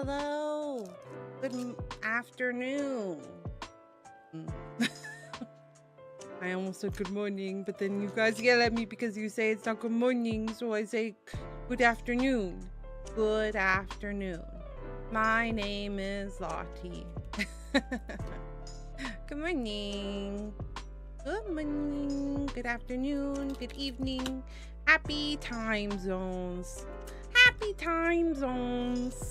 Hello. Good afternoon. I almost said good morning, but then you guys yell at me because you say it's not good morning, so I say good afternoon. Good afternoon. My name is Lottie. Good morning. Good morning. Good afternoon. Good evening. Happy time zones. Happy time zones.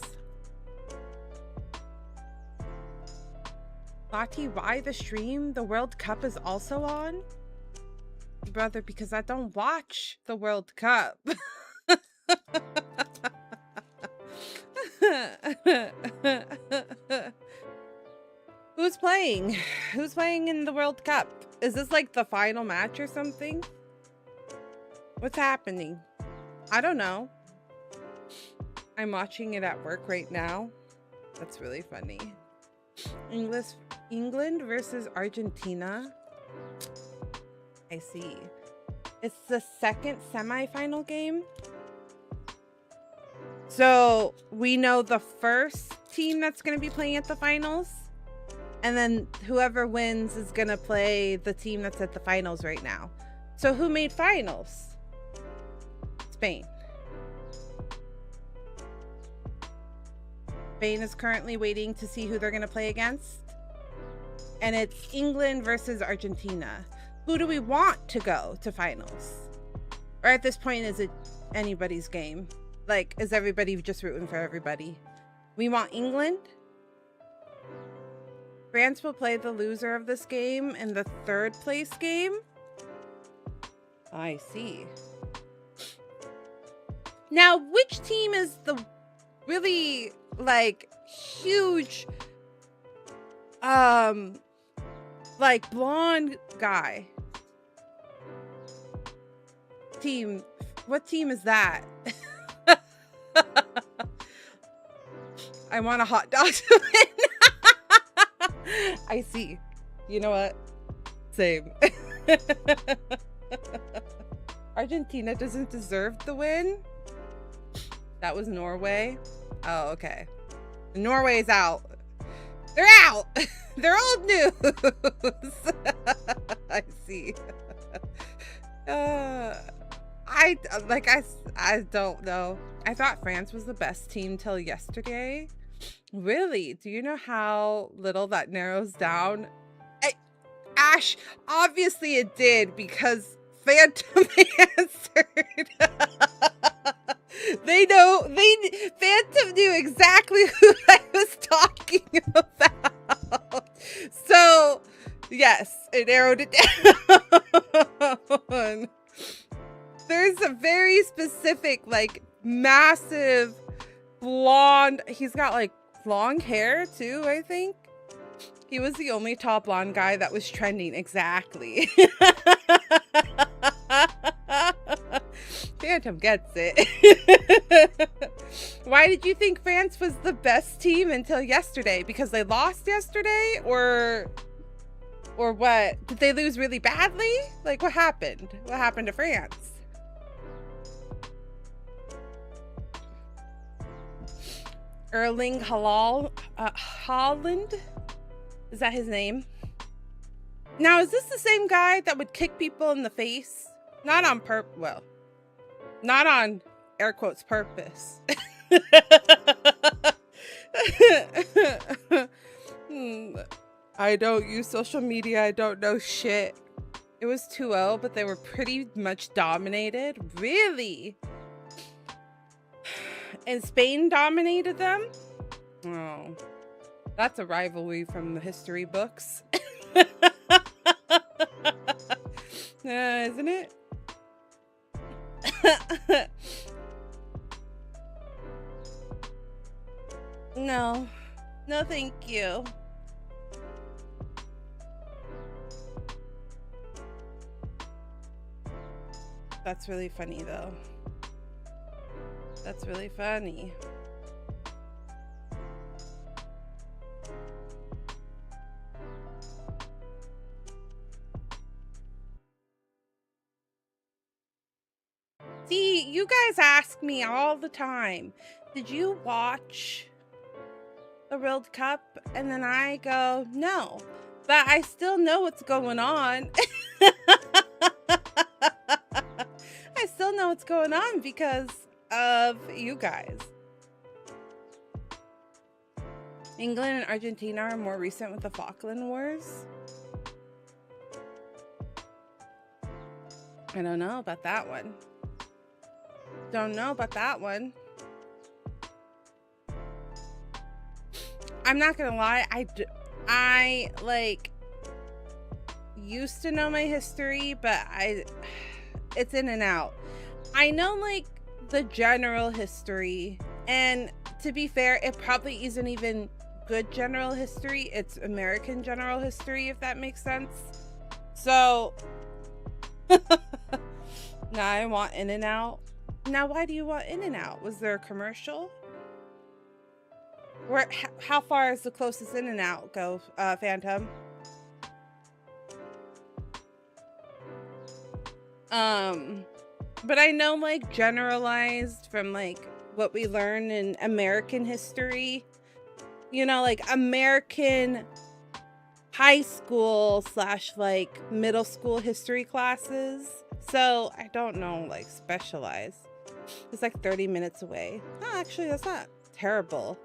Lottie, why the stream? The World Cup is also on? Brother, because I don't watch the World Cup. Who's playing? Who's playing in the World Cup? Is this like the final match or something? What's happening? I don't know. I'm watching it at work right now. That's really funny. England versus Argentina. I see. It's the second semi-final game. So we know the first team that's going to be playing at the finals. And then whoever wins is going to play the team that's at the finals right now. So who made finals? Spain. Spain is currently waiting to see who they're going to play against. And it's England versus Argentina. Who do we want to go to finals? Or at this point, is it anybody's game? Like, is everybody just rooting for everybody? We want England. France will play the loser of this game in the third place game. I see. Now, which team is the really, like, huge, like, blonde guy? Team. What team is that? I want a hot dog to win. I see. You know what? Same. Argentina doesn't deserve the win. That was Norway. Oh, okay. Norway's out. They're out. They're old news. I see. I don't know. I thought France was the best team till yesterday. Really? Do you know how little that narrows down? Ash, obviously it did because Phantom answered. Phantom knew exactly who I was talking about. So, yes, it narrowed it down. There's a very specific, like, massive blonde. He's got, like, long hair, too, I think. He was the only tall blonde guy that was trending. Exactly. Phantom gets it. Why did you think France was the best team until yesterday? Because they lost yesterday? Or what? Did they lose really badly? Like, what happened? What happened to France? Erling Haaland? Is that his name? Now, is this the same guy that would kick people in the face? Not on well, not on air quotes purpose. I don't use social media. I don't know shit. It was 2-0, but they were pretty much dominated. Really? And Spain dominated them? Oh, that's a rivalry from the history books. Isn't it? No, thank you. That's really funny, though. That's really funny. See, you guys ask me all the time, did you watch the World Cup? And then I go, no, but I still know what's going on. I still know what's going on because of you guys. England and Argentina are more recent with the Falkland Wars. I don't know about that one. Don't know about that one. I'm not gonna lie, I like used to know my history, but it's in and out. I know like the general history, and to be fair, it probably isn't even good general history. It's American general history, if that makes sense. So now I want In and Out. Now, why do you want In and Out? Was there a commercial? How far is the closest In and Out go, Phantom? But I know like generalized from like what we learn in American history, you know, like American high school / like middle school history classes. So I don't know, like specialized. It's like 30 minutes away. Oh, actually, that's not terrible.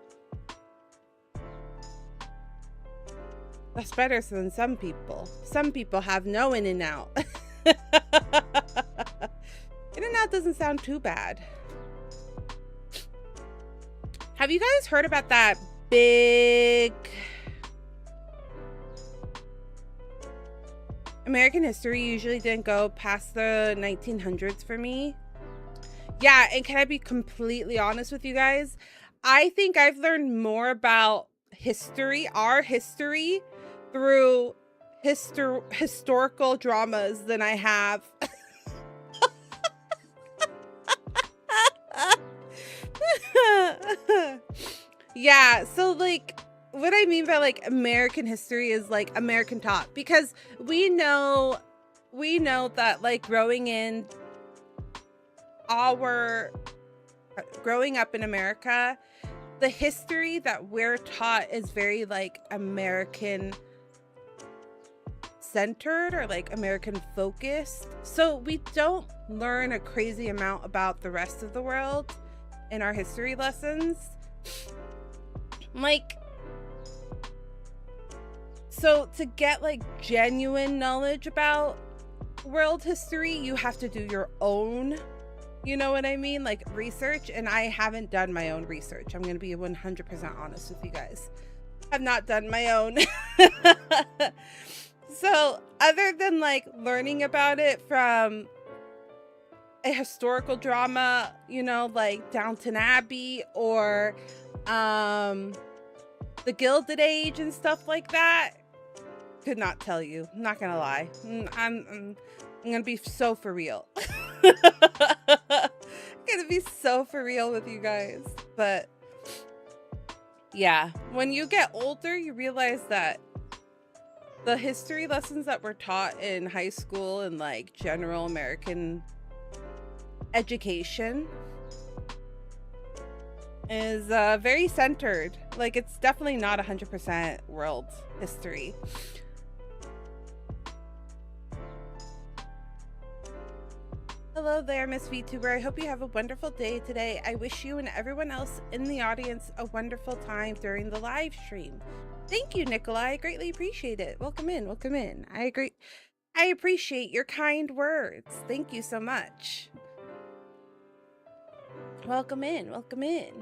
That's better than some people. Some people have no In and Out. In and Out doesn't sound too bad. Have you guys heard about that big American history usually didn't go past the 1900s for me? Yeah, and can I be completely honest with you guys? I think I've learned more about history, our history, through historical dramas than I have. Yeah, so like what I mean by like American history is like American taught, because we know that like growing up in America, the history that we're taught is very like American centered or like American focused. So we don't learn a crazy amount about the rest of the world in our history lessons. Like, so to get like genuine knowledge about world history, you have to do your own, you know what I mean? Like research. And I haven't done my own research. I'm going to be 100% honest with you guys. I've not done my own. So other than like learning about it from a historical drama, you know, like Downton Abbey or the Gilded Age and stuff like that, could not tell you. I'm not gonna lie. I'm gonna be so for real. I'm gonna be so for real with you guys. But yeah, when you get older, you realize that the history lessons that were taught in high school and like general American education is very centered. Like it's definitely not 100% world history. Hello there, Miss VTuber. I hope you have a wonderful day today. I wish you and everyone else in the audience a wonderful time during the live stream. Thank you, Nikolai. I greatly appreciate it. Welcome in. Welcome in. I appreciate your kind words. Thank you so much. Welcome in. Welcome in.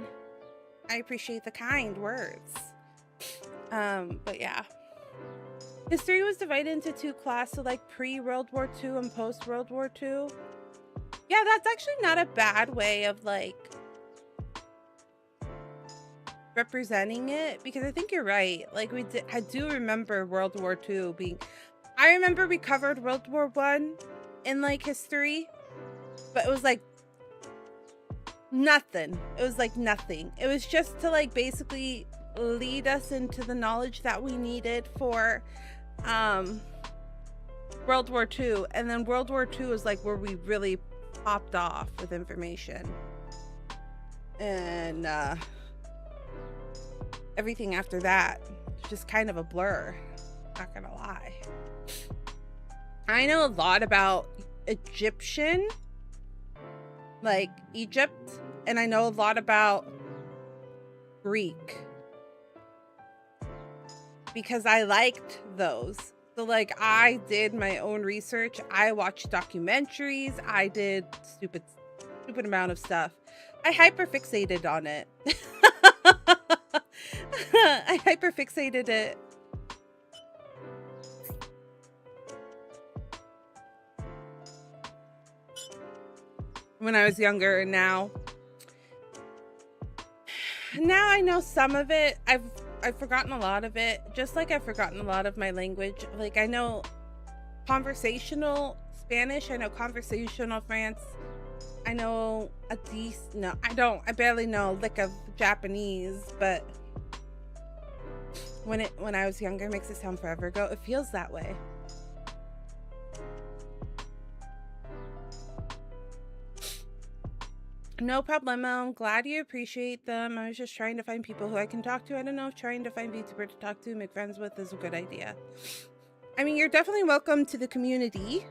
I appreciate the kind words. But yeah. History was divided into two classes, so like pre-World War II and post-World War II. Yeah, that's actually not a bad way of like representing it, because I think you're right. Like I do remember World War II being, I remember we covered World War I in like history, but it was like nothing. It was like nothing. It was just to like basically lead us into the knowledge that we needed for World War II. And then World War II is like where we really popped off with information. And everything after that is just kind of a blur. Not gonna lie. I know a lot about Egyptian, like Egypt, and I know a lot about Greek because I liked those. So like I did my own research. I watched documentaries. I did stupid amount of stuff. I hyperfixated on it. I hyperfixated it. When I was younger, and now I know some of it. I've forgotten a lot of it, just like I've forgotten a lot of my language. Like I know conversational Spanish, I know conversational France, I know I barely know a lick of Japanese, but when I was younger, it makes it sound forever ago. It feels that way. No problem. I'm glad you appreciate them. I was just trying to find people who I can talk to. I don't know if trying to find VTuber to talk to, make friends with is a good idea. I mean, you're definitely welcome to the community.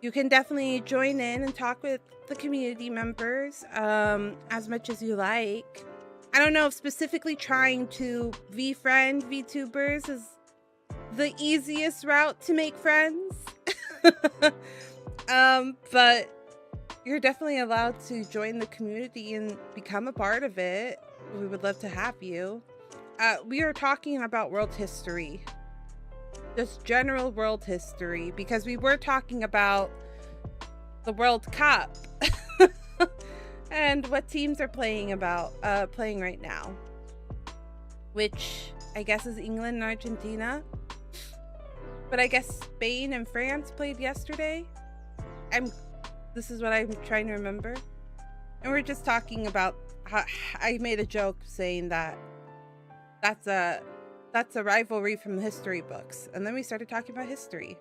You can definitely join in and talk with the community members as much as you like. I don't know if specifically trying to befriend VTubers is the easiest route to make friends. But you're definitely allowed to join the community and become a part of it. We would love to have you. We are talking about world history. Just general world history, because we were talking about the World Cup and what teams are playing right now, which I guess is England and Argentina, but I guess Spain and France played yesterday. This is what I'm trying to remember. And we're just talking about how I made a joke saying that that's a rivalry from the history books. And then we started talking about history.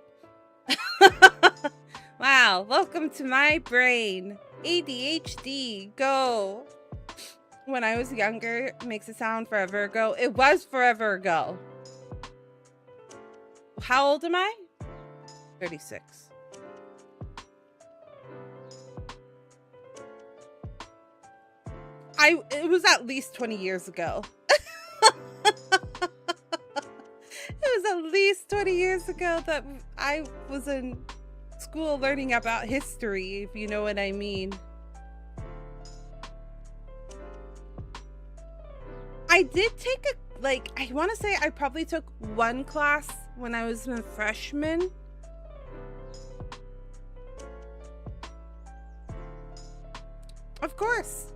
Wow, welcome to my brain. ADHD, go. When I was younger, it makes it sound forever ago. It was forever ago. How old am I? 36. It was at least 20 years ago. It was at least 20 years ago that I was in school learning about history, if you know what I mean. I did take I want to say I probably took one class when I was a freshman. Of course.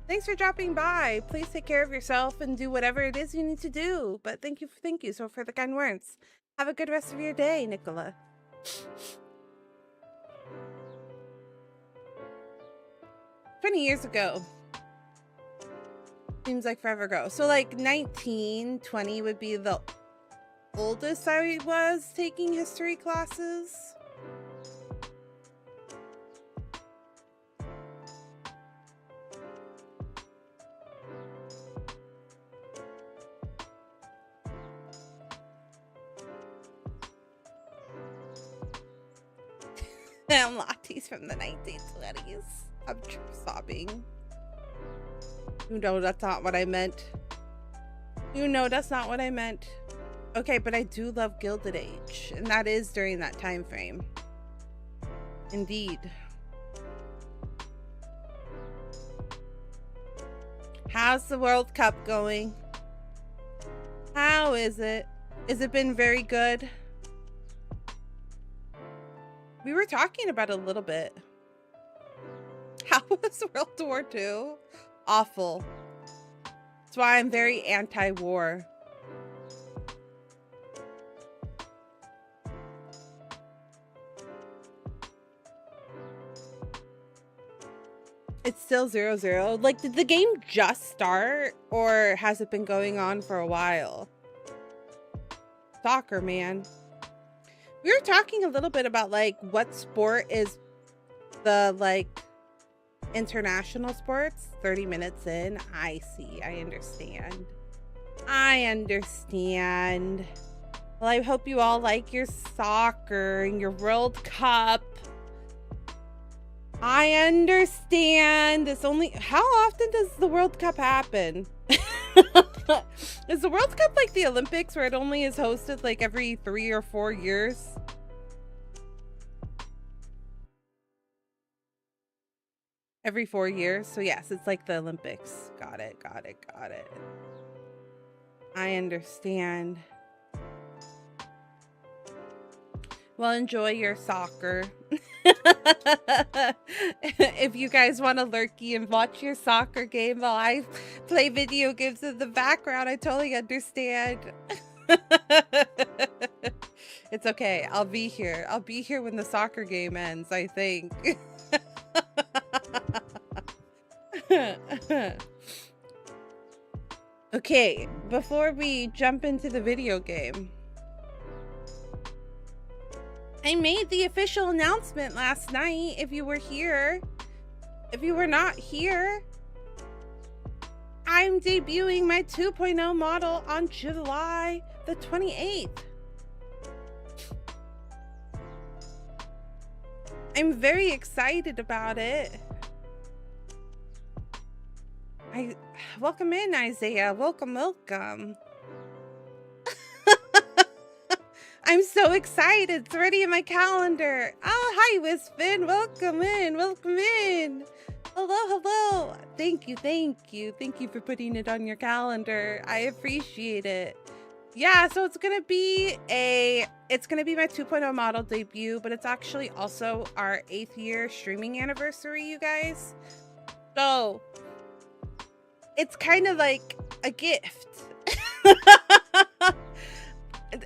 Thanks for dropping by. Please take care of yourself and do whatever it is you need to do. But thank you so for the kind words. Have a good rest of your day, Nicola. 20 years ago. Seems like forever ago. So like 19, 20 would be the oldest I was taking history classes. And Lottie's from the 1920s. I'm sobbing. You know that's not what I meant. You know that's not what I meant. Okay, but I do love Gilded Age, and that is during that time frame. Indeed. How's the World Cup going? How is it? Has it been very good? We were talking about it a little bit. How was World War II? Awful. That's why I'm very anti-war. It's still 0-0. Like, did the game just start, or has it been going on for a while? Soccer, man. We were talking a little bit about, like, what sport is the, like, international sports, 30 minutes in. I see. I understand. I understand. Well, I hope you all like your soccer and your World Cup. I understand. It's only, how often does the World Cup happen? Is the World Cup like the Olympics where it only is hosted like every 3 or 4 years? Every 4 years. So yes, it's like the Olympics. Got it. Got it. Got it. I understand. Well, enjoy your soccer. If you guys want to lurky and watch your soccer game while I play video games in the background, I totally understand. It's okay. I'll be here. I'll be here when the soccer game ends, I think. Okay, before we jump into the video game, I made the official announcement last night. If you were here, if you were not here, I'm debuting my 2.0 model on July the 28th. I'm very excited about it. Welcome in, Isaiah. Welcome, welcome. I'm so excited. It's already in my calendar. Oh, hi, Wispin. Welcome in. Welcome in. Hello, hello. Thank you, thank you. Thank you for putting it on your calendar. I appreciate it. Yeah, so it's gonna be my 2.0 model debut, but it's actually also our 8th year streaming anniversary, you guys. So it's kind of like a gift.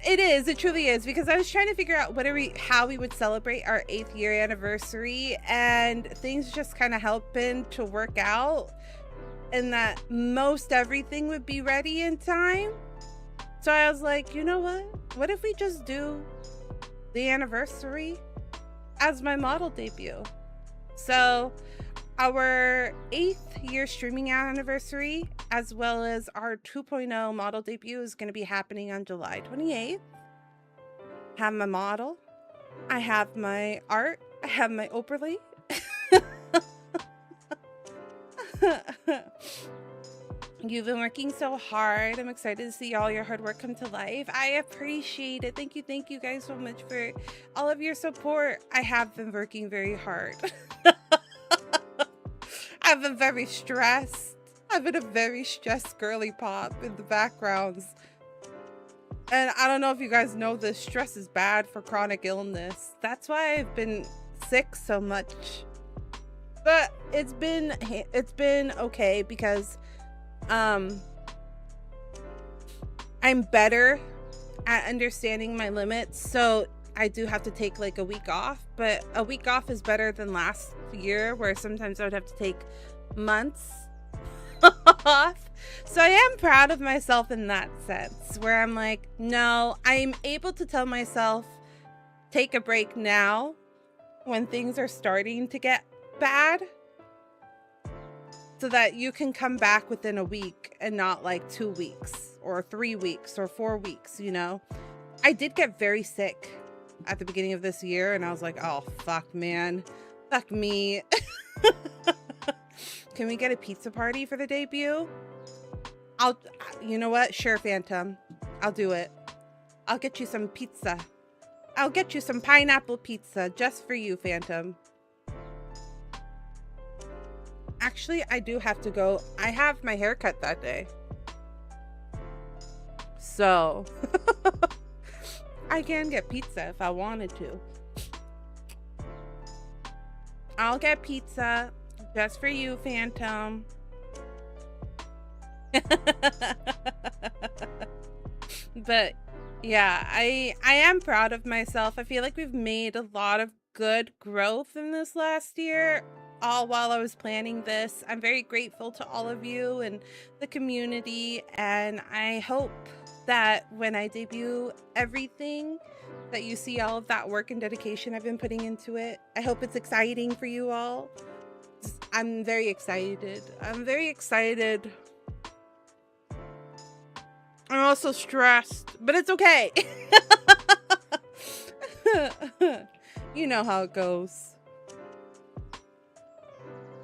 It is, it truly is, because I was trying to figure out how we would celebrate our 8th year anniversary, and things just kind of happened to work out and that most everything would be ready in time. So I was like, you know what if we just do the anniversary as my model debut? So our 8th year streaming anniversary, as well as our 2.0 model debut, is going to be happening on July 28th. I have my model. I have my art. I have my overlay. You've been working so hard. I'm excited to see all your hard work come to life. I appreciate it. Thank you guys so much for all of your support. I have been working very hard. I've been very stressed. I've been a very stressed girly pop in the backgrounds. And I don't know if you guys know this, stress is bad for chronic illness. That's why I've been sick so much. But it's been okay because I'm better at understanding my limits. So I do have to take like a week off, but a week off is better than last year where sometimes I would have to take months off. So I am proud of myself in that sense, where I'm like, no, I'm able to tell myself, take a break now when things are starting to get bad, so that you can come back within a week and not like 2 weeks or 3 weeks or 4 weeks, you know? I did get very sick at the beginning of this year, and I was like, oh, fuck, man. Fuck me. Can we get a pizza party for the debut? You know what? Sure, Phantom. I'll do it. I'll get you some pizza. I'll get you some pineapple pizza just for you, Phantom. Actually, I do have to go. I have my haircut that day. So, I can get pizza if I wanted to. I'll get pizza just for you, Phantom. But yeah, I am proud of myself. I feel like we've made a lot of good growth in this last year, all while I was planning this. I'm very grateful to all of you and the community, and I hope that when I debut everything, that you see all of that work and dedication I've been putting into it. I hope it's exciting for you all. I'm very excited. I'm very excited. I'm also stressed, but it's okay. You know how it goes.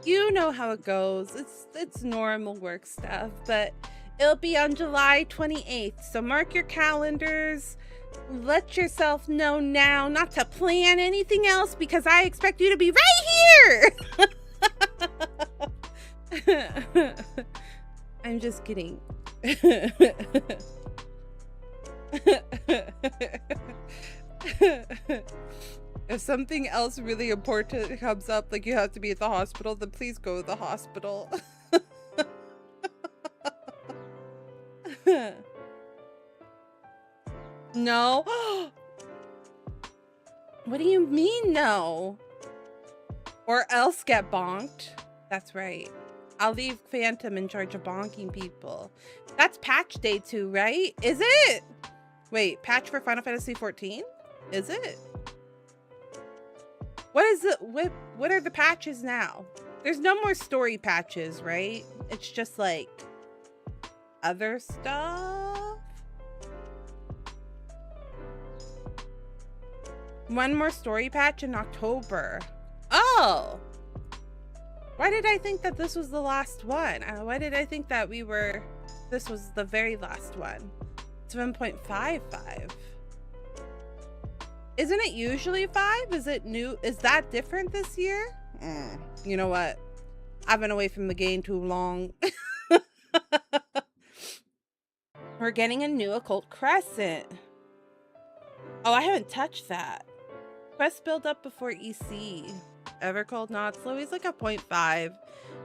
You know how it goes. It's normal work stuff, but it'll be on July 28th. So mark your calendars. Let yourself know now not to plan anything else because I expect you to be right here. I'm just kidding. If something else really important comes up, like you have to be at the hospital, then please go to the hospital. No? What do you mean no? Or else get bonked. That's right. I'll leave Phantom in charge of bonking people. That's patch day 2, right? Is it? Wait, patch for Final Fantasy 14? Is it? What is it? What are the patches now? There's no more story patches, right? It's just like other stuff. One more story patch in October. Oh. Why did I think that this was the last one? Why did I think that this was the very last one? 7.55. Isn't it usually 5? Is it new? Is that different this year? You know what? I've been away from the game too long. We're getting a new Occult Crescent. Oh, I haven't touched that. Quest build up before EC. Evercold not slow. He's like a 0.5.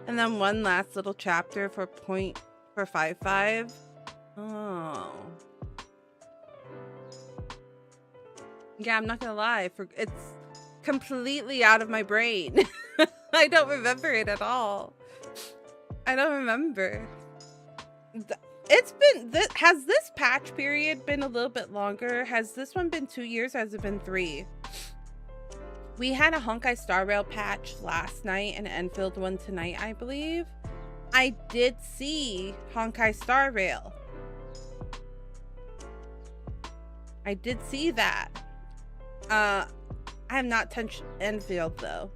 And then one last little chapter for 5.5. Oh. Yeah, I'm not gonna lie. It's completely out of my brain. I don't remember it at all. I don't remember. It's been... Has this patch period been a little bit longer? Has this one been 2 years or has it been 3? We had a Honkai Star Rail patch last night and an Enfield one tonight, I believe. I did see Honkai Star Rail. I did see that. I have not touched Enfield though.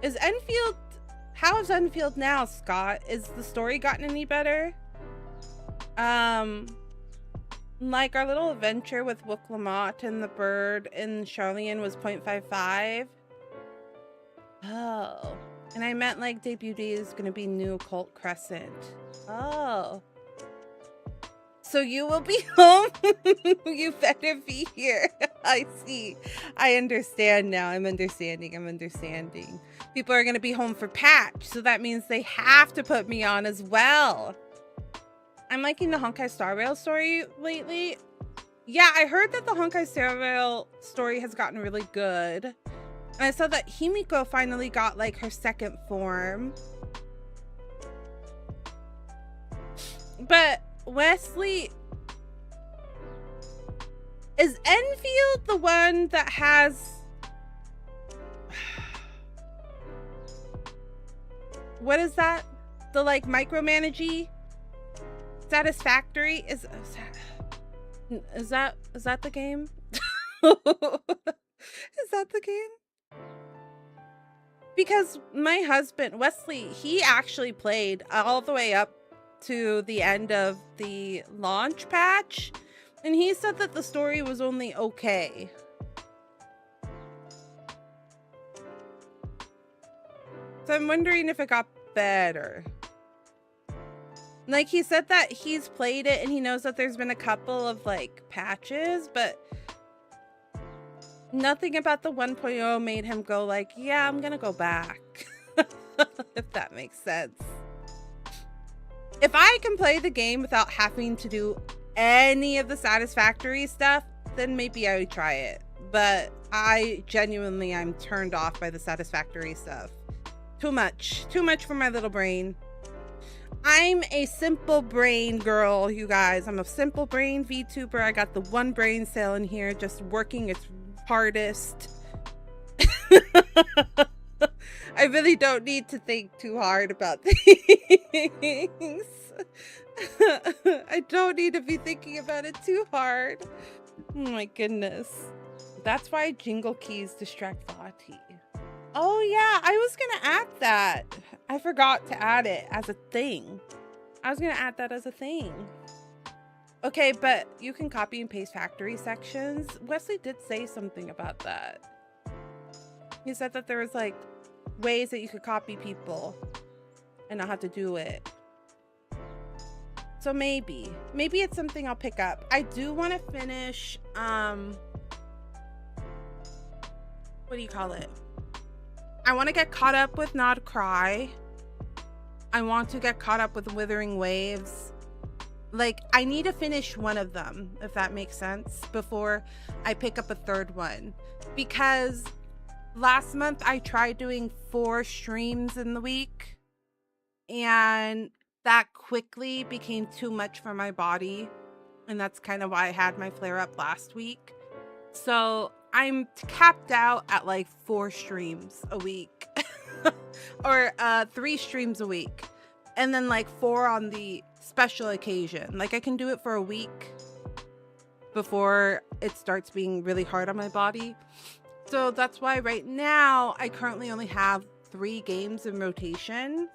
Is Enfield... How is Enfield now, Scott? Is the story gotten any better? Like our little adventure with Wook Lamont and the bird in Charlian was 0.55. Oh. And I meant like debut day is going to be new Occult Crescent. Oh. So you will be home? You better be here. I see. I understand now. I'm understanding. People are going to be home for patch. So that means they have to put me on as well. I'm liking the Honkai Star Rail story lately. Yeah, I heard that the Honkai Star Rail story has gotten really good. And I saw that Himiko finally got like her second form. But Wesley, is Enfield the one that has... What is that? The like micromanagey? Satisfactory? Is that the game? Is that the game? Because my husband Wesley, he actually played all the way up to the end of the launch patch, and he said that the story was only okay. So I'm wondering if it got better. Like, he said that he's played it and he knows that there's been a couple of like patches, but nothing about the 1.0 made him go like, yeah, I'm gonna go back. If that makes sense. If I can play the game without having to do any of the satisfactory stuff, then maybe I would try it. But I'm turned off by the satisfactory stuff. Too much for my little brain. I'm a simple brain girl, you guys. I'm a simple brain VTuber. I got the one brain cell in here just working its hardest. I I really don't need to think too hard about things. I don't need to be thinking about it too hard. Oh my goodness. That's why jingle keys distract Lottie. Oh yeah, I was gonna add that. I forgot to add it as a thing. I was gonna add that as a thing. Okay, but you can copy and paste factory sections. Wesley did say something about that. He said that there was like ways that you could copy people and not have to do it. So maybe it's something I'll pick up. I do want to finish, what do you call it? I want to get caught up with Nod Cry. I want to get caught up with Withering Waves. Like, I need to finish one of them, if that makes sense, before I pick up a third one. Because last month I tried doing 4 streams in the week, and that quickly became too much for my body. And that's kind of why I had my flare up last week. So I'm capped out at like 4 streams a week or 3 streams a week. And then like 4 on the special occasion. Like I can do it for a week before it starts being really hard on my body. So that's why right now I currently only have 3 games in rotation.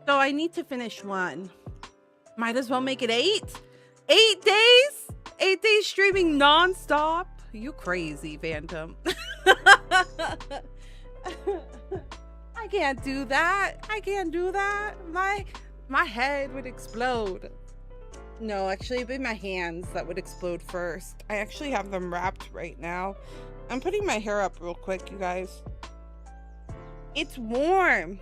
So I need to finish one. Might as well make it 8. 8 days? 8 days streaming non-stop? You crazy, Phantom. I can't do that. I can't do that. My head would explode. No, actually it'd be my hands that would explode first. I actually have them wrapped right now. I'm putting my hair up real quick, you guys. It's warm.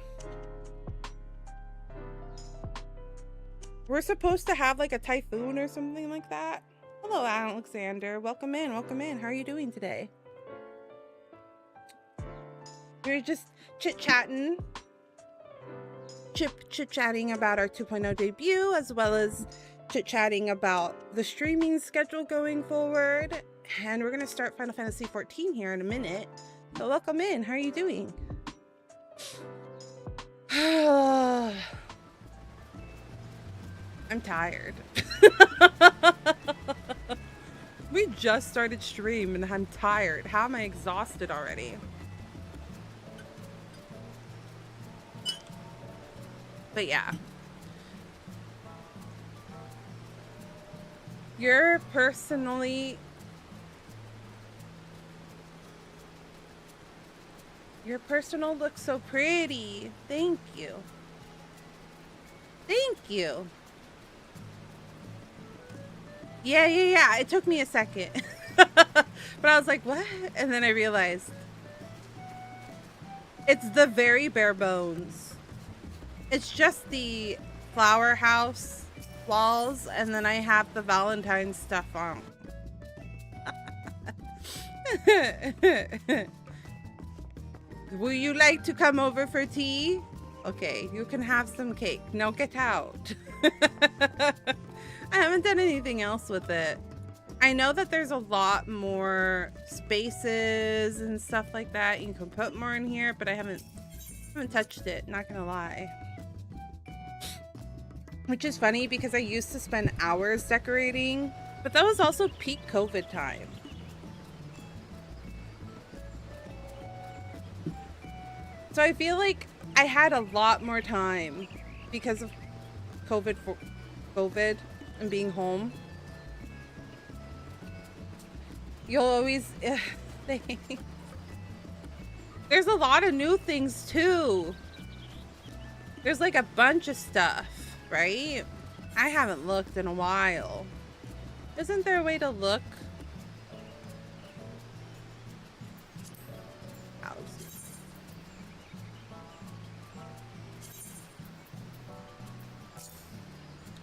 We're supposed to have like a typhoon or something like that. Hello, Alexander. Welcome in. Welcome in. How are you doing today? We're just chit-chatting. Chit-chatting about our 2.0 debut, as well as chit-chatting about the streaming schedule going forward. And we're going to start Final Fantasy XIV here in a minute. So welcome in. How are you doing? I'm tired. We just started stream and I'm tired. How am I exhausted already? But yeah. Your personal looks so pretty. Thank you. Thank you. Yeah. It took me a second. But I was like, what? And then I realized it's the very bare bones. It's just the flower house walls, and then I have the Valentine's stuff on. Will you like to come over for tea? Okay, you can have some cake. Now get out. I haven't done anything else with it. I know that there's a lot more spaces and stuff like that. You can put more in here, but I haven't touched it, not gonna lie. Which is funny because I used to spend hours decorating, but that was also peak COVID time. So I feel like I had a lot more time because of COVID and being home. You'll always there's a lot of new things too. There's like a bunch of stuff, right? I haven't looked in a while. Isn't there a way to look?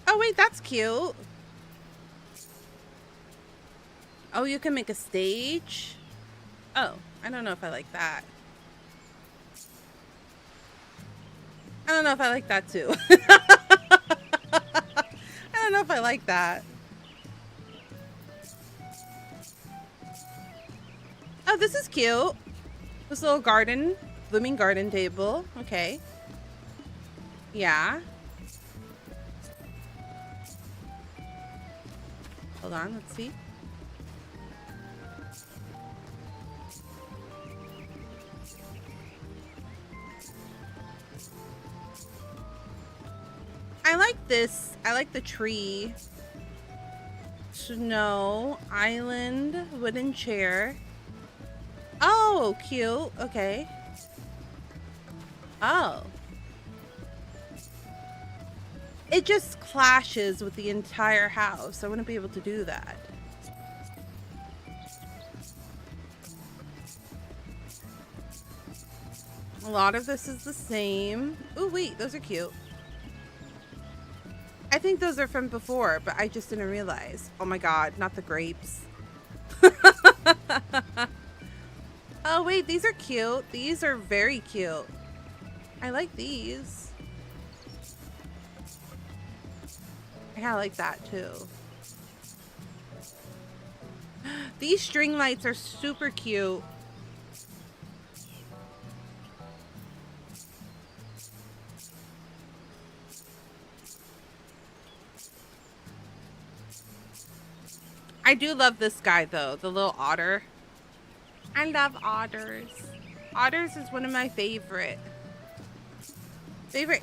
Oh wait, that's cute. Oh, you can make a stage? Oh, I don't know if I like that. I don't know if I like that too. I don't know if I like that. Oh, this is cute. This little garden blooming garden table. Okay. Yeah. Hold on, let's see. I like this. I like the tree. Snow, island, wooden chair. Oh, cute. Okay. Oh. It just clashes with the entire house. I wouldn't be able to do that. A lot of this is the same. Oh, wait, those are cute. I think those are from before, but I just didn't realize. Oh my god, not the grapes. Oh wait, these are cute. These are very cute. I like these. I kinda like that too. These string lights are super cute. I do love this guy though, the little otter. I love otters. Otters is one of my favorite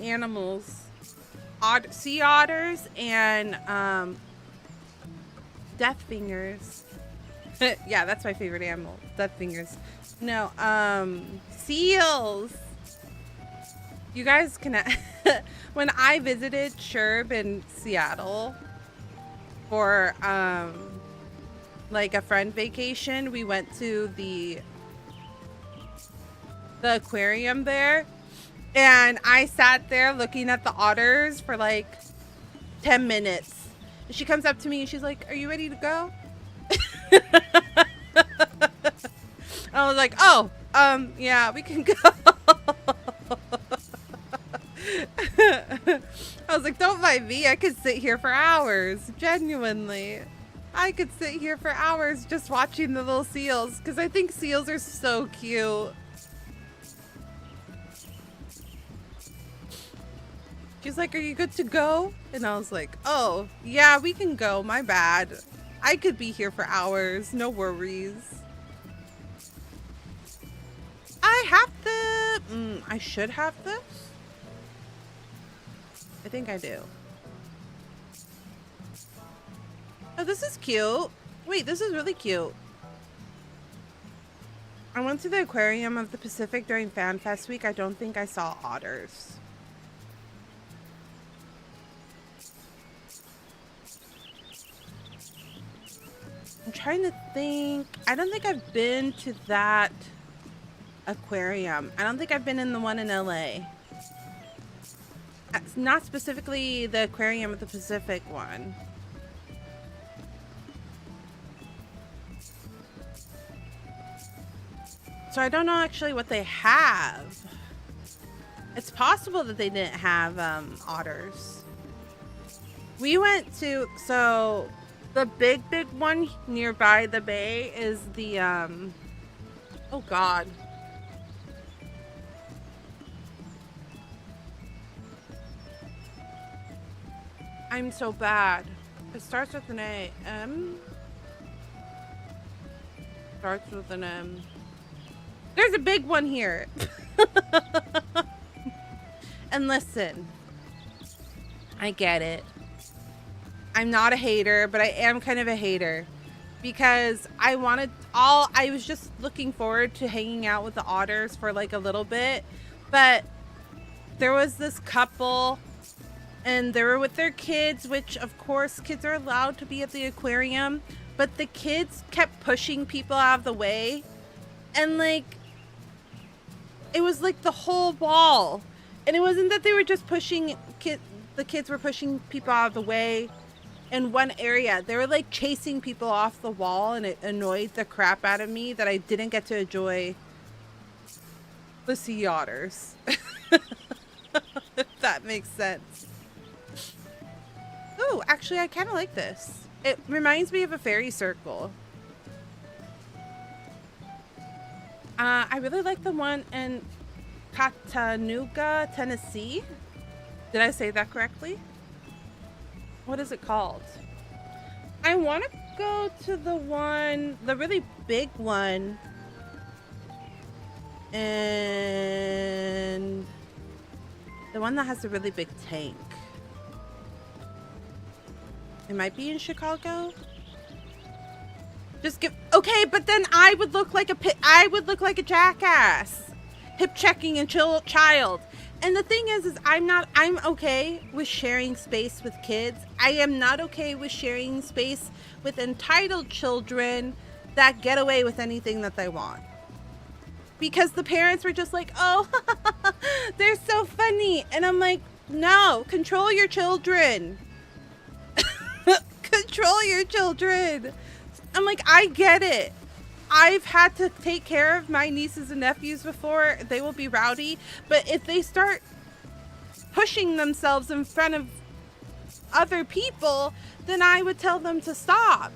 animals. Sea otters and death fingers. Yeah, that's my favorite animal. Death fingers. No, seals. You guys can when I visited Sherb in Seattle for like a friend vacation, we went to the aquarium there, and I sat there looking at the otters for like 10 minutes. And she comes up to me and she's like, "Are you ready to go?" I was like, "Oh, yeah, we can go." I was like, "Don't mind me. I could sit here for hours. Genuinely. I could sit here for hours just watching the little seals, because I think seals are so cute." She's like, "Are you good to go?" And I was like, "Oh, yeah, we can go. My bad. I could be here for hours. No worries." I have the... I should have this. I think I do. Oh, this is cute. Wait, this is really cute. I went to the Aquarium of the Pacific during Fan Fest week. I don't think I saw otters. I'm trying to think. I don't think I've been to that aquarium. I don't think I've been in the one in LA. Not specifically the Aquarium of the Pacific one. So I don't know actually what they have. It's possible that they didn't have otters. We went to, so the big one nearby the bay is the oh god. I'm so bad. It starts with an A. Starts with an M. There's a big one here. And listen, I get it. I'm not a hater, but I am kind of a hater because I was just looking forward to hanging out with the otters for like a little bit, but there was this couple and they were with their kids, which of course kids are allowed to be at the aquarium, but the kids kept pushing people out of the way, and like it was like the whole wall. And it wasn't that they were just pushing the kids were pushing people out of the way in one area. They were like chasing people off the wall, and it annoyed the crap out of me that I didn't get to enjoy the sea otters. If that makes sense. Oh, actually I kind of like this. It reminds me of a fairy circle. I really like the one, and Chattanooga, Tennessee. Did I say that correctly? What is it called? I want to go to the one, the really big one. And the one that has a really big tank. It might be in Chicago. Just give, okay, but then I would look like a jackass. Hip checking a child. And the thing is I'm okay with sharing space with kids. I am not okay with sharing space with entitled children that get away with anything that they want. Because the parents were just like, oh, they're so funny. And I'm like, no, control your children. Control your children. I'm like, I get it. I've had to take care of my nieces and nephews before. They will be rowdy. But if they start pushing themselves in front of other people, then I would tell them to stop.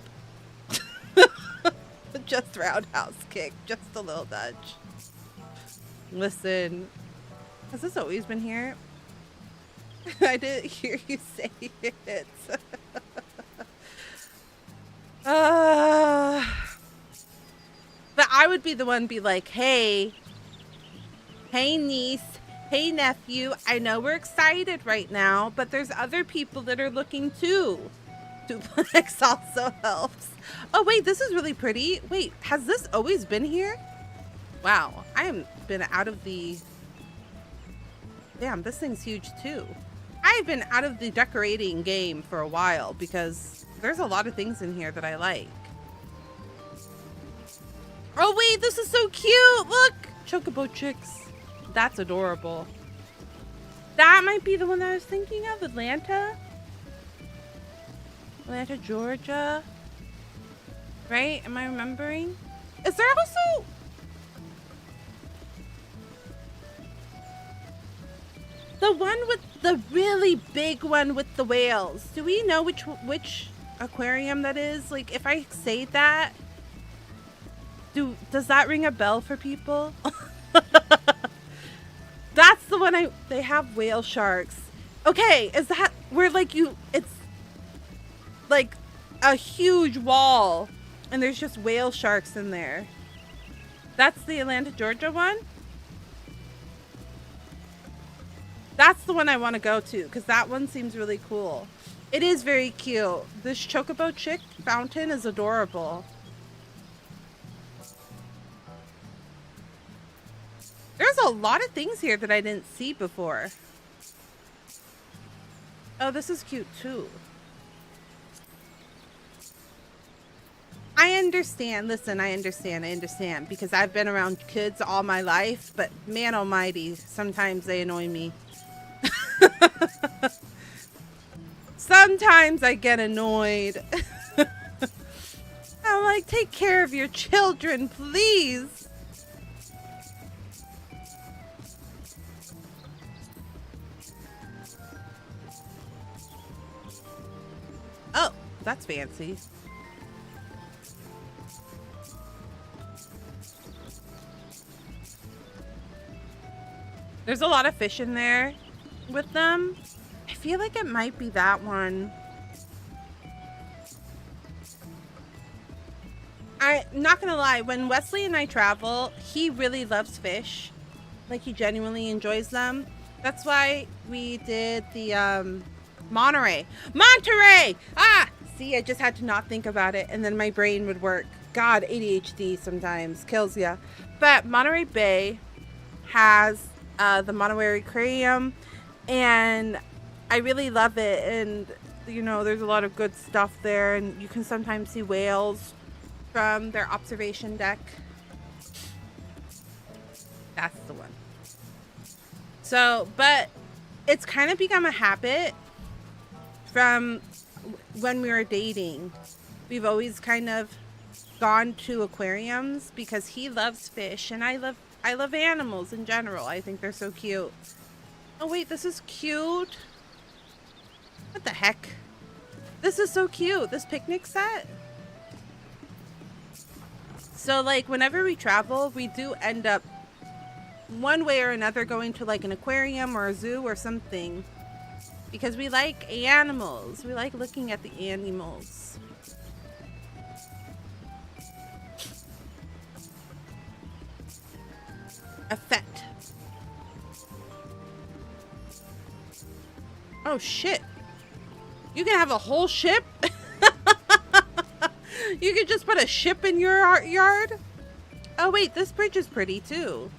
Just roundhouse kick. Just a little nudge. Listen. Has this always been here? I didn't hear you say it. But I would be the one be like, hey niece, hey nephew, I know we're excited right now, but there's other people that are looking too. Duplex also helps. Oh wait, this is really pretty. Wait, has this always been here? Wow, I have been out of the... Damn, this thing's huge too. I've been out of the decorating game for a while because there's a lot of things in here that I like. Oh wait, this is so cute. Look, Chocobo Chicks. That's adorable. That might be the one that I was thinking of. Atlanta, Georgia. Right? Am I remembering? Is there also... the one with the really big one with the whales? Do we know which aquarium that is? Like, if I say that, does that ring a bell for people? That's the one they have whale sharks. Okay, is that where like it's like a huge wall and there's just whale sharks in there? That's the Atlanta, Georgia one? That's the one I want to go to because that one seems really cool. It is very cute. This Chocobo Chick fountain is adorable. There's a lot of things here that I didn't see before. Oh, this is cute too. I understand. Listen, I understand because I've been around kids all my life, but man almighty, sometimes they annoy me. Sometimes I get annoyed. I'm like, take care of your children, please. Oh, that's fancy. There's a lot of fish in there with them. I feel like it might be that one. I'm not gonna lie, when Wesley and I travel, he really loves fish. Like, he genuinely enjoys them. That's why we did the Monterey. Ah, see, I just had to not think about it and then my brain would work. God, ADHD sometimes kills ya. But Monterey Bay has the Monterey Aquarium, and I really love it. And you know, there's a lot of good stuff there, and you can sometimes see whales from their observation deck. That's the one. So, but it's kind of become a habit from when we were dating. We've always kind of gone to aquariums because he loves fish and I love animals in general. I think they're so cute. Oh wait, this is cute. What the heck? This is so cute. This picnic set. So like whenever we travel, we do end up one way or another going to like an aquarium or a zoo or something, because we like animals. We like looking at the animals. Effect. Oh shit. You can have a whole ship? You could just put a ship in your yard? Oh wait, this bridge is pretty too.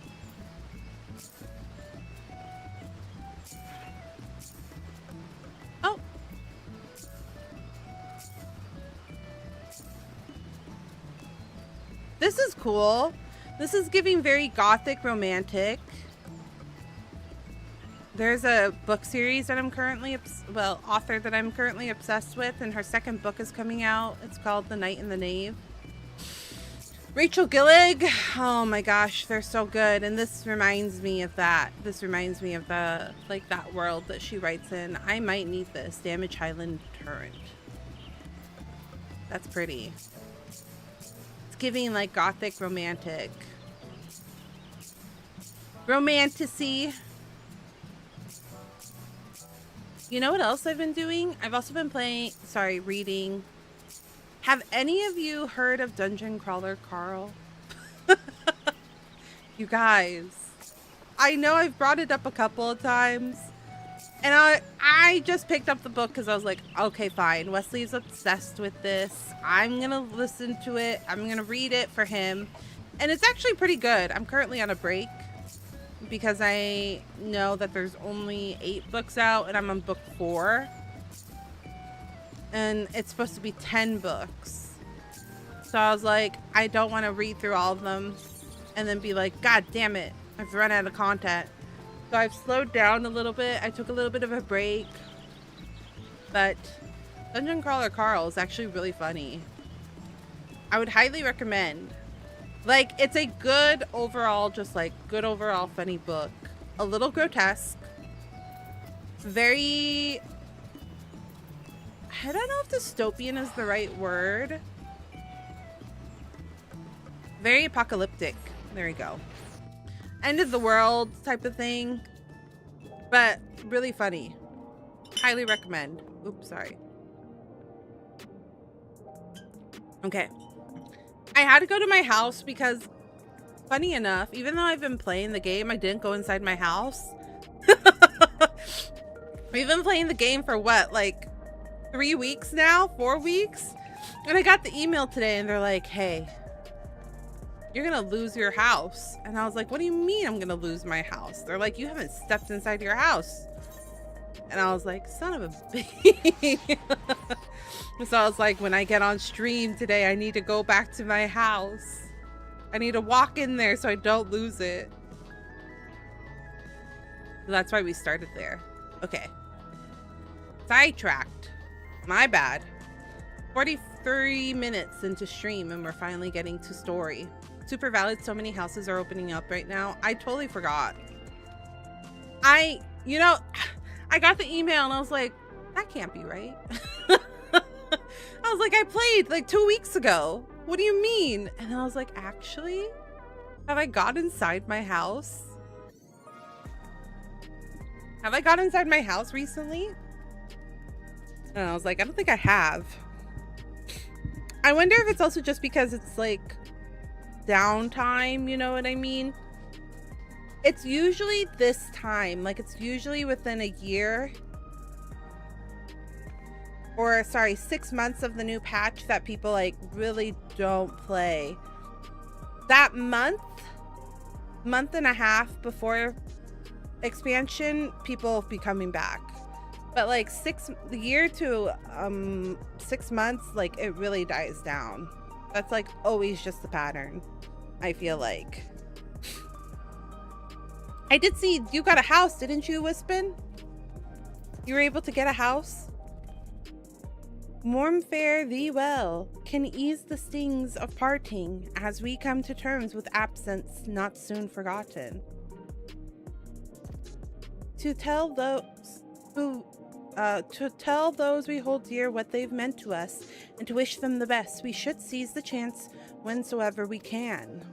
Oh. This is cool. This is giving very gothic romantic. There's a book series that I'm currently, author that I'm currently obsessed with, and her second book is coming out. It's called The Knight and the Knave. Rachel Gillig, oh my gosh, they're so good. And this reminds me of that. This reminds me of the, like, that world that she writes in. I might need this. Damage Highland Torrent. That's pretty. It's giving, like, gothic romantic. Romanticy. You know what else I've been doing? I've also been reading. Have any of you heard of Dungeon Crawler Carl? You guys, I know I've brought it up a couple of times, and I just picked up the book because I was like, okay, fine. Wesley's obsessed with this. I'm gonna listen to it. I'm gonna read it for him, and it's actually pretty good. I'm currently on a break because I know that there's only 8 books out and I'm on book 4. And it's supposed to be 10 books. So I was like, I don't want to read through all of them and then be like, God damn it, I've run out of content. So I've slowed down a little bit. I took a little bit of a break. But Dungeon Crawler Carl is actually really funny. I would highly recommend. Like, it's a good overall, just like good overall funny book. A little grotesque. Very, I don't know if dystopian is the right word. Very apocalyptic. There we go. End of the world type of thing. But really funny. Highly recommend. Oops, sorry. Okay. I had to go to my house because, funny enough, even though I've been playing the game, I didn't go inside my house. We've been playing the game for what, like 3 weeks now? 4 weeks? And I got the email today and they're like, hey, you're gonna lose your house. And I was like, what do you mean I'm gonna lose my house? They're like, you haven't stepped inside your house. And I was like, son of a bitch. So I was like, when I get on stream today, I need to go back to my house. I need to walk in there so I don't lose it. So that's why we started there. Okay. Sidetracked. My bad. 43 minutes into stream and we're finally getting to story. Super valid. So many houses are opening up right now. I totally forgot. You know, I got the email and I was like, that can't be right. I was like, I played like 2 weeks ago. What do you mean? And I was like, actually, have I got inside my house? Have I got inside my house recently? And I was like, I don't think I have. I wonder if it's also just because it's like downtime, you know what I mean? It's usually this time, like it's usually within a year. Or sorry, 6 months of the new patch that people like really don't play. That month and a half before expansion, people be coming back. But like the year to 6 months, like it really dies down. That's like always just the pattern, I feel like. I did see you got a house, didn't you, Wispin? You were able to get a house? Warm fare thee well, can ease the stings of parting as we come to terms with absence not soon forgotten. To tell those we hold dear what they've meant to us, and to wish them the best, we should seize the chance whensoever we can.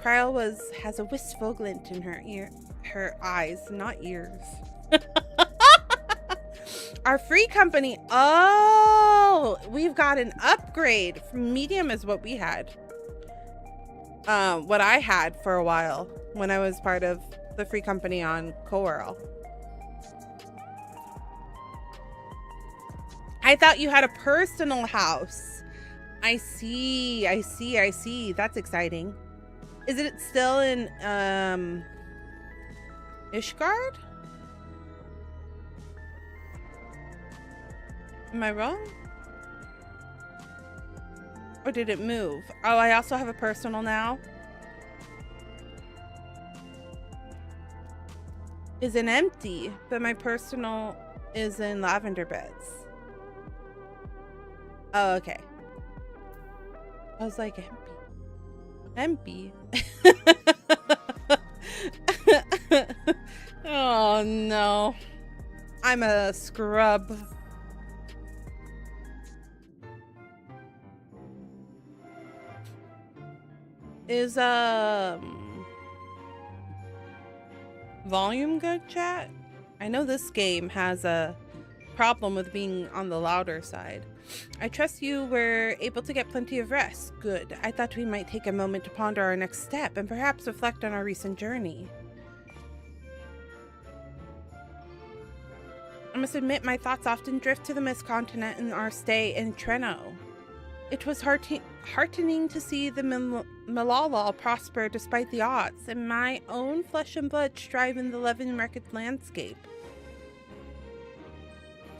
Kryle has a wistful glint in her eyes, not ears. Our free company. Oh, we've got an upgrade. Medium is what we had. What I had for a while when I was part of the free company on Coral. I thought you had a personal house. I see. That's exciting. Is it still in Ishgard? Am I wrong? Or did it move? Oh, I also have a personal now. Is an empty, but my personal is in lavender beds. Oh, okay. I was like, empty. Oh no. I'm a scrub. Is volume good, chat? I know this game has a problem with being on the louder side. I trust you were able to get plenty of rest. Good. I thought we might take a moment to ponder our next step and perhaps reflect on our recent journey. I must admit my thoughts often drift to the Mist Continent and our stay in Treno. It was heartening to see the Malala prosper despite the odds, and my own flesh and blood strive in the Leven-wrecked landscape.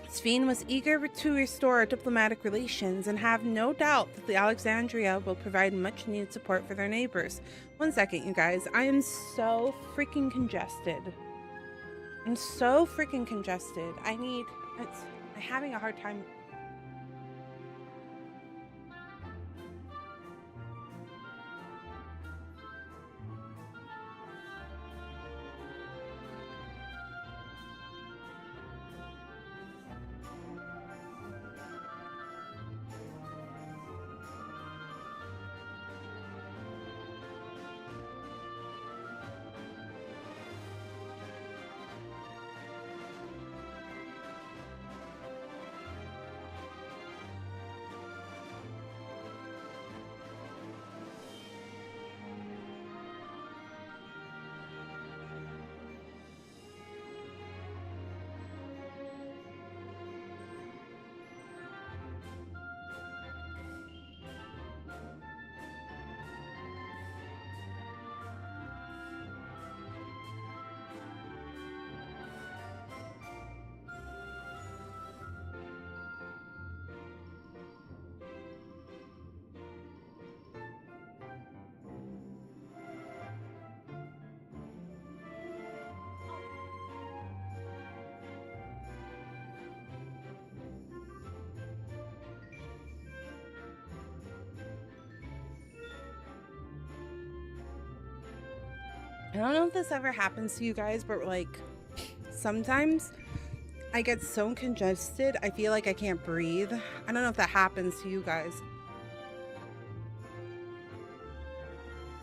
Sphene was eager to restore diplomatic relations and have no doubt that the Alexandria will provide much needed support for their neighbors. One second, you guys. I am so freaking congested. I'm having a hard time. I don't know if this ever happens to you guys, but like sometimes I get so congested, I feel like I can't breathe. I don't know if that happens to you guys.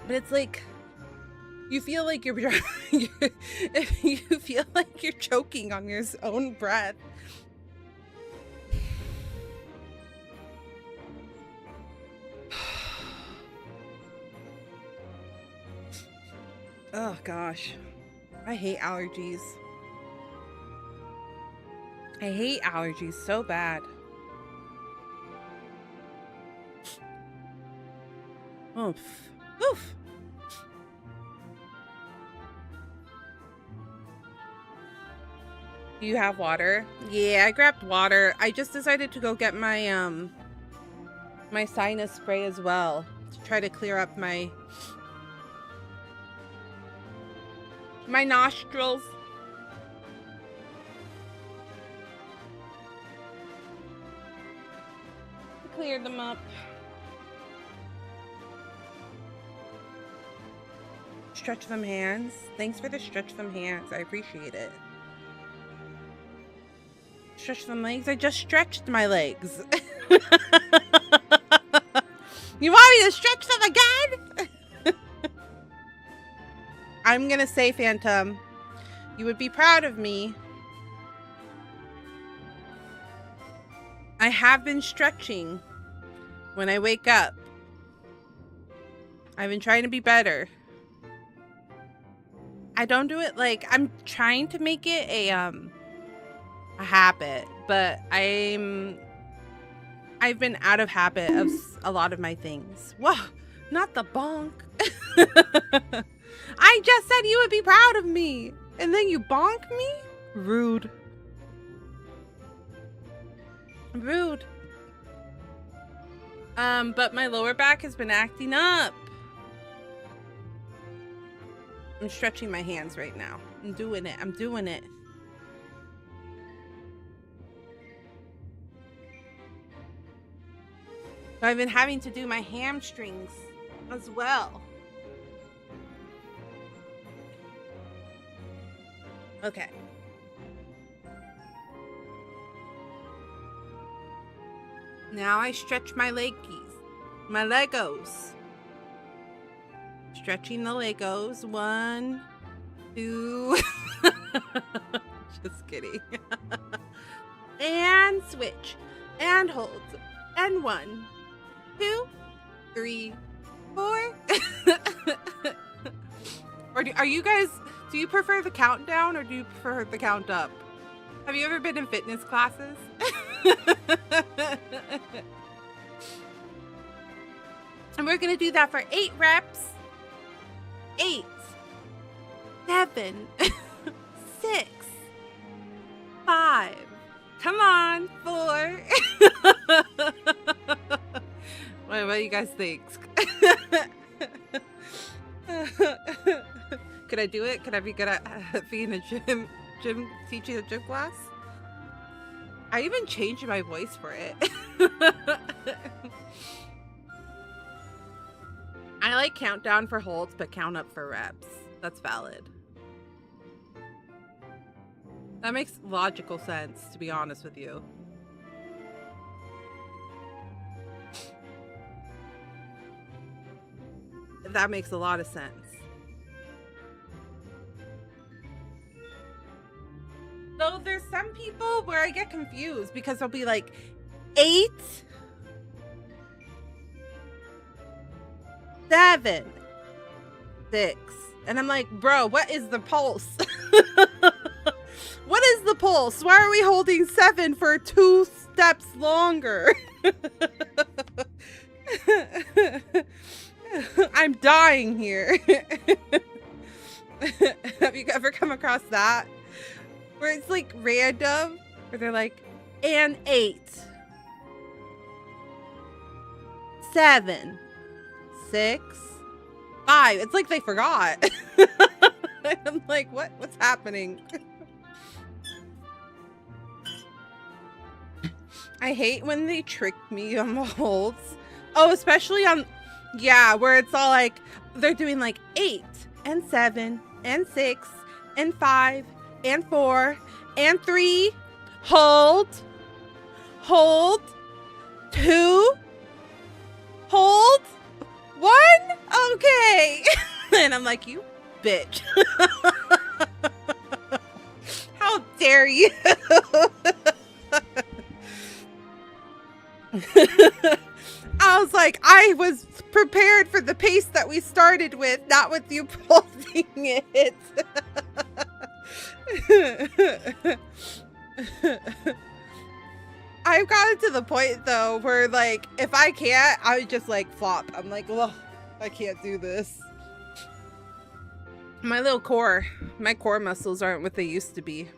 But it's like you feel like you feel like you're choking on your own breath. Oh gosh, I hate allergies. I hate allergies so bad. Oof. Oof. Do you have water? Yeah, I grabbed water. I just decided to go get my my sinus spray as well to try to clear up my nostrils. Cleared them up. Stretch them hands. Thanks for the stretch them hands. I appreciate it. Stretch them legs. I just stretched my legs. You want me to stretch them again? I'm gonna say, Phantom, you would be proud of me. I have been stretching when I wake up. I've been trying to be better. I don't do it like, I'm trying to make it a habit, but I've been out of habit of a lot of my things. Whoa, not the bonk. I just said you would be proud of me, and then you bonk me? Rude. Rude. But my lower back has been acting up. I'm stretching my hands right now. I'm doing it. I'm doing it. So I've been having to do my hamstrings as well. Okay. Now I stretch my leggies. My Legos. Stretching the Legos. 1, 2. Just kidding. And switch. And hold. And 1, 2, 3, 4. Or are you guys, do you prefer the countdown or do you prefer the count up? Have you ever been in fitness classes? And we're gonna do that for 8 reps. 8, 7, 6, 5. Come on, 4. What do you guys think? Could I do it? Could I be good at being a gym teaching a gym class? I even changed my voice for it. I like countdown for holds, but count up for reps. That's valid. That makes logical sense, to be honest with you. That makes a lot of sense. Though there's some people where I get confused because they'll be like 8, 7, 6, and I'm like, bro, what is the pulse? What is the pulse? Why are we holding 7 for 2 steps longer? I'm dying here. Have you ever come across that? Where it's like random, where they're like, and 8, 7, 6, 5. It's like they forgot. I'm like, what's happening? I hate when they trick me on the holds. Oh, especially on, yeah, where it's all like, they're doing like 8 and 7 and 6 and 5 and 4 and 3. Hold. Hold. 2. Hold. 1. Okay. And I'm like, you bitch. How dare you? I was like, I was prepared for the pace that we started with, not with you pulsing it. I've gotten to the point though where like, if I can't, I would just like flop. I'm like, well, I can't do this. My core muscles aren't what they used to be.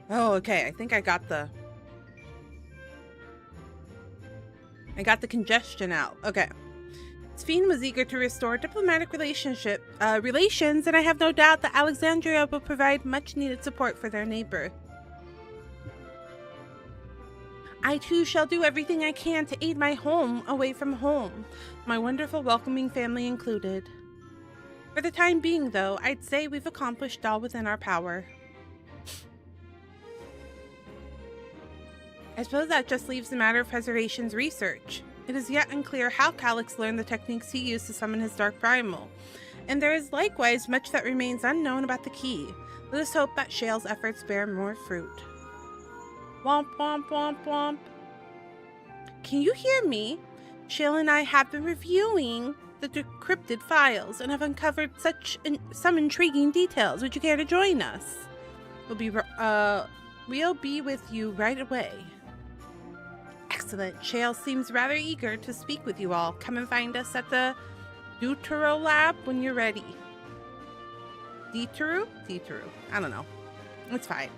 Oh, okay. I think I got the congestion out. Okay. Sphene was eager to restore diplomatic relations, and I have no doubt that Alexandria will provide much needed support for their neighbor. I too shall do everything I can to aid my home away from home, my wonderful welcoming family included. For the time being, though, I'd say we've accomplished all within our power. I suppose that just leaves the matter of preservation's research. It is yet unclear how Calyx learned the techniques he used to summon his dark primal, and there is likewise much that remains unknown about the key. Let us hope that Shale's efforts bear more fruit. Womp womp womp womp. Can you hear me? Shale and I have been reviewing the decrypted files and have uncovered some intriguing details. Would you care to join us? We'll be with you right away. Excellent. Shale seems rather eager to speak with you all. Come and find us at the Dawntrail lab when you're ready. Detoru? I don't know. It's fine.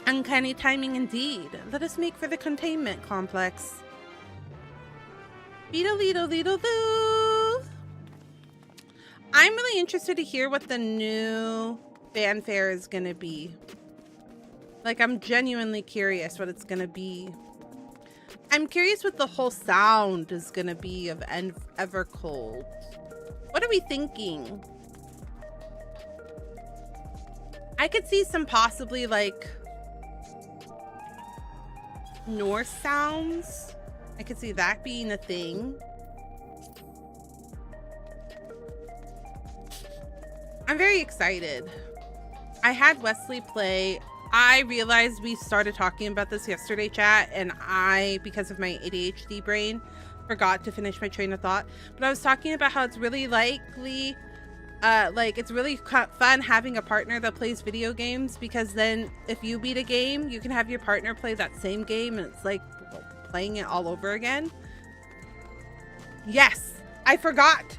Uncanny timing indeed. Let us make for the containment complex. Beedle-leedle-leedle-doo. I'm really interested to hear what the new fanfare is going to be. Like, I'm genuinely curious what it's going to be. I'm curious what the whole sound is going to be of Evercold. What are we thinking? I could see some possibly, like, Norse sounds. I could see that being a thing. I'm very excited. I had Wesley play. I realized we started talking about this yesterday, chat, and I, because of my ADHD brain, forgot to finish my train of thought. But I was talking about how it's really likely, it's really fun having a partner that plays video games, because then if you beat a game, you can have your partner play that same game, and it's like playing it all over again. Yes, I forgot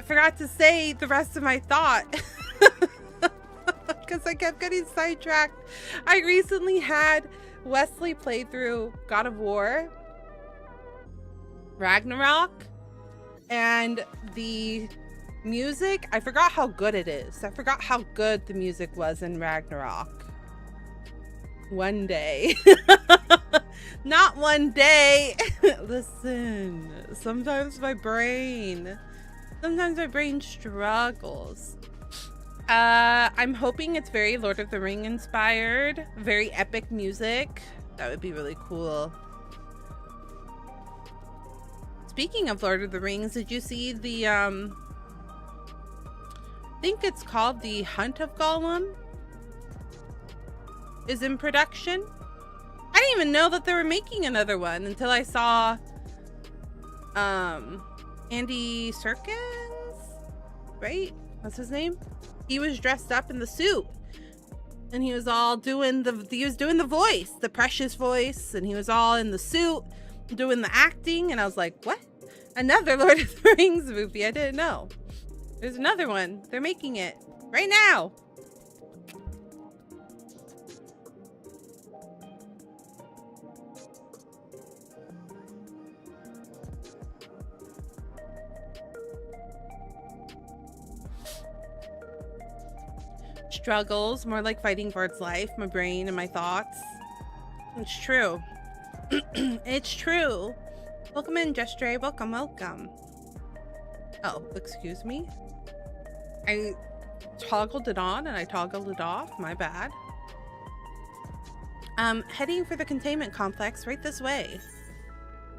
to say the rest of my thought. Because I kept getting sidetracked. I recently had Wesley play through God of War Ragnarok, and the music, I forgot how good it is. I forgot how good the music was in Ragnarok. One day. Not one day. Listen, sometimes my brain struggles. I'm hoping it's very Lord of the Ring inspired, very epic music. That would be really cool. Speaking of Lord of the Rings, did you see the I think it's called The Hunt of Gollum is in production? I didn't even know that they were making another one until I saw Andy Serkis, right? What's his name? He was dressed up in the suit, and he was all doing the voice, the Precious voice, and he was all in the suit doing the acting, and I was like, what? Another Lord of the Rings movie? I didn't know. There's another one. They're making it right now. Struggles, more like fighting for its life, my brain and my thoughts. It's true. It's true. Welcome in, Jestray. Welcome. Oh, excuse me. I toggled it on and I toggled it off. My bad. Heading for the containment complex right this way.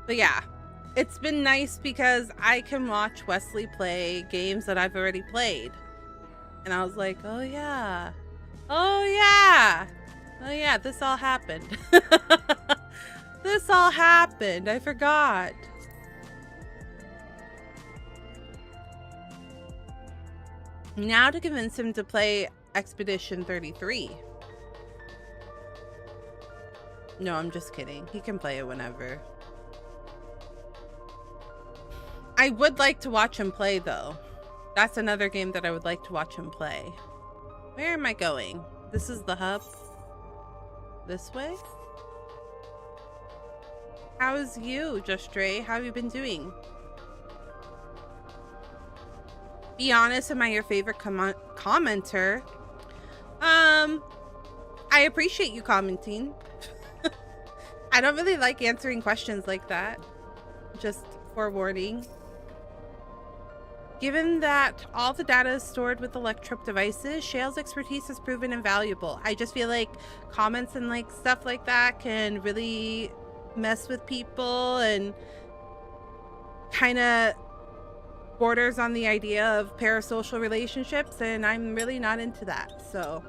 But yeah, it's been nice because I can watch Wesley play games that I've already played. And I was like, oh yeah, this all happened. This all happened. I forgot. Now to convince him to play Expedition 33. No, I'm just kidding. He can play it whenever. I would like to watch him play though. That's another game that I would like to watch him play. Where am I going? This is the hub. This way? How's you, Justray? How have you been doing? Be honest, am I your favorite commenter? I appreciate you commenting. I don't really like answering questions like that. Just forewarning. Given that all the data is stored with electrode devices, Shale's expertise has proven invaluable. I just feel like comments and like stuff like that can really mess with people and kind of borders on the idea of parasocial relationships, and I'm really not into that. So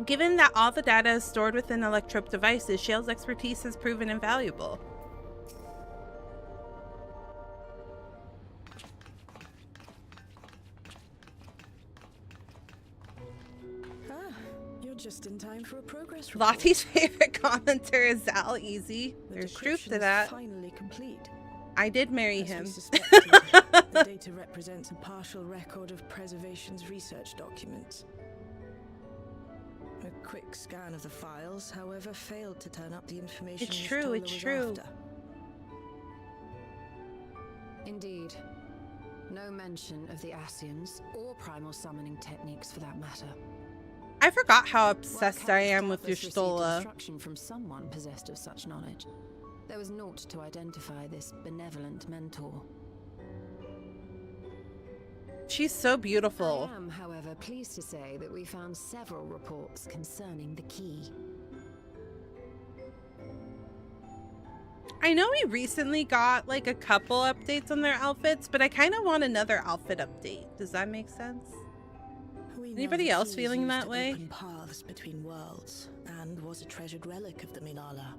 given that all the data is stored within electrode devices, Shale's expertise has proven invaluable. You're just in time for a progress report. Lottie's favorite commenter is Zal Easy. There's truth to that. Finally complete. I did marry him. The data represents a partial record of preservation's research documents. A quick scan of the files, however, failed to turn up the information. It's true, it's true. Indeed. No mention of the Ascians or primal summoning techniques for that matter. I forgot how obsessed I am with Y'shtola. Instruction from someone possessed of such knowledge. There was naught to identify this benevolent mentor. She's so beautiful. I am, however, pleased to say that we found several reports concerning the key. I know we recently got like a couple updates on their outfits, but I kind of want another outfit update. Does that make sense? Anybody else feeling that way? Open paths between worlds, and was a treasured relic of the Milala.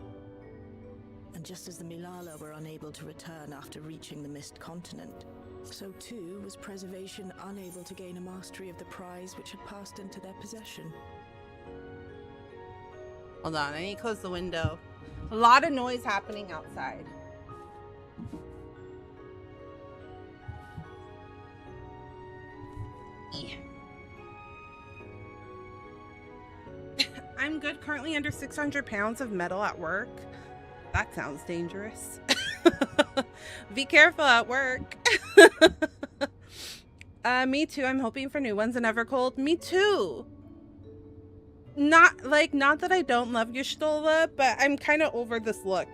And just as the Milala were unable to return after reaching the Mist Continent, so too was Preservation unable to gain a mastery of the prize which had passed into their possession. Hold on, I need to close the window. A lot of noise happening outside. Yeah. I'm good, currently under 600 pounds of metal at work. That sounds dangerous. Be careful at work. Me too. I'm hoping for new ones in Evercold. Me too. Not that I don't love Y'shtola, but I'm kind of over this look.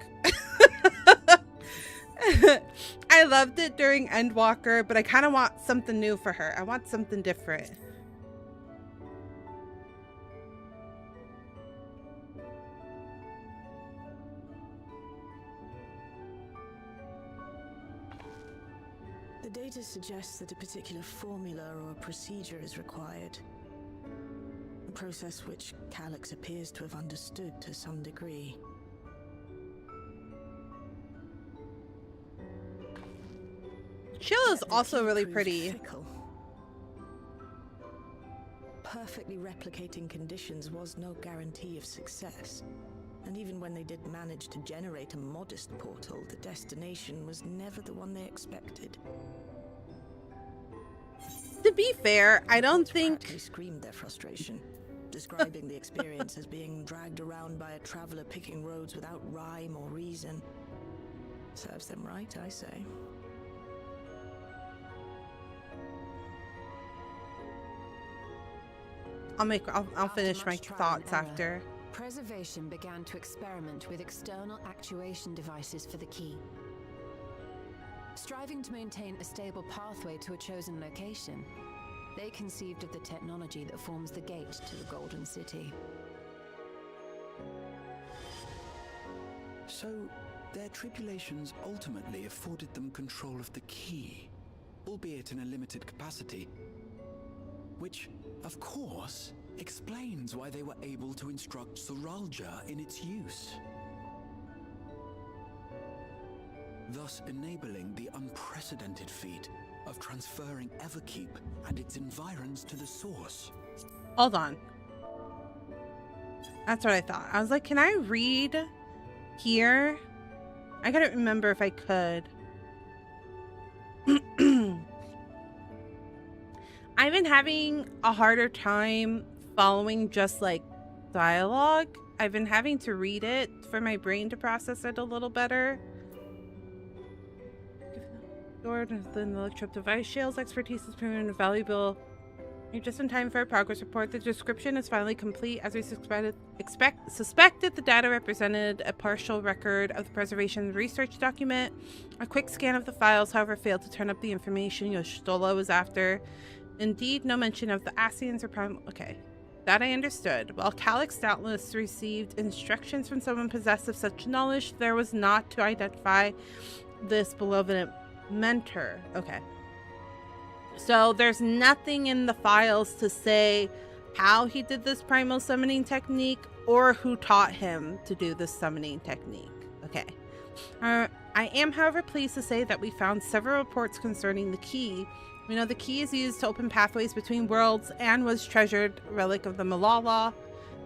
I loved it during Endwalker, but I kind of want something new for her. I want something different. The data suggests that a particular formula or procedure is required. A process which Calyx appears to have understood to some degree. Sheila is also really pretty. Fickle. Perfectly replicating conditions was no guarantee of success. And even when they did manage to generate a modest portal, the destination was never the one they expected. To be fair, I don't think... They screamed their frustration, describing the experience as being dragged around by a traveler picking roads without rhyme or reason. Serves them right, I say. I'll finish my thoughts after. Preservation began to experiment with external actuation devices for the key. Striving to maintain a stable pathway to a chosen location, they conceived of the technology that forms the gate to the Golden City. So, their tribulations ultimately afforded them control of the key, albeit in a limited capacity, which, of course, explains why they were able to instruct Suralja in its use, thus enabling the unprecedented feat of transferring Everkeep and its environs to the source. Hold on. That's what I thought. I was like, can I read here? I gotta remember if I could. I've been having a harder time following just like dialogue. I've been having to read it for my brain to process it a little better. Stored within the electrode device, Shale's expertise is proven invaluable. You're just in time for a progress report. The description is finally complete. As we suspected, the data represented a partial record of the preservation research document. A quick scan of the files, however, failed to turn up the information Yoshitola was after. Indeed, no mention of the Asians or Prime. Okay, that I understood. While Calix doubtless received instructions from someone possessed of such knowledge, there was not to identify this benevolent mentor. Okay. So there's nothing in the files to say how he did this primal summoning technique or who taught him to do this summoning technique. Okay. I am, however, pleased to say that we found several reports concerning the key. We know the key is used to open pathways between worlds and was treasured relic of the Malala.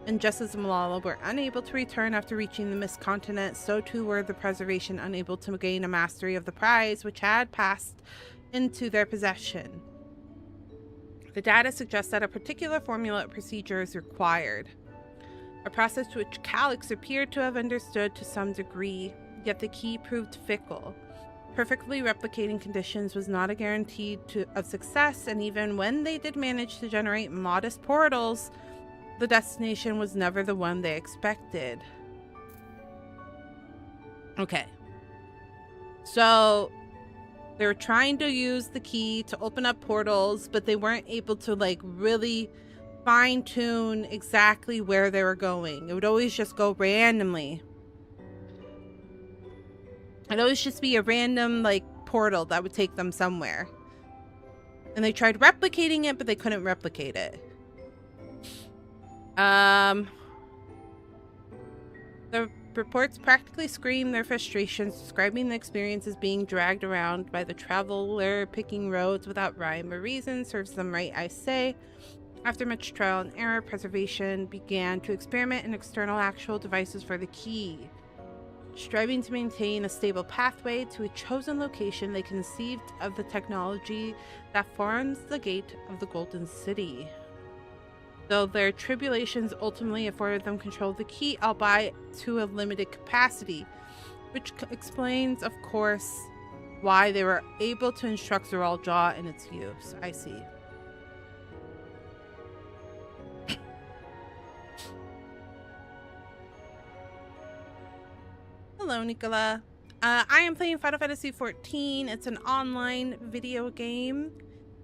And just as the Malala were unable to return after reaching the Mist Continent, so too were the preservation unable to gain a mastery of the prize, which had passed into their possession. The data suggests that a particular formula or procedure is required, a process which Calix appeared to have understood to some degree, yet the key proved fickle. Perfectly replicating conditions was not a guarantee of success, and even when they did manage to generate modest portals, the destination was never the one they expected. Okay. So they were trying to use the key to open up portals, but they weren't able to like really fine-tune exactly where they were going. It would always just go randomly. It'd always just be a random like portal that would take them somewhere. And they tried replicating it, but they couldn't replicate it. The reports practically scream their frustrations, describing the experience as being dragged around by the traveler, picking roads without rhyme or reason. Serves them right, I say. After much trial and error, preservation began to experiment in external actual devices for the key. Striving to maintain a stable pathway to a chosen location, they conceived of the technology that forms the gate of the Golden City. Though their tribulations ultimately afforded them control of the key, albeit to a limited capacity, which explains, of course, why they were able to instruct Zoral Jaw in its use. I see. Hello, Nicola. I am playing Final Fantasy XIV. It's an online video game.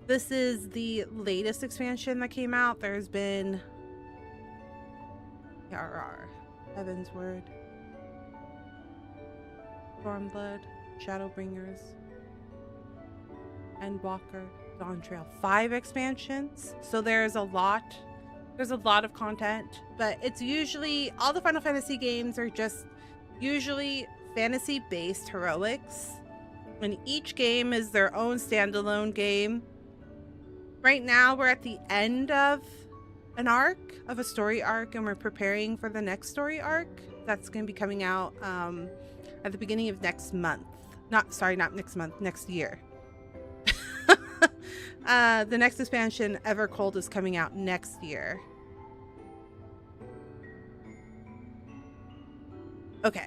This is the latest expansion that came out. There's been Heaven's Word, Stormblood, Shadowbringers, Endwalker, Dawntrail. 5 expansions. So there's a lot of content, but it's usually all the Final Fantasy games are just usually fantasy-based heroics, and each game is their own standalone game. Right now, we're at the end of an arc, of a story arc, and we're preparing for the next story arc that's going to be coming out at the beginning of next month. Not next month, next year. The next expansion, Evercold, is coming out next year. Okay.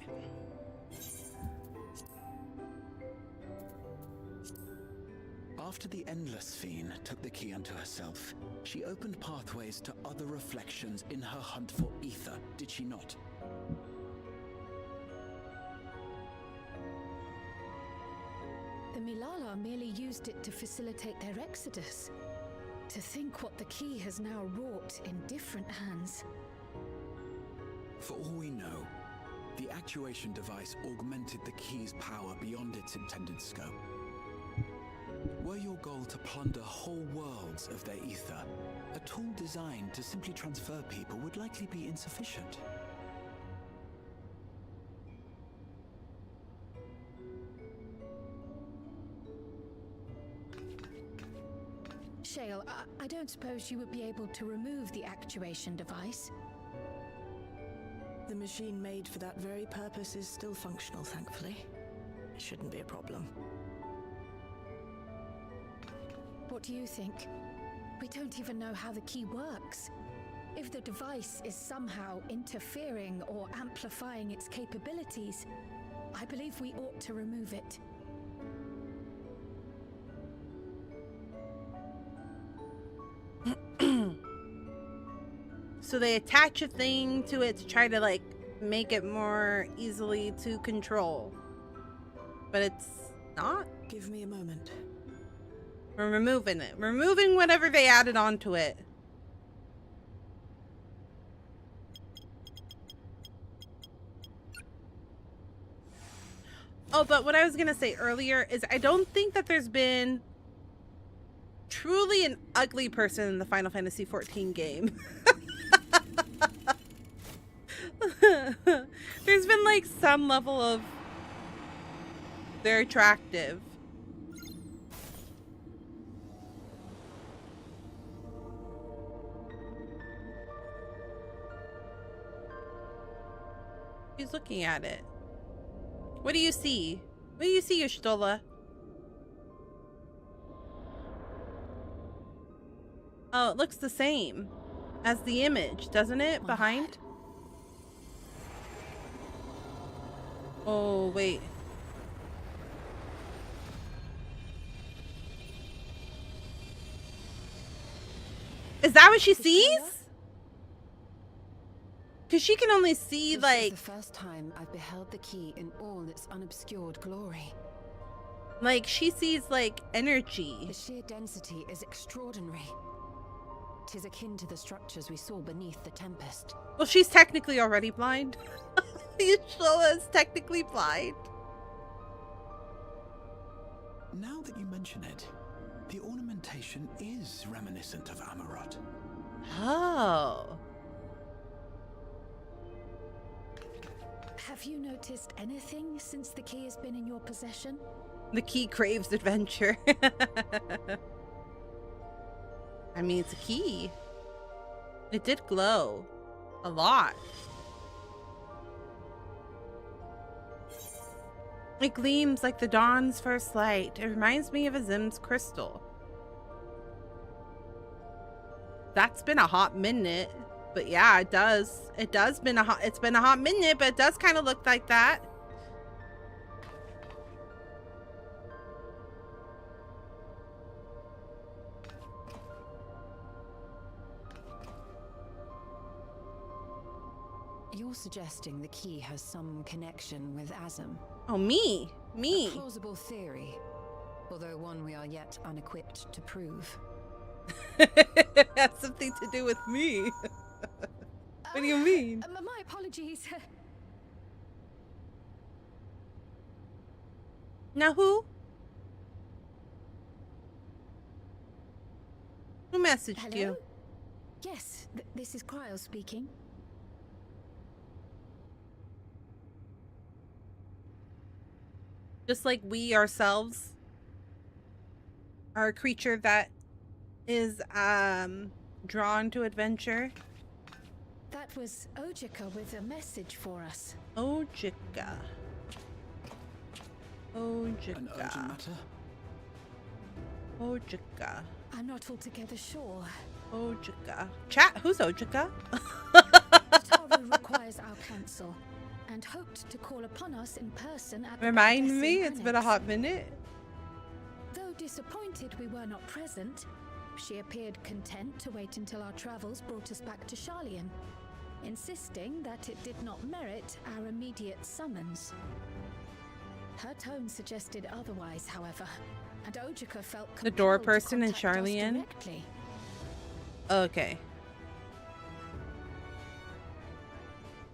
After the Endless Fiend took the key unto herself, she opened pathways to other reflections in her hunt for ether, did she not? The Milala merely used it to facilitate their exodus. To think what the key has now wrought in different hands. For all we know, the actuation device augmented the key's power beyond its intended scope. Were your goal to plunder whole worlds of their ether, a tool designed to simply transfer people would likely be insufficient. Shale, I don't suppose you would be able to remove the actuation device? The machine made for that very purpose is still functional, thankfully. It shouldn't be a problem. What do you think? We don't even know how the key works. If the device is somehow interfering or amplifying its capabilities, I believe we ought to remove it. So they attach a thing to it to try to like make it more easily to control. But it's not. Give me a moment. We're removing it. Removing whatever they added onto it. Oh, but what I was gonna say earlier is I don't think that there's been truly an ugly person in the Final Fantasy XIV game. There's been like some level of they're attractive. He's looking at it. What do you see? What do you see, Y'shtola? Oh, it looks the same as the image, doesn't it? Behind? Oh, wait. Is that what she sees? Because she can only see, this like... is the first time I've beheld the key in all its unobscured glory. Like, she sees, like, energy. The sheer density is extraordinary. 'Tis akin to the structures we saw beneath the Tempest. Well, she's technically already blind. Y'shtola is technically blind. Now that you mention it, the ornamentation is reminiscent of Amarot. Oh. Have you noticed anything since the key has been in your possession? The key craves adventure. I mean, it's a key. It did glow. A lot. It gleams like the dawn's first light. It reminds me of a Zim's crystal. That's been a hot minute. But yeah, it does. It's been a hot minute, but it does kind of look like that. You're suggesting the key has some connection with Azim. Oh, me. A plausible theory, although one we are yet unequipped to prove. It has something to do with me. What do you mean? My apologies. Now who? Who messaged Hello? you? Yes, this is Cryo speaking. Just like we ourselves are a creature that is drawn to adventure. That was Ojika with a message for us. Ojika. An urgent matter? Ojika. I'm not altogether sure. Ojika. Chat, who's Ojika? Taru requires our counsel and hoped to call upon us in person at the Remind Odyssean me, it's been a Annex. hot minute. Though disappointed we were not present, she appeared content to wait until our travels brought us back to Sharlayan, insisting that it did not merit our immediate summons. Her tone suggested otherwise, however, and Ojika felt The door compelled to person in contact us Sharlayan? directly. Okay.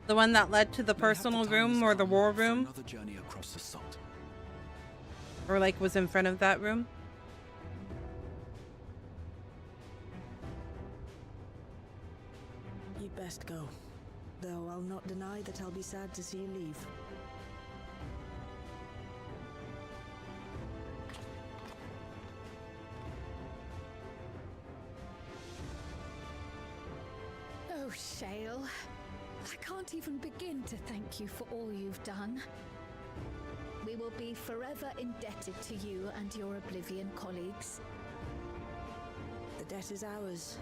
The one that led to the Mayhap personal time room has or the come war for room? Another journey across the salt. Or like was in front of that room? You'd best go. Though I'll not deny that I'll be sad to see you leave. Oh, Shale. I can't even begin to thank you for all you've done. We will be forever indebted to you and your Oblivion colleagues. The debt is ours.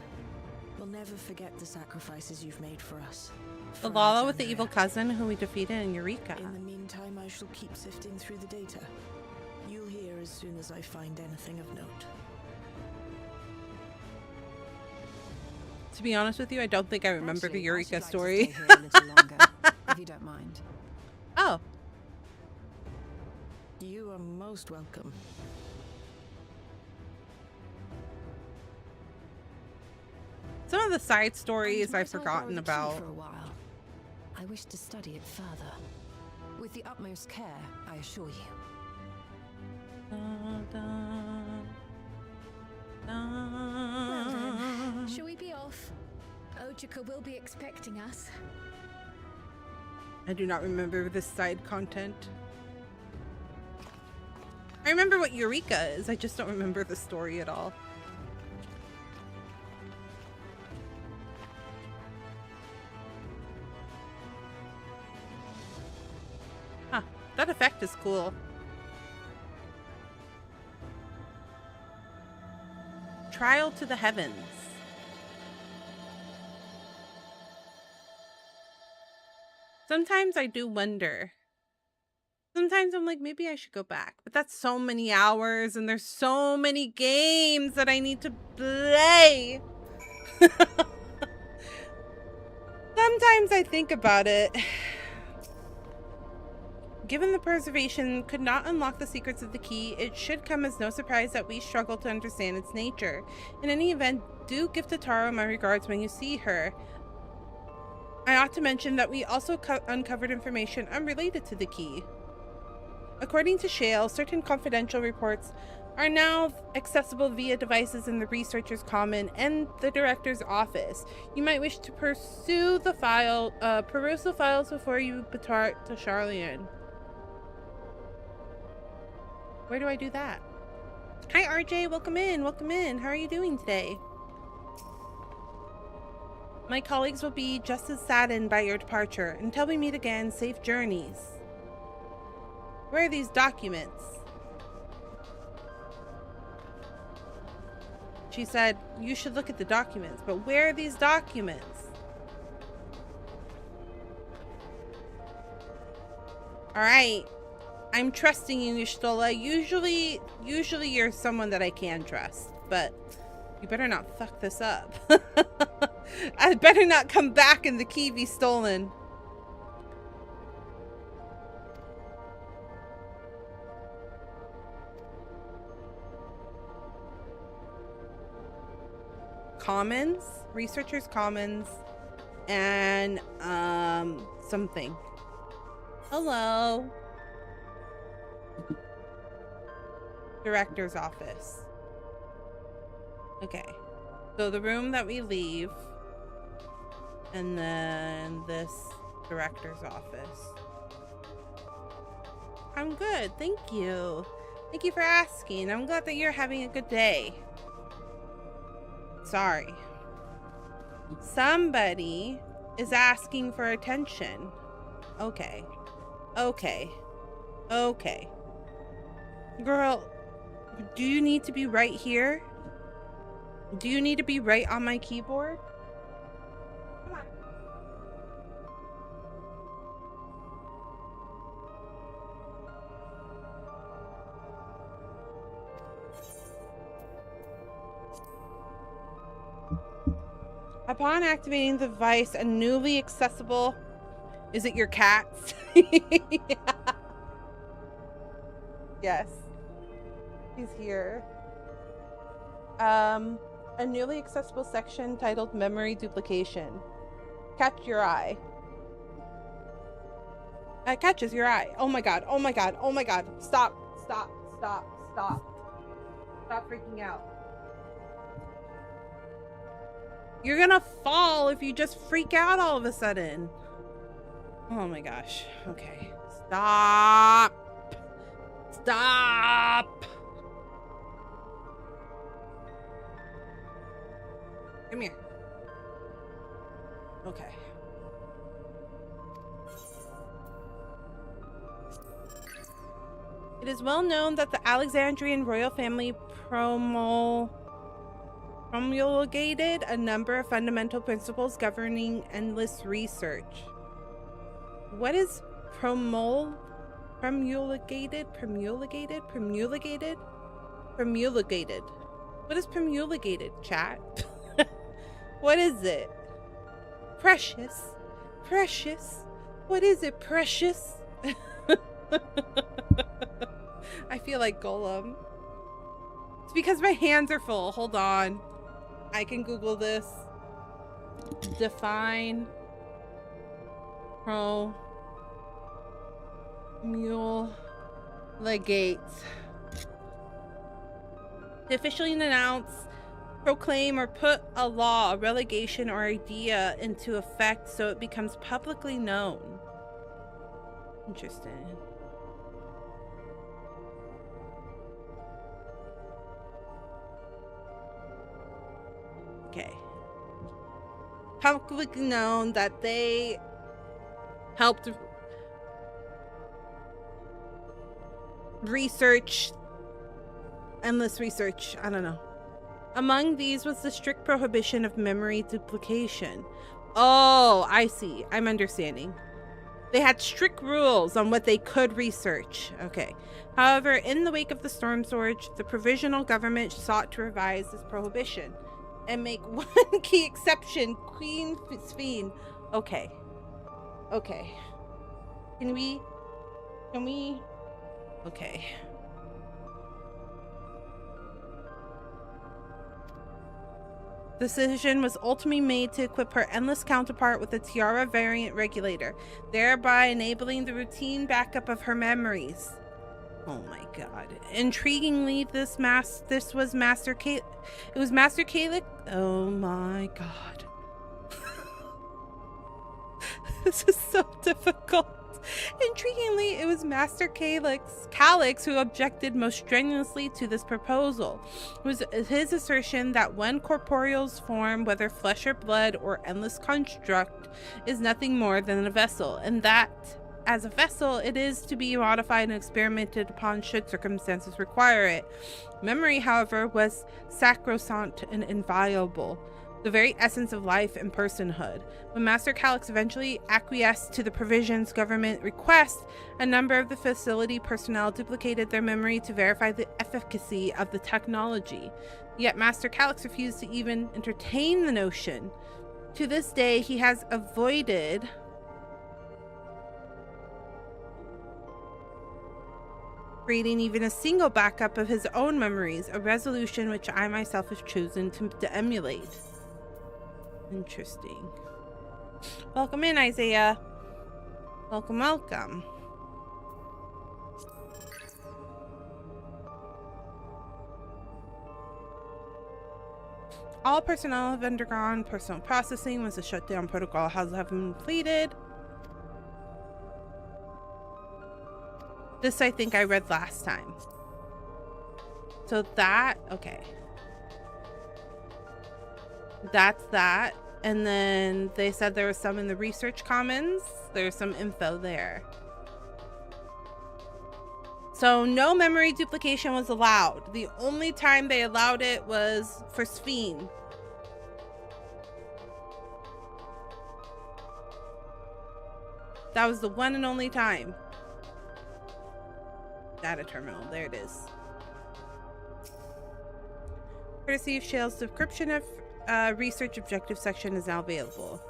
We'll never forget the sacrifices you've made for us. The For Lala with the Alexandria. evil cousin who we defeated in Eureka. In the meantime, I shall keep sifting through the data. You'll hear as soon as I find anything of note. To be honest with you, I don't think I remember the Actually, I Eureka should like to story. stay here a little longer, if you don't mind. Oh. You are most welcome. Some of the side stories And I've might I borrow forgotten the key about. for a while? I wish to study it further. With the utmost care, I assure you. Dun, dun, Well then, dun. shall we be off? Ojika will be expecting us. I do not remember this side content. I remember what Eureka is, I just don't remember the story at all. Huh, that effect is cool. Trial to the Heavens. Sometimes I do wonder. Sometimes I'm like, maybe I should go back. But that's so many hours and there's so many games that I need to play. Sometimes I think about it. Given the preservation could not unlock the secrets of the key, it should come as no surprise that we struggle to understand its nature. In any event, do give Taro my regards when you see her. I ought to mention that we also uncovered information unrelated to the key. According to Shale, certain confidential reports are now accessible via devices in the Researcher's Common and the Director's Office. You might wish to peruse the files before you depart to Charlian. Where do I do that? Hi RJ, welcome in, welcome in. How are you doing today? My colleagues will be just as saddened by your departure. Until we meet again, safe journeys. Where are these documents? She said, you should look at the documents, but where are these documents? Alright. I'm trusting you, Y'shtola. Usually you're someone that I can trust, but you better not fuck this up. I better not come back and the key be stolen. Commons, Researcher's Commons, and something. Hello. Director's Office. Okay. So the room that we leave, and then this Director's Office. I'm good, thank you. Thank you for asking. I'm glad that you're having a good day. Sorry. Somebody is asking for attention. Okay. Okay. Okay. Girl, do you need to be right here? Do you need to be right on my keyboard? Come on. Upon activating the device, a newly accessible... Is it your cats? Yeah. Yes. He's here. A newly accessible section titled Memory Duplication. Catch your eye. It catches your eye. Oh my god, oh my god, oh my god. Stop, stop, stop, stop. Stop freaking out. You're gonna fall if you just freak out all of a sudden. Oh my gosh. Okay. Stop. Stop. Come here. Okay. It is well known that the Alexandrian royal family promulgated a number of fundamental principles governing endless research. What is promulgated? What is promulgated, chat? What is it? Precious. Precious. What is it, Precious? I feel like Golem. It's because my hands are full. Hold on. I can Google this. Define promulgate. To officially announce, proclaim, or put a law, a relegation, or idea into effect so it becomes publicly known. Interesting. Okay. Publicly known that they helped research, endless research, I don't know. Among these was the strict prohibition of memory duplication. Oh, I see. I'm understanding. They had strict rules on what they could research. Okay. However, in the wake of the Storm Surge, the provisional government sought to revise this prohibition and make one key exception: Queen Sphene. Okay. Okay. Can we? Okay. The decision was ultimately made to equip her endless counterpart with a Tiara variant regulator, thereby enabling the routine backup of her memories. Oh my god. Intriguingly, this was Master Kalik. It was Master Kalik. Oh my god. This is so difficult. Intriguingly, it was Master Calix who objected most strenuously to this proposal. It was his assertion that one corporeal's form, whether flesh or blood or endless construct, is nothing more than a vessel, and that, as a vessel, it is to be modified and experimented upon should circumstances require it. Memory, however, was sacrosanct and inviolable, the very essence of life and personhood. When Master Calix eventually acquiesced to the provision's government request, a number of the facility personnel duplicated their memory to verify the efficacy of the technology. Yet Master Calix refused to even entertain the notion. To this day, he has avoided creating even a single backup of his own memories, a resolution which I myself have chosen to emulate. Interesting. Welcome in, Isaiah. Welcome, welcome. All personnel have undergone personal processing once the shutdown protocol has been completed. This I think I read last time. So that, okay. That's that. And then they said there was some in the research commons. There's some info there. So no memory duplication was allowed. The only time they allowed it was for Sphene. That was the one and only time. Data terminal, there it is. Courtesy of Shale's description of research objective section is now available.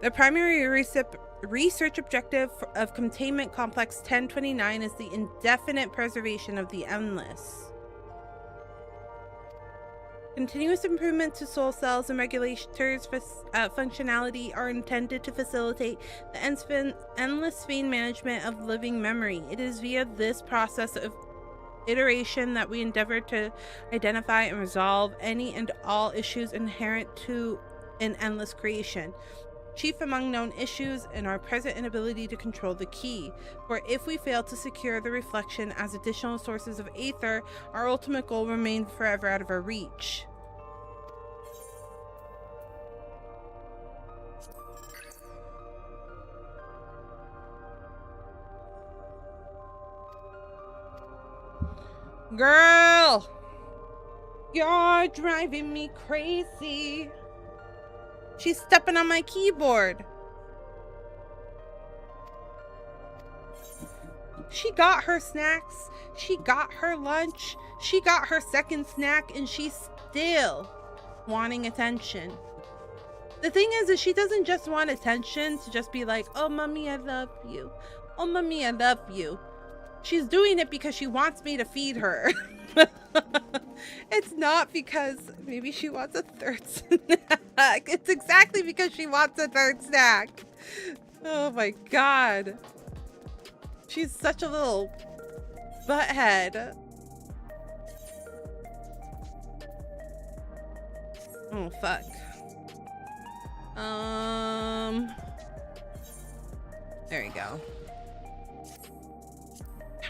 The primary research objective of Containment Complex 1029 is the indefinite preservation of the Endless. Continuous improvement to soul cells and regulators functionality are intended to facilitate the endless Sphene management of living memory. It is via this process of iteration that we endeavor to identify and resolve any and all issues inherent to an endless creation. Chief among known issues in our present inability to control the key, for if we fail to secure the reflection as additional sources of aether, our ultimate goal remains forever out of our reach. Girl, you're driving me crazy. She's stepping on my keyboard. She got her snacks, she got her lunch, she got her second snack, and she's still wanting attention. The thing is she doesn't just want attention to just be like, oh, mommy, I love you. Oh, mommy, I love you. She's doing it because she wants me to feed her. It's not because maybe she wants a third snack. It's exactly because she wants a third snack. Oh my god. She's such a little butthead. Oh, fuck. There we go.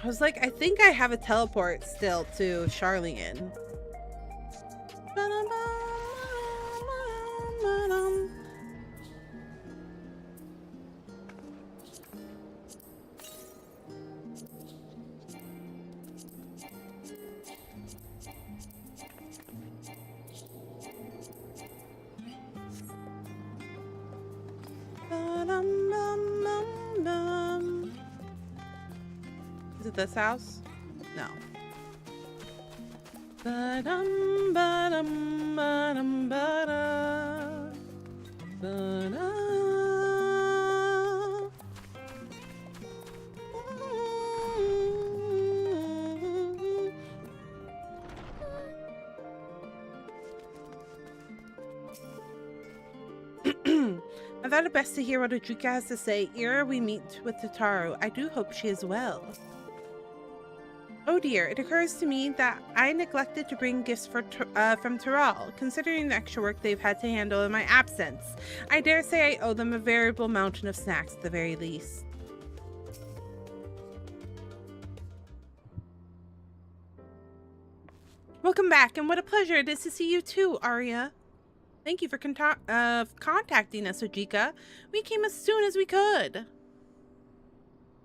I was like, I think I have a teleport still to Charlene. Is it this house? No. Ba-dum, ba-dum, ba-dum, ba-da. Ba-da. I thought it best to hear what Ujuka has to say ere we meet with Tataru. I do hope she is well. Oh dear, it occurs to me that I neglected to bring gifts from Taral, considering the extra work they've had to handle in my absence. I dare say I owe them a veritable mountain of snacks at the very least. Welcome back, and what a pleasure it is to see you too, Arya. Thank you for contacting us, Ojika. We came as soon as we could.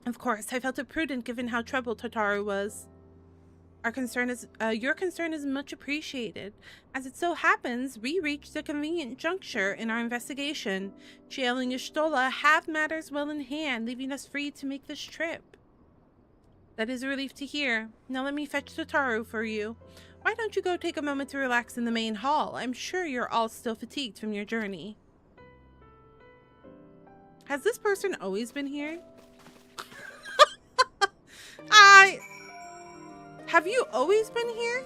Of course, I felt it prudent given how troubled Tataru was. Your concern is much appreciated. As it so happens, we reached a convenient juncture in our investigation. Ciel and Y'shtola have matters well in hand, leaving us free to make this trip. That is a relief to hear. Now let me fetch Tataru for you. Why don't you go take a moment to relax in the main hall? I'm sure you're all still fatigued from your journey. Has this person always been here? Have you always been here?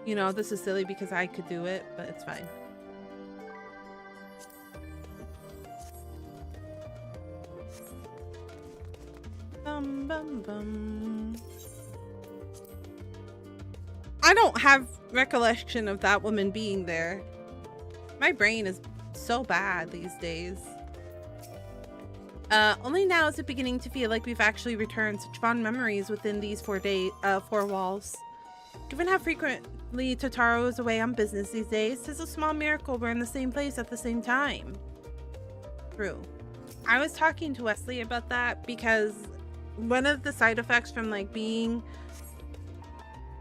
You know, this is silly because I could do it, but it's fine. Bum, bum, bum. I don't have recollection of that woman being there. My brain is so bad these days. Only now is it beginning to feel like we've actually returned such fond memories within these four walls. Given how frequently Tataru is away on business these days, it's a small miracle we're in the same place at the same time. True. I was talking to Wesley about that because one of the side effects from like being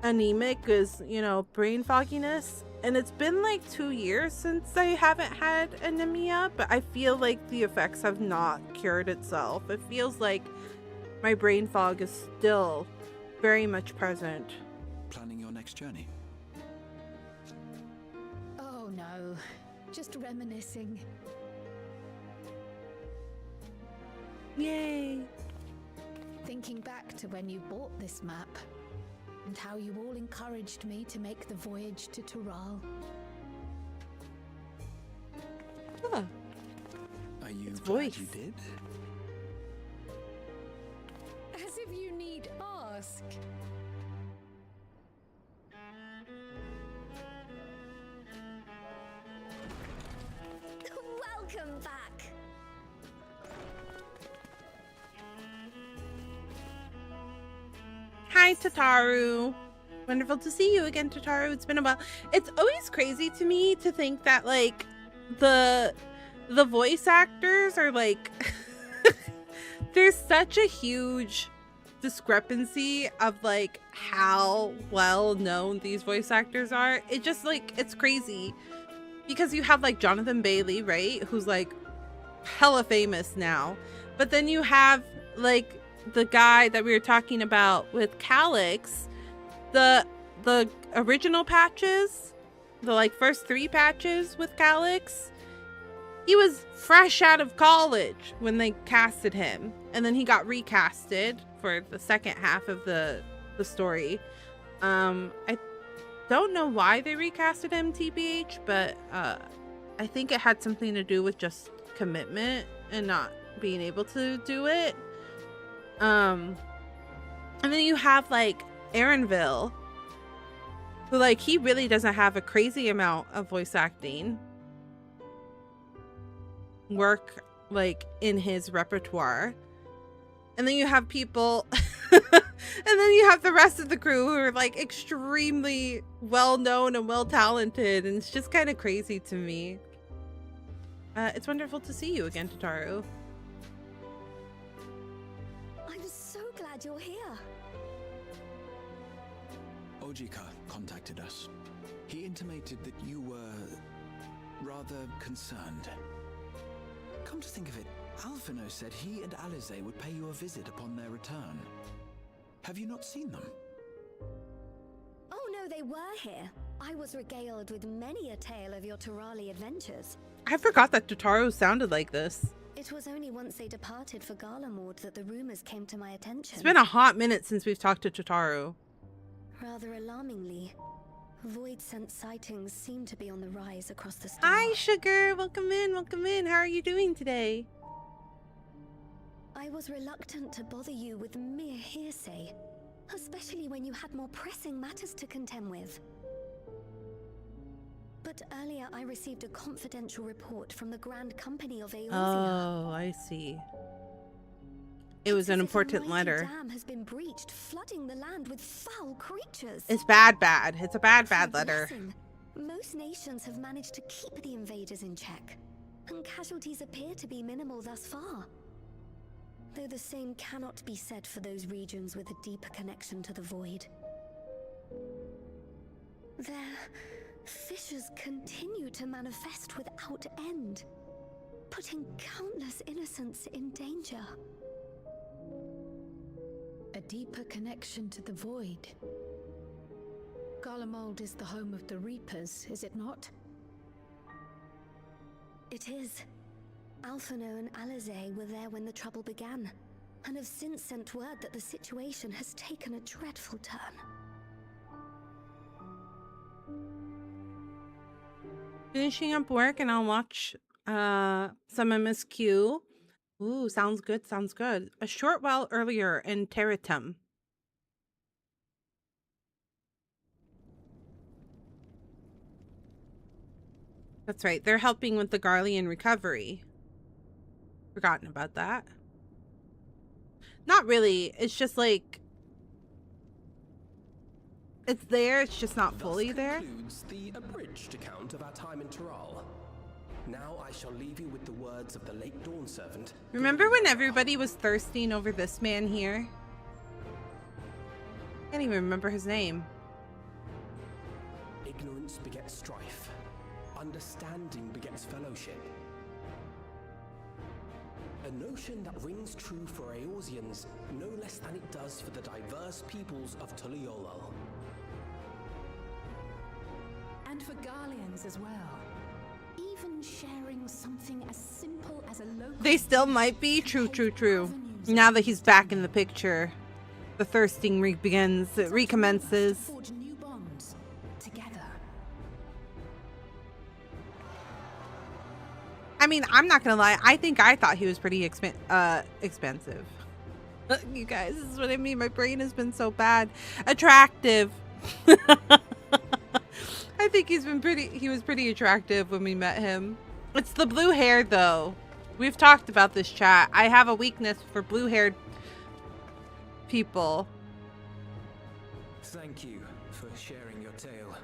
anemic is, you know, brain fogginess, and it's been like 2 years since I haven't had anemia, but I feel like the effects have not cured itself. It feels like my brain fog is still very much present. Planning your next journey? Oh no, just reminiscing. Yay. Thinking back to when you bought this map and how you all encouraged me to make the voyage to Taral. Huh. Are you Its glad voice. you did? As if you need ask. Welcome back. Hi, Tataru. Wonderful to see you again, Tataru. It's been a while. It's always crazy to me to think that like the voice actors are like there's such a huge discrepancy of like how well known these voice actors are. It just like, it's crazy because you have like Jonathan Bailey, right, who's like hella famous now, but then you have like the guy that we were talking about with Calix, the original patches, the like first 3 patches with Calix. He was fresh out of college when they casted him, and then he got recasted for the second half of the story. I don't know why they recasted him, TBH, but I think it had something to do with just commitment and not being able to do it. And then you have like Aaronville, who like he really doesn't have a crazy amount of voice acting work like in his repertoire. And then you have people and then you have the rest of the crew who are like extremely well known and well talented, and it's just kind of crazy to me. It's wonderful to see you again, Tataru. I'm so glad you're here. Ojika contacted us. He intimated that you were rather concerned. Come to think of it, Alphino said he and Alize would pay you a visit upon their return. Have you not seen them? Oh no, they were here. I was regaled with many a tale of your Turali adventures. I forgot that Tataru sounded like this. It was only once they departed for Garlemord that the rumors came to my attention. It's been a hot minute since we've talked to Tataru. Rather alarmingly, void-sent sightings seem to be on the rise across the star. Hi, Sugar. Welcome in. Welcome in. How are you doing today? I was reluctant to bother you with mere hearsay, especially when you had more pressing matters to contend with. But earlier I received a confidential report from the Grand Company of Eorzea. Oh, I see. It was an important letter. The dam has been breached, flooding the land with foul creatures. It's bad. It's a bad letter. Most nations have managed to keep the invaders in check, and casualties appear to be minimal thus far. Though the same cannot be said for those regions with a deeper connection to the void. Their fissures continue to manifest without end, putting countless innocents in danger. A deeper connection to the void. Garlemald is the home of the Reapers, is it not? It is. Alphino and Alize were there when the trouble began, and have since sent word that the situation has taken a dreadful turn. Finishing up work and I'll watch some MSQ. Ooh, sounds good, sounds good. A short while earlier in Terratum. That's right, they're helping with the Garlean recovery. Forgotten about that. Not really, it's just like... It's there, it's just not fully there. Concludes the abridged account of our time in Tural. Now I shall leave you with the words of the late Dawn Servant. Remember when everybody was thirsting over this man here? I can't even remember his name. Ignorance begets strife. Understanding begets fellowship. A notion that rings true for Eorzeans no less than it does for the diverse peoples of Tuliolal. And for Garleans as well. Even sharing something as simple as a local... They still might be. True. Now that he's back in the picture, the thirsting recommences. Forge new bonds together. I mean, I'm not gonna lie. I thought he was pretty expensive. You guys, this is what I mean. My brain has been so bad. Attractive. I think he was pretty attractive when we met him. It's the blue hair though. We've talked about this, chat. I have a weakness for blue-haired people. Thank you for sharing your tale.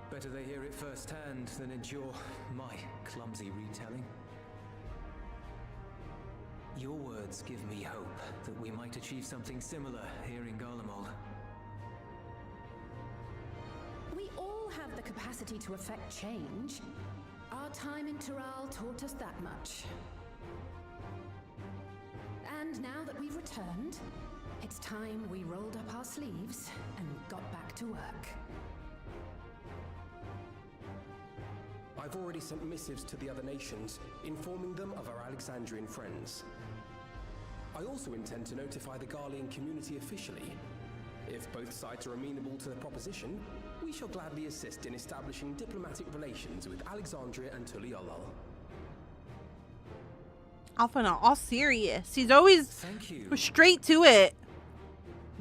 Better they hear it firsthand than endure my clumsy retelling. Your words give me hope that we might achieve something similar here in Garlemald. We all have the capacity to affect change. Our time in Tural taught us that much. And now that we've returned, it's time we rolled up our sleeves and got back to work. I've already sent missives to the other nations, informing them of our Alexandrian friends. I also intend to notify the Garlean community officially. If both sides are amenable to the proposition, we shall gladly assist in establishing diplomatic relations with Alexandria and Tuliolol. Alphana, all serious. He's always straight to it.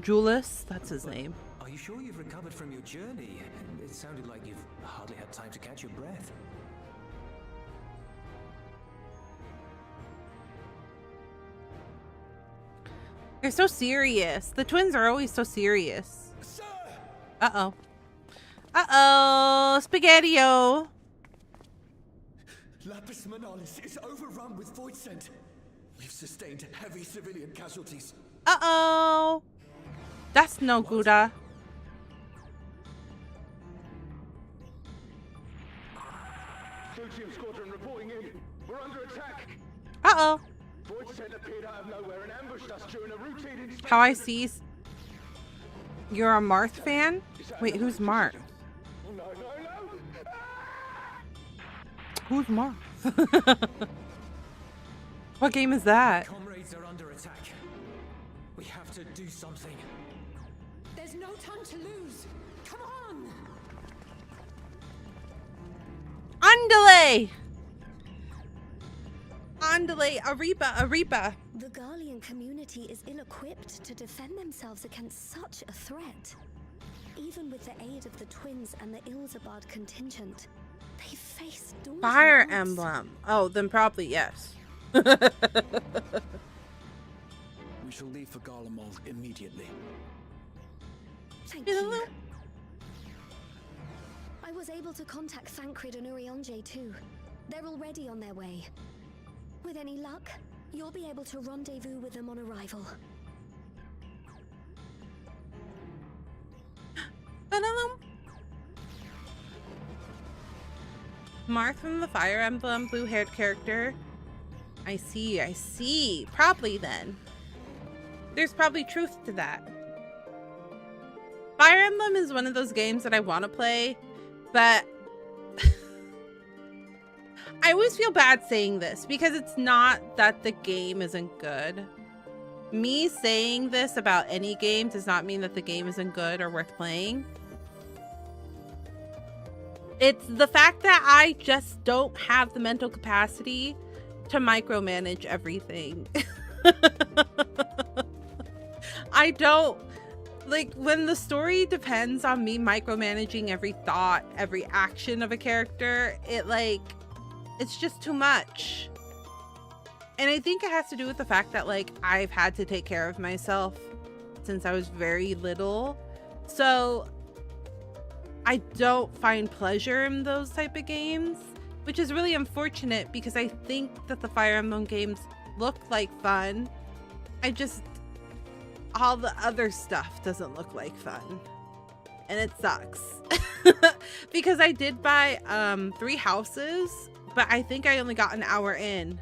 Julius, that's his name. Are you sure you've recovered from your journey? It sounded like you've hardly had time to catch your breath. They're so serious. The twins are always so serious. Uh-oh. Uh-oh. Spaghetti-o. Lapis Manalis is overrun with void scent. We've sustained heavy civilian casualties. Uh-oh. That's no Gouda. Lucian squadron reporting in. We're under attack. Uh-oh. Void scent appeared out of nowhere and ambushed us during a routine inspection. How I see. You're a Marth fan? Wait, who's Marth? No, no, no. Who's Marth? What game is that? Comrades are under attack. We have to do something. There's no time to lose. Come on! Andale! Andale, Ariba. The Garlean community is ill-equipped to defend themselves against such a threat. Even with the aid of the twins and the Ilzabard contingent, they face daunting Fire odds. Emblem. Oh, then probably yes. We shall leave for Garlemald immediately. Thank you. I was able to contact Thancred and Urianger too. They're already on their way. With any luck, you'll be able to rendezvous with them on arrival. Marth from the Fire Emblem, blue-haired character. I see. Probably then. There's probably truth to that. Fire Emblem is one of those games that I want to play, but I always feel bad saying this because it's not that the game isn't good. Me saying this about any game does not mean that the game isn't good or worth playing. It's the fact that I just don't have the mental capacity to micromanage everything. I don't. Like, when the story depends on me micromanaging every thought, every action of a character, it's just too much. And I think it has to do with the fact that, like, I've had to take care of myself since I was very little. So I don't find pleasure in those type of games, which is really unfortunate because I think that the Fire Emblem games look like fun. All the other stuff doesn't look like fun. And it sucks. Because I did buy 3 houses, but I think I only got an hour in.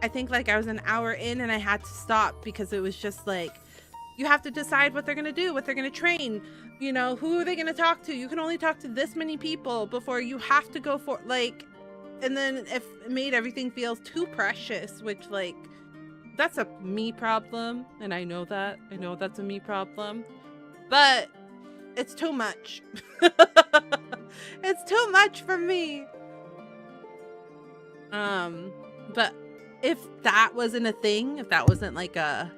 I think like I was an hour in and I had to stop because it was just like, you have to decide what they're going to do, what they're going to train. You know, who are they going to talk to? You can only talk to this many people before you have to go for, like, and then if it made everything feel too precious, which, like, that's a me problem. And I know that. I know that's a me problem. But it's too much. It's too much for me. But if that wasn't a thing, if that wasn't like a,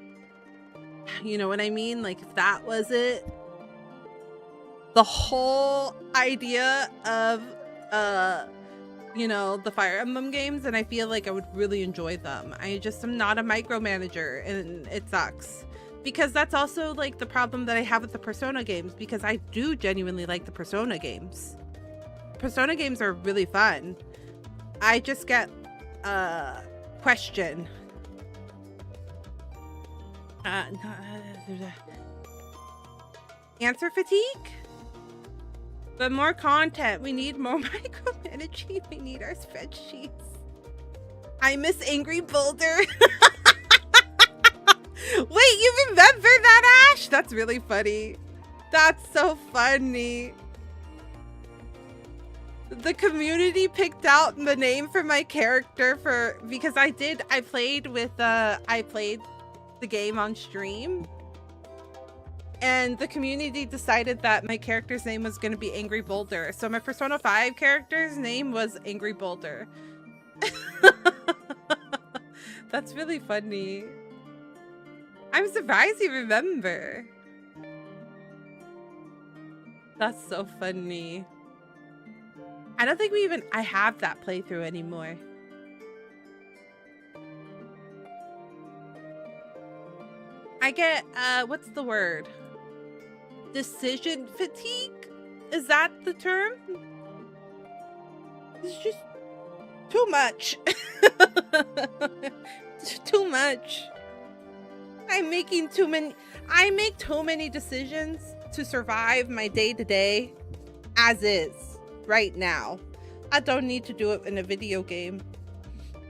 you know what I mean? Like, if that was it, the whole idea of, you know, the Fire Emblem games, and I feel like I would really enjoy them. I just am not a micromanager, and it sucks. Because that's also, like, the problem that I have with the Persona games, because I do genuinely like the Persona games. Persona games are really fun. I just get, question Answer fatigue? But more content. We need more micromanaging. We need our spreadsheets. I miss Angry Boulder. Wait, you remember that, Ash? That's really funny. That's so funny. The community picked out the name for my character because I played the game on stream, and the community decided that my character's name was going to be Angry Boulder. So my Persona 5 character's name was Angry Boulder. That's really funny. I'm surprised you remember. That's so funny. I don't think I have that playthrough anymore. I get, what's the word? Decision fatigue? Is that the term? It's just too much. Too much. I make too many decisions to survive my day-to-day as is right now. I don't need to do it in a video game.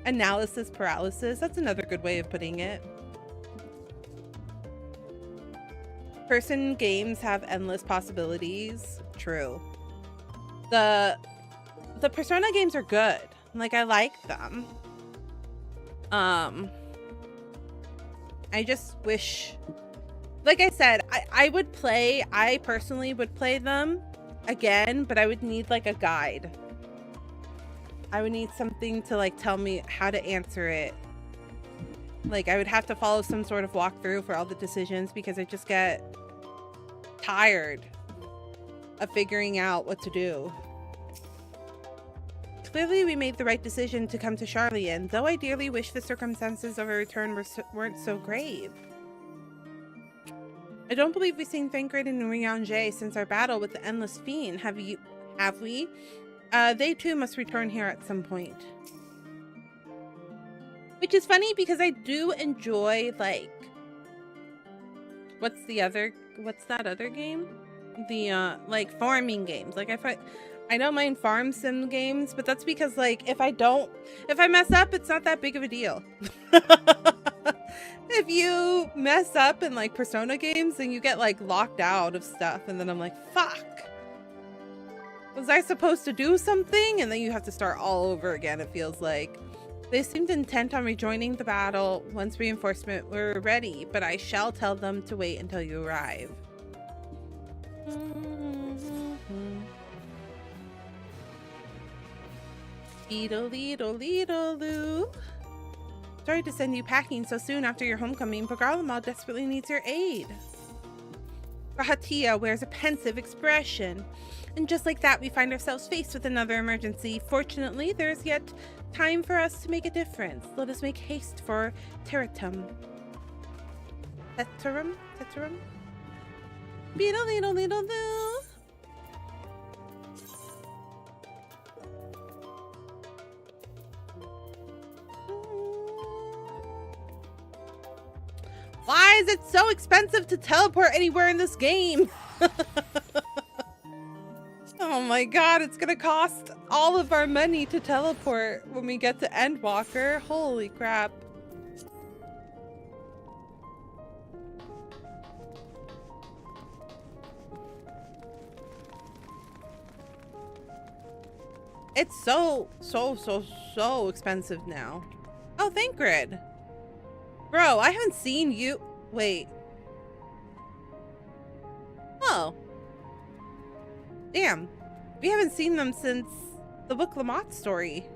Analysis paralysis. That's another good way of putting it. Person games have endless possibilities. True. The Persona games are good. Like, I like them. I just wish, like I said, I personally would play them again, but I would need like a guide. I would need something to like tell me how to answer it. Like, I would have to follow some sort of walkthrough for all the decisions, because I just get tired of figuring out what to do. Clearly, we made the right decision to come to Charlian, though I dearly wish the circumstances of our return weren't so grave. I don't believe we've seen Thancred and Riange since our battle with the Endless Fiend. Have we? They too must return here at some point. Which is funny, because I do enjoy, like, what's that other game? The, like, farming games. Like, I don't mind farm sim games, but that's because, like, if I mess up, it's not that big of a deal. If you mess up in, like, Persona games, then you get, like, locked out of stuff, and then I'm like, fuck. Was I supposed to do something? And then you have to start all over again, it feels like. They seemed intent on rejoining the battle once reinforcement were ready, but I shall tell them to wait until you arrive. Leedle-leedle-leedle-loo. Sorry to send you packing so soon after your homecoming, but Garlemald desperately needs your aid. Rahatia wears a pensive expression. And just like that, we find ourselves faced with another emergency. Fortunately, there is yet time for us to make a difference. Let us make haste for Terratum. Teterum? Beedle-leedle-leedle-loo. Why is it so expensive to teleport anywhere in this game? Oh my god, it's gonna cost all of our money to teleport when we get to Endwalker. Holy crap. It's so expensive now. Oh, Thancred. Bro, I haven't seen you. Wait. Oh. Damn. We haven't seen them since the Book Lamont story.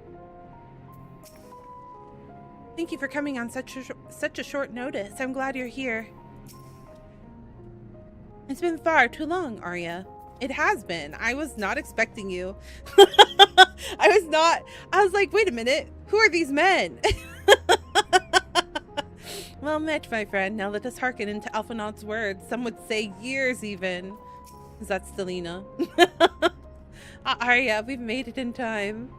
Thank you for coming on such a short notice. I'm glad you're here. It's been far too long, Arya. It has been. I was not expecting you. I was like, wait a minute. Who are these men? Well met, my friend. Now let us hearken into Alphinaud's words. Some would say years, even. Is that Stelina? Arya, we've made it in time.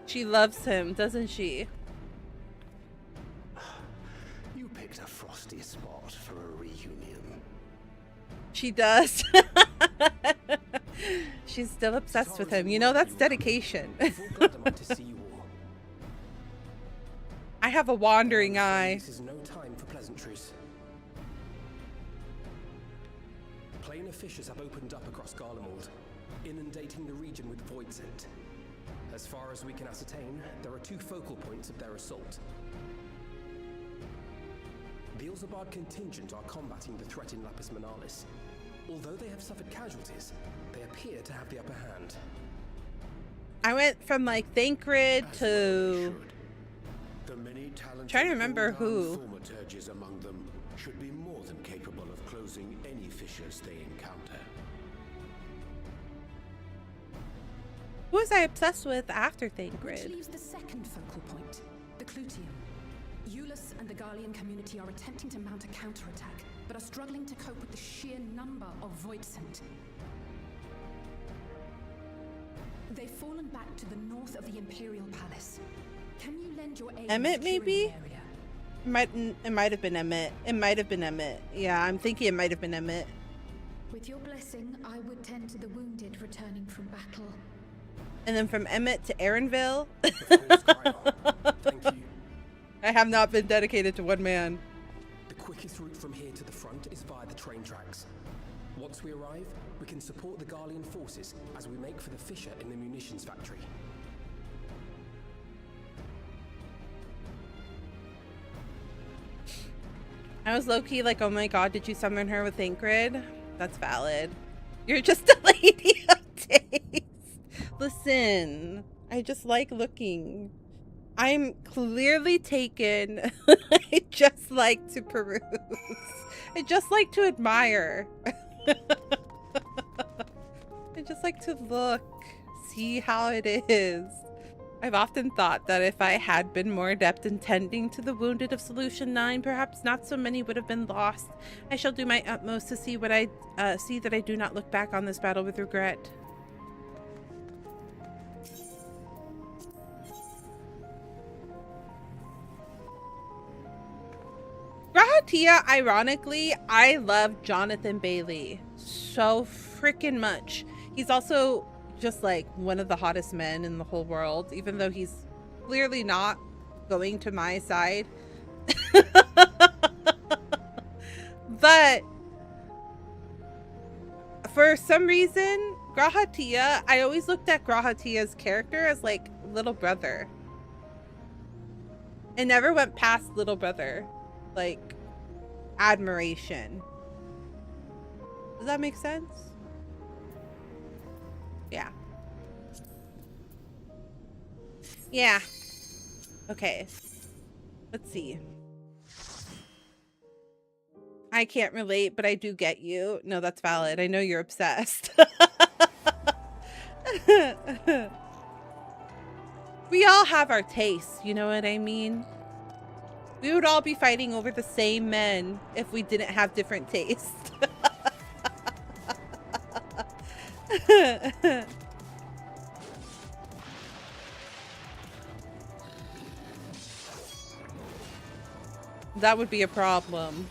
She loves him, doesn't she? picked a frosty spot for a reunion. She does. She's still obsessed with him. You know, that's dedication. I have a wandering eye. This is no time for pleasantries. Planar fissures have opened up across Garlemald, inundating the region with void scent. As far as we can ascertain, there are 2 focal points of their assault. The Ilzabard contingent are combating the threat in Lapis Manalis. Although they have suffered casualties, they appear to have the upper hand. I went from like Thancred to trying to remember who. Thaumaturges among them should be more than capable of closing any fissures they encounter. Who was I obsessed with after Which Thancred? leaves the second focal point, the Clutium. Eulus and the Garlean community are attempting to mount a counterattack, but are struggling to cope with the sheer number of void scent. They've fallen back to the north of the Imperial Palace. Can you lend your aid? Emmett, maybe? It might have been Emmett. It might have been Emmett. Yeah, I'm thinking it might have been Emmett. With your blessing, I would tend to the wounded returning from battle. And then from Emmett to Aaronville. Thank you. I have not been dedicated to one man. The quickest route from here to the front is via the train tracks. Once we arrive, we can support the Garlean forces as we make for the fissure in the munitions factory. I was low-key like, oh my god, did you summon her with Thancred? That's valid. You're just a lady of taste. Listen, I just like looking. I'm clearly taken. I just like to peruse. I just like to admire. I just like to look, see how it is. I've often thought that if I had been more adept in tending to the wounded of Solution 9, perhaps not so many would have been lost. I shall do my utmost to see what see that I do not look back on this battle with regret. Grahatia, ironically, I love Jonathan Bailey so freaking much. He's also just like one of the hottest men in the whole world, even though he's clearly not going to my side. But for some reason, Grahatia, I always looked at Grahatia's character as like little brother. It never went past little brother, like admiration. Does that make sense? Yeah. Yeah. Okay. Let's see. I can't relate, but I do get you. No, that's valid. I know you're obsessed. We all have our tastes, you know what I mean? We would all be fighting over the same men if we didn't have different tastes. That would be a problem.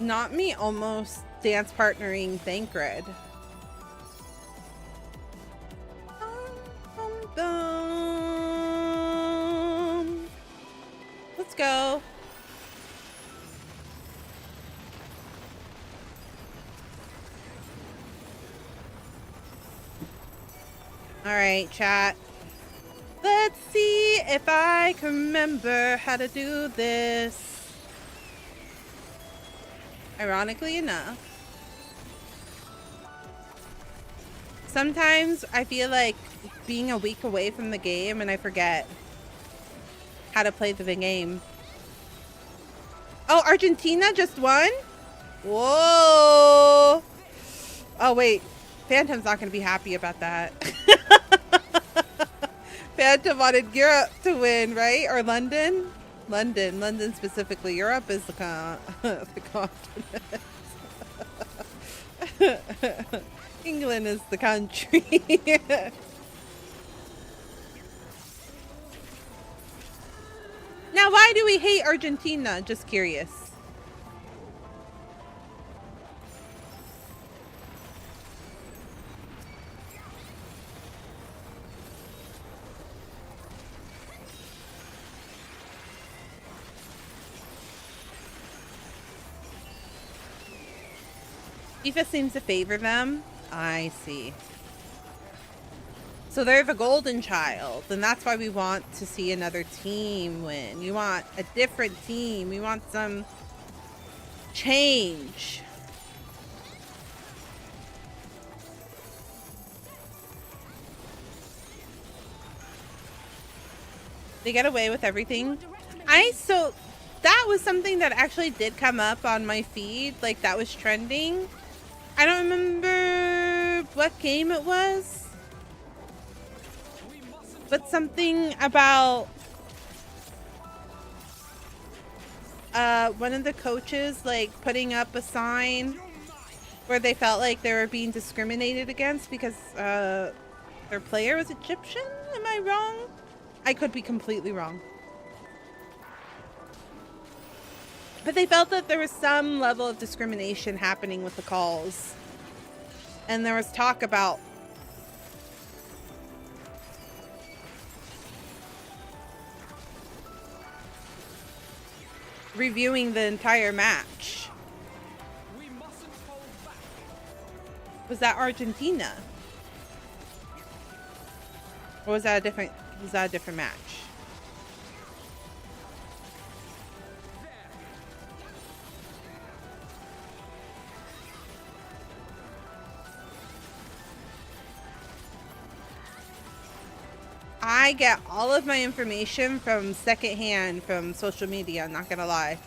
Not me almost dance partnering Thancred. Let's go. All right, chat. Let's see if I can remember how to do this. Ironically enough, sometimes I feel like being a week away from the game and I forget how to play the game. Oh, Argentina just won? Whoa. Oh, wait. Phantom's not going to be happy about that. Phantom wanted Europe to win, right? Or London? London specifically. Europe is the continent. England is the country. Now, why do we hate Argentina? Just curious. FIFA seems to favor them. I see. So they're the golden child, and that's why we want to see another team win. We want a different team. We want some change. They get away with everything. So that was something that actually did come up on my feed. Like, that was trending. I don't remember what game it was. But something about one of the coaches, like, putting up a sign where they felt like they were being discriminated against because their player was Egyptian. Am I wrong? I could be completely wrong. But they felt that there was some level of discrimination happening with the calls. And there was talk about reviewing the entire match. Was that Argentina? Or was that a different match? I get all of my information from secondhand from social media, I'm not gonna lie.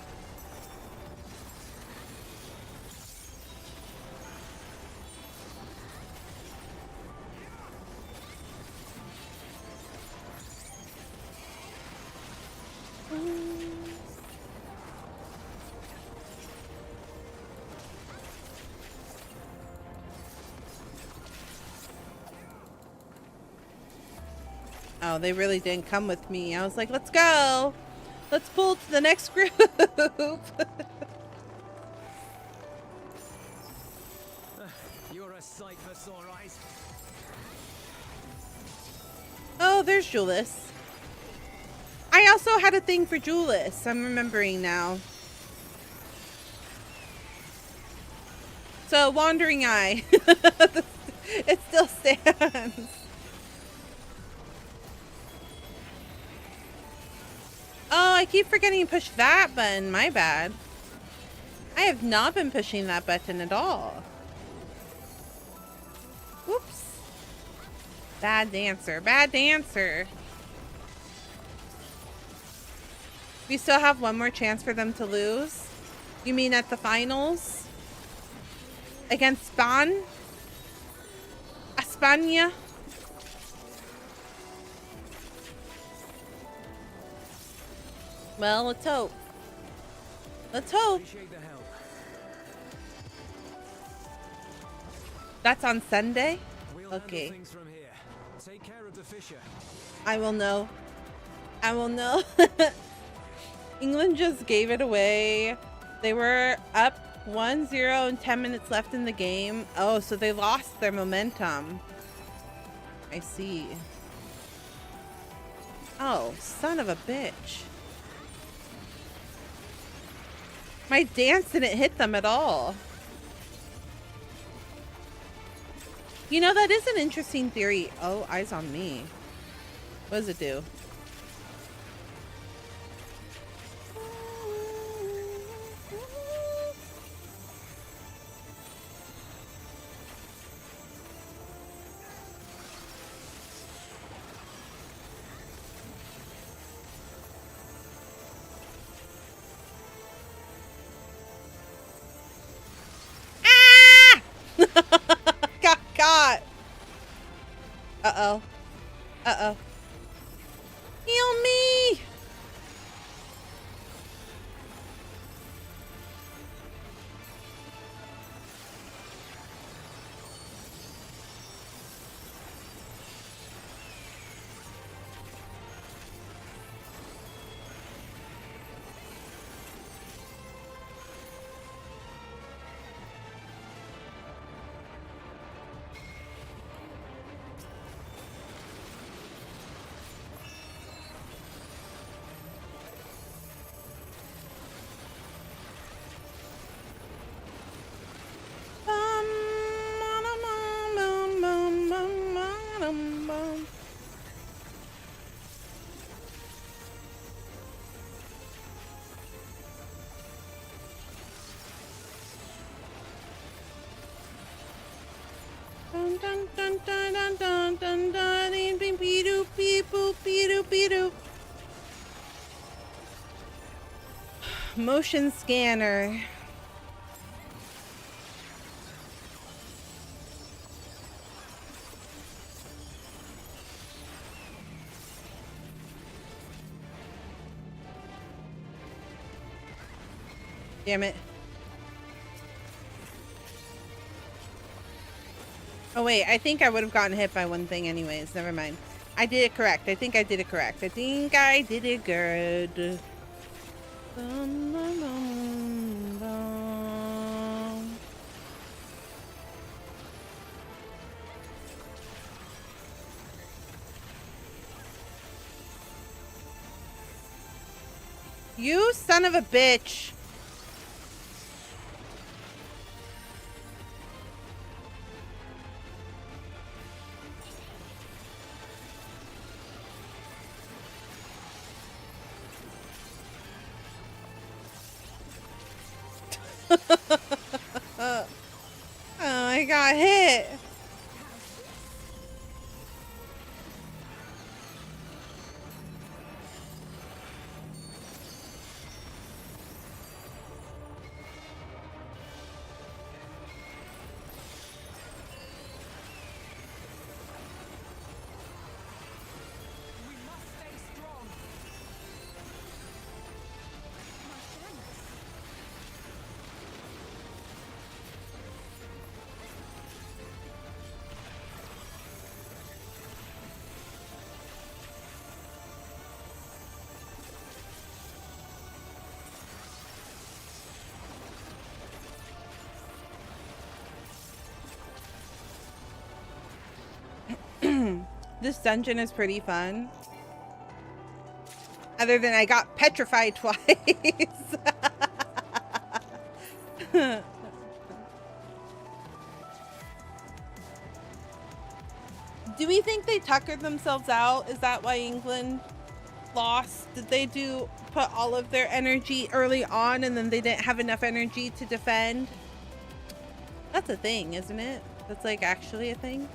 Oh, they really didn't come with me. I was like, let's go. Let's pull to the next group. You're a sight for sore eyes. Oh, there's Julius. I also had a thing for Julius. I'm remembering now. So, Wandering Eye. It still stands. Oh, I keep forgetting to push that button. My bad. I have not been pushing that button at all. Whoops. Bad dancer. Bad dancer. We still have one more chance for them to lose? You mean at the finals? Against Spain? España? Well, let's hope. Let's hope. That's on Sunday? Okay. Take care of the Fisher. I will know. I will know. England just gave it away. They were up 1-0 and 10 minutes left in the game. Oh, so they lost their momentum. I see. Oh, son of a bitch. My dance didn't hit them at all. You know, that is an interesting theory. Oh, eyes on me. What does it do? Got caught. Uh-oh. Uh-oh. Heal me. dun dun dun dun dun dun dun dun ding bing bee doo bee boop bee doo bee doo. Motion scanner. Damn it. Oh wait, I think I would have gotten hit by one thing anyways. Never mind. I did it correct. I think I did it correct. I think I did it good. Bum, bum, bum, bum. You son of a bitch. Oh, I got hit. This dungeon is pretty fun. Other than I got petrified twice. Do we think they tuckered themselves out? Is that why England lost? Did they put all of their energy early on and then they didn't have enough energy to defend? That's a thing, isn't it? That's like actually a thing.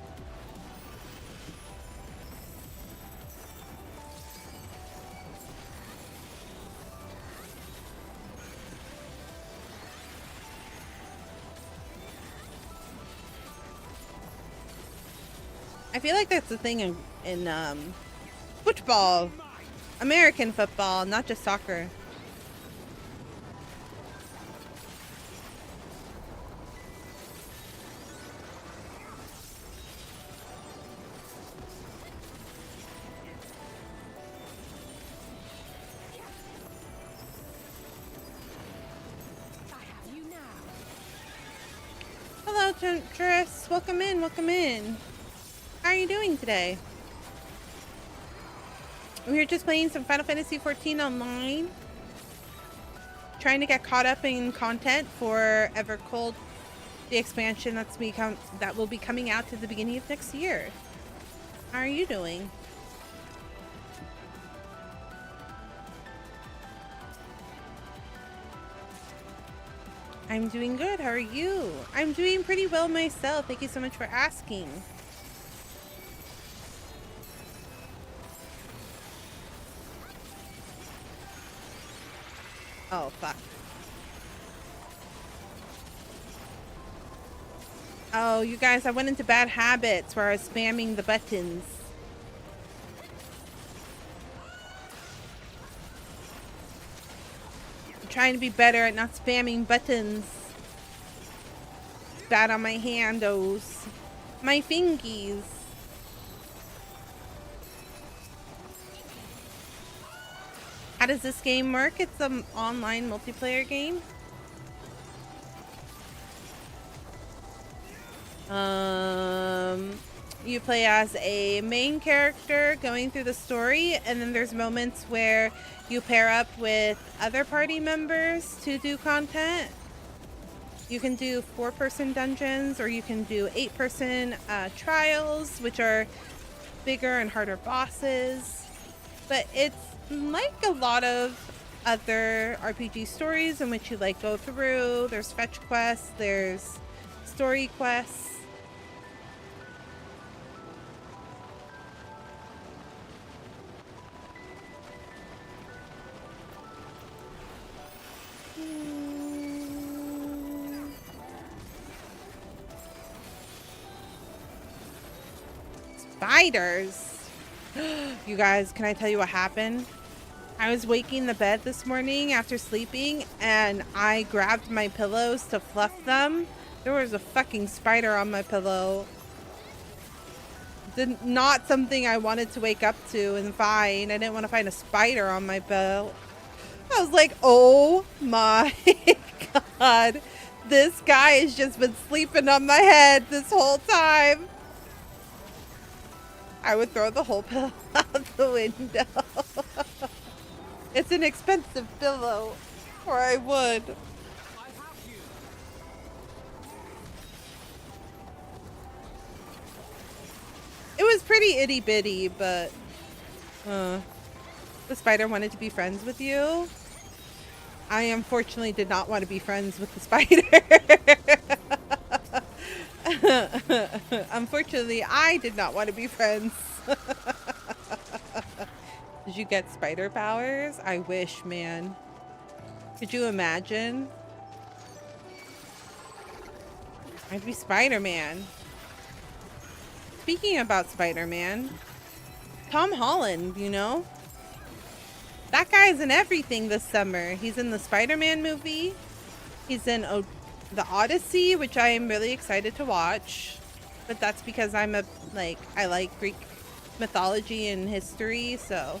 I feel like that's the thing in football, American football, not just soccer. Hello, Tris. Welcome in. Welcome in. How are you doing today? We were just playing some Final Fantasy XIV online. Trying to get caught up in content for Evercold, the expansion that will be coming out to the beginning of next year. How are you doing? I'm doing good. How are you? I'm doing pretty well myself. Thank you so much for asking. Oh, fuck. Oh, you guys, I went into bad habits where I was spamming the buttons. I'm trying to be better at not spamming buttons. It's bad on my handos. My fingies. How does this game work? It's an online multiplayer game. You play as a main character going through the story, and then there's moments where you pair up with other party members to do content. You can do 4-person dungeons, or you can do 8-person trials, which are bigger and harder bosses. But it's like a lot of other RPG stories in which you like go through. There's fetch quests, there's story quests. spiders. You guys, can I tell you what happened? I was waking the bed this morning after sleeping, and I grabbed my pillows to fluff them. There was a fucking spider on my pillow. Not something I wanted to wake up to and find. I didn't want to find a spider on my pillow. I was like, oh my God. This guy has just been sleeping on my head this whole time. I would throw the whole pillow out the window. It's an expensive pillow, or I would. It was pretty itty bitty, but the spider wanted to be friends with you. I unfortunately did not want to be friends with the spider. Unfortunately, I did not want to be friends. Did you get spider powers? I wish, man. Could you imagine? I'd be Spider-Man. Speaking about Spider-Man, Tom Holland, you know? That guy's in everything this summer. He's in the Spider-Man movie. He's in the Odyssey, which I am really excited to watch. But that's because I like Greek mythology and history, so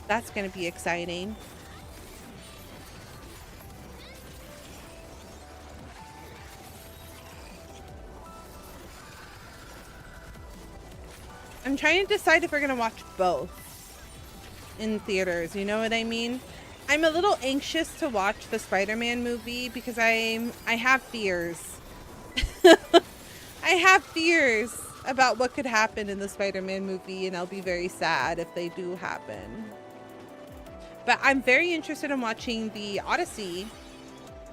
that's going to be exciting. I'm trying to decide if we're going to watch both in theaters. You know what I mean? I'm a little anxious to watch the Spider-Man movie because I have fears. I have fears about what could happen in the Spider-Man movie, and I'll be very sad if they do happen. But I'm very interested in watching the Odyssey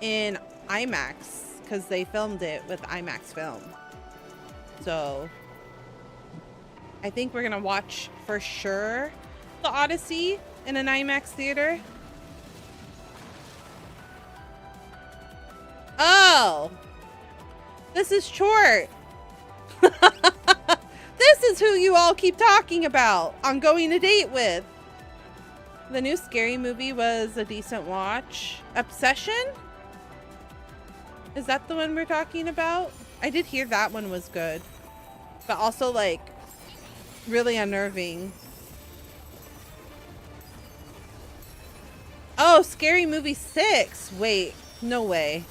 in IMAX because they filmed it with IMAX film. So I think we're going to watch for sure the Odyssey in an IMAX theater. Oh, this is short. This is who you all keep talking about on Going to Date With. The new Scary Movie was a decent watch. Obsession? Is that the one we're talking about? I did hear that one was good, but also like really unnerving. Oh, Scary Movie 6. Wait, no way.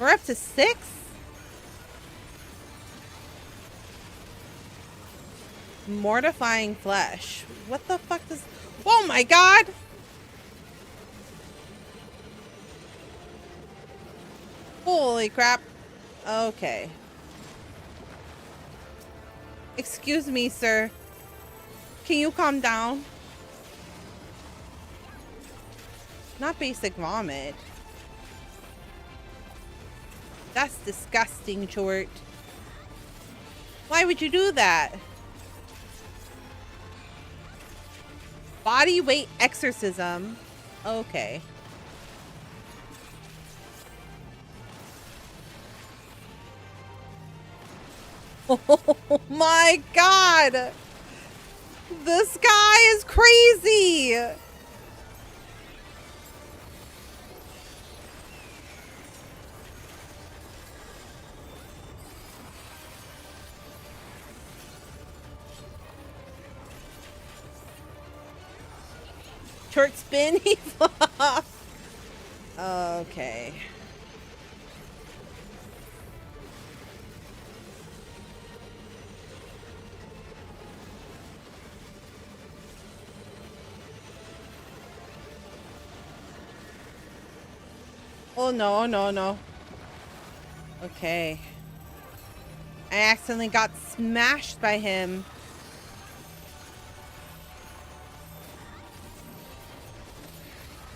We're up to 6? Mortifying Flesh. What the fuck does... Oh my God! Holy crap. Okay. Excuse me, sir. Can you calm down? Not basic vomit. That's disgusting, Chort. Why would you do that? Body weight exorcism. Okay. Oh my God. This guy is crazy. Short spin, he flopped. Okay. Oh no, no, no. Okay. I accidentally got smashed by him.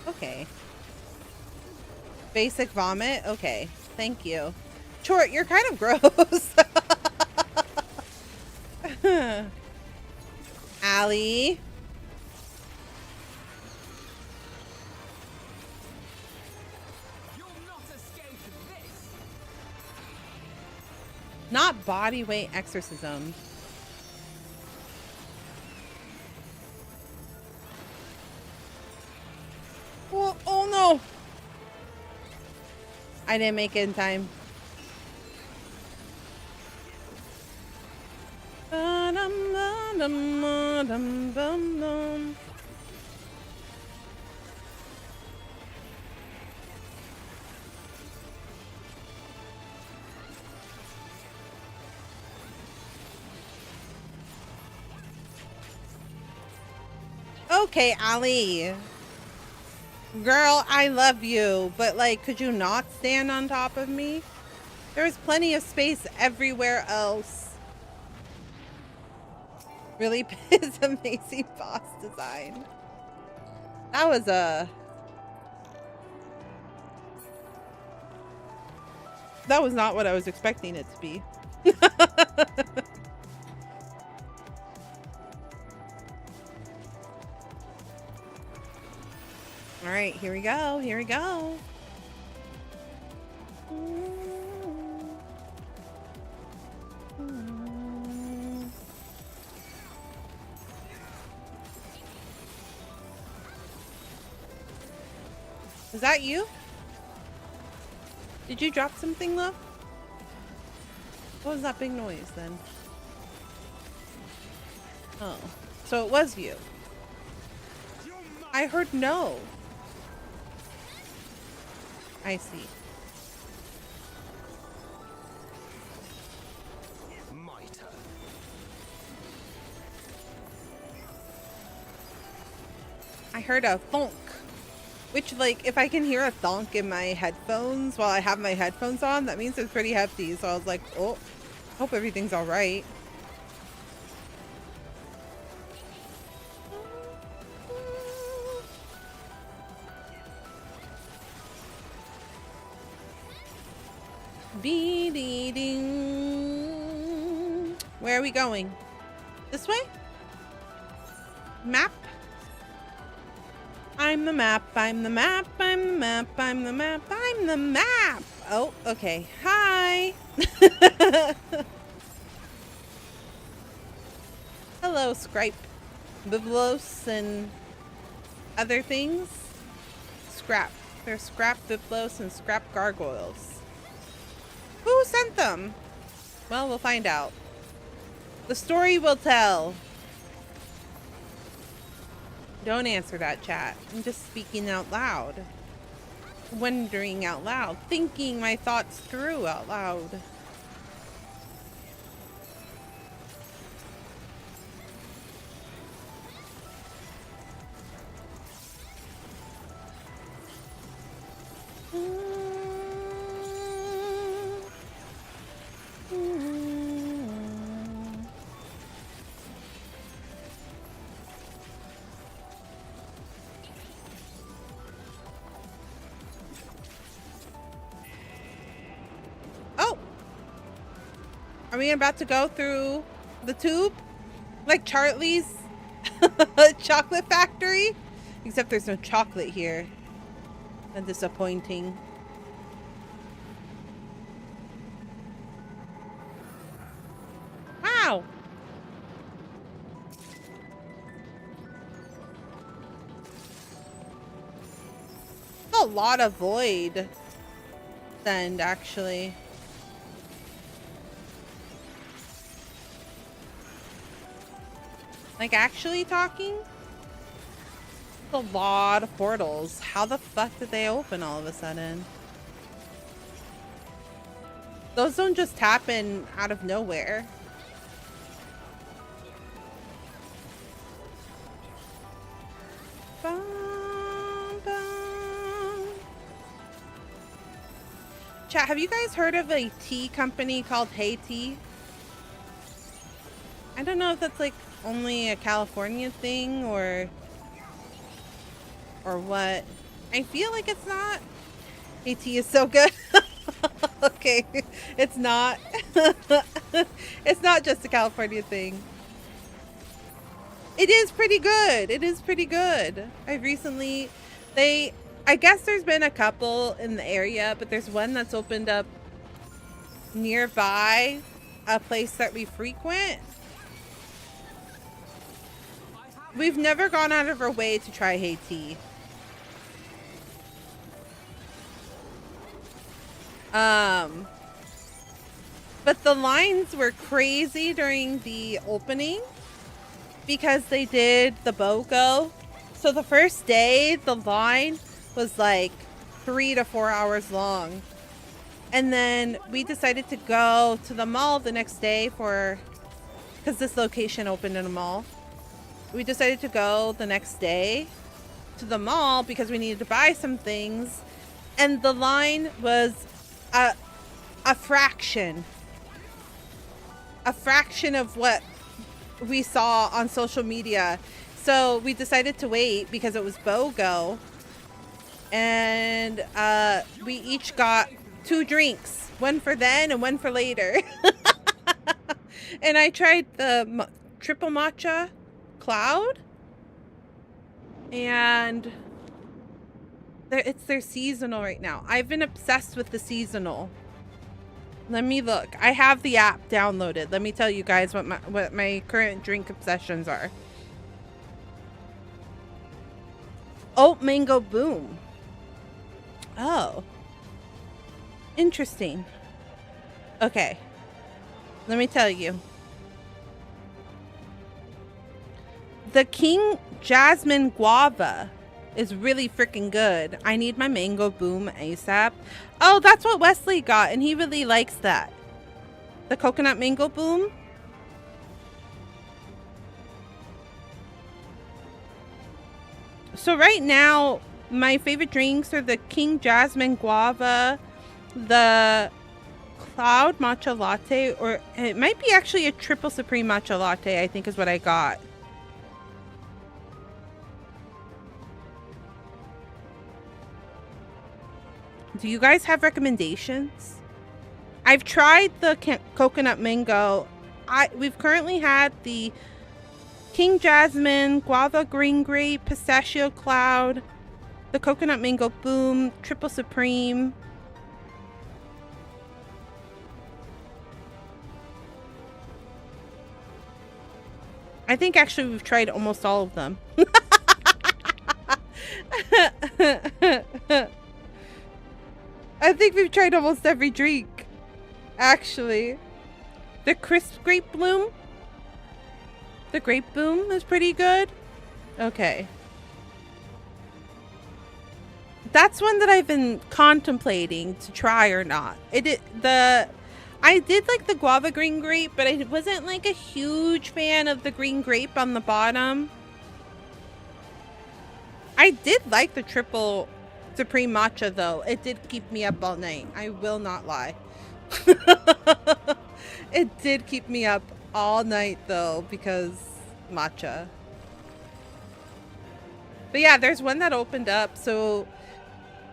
Okay. Basic vomit? Okay. Thank you. Chort, you're kind of gross. Allie. Not body weight exorcism. Oh no! I didn't make it in time. Okay, Ali. Girl, I love you, but like, could you not stand on top of me? There's plenty of space everywhere else. Really is amazing boss design. That was that was not what I was expecting it to be. All right, here we go. Here we go. Is that you? Did you drop something, love? What was that big noise then? Oh, so it was you. I heard no. I see. My turn. I heard a thonk. Which, like, if I can hear a thonk in my headphones while I have my headphones on, that means it's pretty hefty. So I was like, oh, hope everything's all right. Dee-dee-ding. Where are we going? This way? Map? I'm the map, I'm the map, I'm the map, I'm the map, I'm the map! Oh, okay. Hi! Hello, Scripe. Biblos and other things. Scrap. They're scrap Biblos and scrap gargoyles. Who sent them? Well, we'll find out. The story will tell. Don't answer that, chat. I'm just speaking out loud. Wondering out loud. Thinking my thoughts through out loud. Are we about to go through the tube? Like Charlie's chocolate factory? Except there's no chocolate here. And disappointing. Wow! A lot of void send, actually. Like, actually talking? A lot of portals. How the fuck did they open all of a sudden? Those don't just happen out of nowhere. Bum, bum. Chat, have you guys heard of a tea company called Hey Tea? I don't know if that's like only a California thing or what. I feel like it's not. AT is so good. Okay, it's not. It's not just a California thing. It is pretty good. It is pretty good. I've recently, I guess there's been a couple in the area, but there's one that's opened up nearby a place that we frequent. We've never gone out of our way to try Haiti. But the lines were crazy during the opening because they did the BOGO. So the first day, the line was like 3 to 4 hours long. And then we decided to go to the mall the next day because this location opened in a mall. We decided to go the next day to the mall because we needed to buy some things. And the line was a fraction of what we saw on social media. So we decided to wait because it was BOGO. And we each got 2 drinks, one for then and one for later. And I tried the triple matcha cloud, and it's their seasonal right now. I've been obsessed with the seasonal. Let me look. I have the app downloaded. Let me tell you guys what my current drink obsessions are. Oat mango boom. Oh, interesting. Okay, let me tell you. The King Jasmine Guava is really freaking good. I need my mango boom ASAP. Oh, that's what Wesley got, and he really likes that. The coconut mango boom. So right now, my favorite drinks are the King Jasmine Guava, the Cloud Matcha Latte, or it might be actually a Triple Supreme Matcha Latte, I think is what I got. Do you guys have recommendations? I've tried the coconut mango. We've currently had the King Jasmine, Guava Green Grape, Pistachio Cloud, the Coconut Mango Boom, Triple Supreme. I think actually we've tried almost all of them. I think we've tried almost every drink, actually. The Crisp Grape Bloom. The Grape Boom is pretty good. Okay. That's one that I've been contemplating to try or not. I did like the Guava Green Grape, but I wasn't like a huge fan of the green grape on the bottom. I did like the Triple Supreme Matcha though. It did keep me up all night. I will not lie. It did keep me up all night though because matcha. But yeah, there's one that opened up. So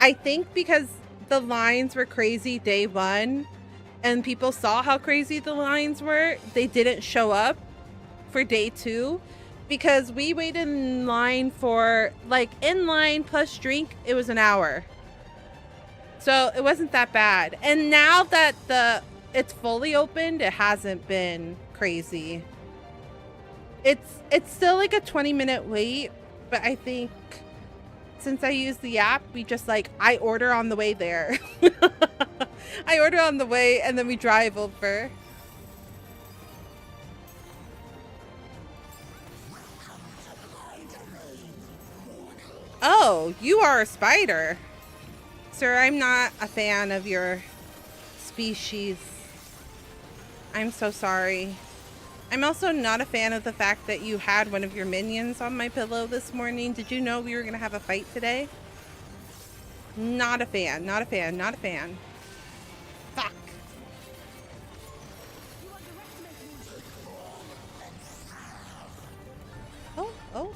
I think because the lines were crazy day one and people saw how crazy the lines were, they didn't show up for day 2. Because we waited in line for, like, in line plus drink, it was an hour. So it wasn't that bad. And now that it's fully opened, it hasn't been crazy. It's still like a 20-minute wait, but I think since I use the app, we just like, I order on the way there. I order on the way and then we drive over. Oh, you are a spider. Sir, I'm not a fan of your species. I'm so sorry. I'm also not a fan of the fact that you had one of your minions on my pillow this morning. Did you know we were going to have a fight today? Not a fan, not a fan, not a fan. Fuck. Oh.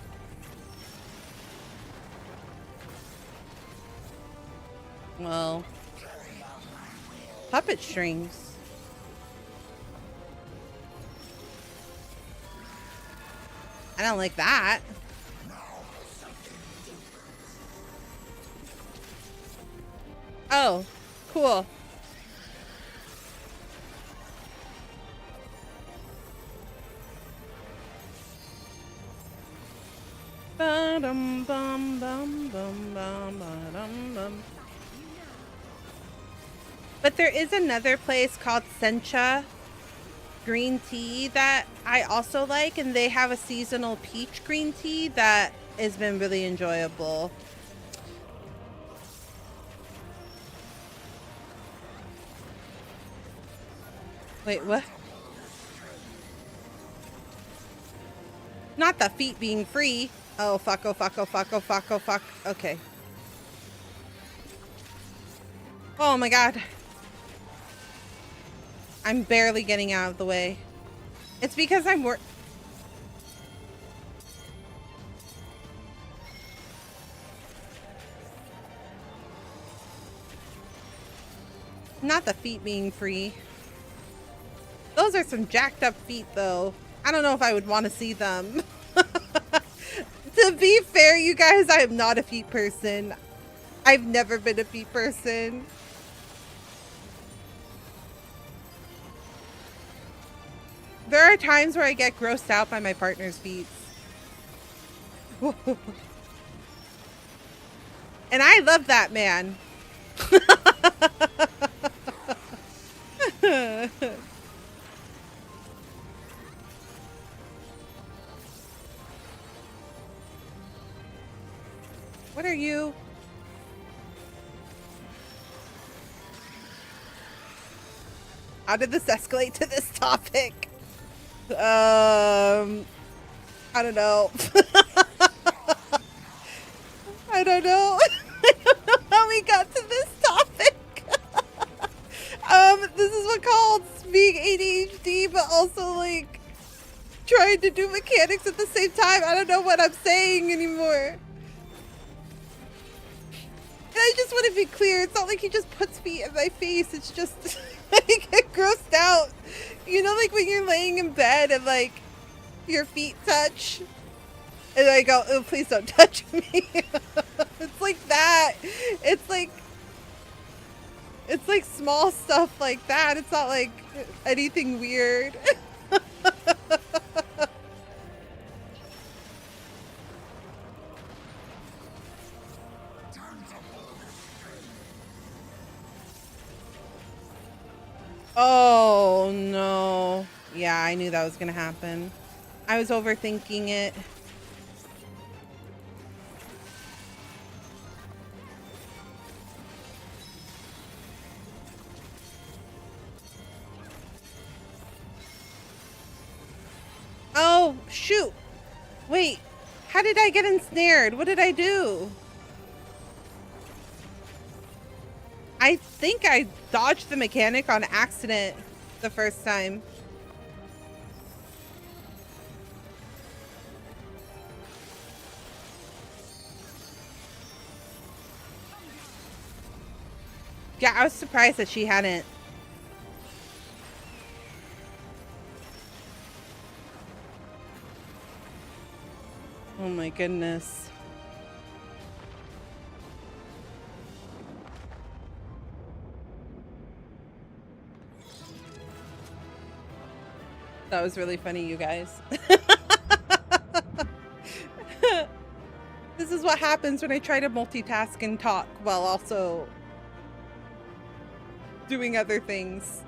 Well, puppet strings. I don't like that. Oh, cool. bum bum bum bum bum bum. But there is another place called Sencha green tea that I also like, and they have a seasonal peach green tea that has been really enjoyable. Wait, what? Not the feet being free. Oh fuck, oh fuck, oh fuck, oh fuck, oh fuck. Okay. Oh my god. I'm barely getting out of the way. It's because I'm not the feet being free. Those are some jacked up feet though. I don't know if I would want to see them. To be fair, you guys, I am not a feet person. I've never been a feet person. There are times where I get grossed out by my partner's feet. And I love that man. What are you? How did this escalate to this topic? I don't know. I don't know. I don't know how we got to this topic. This is what called being ADHD, but also like trying to do mechanics at the same time. I don't know what I'm saying anymore. And I just want to be clear. It's not like he just puts feet in my face. It's just I get grossed out. You know, like when you're laying in bed and like your feet touch, and I go, "Oh, please don't touch me." It's like that. It's like small stuff like that. It's not like anything weird. Oh no. Yeah, I knew that was gonna happen. I was overthinking it. Oh, shoot. Wait, how did I get ensnared? What did I do? I think I dodged the mechanic on accident the first time. Yeah, I was surprised that she hadn't. Oh my goodness. That was really funny, you guys. This is what happens when I try to multitask and talk while also doing other things.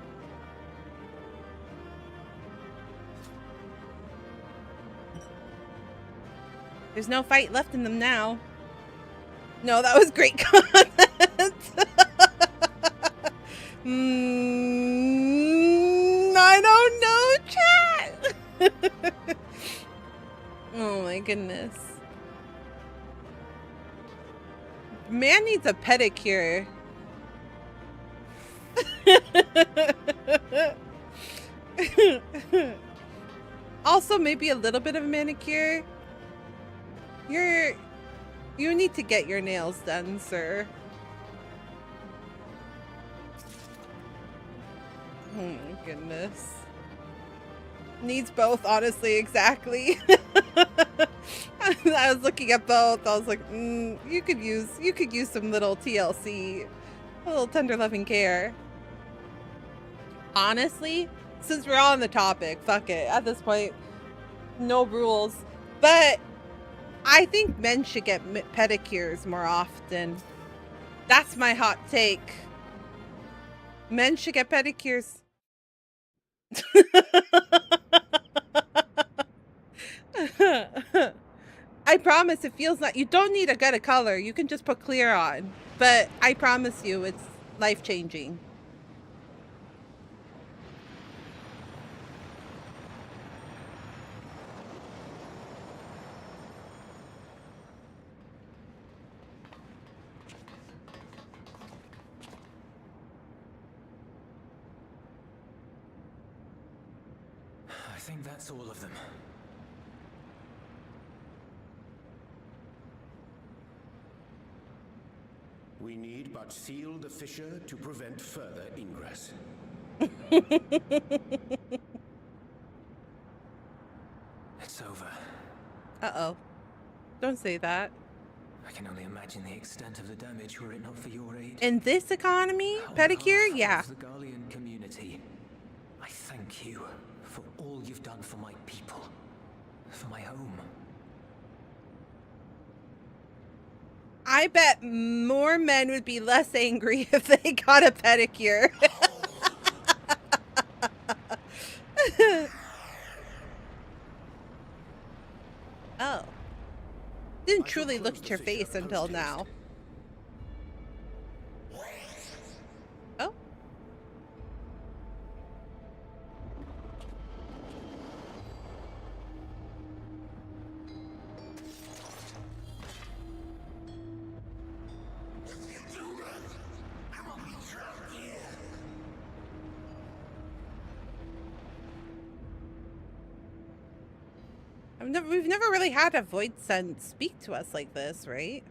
There's no fight left in them now. No, that was great content. I don't know, chat. Oh my goodness. Man needs a pedicure. Also, maybe a little bit of a manicure. You need to get your nails done, sir. Oh my goodness. Needs both, honestly, exactly. I was looking at both. I was like, you could use some little TLC, a little tender loving care. Honestly, since we're on the topic, fuck it. At this point, no rules. But I think men should get pedicures more often. That's my hot take. Men should get pedicures. I promise it feels like you don't need a gut of color. You can just put clear on. But I promise you it's life-changing. I think that's all of them. We need but seal the fissure to prevent further ingress. It's over. Uh-oh. Don't say that. I can only imagine the extent of the damage were it not for your aid. In this economy, pedicure, yeah. Of the Garlean community, I thank you for all you've done for my people, for my home. I bet more men would be less angry if they got a pedicure. Oh. Didn't truly look at your face until now. Oh. We've never really had a void son speak to us like this, right?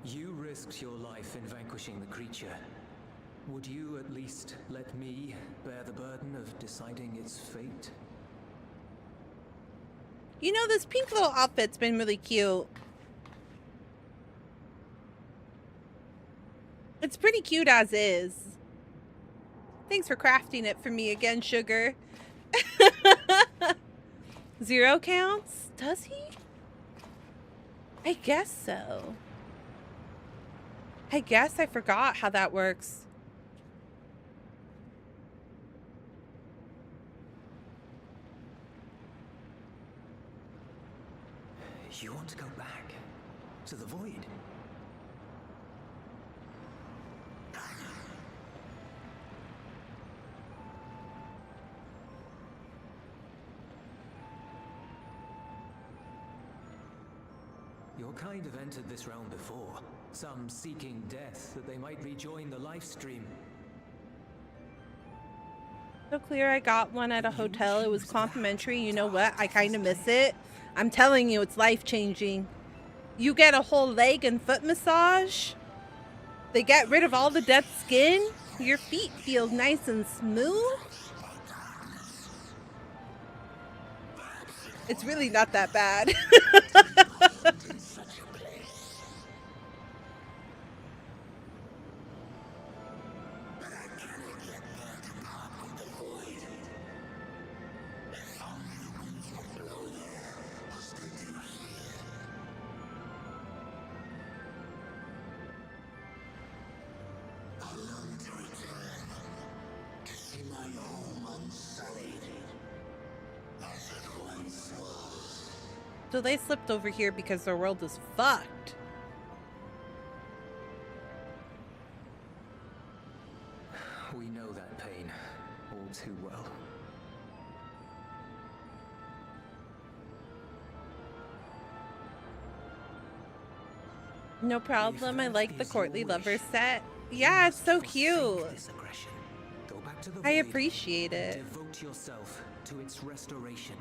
You risked your life in vanquishing the creature. Would you at least let me bear the burden of deciding its fate? You know, this pink little outfit's been really cute. It's pretty cute as is. Thanks for crafting it for me again, Sugar. 0 counts? Does he? I guess so. I guess I forgot how that works. You want to go back to the void? Your kind have entered this realm before, some seeking death that they might rejoin the life stream. So clear, I got one at a hotel. It was complimentary. You know what? I kind of miss it. I'm telling you, it's life-changing. You get a whole leg and foot massage. They get rid of all the dead skin. Your feet feel nice and smooth. It's really not that bad. So they slipped over here because their world is fucked. We know that pain all too well. No problem. I like the courtly lover set. Yeah, it's so cute. I appreciate it. Devote yourself to its restoration.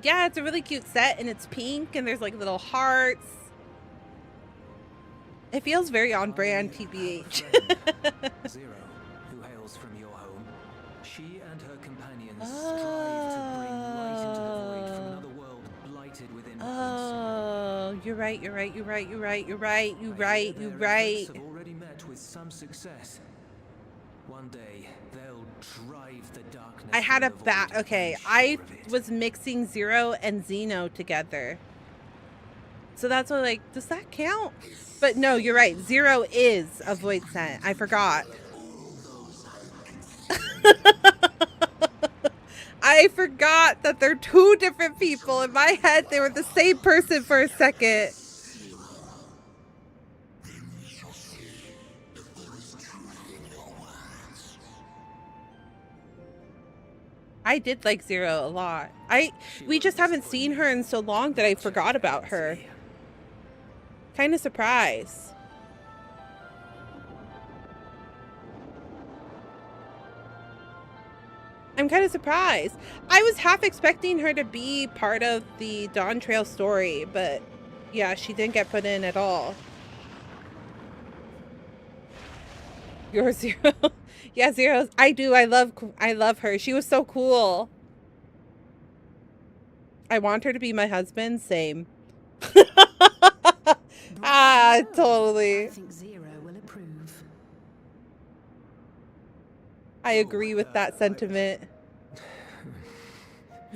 Yeah, it's a really cute set, and it's pink, and there's like little hearts. It feels very on brand, TBH. Zero, who hails from your home. She and her companions strive to bring light into the void from another world blighted within Oh, you're right, you're right, you're right, you're right, you're right, you're right, you're their right. efforts have already met with some success. One day, they'll drive the darkness. I had a from the bat. void. Okay, I'm I sure of it. was mixing Zero and Xeno together. So that's what, like, does that count? But no, you're right. Zero is a void scent. I forgot. I forgot that they're two different people. In my head, they were the same person for a second. I did like Zero a lot. We just haven't seen her in so long that I forgot about her. Kind of surprised. I'm kind of surprised. I was half expecting her to be part of the Dawntrail story, but yeah, she didn't get put in at all. You're Zero. Yeah, Zero. I do. I love her. She was so cool. I want her to be my husband. Same. Totally. I think Zero will approve. I agree with that sentiment.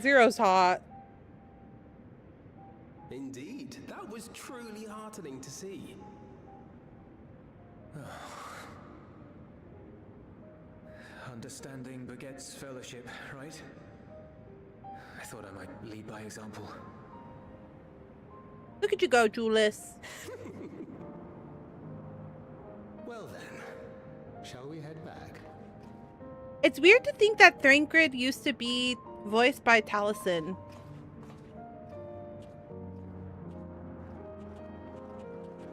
Zero's hot. Indeed, that was truly heartening to see. Understanding begets fellowship, right? I thought I might lead by example. Look at you go, Julius. Well then, shall we head back? It's weird to think that Thrankrid used to be voiced by Taliesin.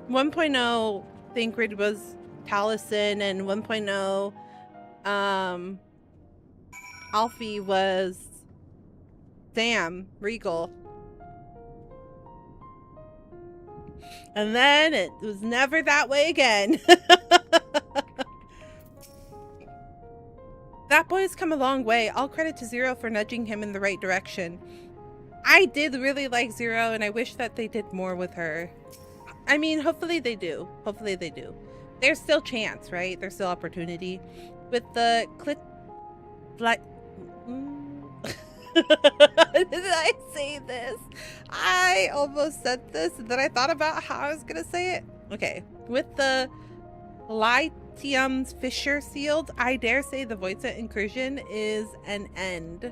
.0 Thrankrid was Taliesin, and 1.0 Alfie was Sam Regal. And then it was never that way again. That boy's come a long way. All credit to Zero for nudging him in the right direction. I did really like Zero, and I wish that they did more with her. I mean, hopefully they do. Hopefully they do. There's still chance, right? There's still opportunity. With the Did I say this? I almost said this, and then I thought about how I was gonna say it. Okay, with the LOTTIO'S fissure sealed, I dare say the Voidset incursion is an end.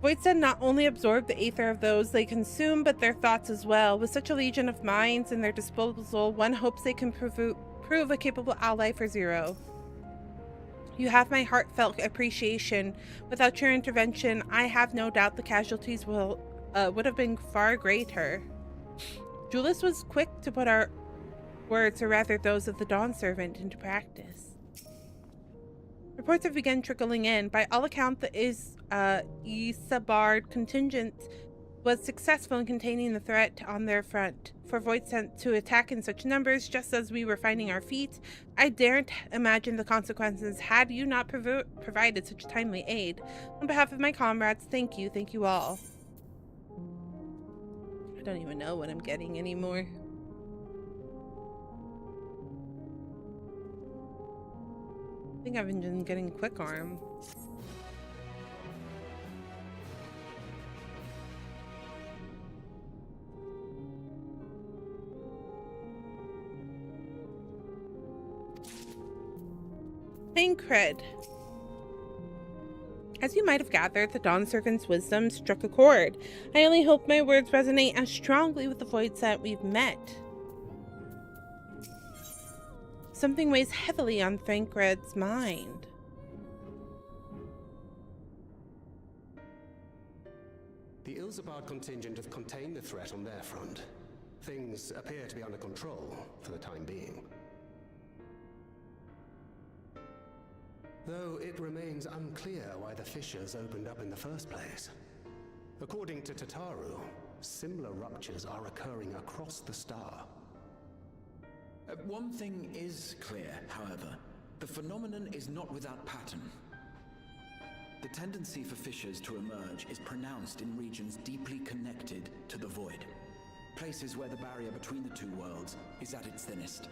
Voidset not only absorb the aether of those they consume, but their thoughts as well. With such a legion of minds in their disposal, one hopes they can prove a capable ally for Zero. You have my heartfelt appreciation. Without your intervention, I have no doubt the casualties would have been far greater. Julius was quick to put our words, or rather those of the Dawn Servant, into practice. Reports have begun trickling in. By all accounts, the Isabard contingent was successful in containing the threat on their front. For Voidsent to attack in such numbers just as we were finding our feet, I daren't imagine the consequences had you not provided such timely aid. On behalf of my comrades, thank you all. I don't even know what I'm getting anymore. I think I've been getting quick arm. Thrankrid. As you might have gathered, the Dawn Servant's wisdom struck a chord. I only hope my words resonate as strongly with the Voidset we've met. Something weighs heavily on Thrankrid's mind. The Ilsabard contingent have contained the threat on their front. Things appear to be under control for the time being. Though it remains unclear why the fissures opened up in the first place. According to Tataru, similar ruptures are occurring across the star. One thing is clear, however. The phenomenon is not without pattern. The tendency for fissures to emerge is pronounced in regions deeply connected to the void. Places where the barrier between the two worlds is at its thinnest.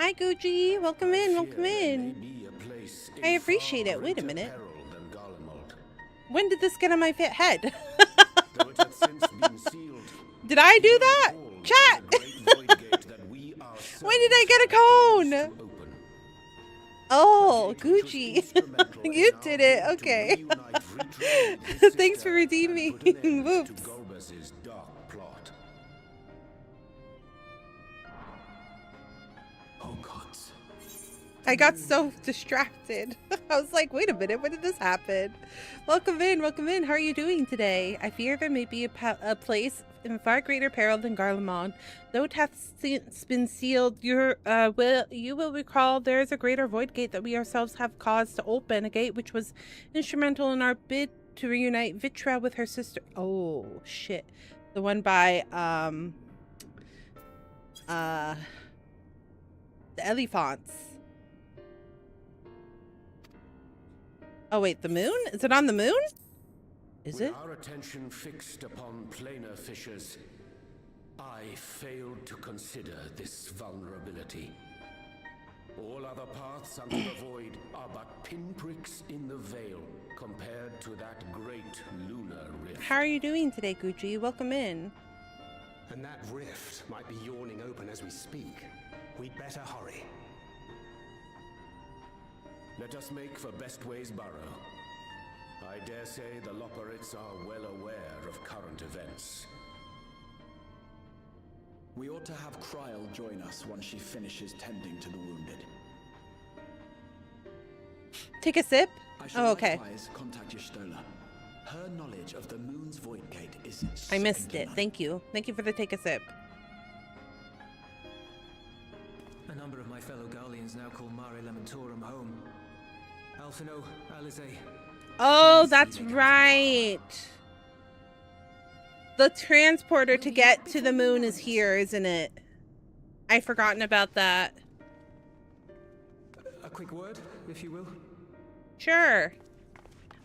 Hi, Gucci. Welcome in. Welcome in. I appreciate it. Wait a minute. When did this get on my head? Did I do that? Chat! When did I get a cone? Oh, Gucci. You did it. Okay. Thanks for redeeming. Whoops. I got so distracted. I was like, wait a minute, when did this happen? Welcome in, welcome in. How are you doing today? I fear there may be a place in far greater peril than Garlemald. Though it hath been sealed, you will recall there is a greater void gate that we ourselves have caused to open, a gate which was instrumental in our bid to reunite Vitra with her sister. Oh, shit. The one by, the elephants. Oh wait, the moon? Is it on the moon? Is it? With our attention fixed upon planar fissures, I failed to consider this vulnerability. All other paths under the void are but pinpricks in the veil compared to that great lunar rift. How are you doing today, Gucci? Welcome in. And that rift might be yawning open as we speak. We'd better hurry. Let us make for Bestway's burrow. I dare say the Loporits are well aware of current events. We ought to have Kryl join us once she finishes tending to the wounded. Take a sip? Oh, okay. Likewise contact Y'shtola. Her knowledge of the moon's void gate is I missed it. Thank you. Thank you for the take a sip. A number of my fellow Garleans now call Mare Lamentorum home. Alphino, Alize. Oh, that's right. The transporter to get to the moon is here, isn't it? I'd forgotten about that. A quick word, if you will. Sure.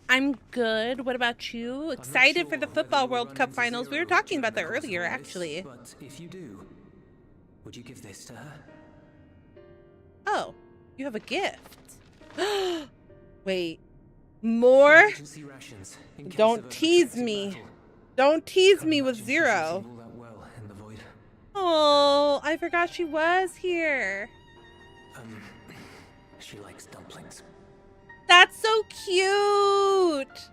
I'm good. What about you? Excited for the Football World Cup finals. We were talking about that earlier, actually. But if you do, would you give this to her? Oh, you have a gift. Wait. More? Don't tease me. Don't tease me with Zero. Oh, I forgot she was here. She likes dumplings. That's so cute.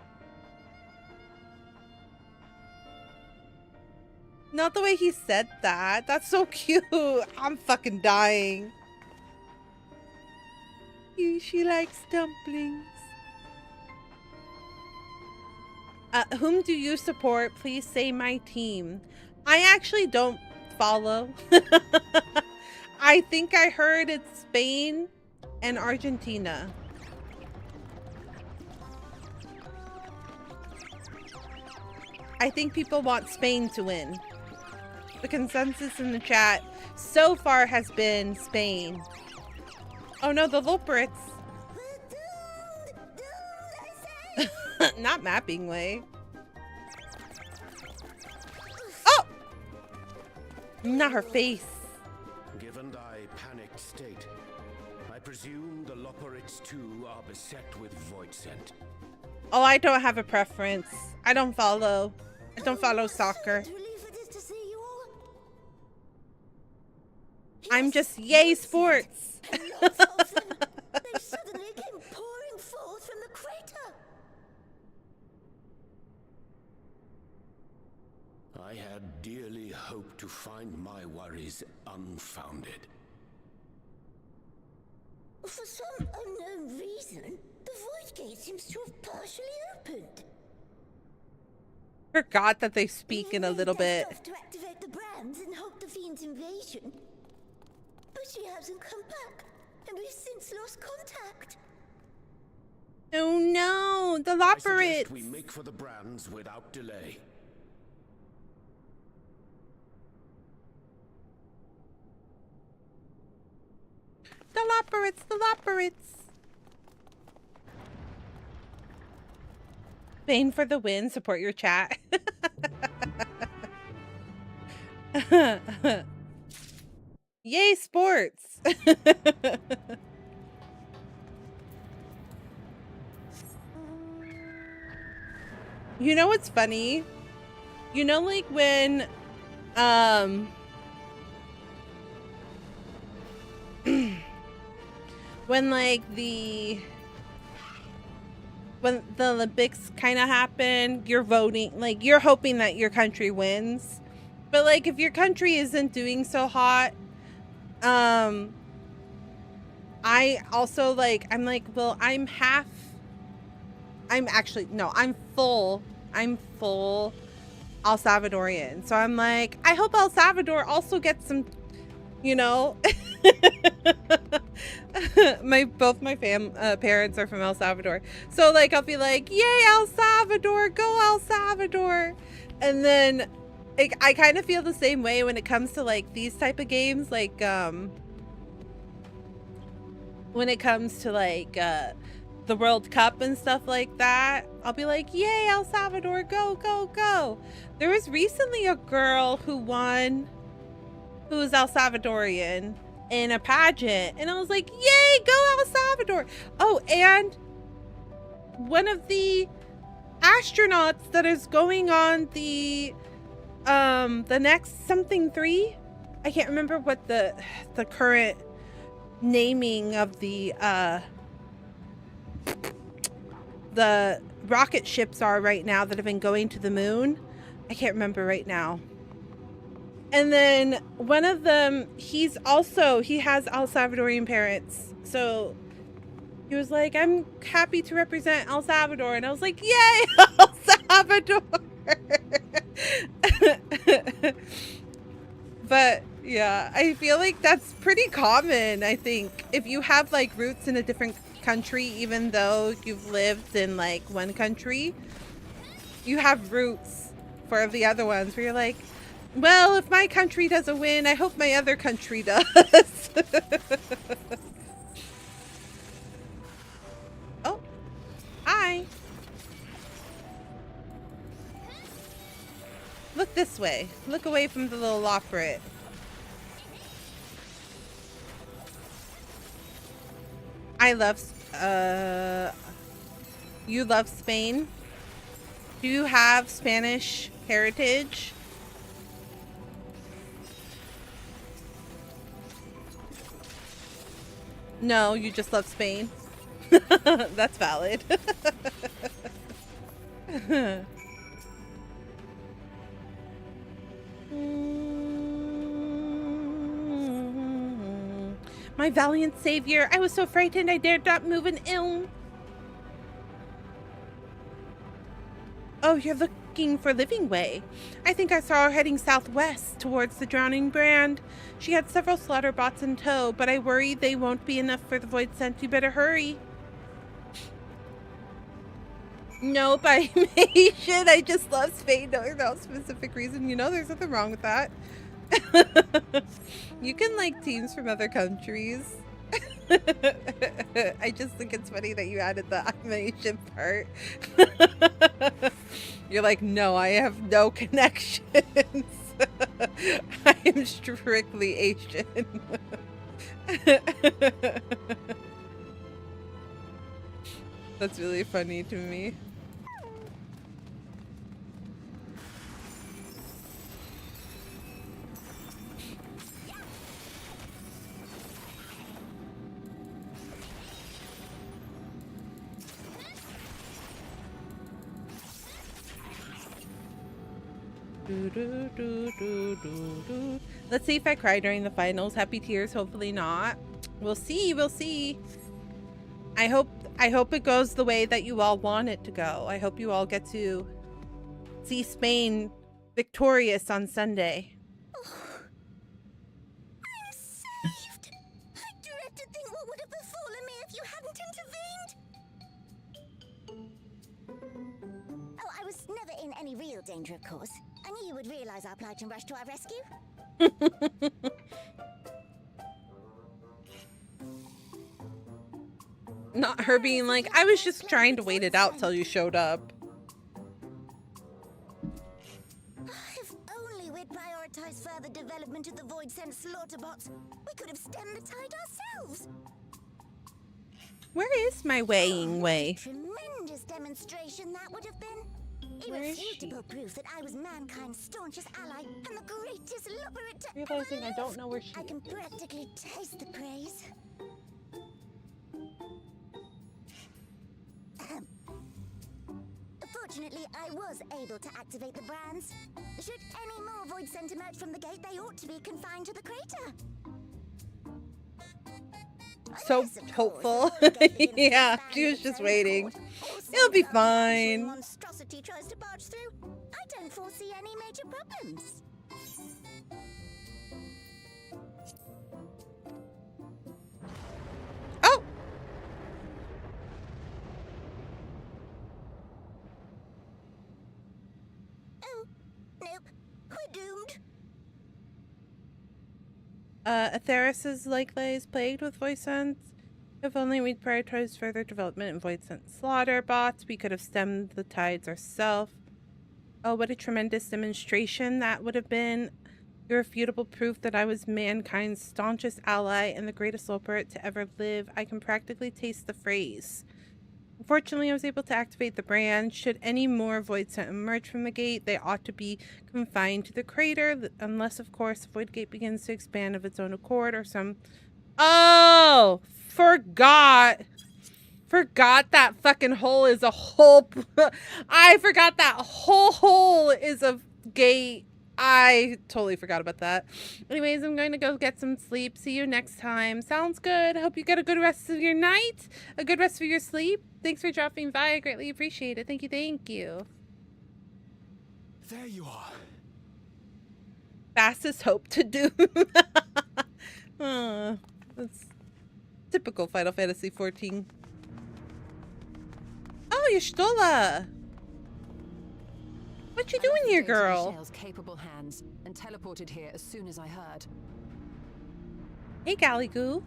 Not the way he said that. That's so cute. I'm fucking dying. She likes dumplings. Whom do you support? Please say my team. I actually don't follow. I think I heard it's Spain and Argentina. I think people want Spain to win. The consensus in the chat so far has been Spain. Oh no, the Loporits. Not mapping way. Oh! Not her face. Given thy panicked state, I presume the Loporits too are beset with void scent. Oh, I don't have a preference. I don't follow. I don't follow soccer. I'm just yay sports. They suddenly came pouring forth from the crater. I had dearly hoped to find my worries unfounded. For some unknown reason, the void gate seems to have partially opened. Forgot that they speak in a little bit. To activate the brands and halt the fiend's invasion, but she hasn't come back, and we've since lost contact. Oh no, the I Loporits. suggest we make for the brands without delay. The Loporits, the Loporits. Spain for the win. Support your chat. Yay, sports. You know what's funny? You know, like when when like when the Olympics kind of happen, you're voting, like you're hoping that your country wins. But like if your country isn't doing so hot, I also like, I'm like, well, I'm full El Salvadorian. So I'm like, I hope El Salvador also gets some, you know. Both my parents are from El Salvador. So like I'll be like, yay, El Salvador, go El Salvador. And then I kind of feel the same way when it comes to like these type of games, like when it comes to like the World Cup and stuff like that. I'll be like, yay, El Salvador, go, go, go. There was recently a girl who won, who was El Salvadorian, in a pageant, and I was like, yay, go El Salvador. Oh, and one of the astronauts that is going on the next something 3, I can't remember what the current naming of the rocket ships are right now that have been going to the moon. I can't remember right now. And then one of them, he has El Salvadorian parents. So he was like, I'm happy to represent El Salvador. And I was like, yay, El Salvador. But yeah, I feel like that's pretty common. I think if you have like roots in a different country, even though you've lived in like one country, you have roots for the other ones where you're like, well, if my country doesn't win, I hope my other country does. Oh, hi. Look this way. Look away from the little opera. I love, you love Spain? Do you have Spanish heritage? No, you just love Spain. That's valid. My valiant savior, I was so frightened I dared not move an elm. Oh, you're looking for Living Way. I think I saw her heading southwest towards the Drowning Brand. She had several slaughter bots in tow, but I worry they won't be enough for the Void Scent. You better hurry. Nope, I'm Asian. I just love Spain. No specific reason. You know, there's nothing wrong with that. You can like teams from other countries. I just think it's funny that you added the I'm Asian part. You're like, no, I have no connections. I am strictly Asian. That's really funny to me. Let's see if I cry during the finals. Happy tears, hopefully not. We'll see, we'll see. I hope it goes the way that you all want it to go. I hope you all get to see Spain victorious on Sunday. Oh, I'm saved! I dread to think what would have befallen me if you hadn't intervened. Oh, I was never in any real danger, of course. I knew you would realize our plight and rush to our rescue. Not her being like, I was just trying to wait it out till you showed up. If only we we'd prioritize further development of the void-sent slaughter bots, we could have stemmed the tide ourselves. Where is my weighing way? Tremendous demonstration that would have been. Where is she? Irrefutable proof that I was mankind's staunchest ally and the greatest lubberate to Realizing ever I live. don't know where she I is. can practically taste the praise. Fortunately, I was able to activate the brands. Should any more void sent emerge from the gate, they ought to be confined to the crater. So hopeful. Yeah, she was just waiting. It'll be fine. Monstrosity tries to barge through. I don't foresee any major problems. Oh! Oh, nope. We're doomed. Atheris is likewise plagued with void sense. If only we'd prioritized further development in void sense slaughter bots, we could have stemmed the tides ourselves. Oh, what a tremendous demonstration that would have been. Irrefutable proof that I was mankind's staunchest ally and the greatest lubberate to ever live. I can practically taste the phrase. Fortunately, I was able to activate the brand. Should any more void sent emerge from the gate, they ought to be confined to the crater, unless, of course, the void gate begins to expand of its own accord or some... Oh! Forgot that fucking hole is a hole. I forgot that whole hole is a gate. I totally forgot about that. Anyways, I'm going to go get some sleep. See you next time. Sounds good. Hope you get a good rest of your night. A good rest of your sleep. Thanks for dropping by. I greatly appreciate it. Thank you. Thank you. There you are. Fastest hope to do. That's typical Final Fantasy XIV. Oh, Y'shtola. What you doing here, girl? Shell's capable hands and teleported here as soon as I heard. Hey, Galligoo.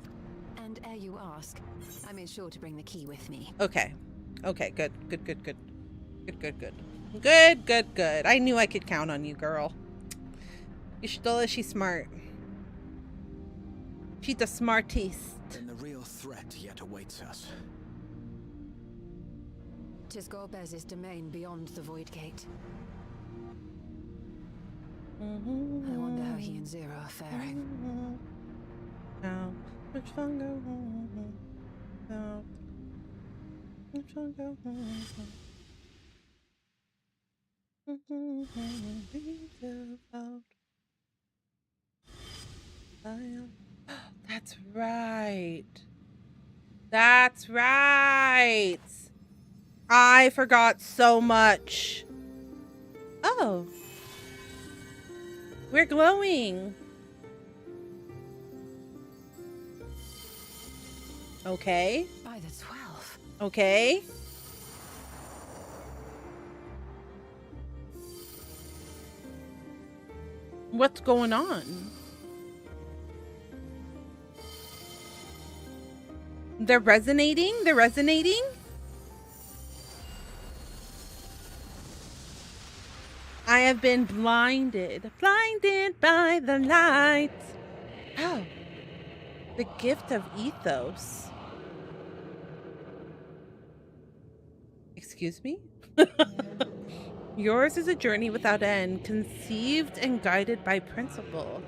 And ere you ask, I made sure to bring the key with me. Okay. Okay, good. Good. I knew I could count on you, girl. Y'shtola, she's smart. She's the smartest. Then the real threat yet awaits us. 'Tis Gorbez's domain beyond the Void Gate. I wonder how he and Zero are faring. How much longer? How much longer? That's right. That's right. I forgot so much. Oh. We're glowing. Okay. By the 12. Okay. What's going on? They're resonating? They're resonating? I have been blinded by the light. Oh, the gift of ethos. Excuse me? Yours is a journey without end, conceived and guided by principle.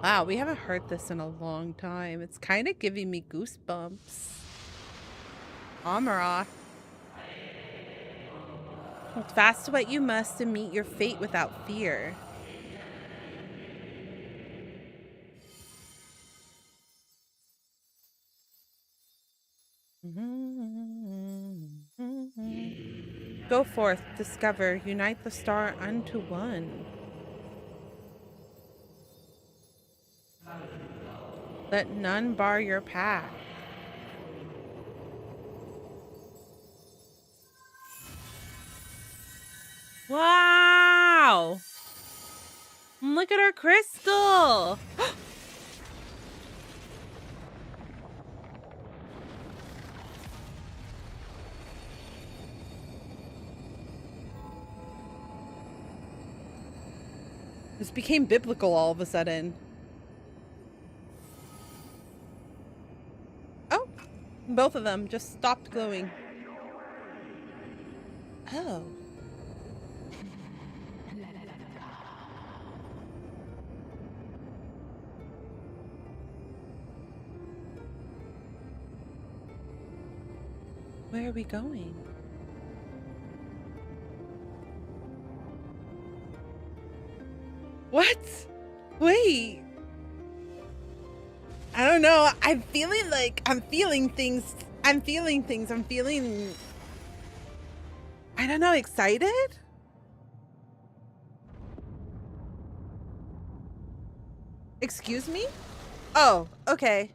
Wow, we haven't heard this in a long time. It's kind of giving me goosebumps. Amaroth. Hold fast to what you must and meet your fate without fear. Go forth, discover, unite the star unto one. Let none bar your path. Wow! Look at our crystal! This became biblical all of a sudden. Oh, both of them just stopped glowing. Oh. Where are we going? What? Wait. I don't know. I'm feeling like I'm feeling things. I'm feeling things. I'm feeling, I don't know, excited? Excuse me? Oh, okay.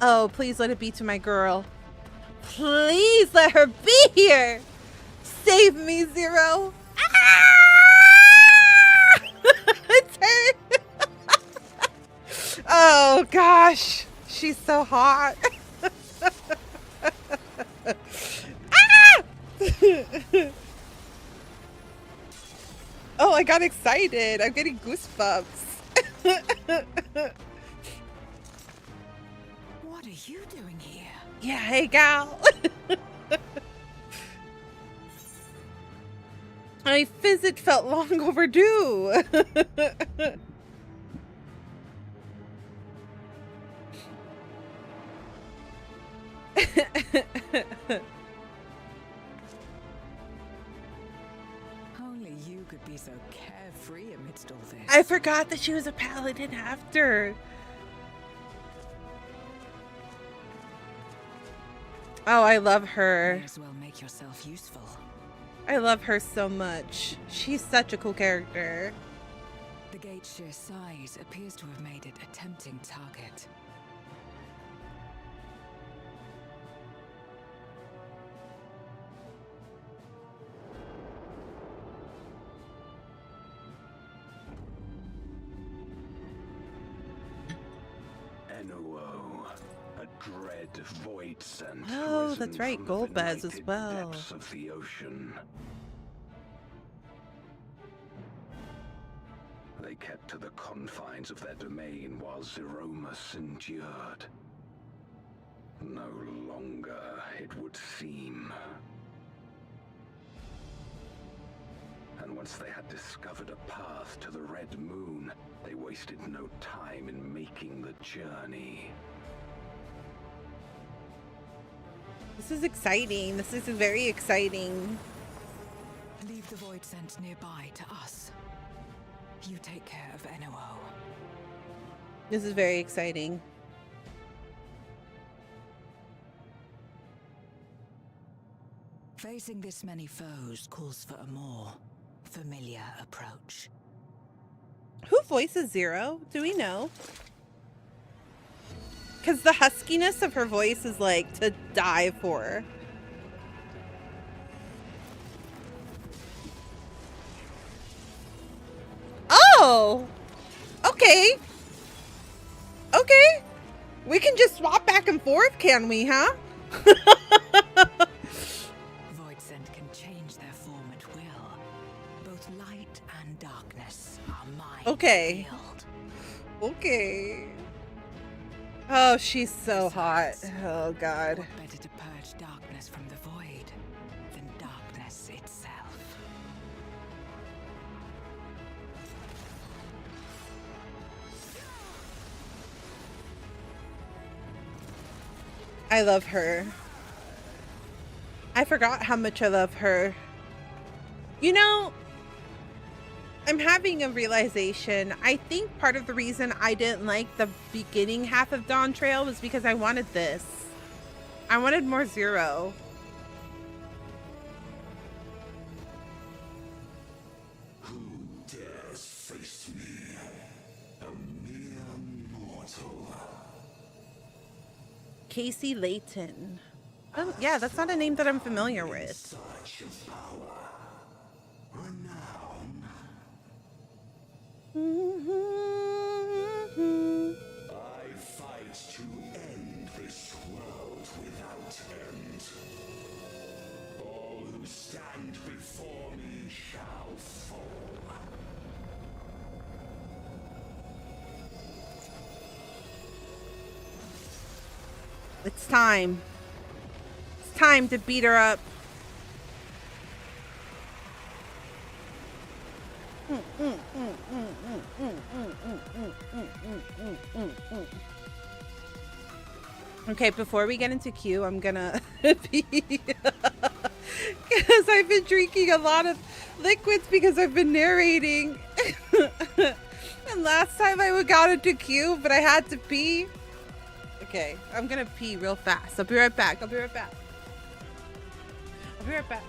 Oh, please let it be to my girl. Please let her be here. Save me, Zero. Ah! It's her. Oh, gosh. She's so hot. Ah! Oh, I got excited. I'm getting goosebumps. What are you doing here? Yeah, hey, gal. My visit felt long overdue. Only you could be so carefree amidst all this. I forgot that she was a paladin after. Oh, I love her. May as well make yourself useful. I love her so much. She's such a cool character. The gate's sheer size appears to have made it a tempting target. Dread void scent. Oh, that's right, gold beds as well. Depths of the ocean. They kept to the confines of their domain while Zeromus endured. No longer, it would seem. And once they had discovered a path to the Red Moon, they wasted no time in making the journey. This is exciting. This is very exciting. Leave the void scent nearby to us. You take care of NOO. This is very exciting. Facing this many foes calls for a more familiar approach. Who voices Zero? Do we know? Because the huskiness of her voice is like to die for. Oh! Okay. Okay. We can just swap back and forth, can we, huh? Void scent can change their form at will. Both light and darkness are mine. Okay. Okay. Oh, she's so hot. Oh, God. What better to purge darkness from the void than darkness itself? I love her. I forgot how much I love her. You know, I'm having a realization. I think part of the reason I didn't like the beginning half of Dawntrail was because I wanted this. I wanted more Zero. Who dares face me? A mere mortal. Casey Layton. Oh, yeah, that's not a name that I'm familiar with. Such power, renown. I It's time. It's time to beat her up. Okay, before we get into Q, I'm gonna pee. Because I've been drinking a lot of liquids because I've been narrating. And last time I got into Q, but I had to pee. Okay, I'm gonna pee real fast. I'll be right back. I'll be right back. I'll be right back.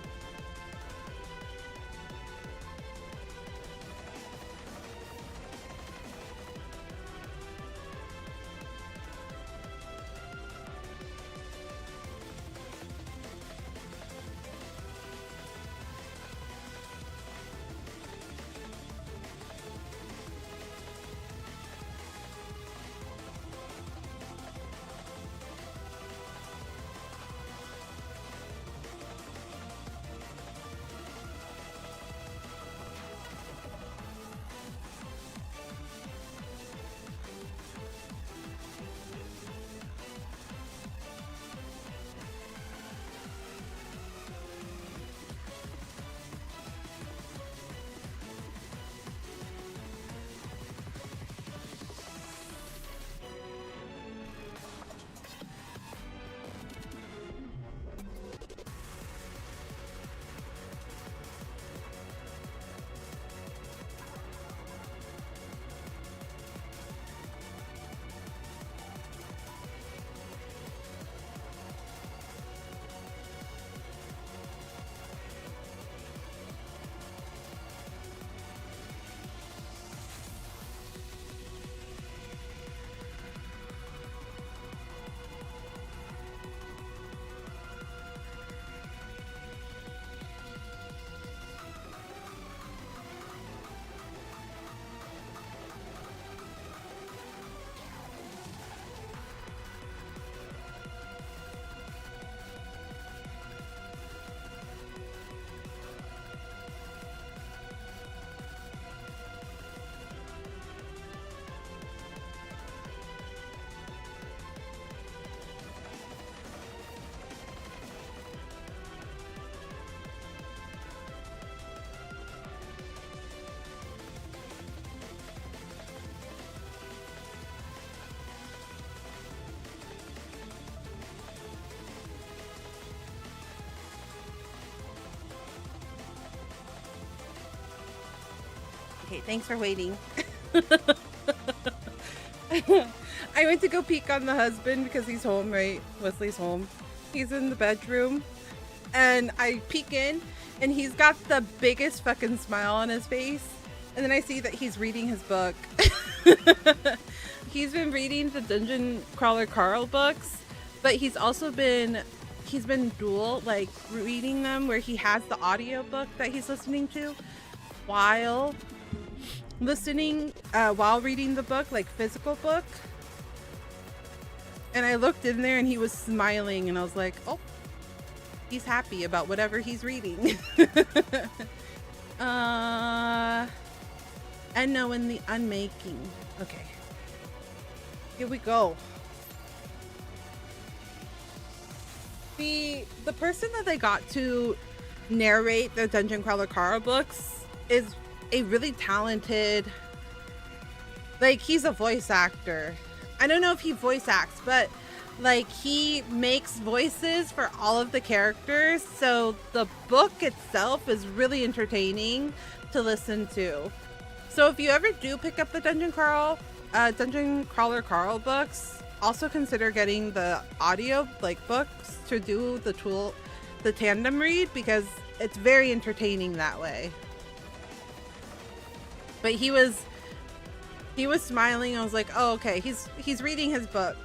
Okay, thanks for waiting. I went to go peek on the husband because he's home, right? Wesley's home. He's in the bedroom. And I peek in, and he's got the biggest fucking smile on his face. And then I see that he's reading his book. He's been reading the Dungeon Crawler Carl books, but he's been dual, like, reading them where he has the audio book that he's listening to while reading the book, like physical book. And I looked in there and he was smiling, and I was like, oh, he's happy about whatever he's reading. And no, in the unmaking. Okay, here we go. The person that they got to narrate the Dungeon Crawler Carl books is a really talented, like, he's a voice actor. I don't know if he voice acts, but like, he makes voices for all of the characters, so the book itself is really entertaining to listen to. So if you ever do pick up the Dungeon Crawler Carl books, also consider getting the audio, like, books to do the tandem read, because it's very entertaining that way. But he was smiling. I was like, oh, okay, he's reading his book.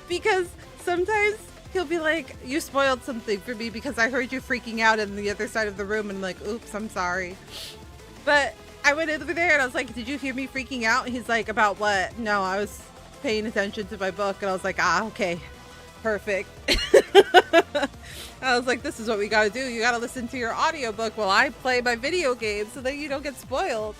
Because sometimes he'll be like, you spoiled something for me because I heard you freaking out on the other side of the room, and I'm like, oops, I'm sorry. But I went over there and I was like, did you hear me freaking out? And he's like, about what? No, I was paying attention to my book. And I was like, ah, okay, perfect. I was like, this is what we gotta do. You gotta listen to your audiobook while I play my video game so that you don't get spoiled.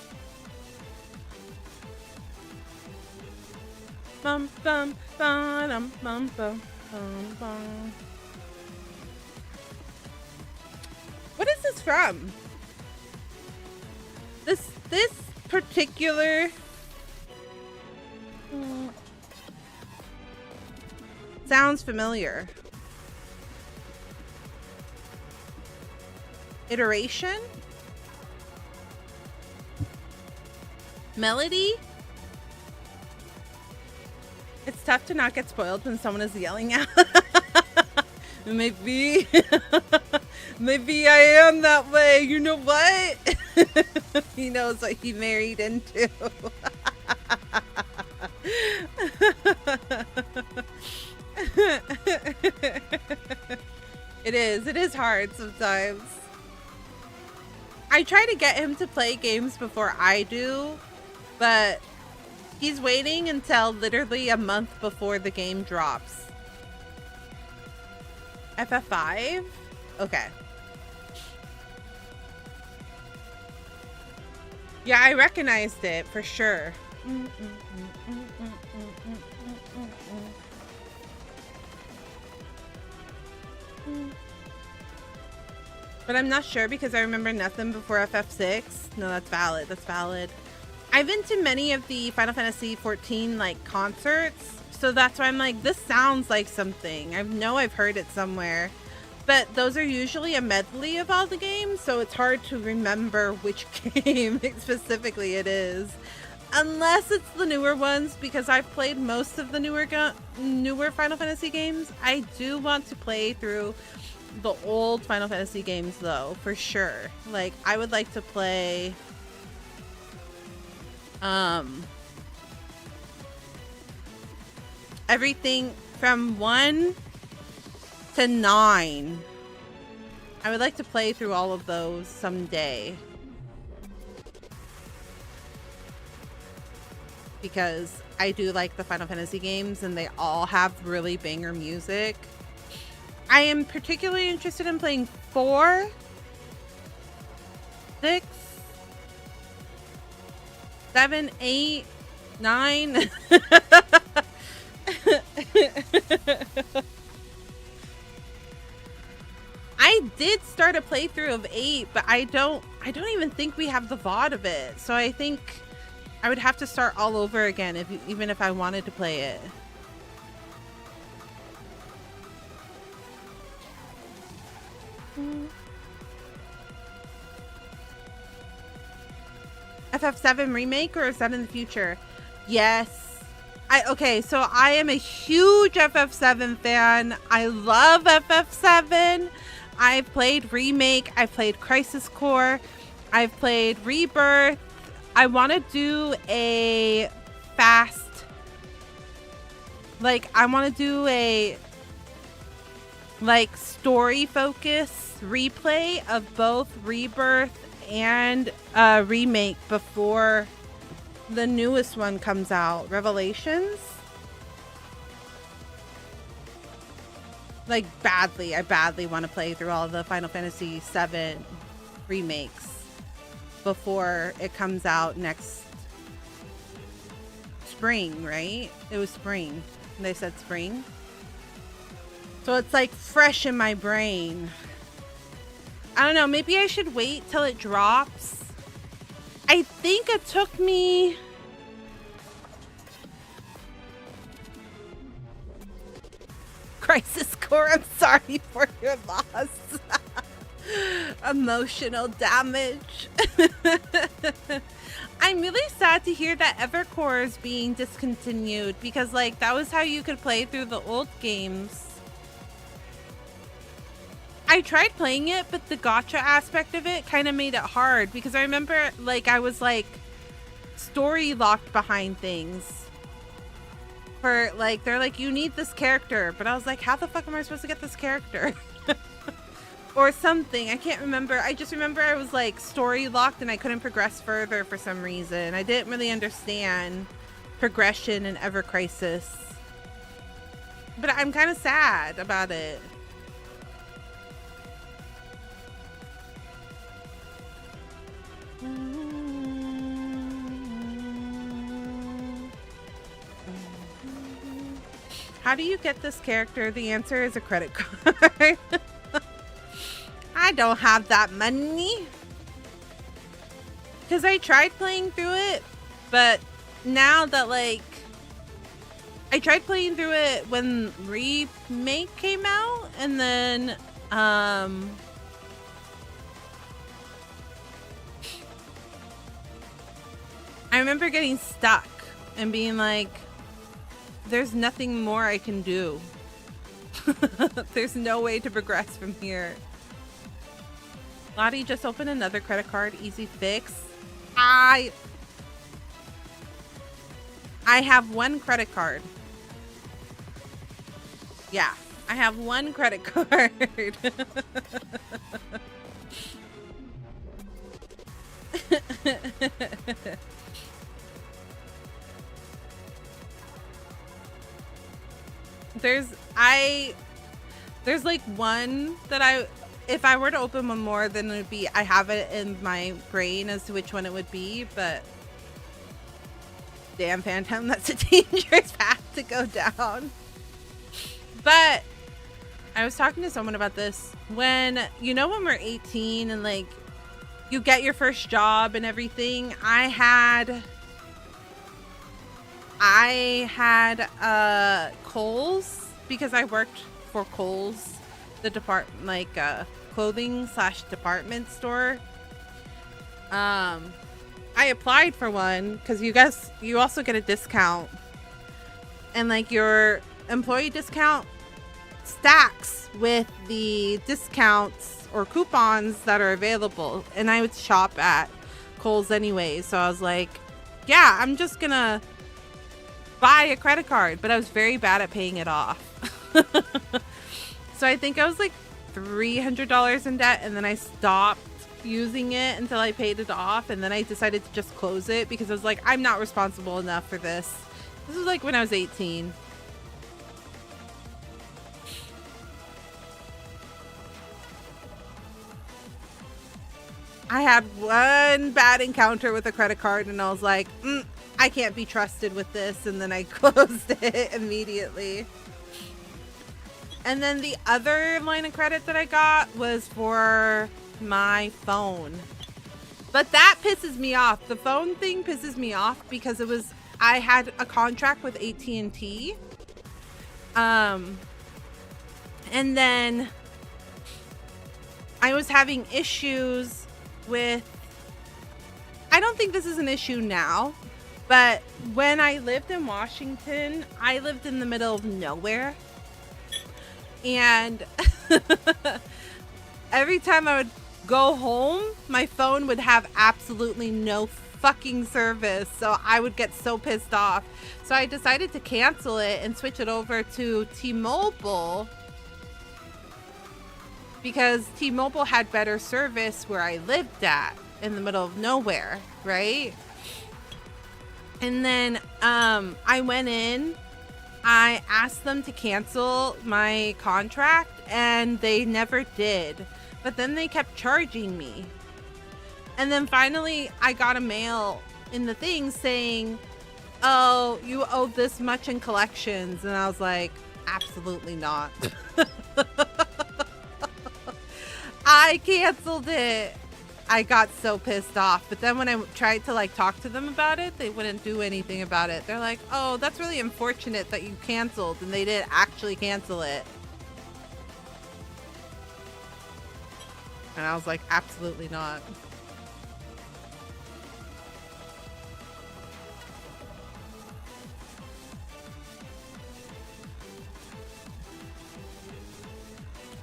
Bum bum bum bum bum bum bum. What is this from? This particular sounds familiar. Iteration? Melody? It's tough to not get spoiled when someone is yelling out. Maybe maybe I am that way. You know what? He knows what he married into. It is hard sometimes. I try to get him to play games before I do, but he's waiting until literally a month before the game drops. FF5? Okay. Yeah, I recognized it for sure. But I'm not sure because I remember nothing before FF6. No, that's valid. That's valid. I've been to many of the Final Fantasy 14 like concerts, so that's why I'm like, this sounds like something. I know I've heard it somewhere, but those are usually a medley of all the games, so it's hard to remember which game specifically it is, unless it's the newer ones, because I've played most of the newer Final Fantasy games. I do want to play through the old Final Fantasy games though, for sure. Like, I would like to play everything from 1 to 9. I would like to play through all of those someday, because I do like the Final Fantasy games and they all have really banger music. I am particularly interested in playing 4, 6, 7, 8, 9. I did start a playthrough of 8, but I don't even think we have the VOD of it. So I think I would have to start all over again even if I wanted to play it. FF7 remake, or is that in the future? Yes. Okay, so I am a huge FF7 fan. I love FF7. I've played Remake. I've played Crisis Core. I've played Rebirth. I want to do a fast... I want to do a... story focus replay of both Rebirth and Remake before the newest one comes out, Revelations. Badly. I badly want to play through all the Final Fantasy VII remakes before it comes out next spring, right? It was spring. They said spring. So it's fresh in my brain. I don't know. Maybe I should wait till it drops. I think it took me... Crisis Core, I'm sorry for your loss. Emotional damage. I'm really sad to hear that Evercore is being discontinued, because that was how you could play through the old games. I tried playing it, but the gacha aspect of it kind of made it hard, because I remember I was story locked behind things. For they're like, you need this character, but I was like, how the fuck am I supposed to get this character? Or something. I can't remember. I just remember I was story locked and I couldn't progress further for some reason. I didn't really understand progression in Ever Crisis. But I'm kind of sad about it. How do you get this character? The answer is a credit card. I don't have that money. Because I tried playing through it, but now that, like, I tried playing through it when Remake came out, and then, I remember getting stuck and being like, there's nothing more I can do. There's no way to progress from here. Lottie just opened another credit card. Easy fix. I have one credit card. Yeah, I have one credit card. There's like one that if I were to open one more, then it would be, I have it in my brain as to which one it would be, but damn, Phantom, that's a dangerous path to go down. But I was talking to someone about this. When we're 18 and like you get your first job and everything, I had Kohl's, because I worked for Kohl's, the clothing / department store. I applied for one because you also get a discount, and like your employee discount stacks with the discounts or coupons that are available, and I would shop at Kohl's anyway, so I was like, yeah, I'm just gonna buy a credit card. But I was very bad at paying it off. So I think I was like $300 in debt, and then I stopped using it until I paid it off, and then I decided to just close it because I was like, I'm not responsible enough for this. This was like when I was 18. I had one bad encounter with a credit card, and I was like, I can't be trusted with this, and then I closed it immediately. And then the other line of credit that I got was for my phone. But that pisses me off. The phone thing pisses me off because I had a contract with AT&T. And then I was having issues with, I don't think this is an issue now, but when I lived in Washington, I lived in the middle of nowhere. And every time I would go home, my phone would have absolutely no fucking service. So I would get so pissed off. So I decided to cancel it and switch it over to T-Mobile, because T-Mobile had better service where I lived at, in the middle of nowhere, right? And then I went in, I asked them to cancel my contract, and they never did. But then they kept charging me. And then finally I got a mail in the thing saying, oh, you owe this much in collections. And I was like, absolutely not. I canceled it. I got so pissed off. But then when I tried to like talk to them about it, they wouldn't do anything about it. They're like, oh, that's really unfortunate that you canceled, and they didn't actually cancel it. And I was like, absolutely not.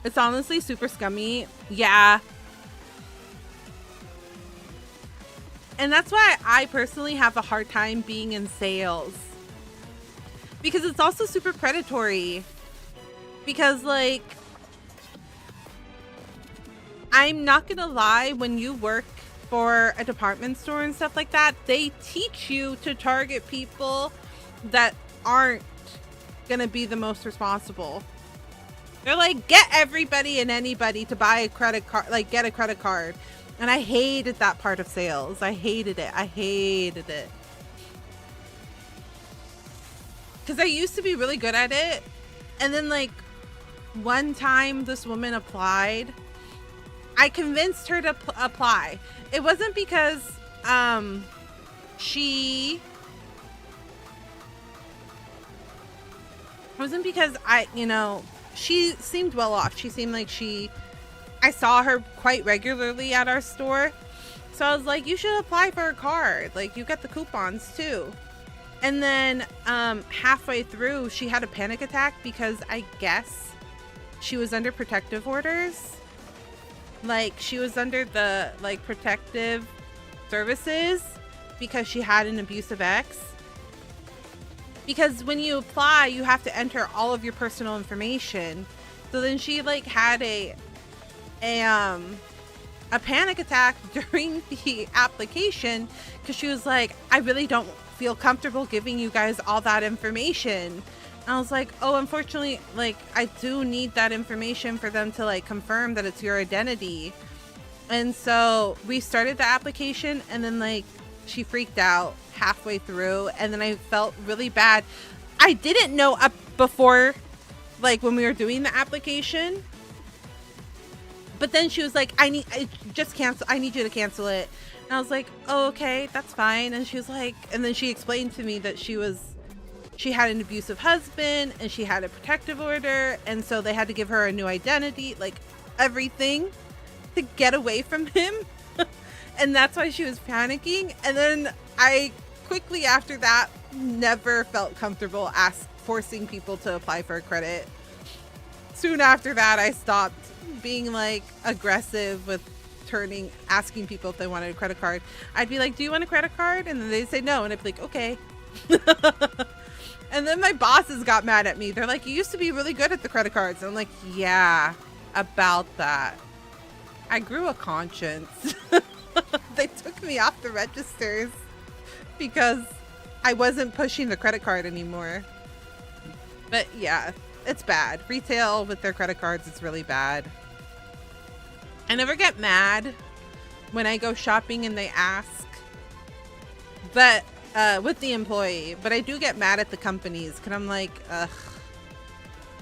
It's honestly super scummy. Yeah. And that's why I personally have a hard time being in sales. Because it's also super predatory. Because, like, I'm not gonna lie, when you work for a department store and stuff like that, they teach you to target people that aren't gonna be the most responsible. They're like, get everybody and anybody to buy a credit card, like get a credit card. And I hated that part of sales. I hated it. I hated it. because I used to be really good at it. And then like one time this woman applied. I convinced her to apply. It wasn't because she she seemed well off. She seemed like I saw her quite regularly at our store. So I was like, you should apply for a card. Like, you get the coupons too. And then halfway through, she had a panic attack because I guess she was under protective orders. Like, she was under the like protective services because she had an abusive ex. Because when you apply, you have to enter all of your personal information. So then she like had a panic attack during the application because she was like, I really don't feel comfortable giving you guys all that information. And I was like, oh, unfortunately, like, I do need that information for them to like confirm that it's your identity. And so we started the application, and then like she freaked out halfway through, and then I felt really bad. I didn't know up before, like when we were doing the application, but then she was like, I need you to cancel it. And I was like, oh, okay, that's fine. And she was like, and then she explained to me that she had an abusive husband and she had a protective order, and so they had to give her a new identity, like everything, to get away from him. And that's why she was panicking. And then I quickly after that never felt comfortable forcing people to apply for a credit. Soon after that, I stopped being like aggressive with asking people if they wanted a credit card. I'd be like, do you want a credit card? And then they'd say no, and I'd be like, okay. And then my bosses got mad at me. They're like, you used to be really good at the credit cards. And I'm like, yeah, about that. I grew a conscience. They took me off the registers because I wasn't pushing the credit card anymore. But yeah, it's bad. Retail with their credit cards, it's really bad. I never get mad when I go shopping and they ask, but with the employee, but I do get mad at the companies because I'm like, ugh,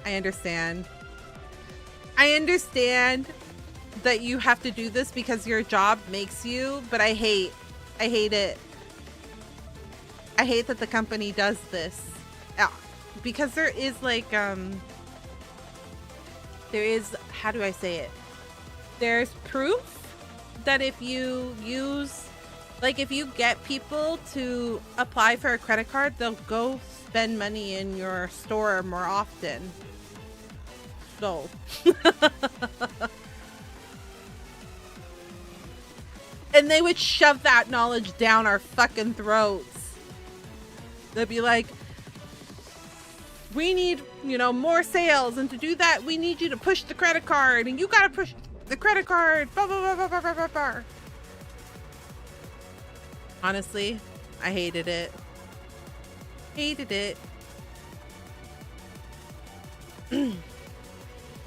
I understand that you have to do this because your job makes you, but I hate it. I hate that the company does this because there is like, how do I say it? There's proof that if you get people to apply for a credit card, they'll go spend money in your store more often. So. And they would shove that knowledge down our fucking throats. They'd be like, we need, more sales. And to do that, we need you to push the credit card. And you got to push the credit card. Blah, blah, blah, blah, blah, blah, blah. Honestly, I hated it. Hated it.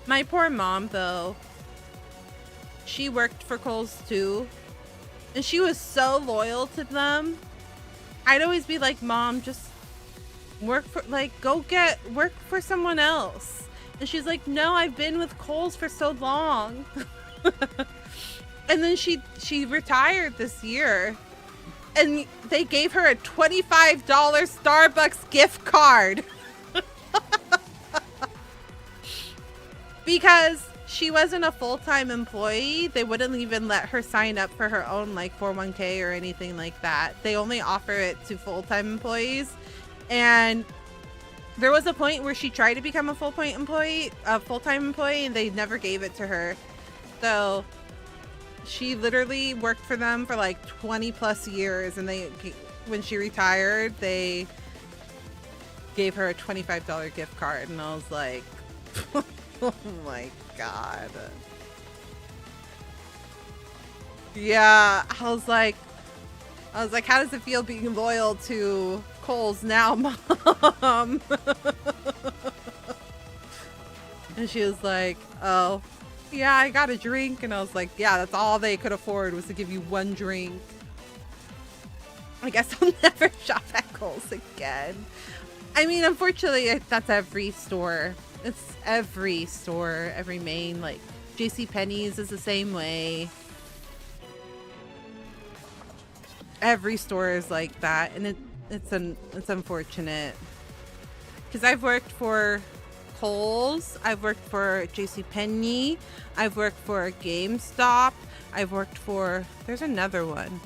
My poor mom, though. She worked for Kohl's too. And she was so loyal to them. I'd always be like, Mom, just work for someone else. And she's like, no, I've been with Kohl's for so long. And then she retired this year. And they gave her a $25 Starbucks gift card. Because she wasn't a full-time employee. They wouldn't even let her sign up for her own like 401k or anything like that. They only offer it to full-time employees. And there was a point where she tried to become a full-time employee, and they never gave it to her. So she literally worked for them for like 20 plus years, and when she retired, they gave her a $25 gift card, and I was like, oh my God. Yeah, I was like, how does it feel being loyal to Kohl's now, Mom? And she was like, oh, yeah, I got a drink. And I was like, yeah, that's all they could afford was to give you one drink. I guess I'll never shop at Kohl's again. I mean, unfortunately, that's every store. It's every store, every main, like JCPenney's is the same way. Every store is like that, and it's unfortunate. Because I've worked for Kohl's, I've worked for JCPenney, I've worked for GameStop, I've worked for, there's another one.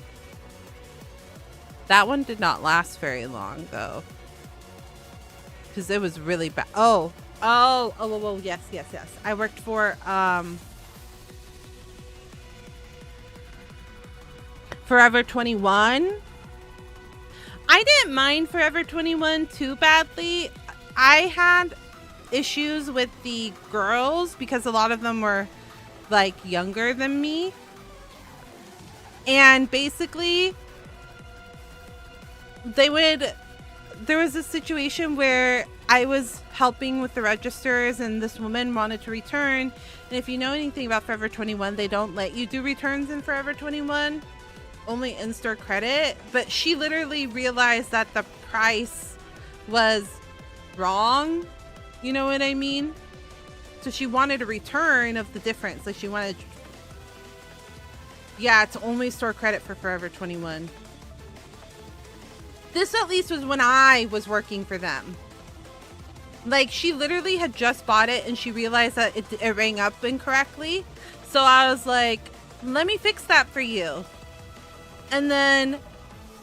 That one did not last very long though. Because it was really bad. Oh, yes. I worked for Forever 21. I didn't mind Forever 21 too badly. I had issues with the girls because a lot of them were like younger than me. And basically there was a situation where I was helping with the registers and this woman wanted to return. And if you know anything about Forever 21, they don't let you do returns in Forever 21, only in-store credit. But she literally realized that the price was wrong. You know what I mean? So she wanted a return of the difference. Like she wanted, yeah, it's only store credit for Forever 21. This at least was when I was working for them. Like she literally had just bought it and she realized that it rang up incorrectly. So I was like, let me fix that for you. And then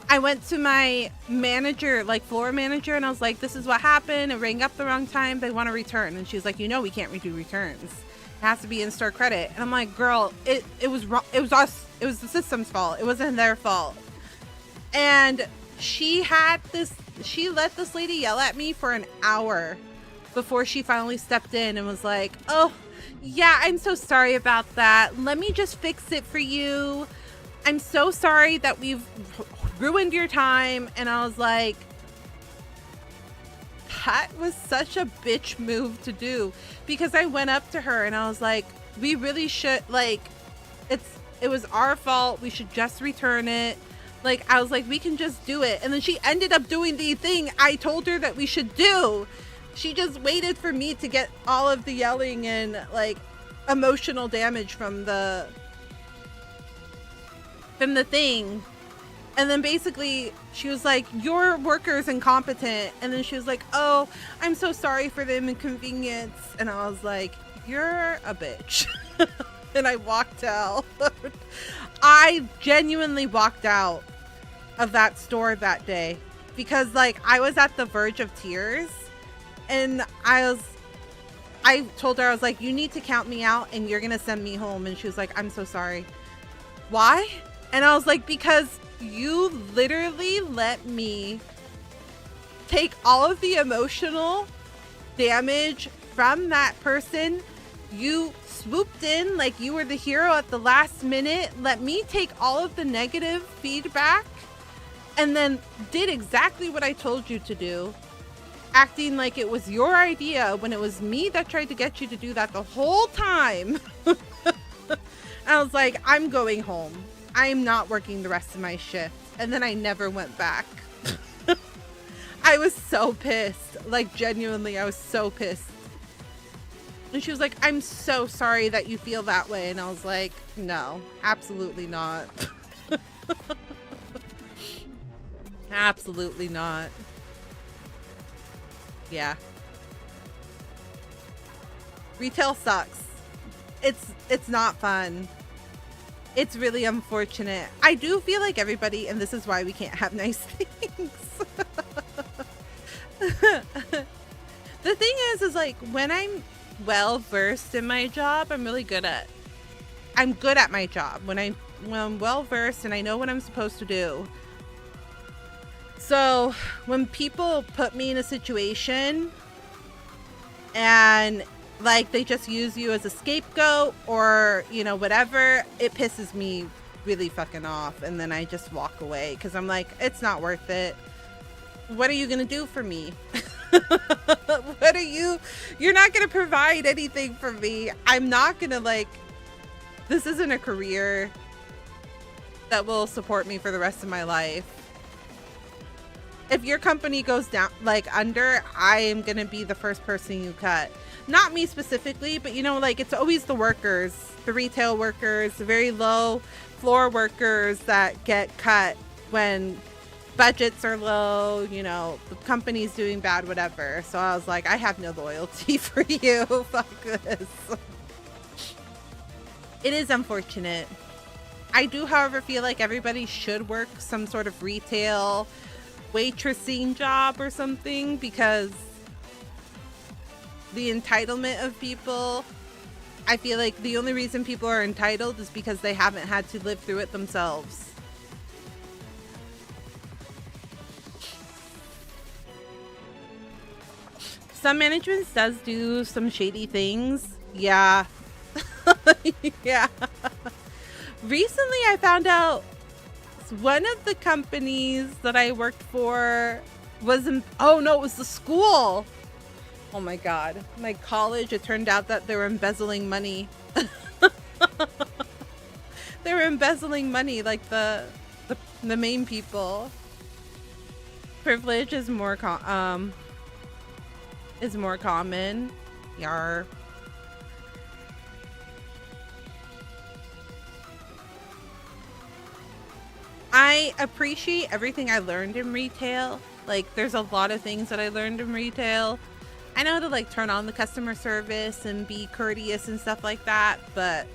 I went to my manager, like floor manager, and I was like, this is what happened. It rang up the wrong time. They want to return. And she was like, you know, we can't redo returns. It has to be in-store credit. And I'm like, girl, it was wrong. It was us. It was the system's fault. It wasn't their fault. And she let this lady yell at me for an hour before she finally stepped in and was like, oh, yeah, I'm so sorry about that. Let me just fix it for you. I'm so sorry that we've ruined your time. And I was like, that was such a bitch move to do, because I went up to her and I was like, we really should, like, it was our fault. We should just return it. Like, I was like, we can just do it. And then she ended up doing the thing I told her that we should do. She just waited for me to get all of the yelling and like emotional damage from the thing. And then basically she was like, your worker's incompetent. And then she was like, oh, I'm so sorry for the inconvenience. And I was like, you're a bitch. And I walked out. I genuinely walked out of that store that day because like I was at the verge of tears. And I told her, I was like, you need to count me out and you're gonna send me home. And she was like, I'm so sorry. Why? And I was like, because you literally let me take all of the emotional damage from that person. You swooped in like you were the hero at the last minute, let me take all of the negative feedback, and then did exactly what I told you to do, acting like it was your idea when it was me that tried to get you to do that the whole time. I was like, I'm going home. I'm not working the rest of my shift. And then I never went back. I was so pissed. Like, genuinely, I was so pissed. And she was like, I'm so sorry that you feel that way. And I was like, no, absolutely not. Absolutely not. Yeah. Retail sucks. It's not fun. It's really unfortunate. I do feel like everybody, and this is why we can't have nice things. The thing is like when I'm well versed in my job, I'm good at my job. When I'm well versed and I know what I'm supposed to do. So when people put me in a situation and like they just use you as a scapegoat or, you know, whatever, it pisses me really fucking off. And then I just walk away because I'm like, it's not worth it. What are you going to do for me? You're not going to provide anything for me. I'm not going to like, this isn't a career that will support me for the rest of my life. if your company goes down, like under, I am going to be the first person you cut. Not me specifically, but you know, like it's always the workers, the retail workers, the very low floor workers that get cut when budgets are low, you know, the company's doing bad, whatever. So I was like, I have no loyalty for you. Fuck this. It is unfortunate. I do, however, feel like everybody should work some sort of retail waitressing job or something, because the entitlement of people, I feel like the only reason people are entitled is because they haven't had to live through it themselves. Some management does do some shady things. Yeah. Yeah. Recently I found out one of the companies that I worked for was in, oh no, it was the school. Oh my god. My college, it turned out that they were embezzling money. They were embezzling money, like the main people. Privilege is more common. Yar. I appreciate everything I learned in retail. Like, there's a lot of things that I learned in retail. I know how to like turn on the customer service and be courteous and stuff like that, but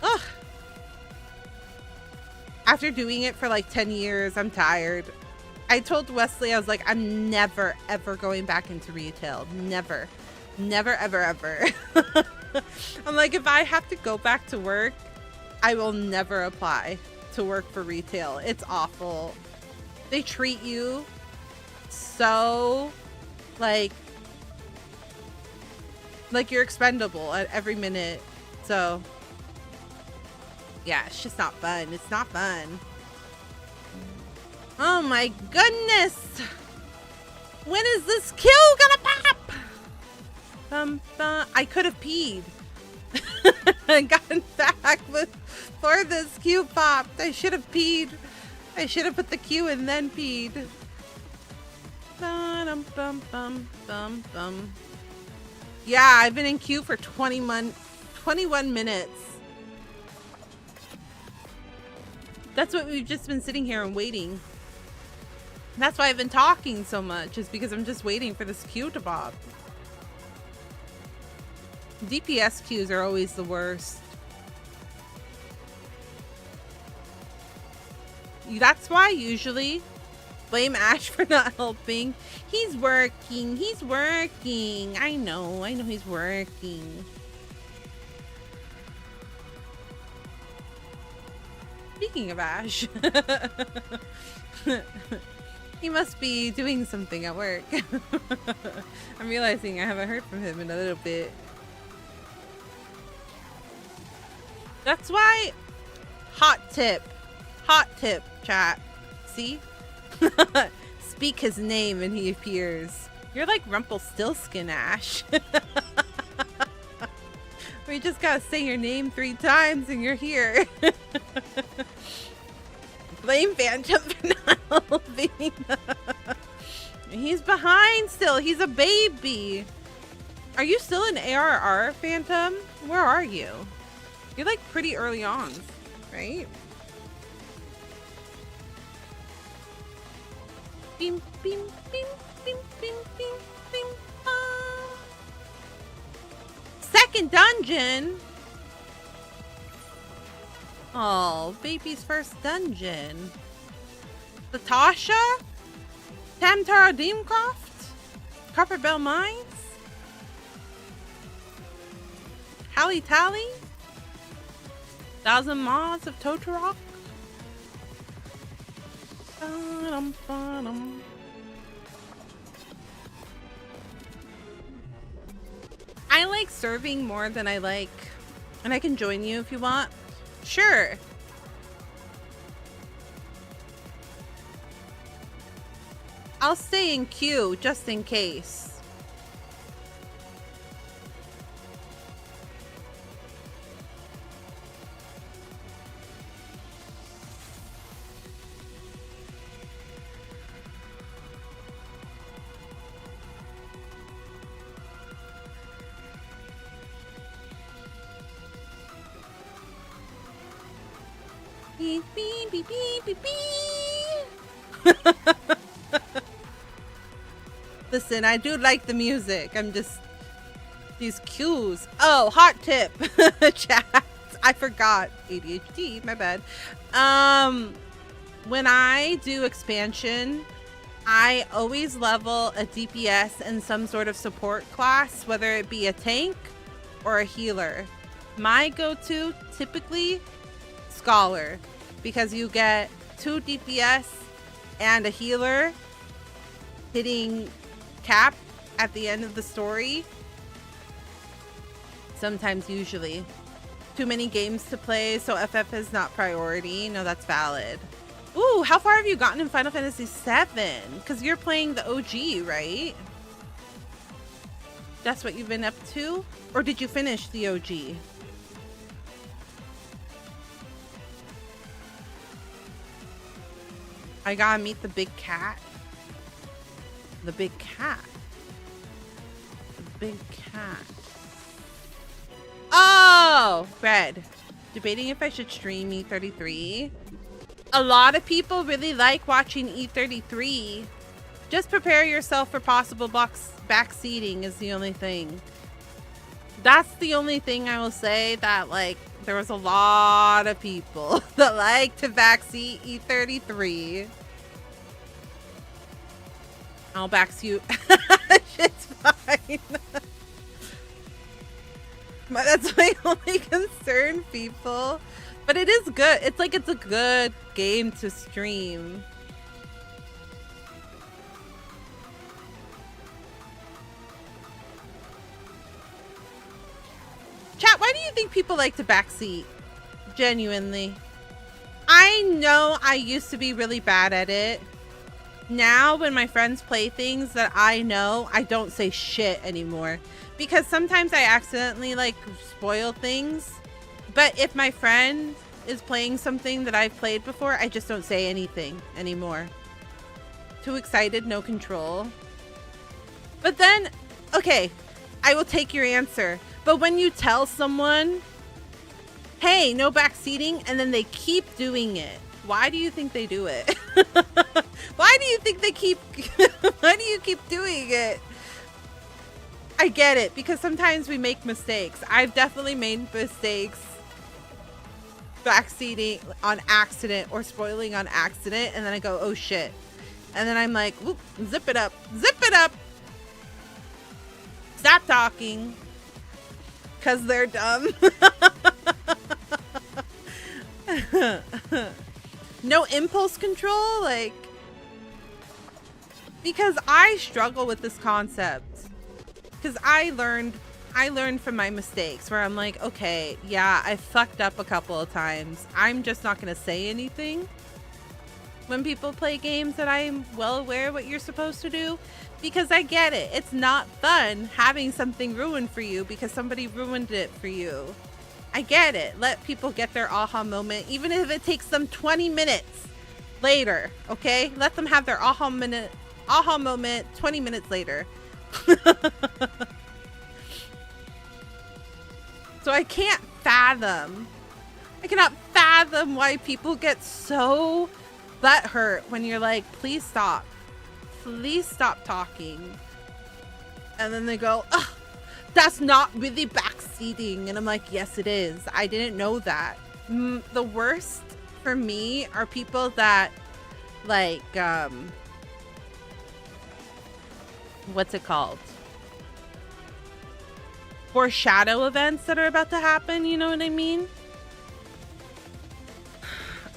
ugh. After doing it for like 10 years, I'm tired. I told Wesley, I was like, I'm never, ever going back into retail. Never. Never, ever, ever. I'm like, if I have to go back to work, I will never apply to work for retail. It's awful. They treat you so like you're expendable at every minute. So yeah, it's just not fun. It's not fun. Oh my goodness. When is this kill gonna pop? I could have peed and gotten back before this Q popped. I should have peed. I should have put the Q and then peed. Yeah, I've been in queue for 21 minutes. That's what we've just been sitting here and waiting. That's why I've been talking so much, is because I'm just waiting for this queue to pop. DPS queues are always the worst. That's why I usually blame Ash for not helping. He's working. He's working. I know he's working. Speaking of Ash, he must be doing something at work. I'm realizing I haven't heard from him in a little bit. That's why, hot tip, chat. See? Speak his name and he appears. You're like Rumpelstiltskin, Ash. We just gotta say your name 3 times and you're here. Blame Phantom for not helping. He's behind still. He's a baby. Are you still in ARR, Phantom? Where are you? You're like pretty early on, right? Beam, beam, beam, beam, beam, beam, beam. Second dungeon. Oh, baby's first dungeon. Latasha? Tamtara Deemcroft? Copperbell Mines? Hallie Tally? 1,000 Mods of Totorok? I like serving more than I like, and I can join you if you want. Sure. I'll stay in queue just in case. Beep, beep, beep, beep, beep, beep. Listen, I do like the music. I'm just... These cues. Oh, hot tip. Chat. I forgot. ADHD. My bad. When I do expansion, I always level a DPS and some sort of support class, whether it be a tank or a healer. My go-to, typically, Scholar, because you get 2 DPS and a healer hitting cap at the end of the story. Sometimes, usually. Too many games to play, so FF is not priority. No, that's valid. Ooh, how far have you gotten in Final Fantasy VII? Because you're playing the OG, right? That's what you've been up to? Or did you finish the OG? I gotta meet the big cat. The big cat. The big cat. Oh! Red. Debating if I should stream E33. A lot of people really like watching E33. Just prepare yourself for possible backseating is the only thing. That's the only thing I will say, that like there was a lot of people that like to backseat E33. I'll backseat. Shit's fine. That's my only concern, people. But it is good. It's like it's a good game to stream. Chat, why do you think people like to backseat? Genuinely. I know I used to be really bad at it. Now, when my friends play things that I know, I don't say shit anymore. Because sometimes I accidentally, like, spoil things. But if my friend is playing something that I've played before, I just don't say anything anymore. Too excited, no control. But then, okay, I will take your answer. But when you tell someone, hey, no backseating, and then they keep doing it, why do you think they do it? Why do you think they keep... Why do you keep doing it? I get it, because sometimes we make mistakes. I've definitely made mistakes backseating on accident or spoiling on accident, and then I go, oh shit. And then I'm like, whoop, zip it up. Zip it up! Stop talking. Because they're dumb. No impulse control? Like... Because I struggle with this concept. Because I learned from my mistakes, where I'm like, okay, yeah, I fucked up a couple of times. I'm just not going to say anything when people play games that I'm well aware what you're supposed to do. Because I get it. It's not fun having something ruined for you because somebody ruined it for you. I get it. Let people get their aha moment, even if it takes them 20 minutes later, okay? Let them have their aha moment 20 minutes later. So I can't fathom. I cannot fathom why people get so butthurt when you're like, please stop. Please stop talking. And then they go, ugh, that's not really backseating. And I'm like, yes, it is. I didn't know that. The worst for me are people that like, what's it called? Foreshadow events that are about to happen. You know what I mean?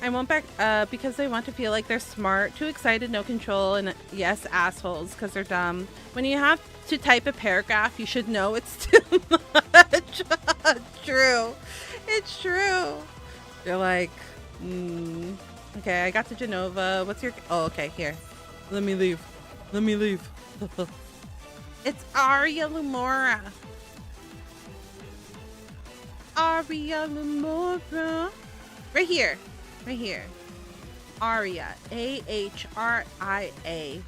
I won't back because they want to feel like they're smart, too excited, no control, and yes, assholes, because they're dumb. When you have to type a paragraph, you should know it's too much. True. It's true. You're like, okay, I got to Genova. What's your... Oh, okay, here. Let me leave. Let me leave. It's Aria Lumora. Aria Lumora. Right here. Right here. Aria. A-H-R-I-A.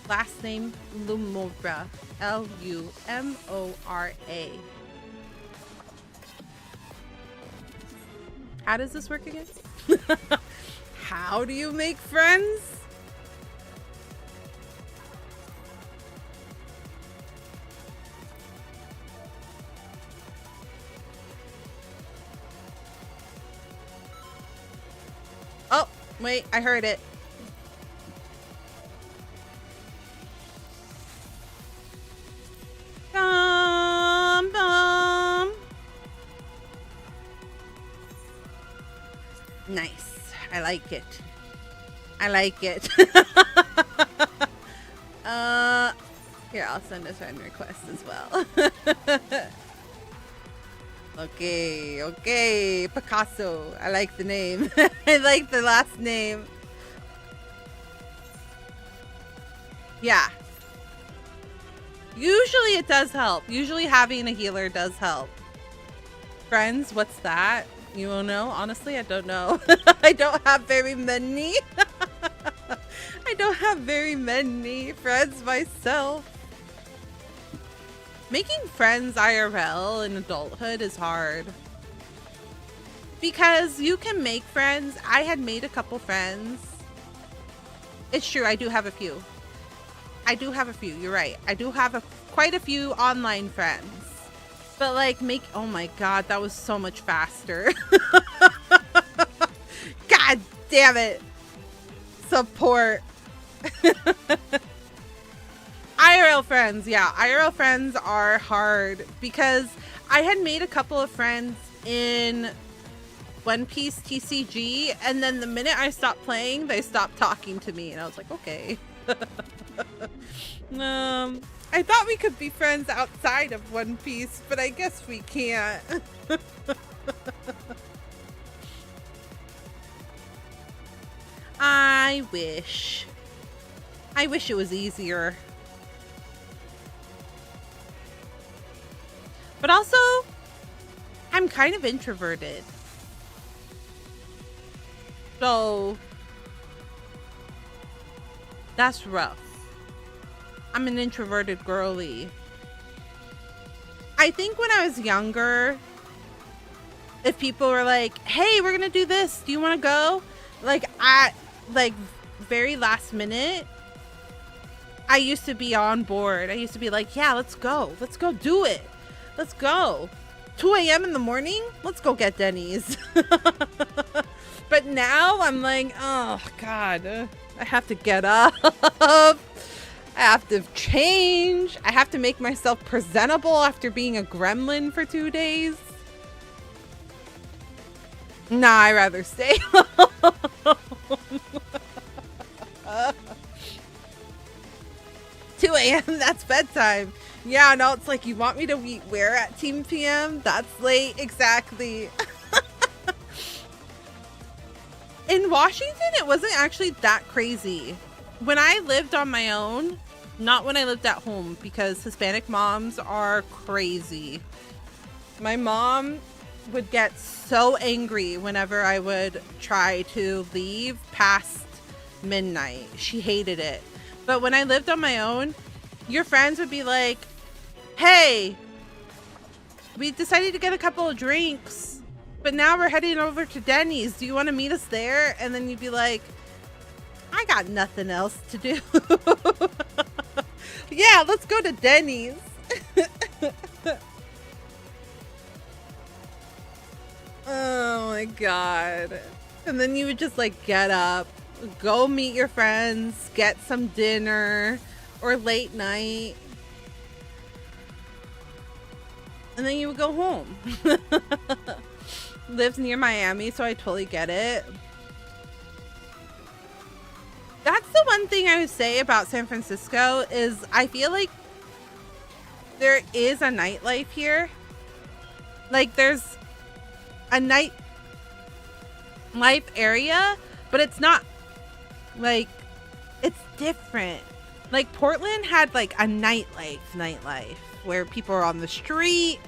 Last name Lumora. L-U-M-O-R-A. How does this work again? How do you make friends? Oh, wait, I heard it. Bum, bum. Nice. I like it. I like it. Here, I'll send a friend request as well. Okay, okay, Picasso. I like the name. I like the last name. Yeah. Usually it does help. Usually having a healer does help. Friends, what's that? You don't know? Honestly, I don't know. I don't have very many. I don't have very many friends myself. Making friends IRL in adulthood is hard. Because you can make friends. I had made a couple friends. It's true, I do have a few. I do have a few, you're right. I do have quite a few online friends. But like oh my god, that was so much faster. God damn it. Support. IRL friends, yeah. IRL friends are hard because I had made a couple of friends in One Piece TCG, and then the minute I stopped playing, they stopped talking to me, and I was like, okay. I thought we could be friends outside of One Piece, but I guess we can't. I wish it was easier. But also, I'm kind of introverted. So, that's rough. I'm an introverted girly. I think when I was younger, if people were like, hey, we're gonna do this, do you want to go? Like, at very last minute, I used to be on board. I used to be like, yeah, let's go do it, let's go. 2 a.m. in the morning, let's go get Denny's. But now I'm like, oh god, I have to get up. I have to change. I have to make myself presentable after being a gremlin for 2 days. Nah, I'd rather stay home. 2 a.m. That's bedtime. Yeah, no, it's like, you want me to eat where at 10 p.m.? That's late. Exactly. In Washington, it wasn't actually that crazy. When I lived on my own, not when I lived at home, because Hispanic moms are crazy. My mom would get so angry whenever I would try to leave past midnight. She hated it. But when I lived on my own, your friends would be like, hey, we decided to get a couple of drinks, but now we're heading over to Denny's. Do you want to meet us there? And then you'd be like, I got nothing else to do. Yeah, let's go to Denny's. Oh my god. And then you would just like get up, go meet your friends, get some dinner or late night, and then you would go home. Lives near Miami, so I totally get it. That's the one thing I would say about San Francisco is I feel like there is a nightlife here. Like there's a nightlife area, but it's not like, it's different. Like Portland had like a nightlife where people are on the street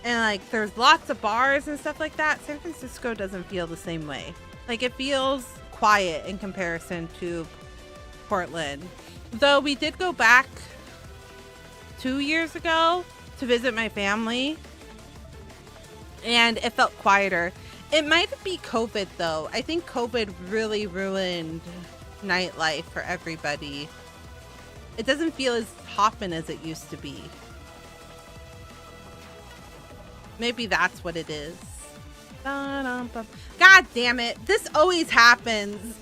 and like there's lots of bars and stuff like that. San Francisco doesn't feel the same way. Like it feels quiet in comparison to Portland. Though we did go back 2 years ago to visit my family and it felt quieter. It might be COVID though. I think COVID really ruined nightlife for everybody. It doesn't feel as hoppin' as it used to be. Maybe that's what it is. God damn it. This always happens.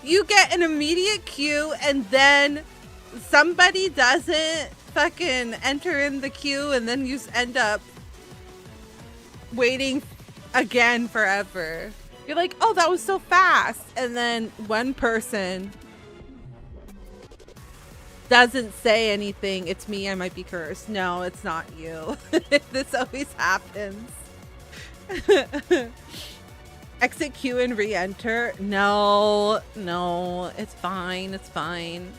You get an immediate queue and then somebody doesn't fucking enter in the queue and then you end up waiting again forever. You're like, oh, that was so fast. And then one person doesn't say anything. It's me, I might be cursed. No, it's not you. This always happens. Exit queue and re-enter. No, it's fine. It's fine.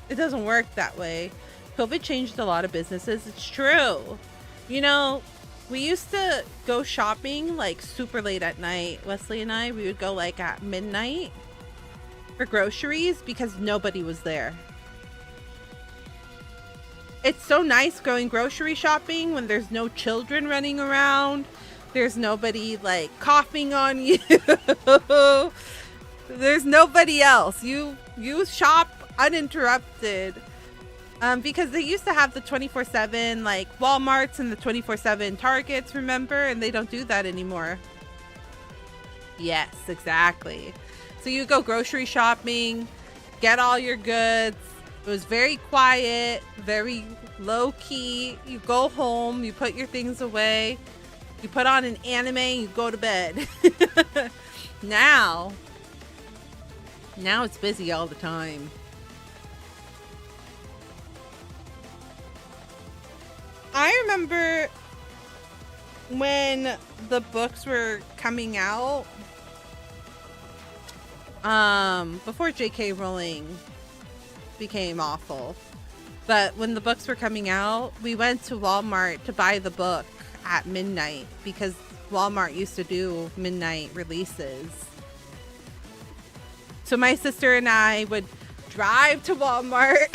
It doesn't work that way. COVID changed a lot of businesses. It's true. You know, we used to go shopping like super late at night. Wesley and I, we would go like at midnight for groceries because nobody was there. It's so nice going grocery shopping when there's no children running around. There's nobody like coughing on you. There's nobody else. You shop uninterrupted. Because they used to have the 24/7 like Walmarts and the 24/7 Targets, remember? And they don't do that anymore. Yes, exactly. So you go grocery shopping, get all your goods. It was very quiet, very low key. You go home, you put your things away, you put on an anime, and you go to bed. Now it's busy all the time. I remember when the books were coming out, before J.K. Rowling became awful, but when the books were coming out, we went to Walmart to buy the book at midnight because Walmart used to do midnight releases. So my sister and I would drive to Walmart,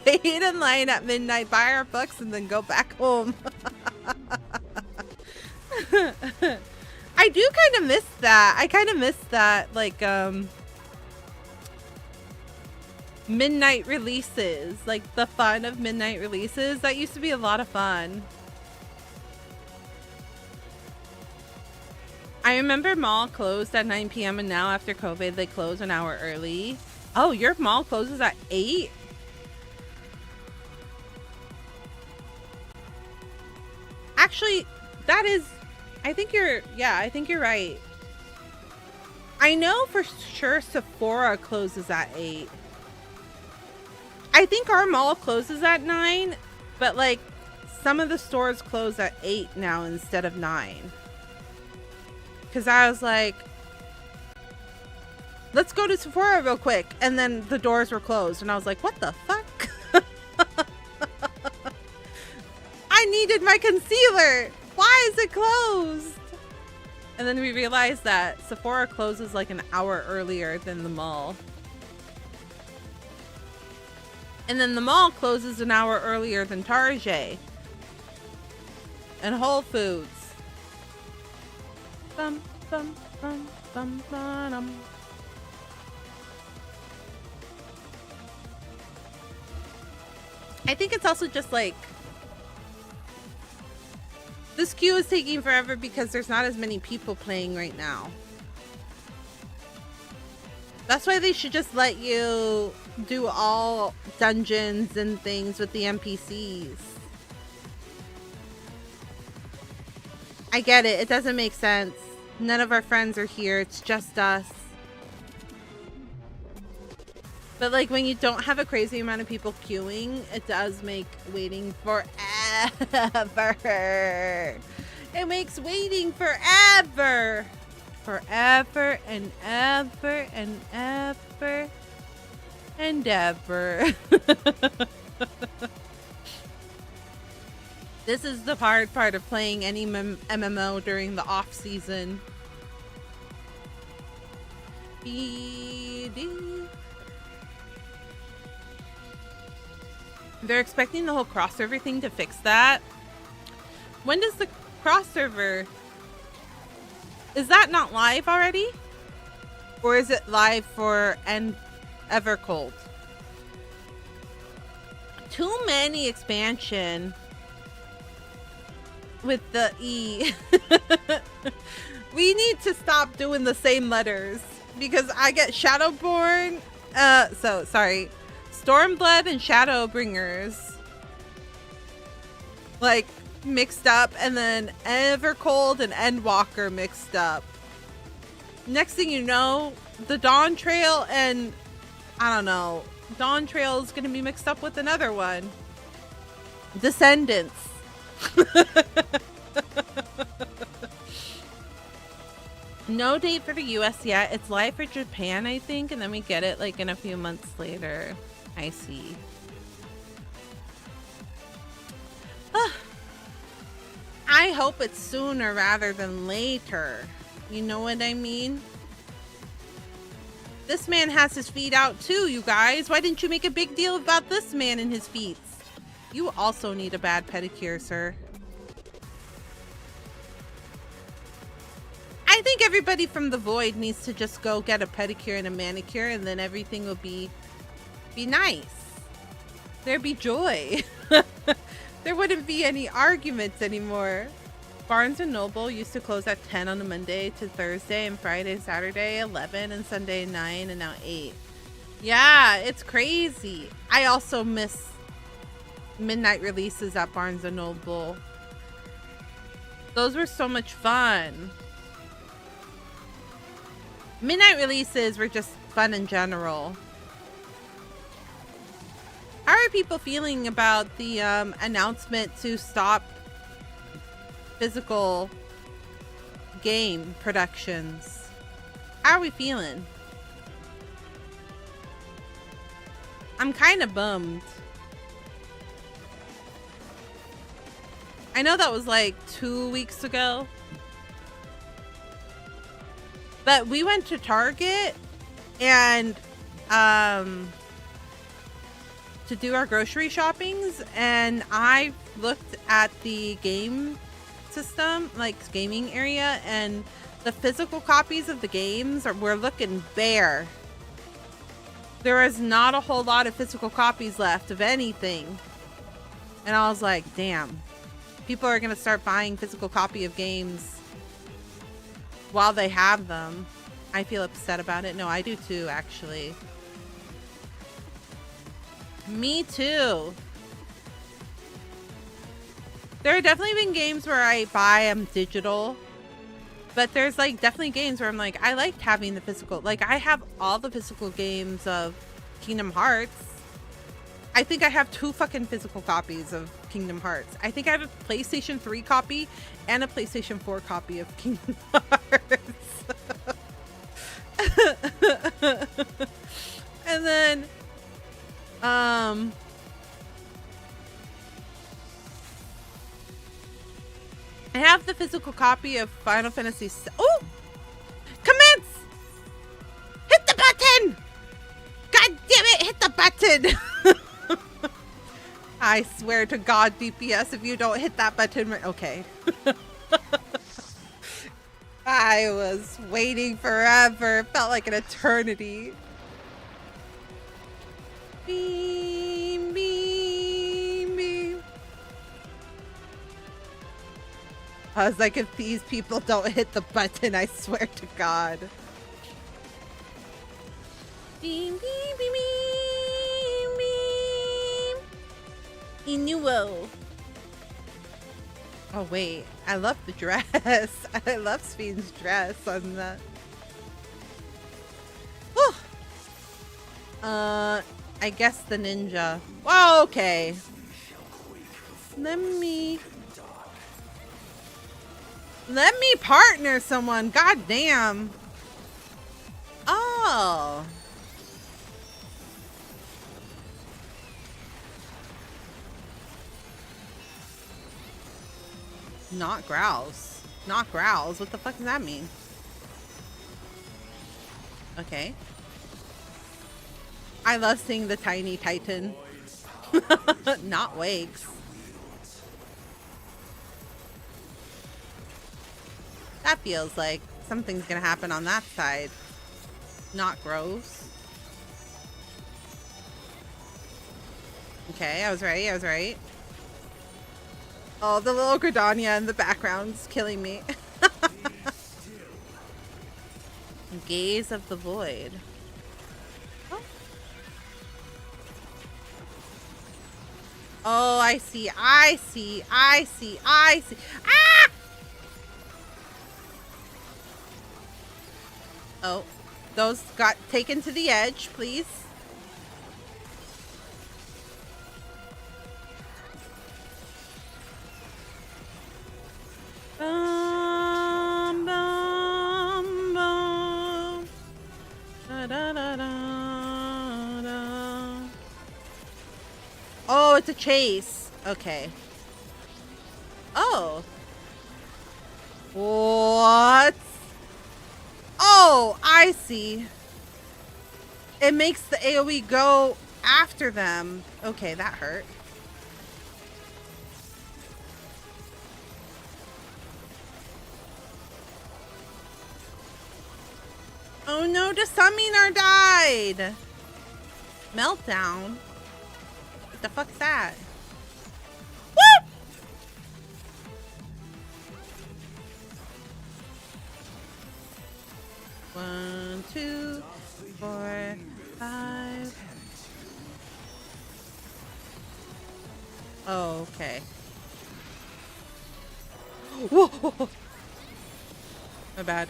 wait in line at midnight, buy our books, and then go back home. I do kind of miss that. I kind of miss that, like, midnight releases, like the fun of midnight releases. That used to be a lot of fun. I remember mall closed at 9 p.m. and now after COVID they close an hour early. Oh, your mall closes at 8? Actually, that is, I think you're right. I know for sure Sephora closes at 8. I think our mall closes at 9, but like some of the stores close at 8 now instead of 9. Because I was like, let's go to Sephora real quick. And then the doors were closed. And I was like, what the fuck? I needed my concealer. Why is it closed? And then we realized that Sephora closes like an hour earlier than the mall. And then the mall closes an hour earlier than Target. And Whole Foods. Bum, bum, bum, bum, bum. I think it's also just like this queue is taking forever because there's not as many people playing right now. That's why they should just let you do all dungeons and things with the NPCs. I get it. It doesn't make sense. None of our friends are here. It's just us. But like when you don't have a crazy amount of people queuing, it does make waiting forever. It makes waiting forever. Forever and ever and ever and ever. This is the hard part of playing any MMO during the off season. They're expecting the whole cross server thing to fix that. When does the cross server Is that not live already? Or is it live for Evercold? Too many expansion with the E. We need to stop doing the same letters because I get Shadowborn. Sorry. Stormblood and Shadowbringers like mixed up, and then Evercold and Endwalker mixed up. Next thing you know, the Dawntrail and I don't know, Dawntrail is going to be mixed up with another one. Descendants. No date for the US yet. It's live for Japan, I think, and then we get it like in a few months later. I see. I hope it's sooner rather than later. You know what I mean? This man has his feet out too, you guys. Why didn't you make a big deal about this man and his feet? You also need a bad pedicure, sir. I think everybody from the Void needs to just go get a pedicure and a manicure, and then everything will be nice. There'd be joy. There wouldn't be any arguments anymore. Barnes & Noble used to close at 10 on a Monday to Thursday, and Friday, Saturday, 11, and Sunday, 9, and now 8. Yeah, it's crazy. I also miss midnight releases at Barnes & Noble. Those were so much fun. Midnight releases were just fun in general. How are people feeling about the announcement to stop physical game productions? How are we feeling? I'm kind of bummed. I know that was like 2 weeks ago. But we went to Target and to do our grocery shoppings, and I looked at the game system, like gaming area, and the physical copies of the games were looking bare. There was not a whole lot of physical copies left of anything. And I was like, damn, people are going to start buying physical copy of games while they have them. I feel upset about it. No, I do too, actually. Me too. There have definitely been games where I buy them digital, but there's like definitely games where I'm like, I liked having the physical. Like I have all the physical games of Kingdom Hearts. I think I have 2 fucking physical copies of Kingdom Hearts. I think I have a PlayStation 3 copy and a PlayStation 4 copy of Kingdom Hearts. And then I have the physical copy of Final Fantasy. Oh! Commence! Hit the button! God damn it, hit the button! I swear to God, DPS, if you don't hit that button. Okay. I was waiting forever. It felt like an eternity. Beam, beam, beam. I was like, if these people don't hit the button, I swear to God. Beam, beam, beam, beam, beam. Inuo. Oh, wait. I love the dress. I love Sven's dress on that. Whew. I guess the ninja. Oh, okay. Let me partner someone. God damn. Oh. Not growls. Not growls. What the fuck does that mean? Okay. I love seeing the tiny titan. Not wakes. That feels like something's gonna happen on that side. Not gross. Okay, I was right. I was right. Oh, the little Gridania in the background's killing me. Gaze of the Void. Oh. Oh, I see. I see. I see. I see. Ah! Oh, those got taken to the edge, please. Bum, bum, bum. Da, da, da, da, da. Oh, it's a chase. Okay. Oh. What? Oh, I see. It makes the AoE go after them. Okay, that hurt. Oh no, the Summoner died! Meltdown? What the fuck's that? Woo! One, 2, 4, 5. Oh, okay. Whoa! My bad.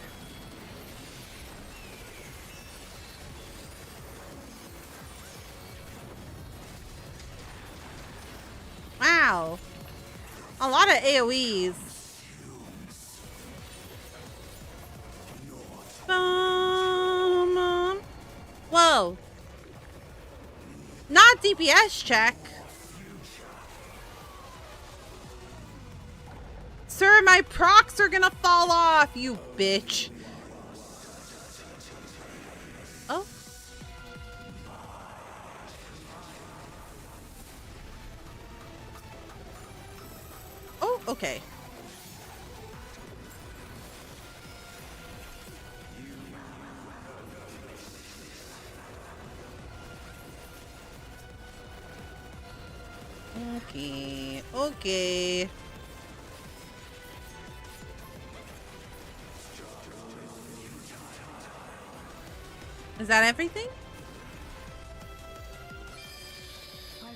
Wow. A lot of AoEs. Whoa. Not DPS check. Sir, my procs are gonna fall off, you bitch. Oh. Oh, okay. Okay, okay. Is that everything?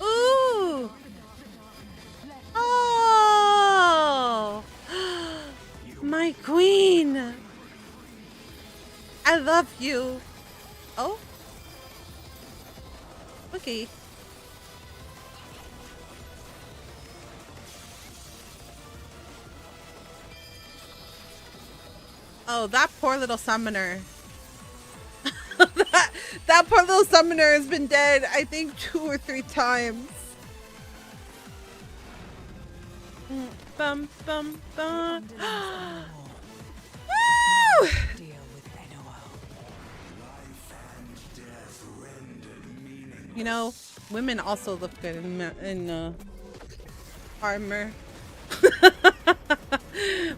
Ooh! Oh! My queen! I love you. Oh? Okay. Oh, that poor little summoner. that poor little summoner has been dead, I think, 2 or 3 times. Bum, bum, bum. Woo! You know, women also look good in armor.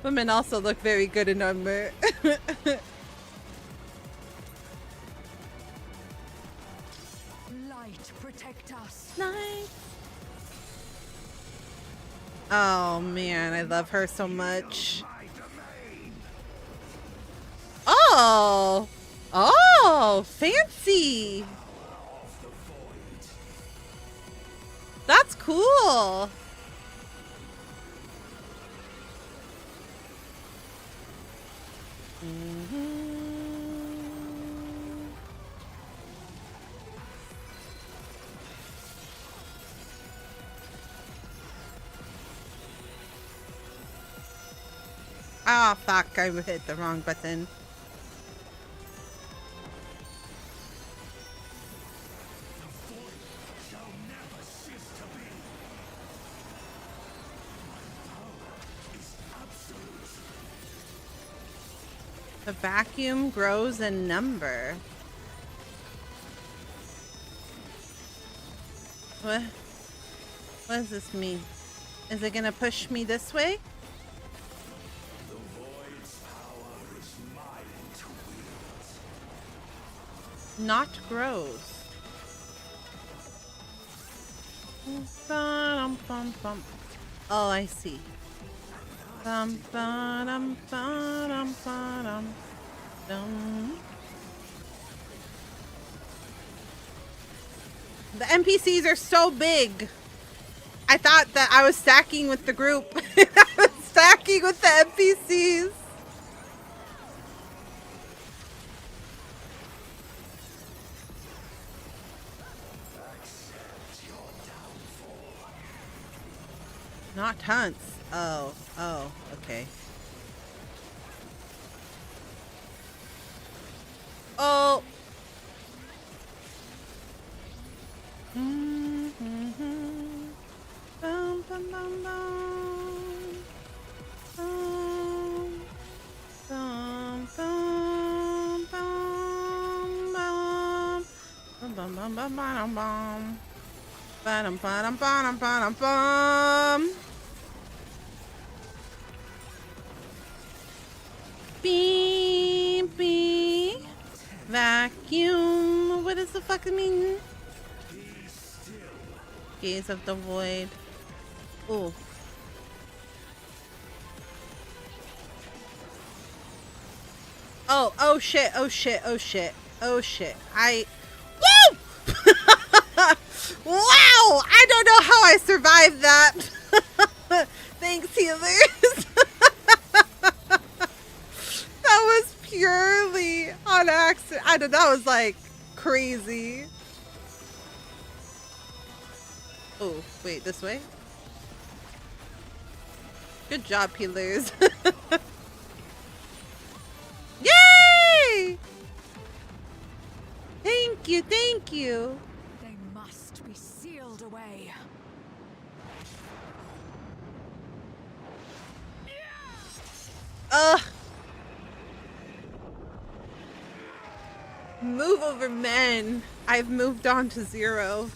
Women also look very good in armor. Light, protect us. Light. Oh man, I love her so much. Oh! Oh! Fancy! That's cool! Ah, fuck, I hit the wrong button. The vacuum grows in number. What does this mean? Is it gonna push me this way? The void's power is my Not grows. Ba-dum-bum-bum. Oh, I see. Bum-ba-dum-ba-dum-ba-dum. The NPCs are so big. I thought that I was stacking with the group. I was stacking with the NPCs. Not hunts. Oh, okay. Oh. Bum, bum, bum, bum. Bum, bum, bum, bum. Bum, bum, bum, bum, bum, bum. Ba-dum, ba-dum, ba-dum, ba-dum, bum. Beep, beep. Vacuum. What does the fuck it mean? Gaze of the void. Oh. Oh shit, oh shit, oh shit, oh shit. Woo! Wow! I don't know how I survived that. Thanks, healers. That was purely on accident. I don't know, that was like crazy. Oh, wait, this way? Good job, healers. Yay! Thank you, thank you. They must be sealed away. Move over men. I've moved on to 0.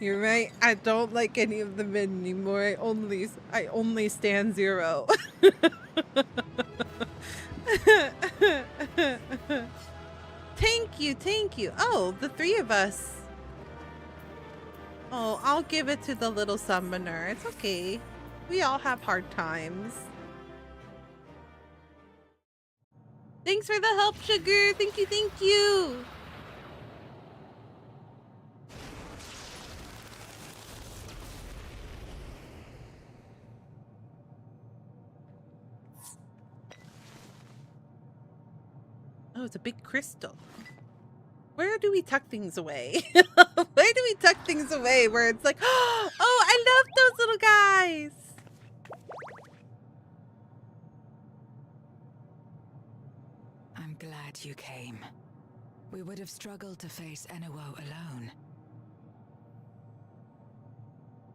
You're right. I don't like any of the men anymore. I only stand 0. Thank you, thank you. Oh, the 3 of us. Oh, I'll give it to the little summoner. It's okay. We all have hard times. Thanks for the help, Sugar. Thank you, thank you. Oh, it's a big crystal. Where do we tuck things away? Where do we tuck things away where it's like, oh, I love those little guys. I'm glad you came. We would have struggled to face Enuo alone.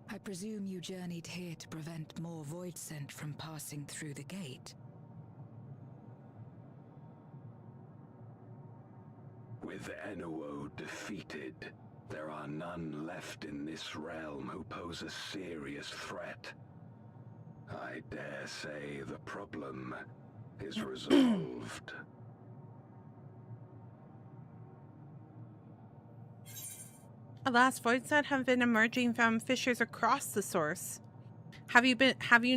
I presume you journeyed here to prevent more void scent from passing through the gate. With Enuo defeated, there are none left in this realm who pose a serious threat. I dare say the problem is resolved. Alas, void scent have been emerging from fissures across the source. Have you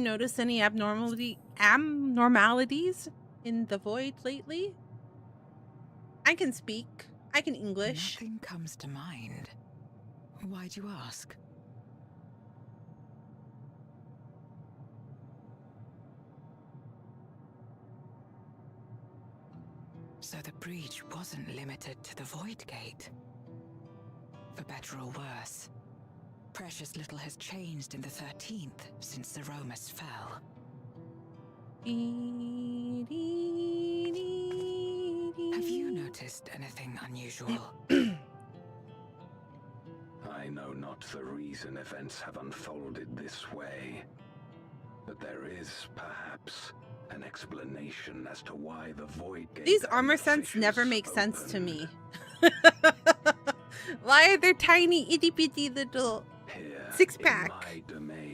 noticed any abnormalities in the void lately? I can speak. I can English. Nothing comes to mind. Why'd you ask? So the breach wasn't limited to the Void Gate. For better or worse, precious little has changed in the 13th since the Romus fell. Have you noticed anything unusual? I know not the reason events have unfolded this way, but there is perhaps an explanation as to why the Void Gate. These armor scents never make sense to me. Why are there tiny itty bitty little six-pack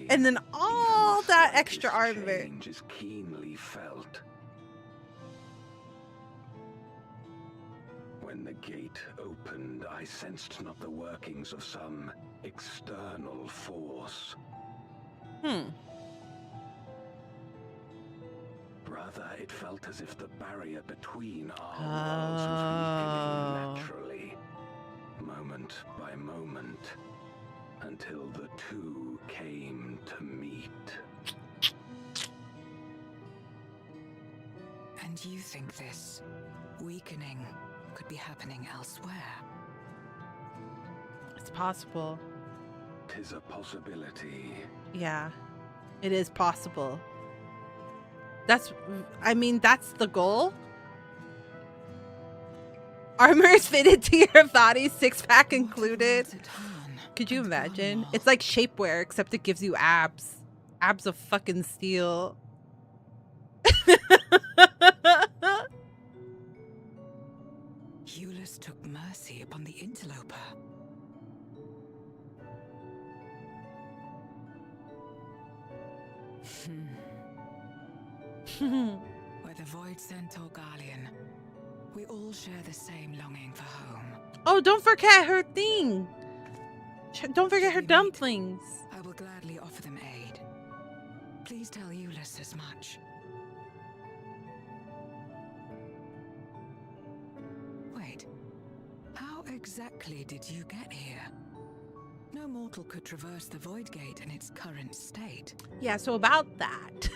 and then all that extra armor? Change is keenly felt. gate opened, I sensed not the workings of some external force. Rather, it felt as if the barrier between our worlds was weakening naturally, moment by moment, until the two came to meet. And you think this weakening could be happening elsewhere? It's possible. 'Tis a possibility. Yeah, it is possible. That's, I mean, that's the goal. Armor is fitted to your body, 6-pack included. Could you imagine? It's like shapewear, except it gives you abs. Abs of fucking steel. Euless took mercy upon the interloper. Whether Void Sent or Guardian, we all share the same longing for home. Oh, don't forget her thing. Don't forget her dumplings. I will gladly offer them aid. Please tell Euless as much. Wait, how exactly did you get here? No mortal could traverse the Void Gate in its current state. Yeah, so about that.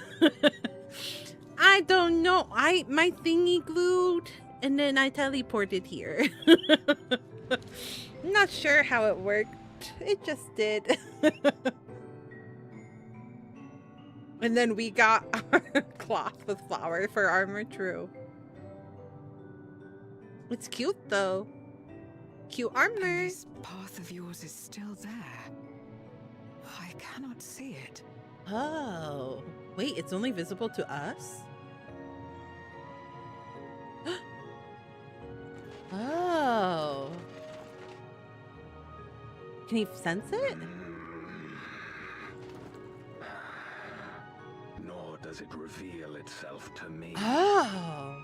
I don't know. My thingy glued and then I teleported here. I'm not sure how it worked. It just did. And then we got our cloth with flower for armor, true. It's cute though. Cute armor. And this path of yours is still there. I cannot see it. Oh. Wait, it's only visible to us? Oh. Can you sense it? Nor does it reveal itself to me. Oh.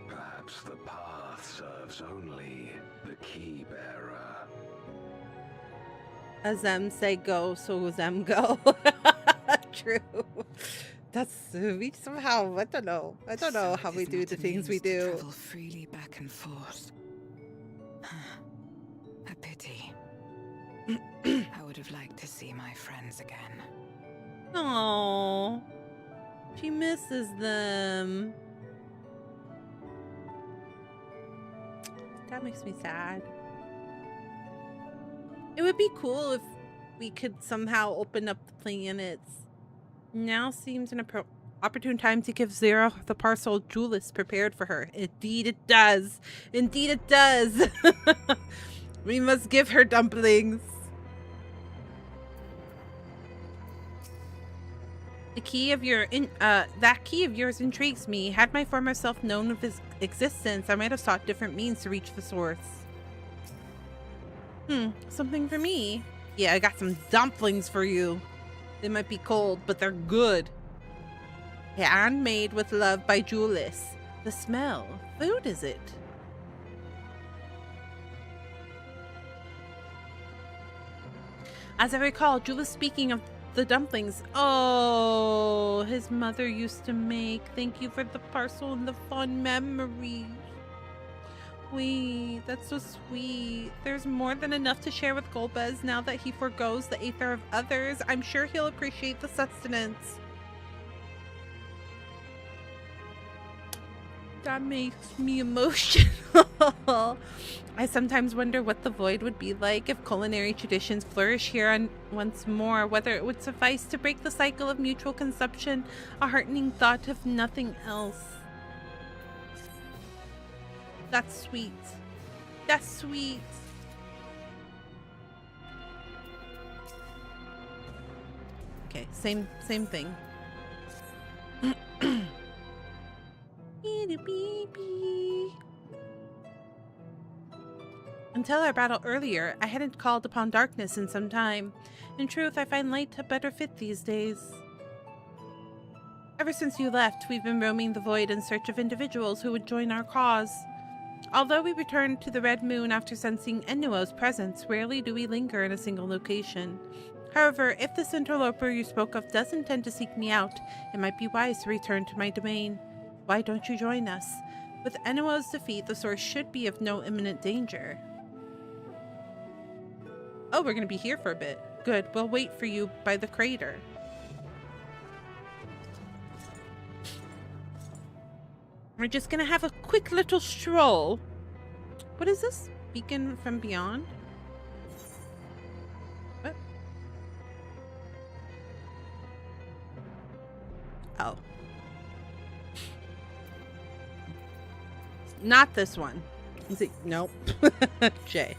Perhaps the path serves only the key bearer. As them say go, so them go. True. That's we somehow I don't know how we do the things we do. Travel freely back and forth. A pity. I would have liked to see my friends again. Oh, she misses them. That makes me sad. It would be cool if we could somehow open up the planets. Now seems an opportune time to give Zero the parcel Julius prepared for her. Indeed it does. Indeed it does. We must give her dumplings. The key of your that key of yours intrigues me. Had my former self known of his existence, I might have sought different means to reach the source. Something for me. Yeah, I got some dumplings for you. They might be cold, but they're good. Handmade with love by Julius. The smell. Food, is it? As I recall, Julius speaking of the dumplings. Oh, his mother used to make. Thank you for the parcel and the fun memories. Wait, that's so sweet. There's more than enough to share with Golbez now that he forgoes the aether of others. I'm sure he'll appreciate the sustenance. That makes me emotional. I sometimes wonder what the void would be like if culinary traditions flourish here once more, whether it would suffice to break the cycle of mutual consumption, a heartening thought if nothing else. That's sweet. That's sweet. Okay, same thing. Until our battle earlier, I hadn't called upon darkness in some time. In truth, I find light a better fit these days. Ever since you left, we've been roaming the void in search of individuals who would join our cause. Although we return to the Red Moon after sensing LOTTIO'S presence, rarely do we linger in a single location. However, if this interloper you spoke of does intend to seek me out, it might be wise to return to my domain. Why don't you join us? With LOTTIO'S defeat, the source should be of no imminent danger. Oh, we're going to be here for a bit. Good, we'll wait for you by the crater. We're just going to have a quick little stroll. What is this? Beacon from beyond? What? Oh. Not this one. Is it? Nope. J.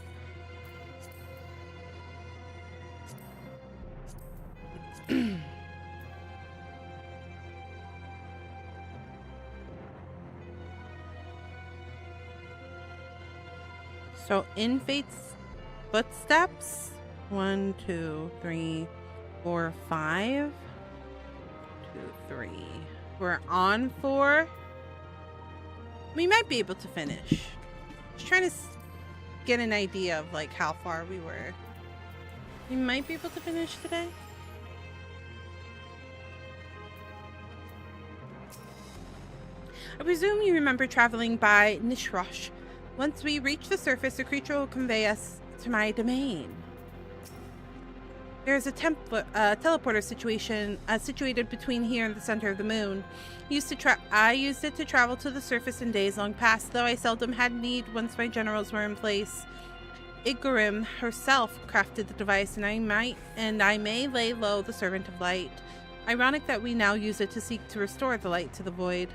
So in Fate's footsteps, 1, 2, 3, 4, 5, 2, 3. We're on 4. We might be able to finish. Just trying to get an idea of like how far we were. We might be able to finish today. I presume you remember traveling by Nishrosh. Once we reach the surface, the creature will convey us to my domain. There is a teleporter situation situated between here and the center of the moon. I used it to travel to the surface in days long past, though I seldom had need once my generals were in place. Igurim herself crafted the device, and I may lay low the Servant of Light. Ironic that we now use it to seek to restore the light to the void.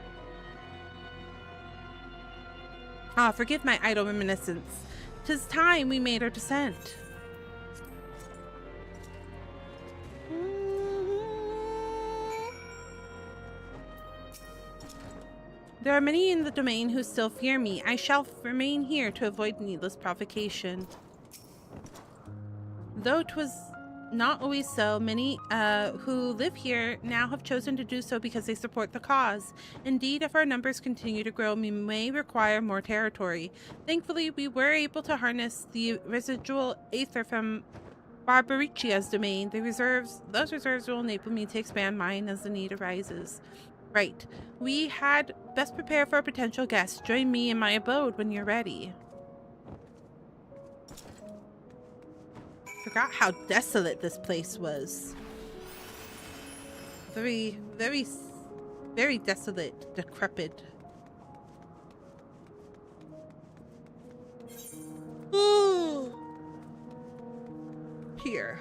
Ah, forgive my idle reminiscence. 'Tis time we made our descent. There are many in the domain who still fear me. I shall remain here to avoid needless provocation. Though 'twas not always so, many who live here now have chosen to do so because they support the cause. Indeed, if our numbers continue to grow, we may require more territory. Thankfully, we were able to harness the residual aether from Barbaricia's domain. Those reserves will enable me to expand mine as the need arises. Right. We had best prepare for a potential guest. Join me in my abode when you're ready. Forgot how desolate this place was. Very, very, very desolate, decrepit. Ooh. Here.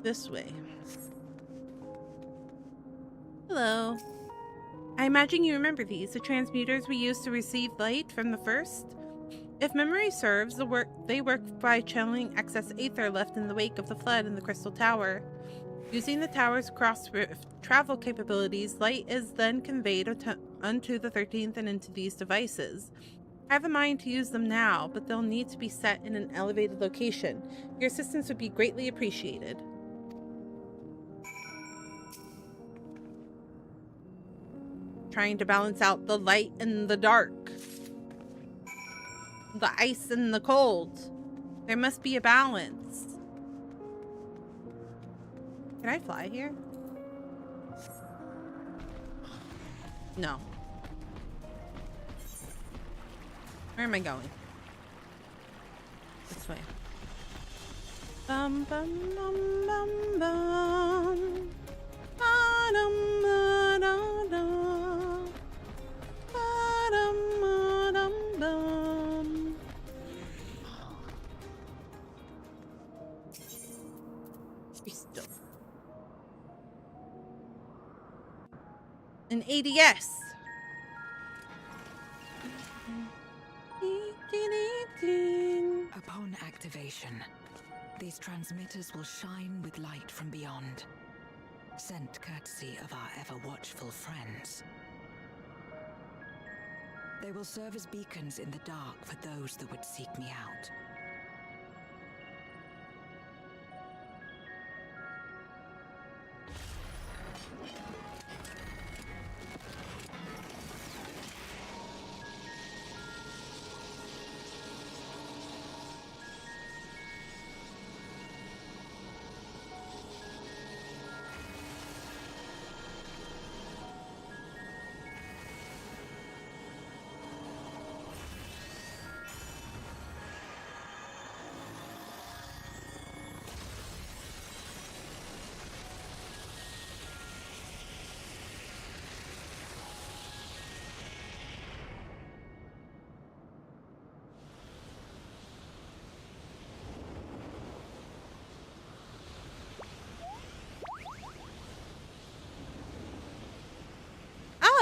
This way. Hello. I imagine you remember these, the transmuters we used to receive light from the first? If memory serves, they work by channeling excess aether left in the wake of the flood in the Crystal Tower. Using the tower's cross-rift travel capabilities, light is then conveyed onto the 13th and into these devices. I have a mind to use them now, but they'll need to be set in an elevated location. Your assistance would be greatly appreciated. Trying to balance out the light and the dark. The ice and the cold. There must be a balance. Can I fly here? No. Where am I going? This way. Bum bum bum bum bum. Ba-dum, ba-da-da. Ba-dum, ba-dum, bum. Be still. An ADS. Upon activation, these transmitters will shine with light from beyond, sent courtesy of our ever-watchful friends. They will serve as beacons in the dark for those that would seek me out.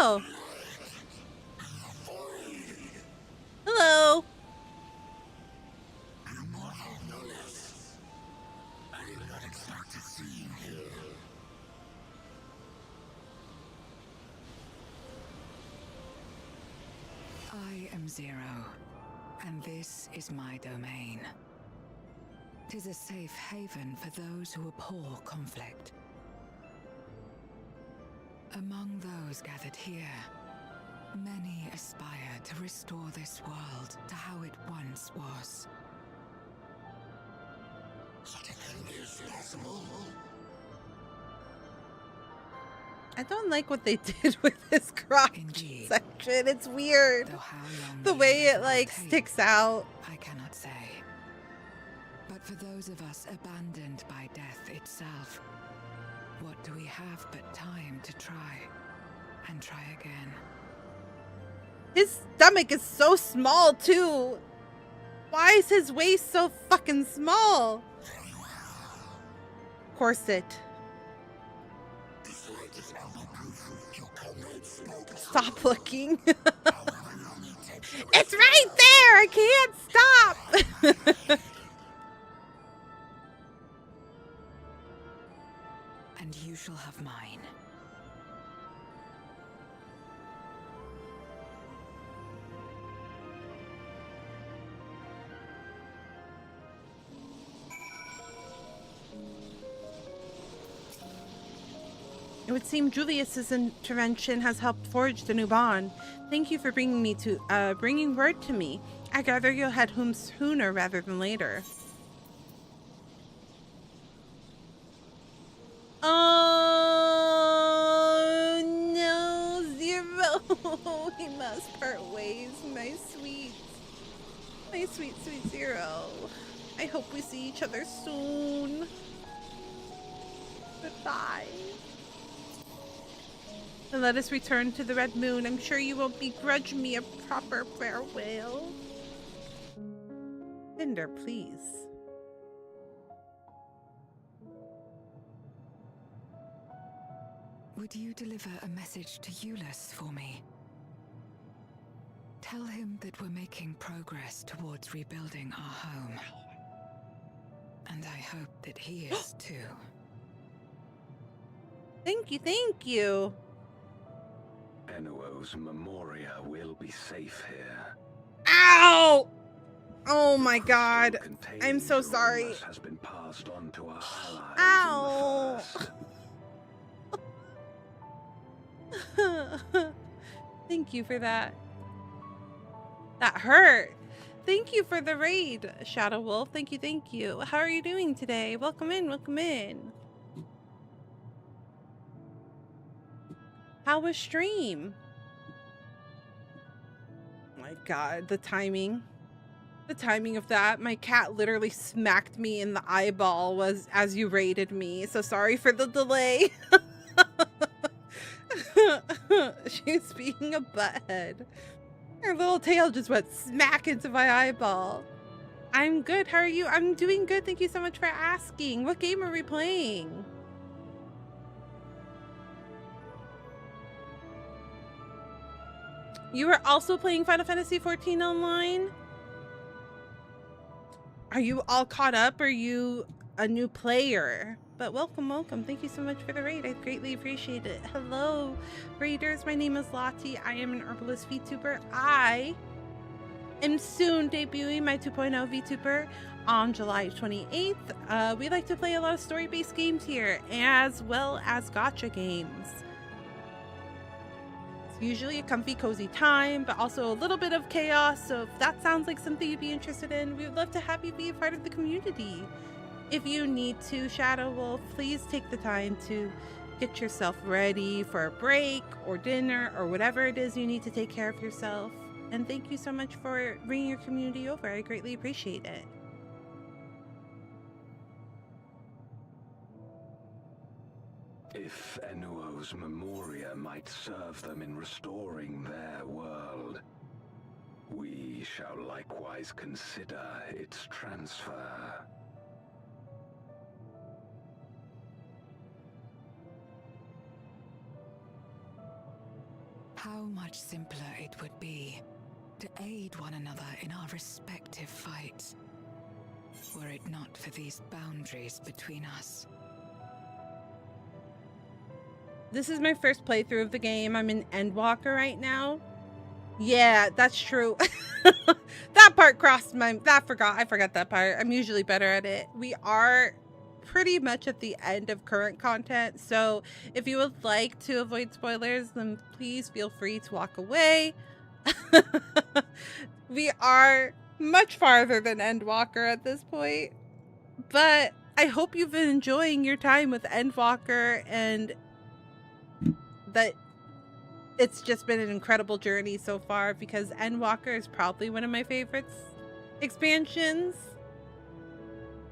Oh. Hello. I am Zero, and this is my domain. 'Tis a safe haven for those who abhor conflict. Among those gathered here, many aspire to restore this world to how it once was. Such a thing is possible. I don't like what they did with this crotch section. It's weird. The way it like sticks out. I cannot say. But for those of us abandoned by death itself, what do we have but time to try and try again? His stomach is so small too. Why is his waist so fucking small? Corset. Stop looking. It's right there. I can't stop. And you shall have mine. It would seem Julius's intervention has helped forge the new bond. Thank you for bringing word to me. I gather you'll head home sooner rather than later. Oh no, Zero! We must part ways, my sweet, sweet Zero. I hope we see each other soon. Goodbye. And let us return to the Red Moon. I'm sure you won't begrudge me a proper farewell. Cinder, please. Would you deliver a message to Ulus for me? Tell him that we're making progress towards rebuilding our home. And I hope that he is too. Thank you. Enuo's Memoria will be safe here. Ow! Oh my god. I'm so sorry. Has been passed on to our allies. Ow! Thank you for that. That hurt. Thank you for the raid, Shadow Wolf. Thank you. How are you doing today? Welcome in. How was stream? Oh my god, the timing. The timing of that. My cat literally smacked me in the eyeball was as you raided me. So sorry for the delay. She's being a butthead. Her little tail just went smack into my eyeball. I'm good. How are you? I'm doing good. Thank you so much for asking. What game are we playing? You are also playing Final Fantasy XIV online? Are you all caught up? Or are you a new player? But welcome. Thank you so much for the raid. I greatly appreciate it. Hello, raiders. My name is Lottie. I am an herbalist VTuber. I am soon debuting my 2.0 VTuber on July 28th. We like to play a lot of story-based games here, as well as gacha games. It's usually a comfy, cozy time, but also a little bit of chaos. So if that sounds like something you'd be interested in, we would love to have you be a part of the community. If you need to, Shadow Wolf, please take the time to get yourself ready for a break or dinner or whatever it is you need to take care of yourself. And thank you so much for bringing your community over. I greatly appreciate it. If Enuo's Memoria might serve them in restoring their world, we shall likewise consider its transfer. how much simpler it would be to aid one another in our respective fights, were it not for these boundaries between us. This is my first playthrough of the game. I'm in Endwalker right now. Yeah, that's true. That part crossed my... I forgot that part. I'm usually better at it. We are pretty much at the end of current content, so if you would like to avoid spoilers, then please feel free to walk away. We are much farther than Endwalker at this point, but I hope you've been enjoying your time with Endwalker and that it's just been an incredible journey so far, because Endwalker is probably one of my favorites expansions.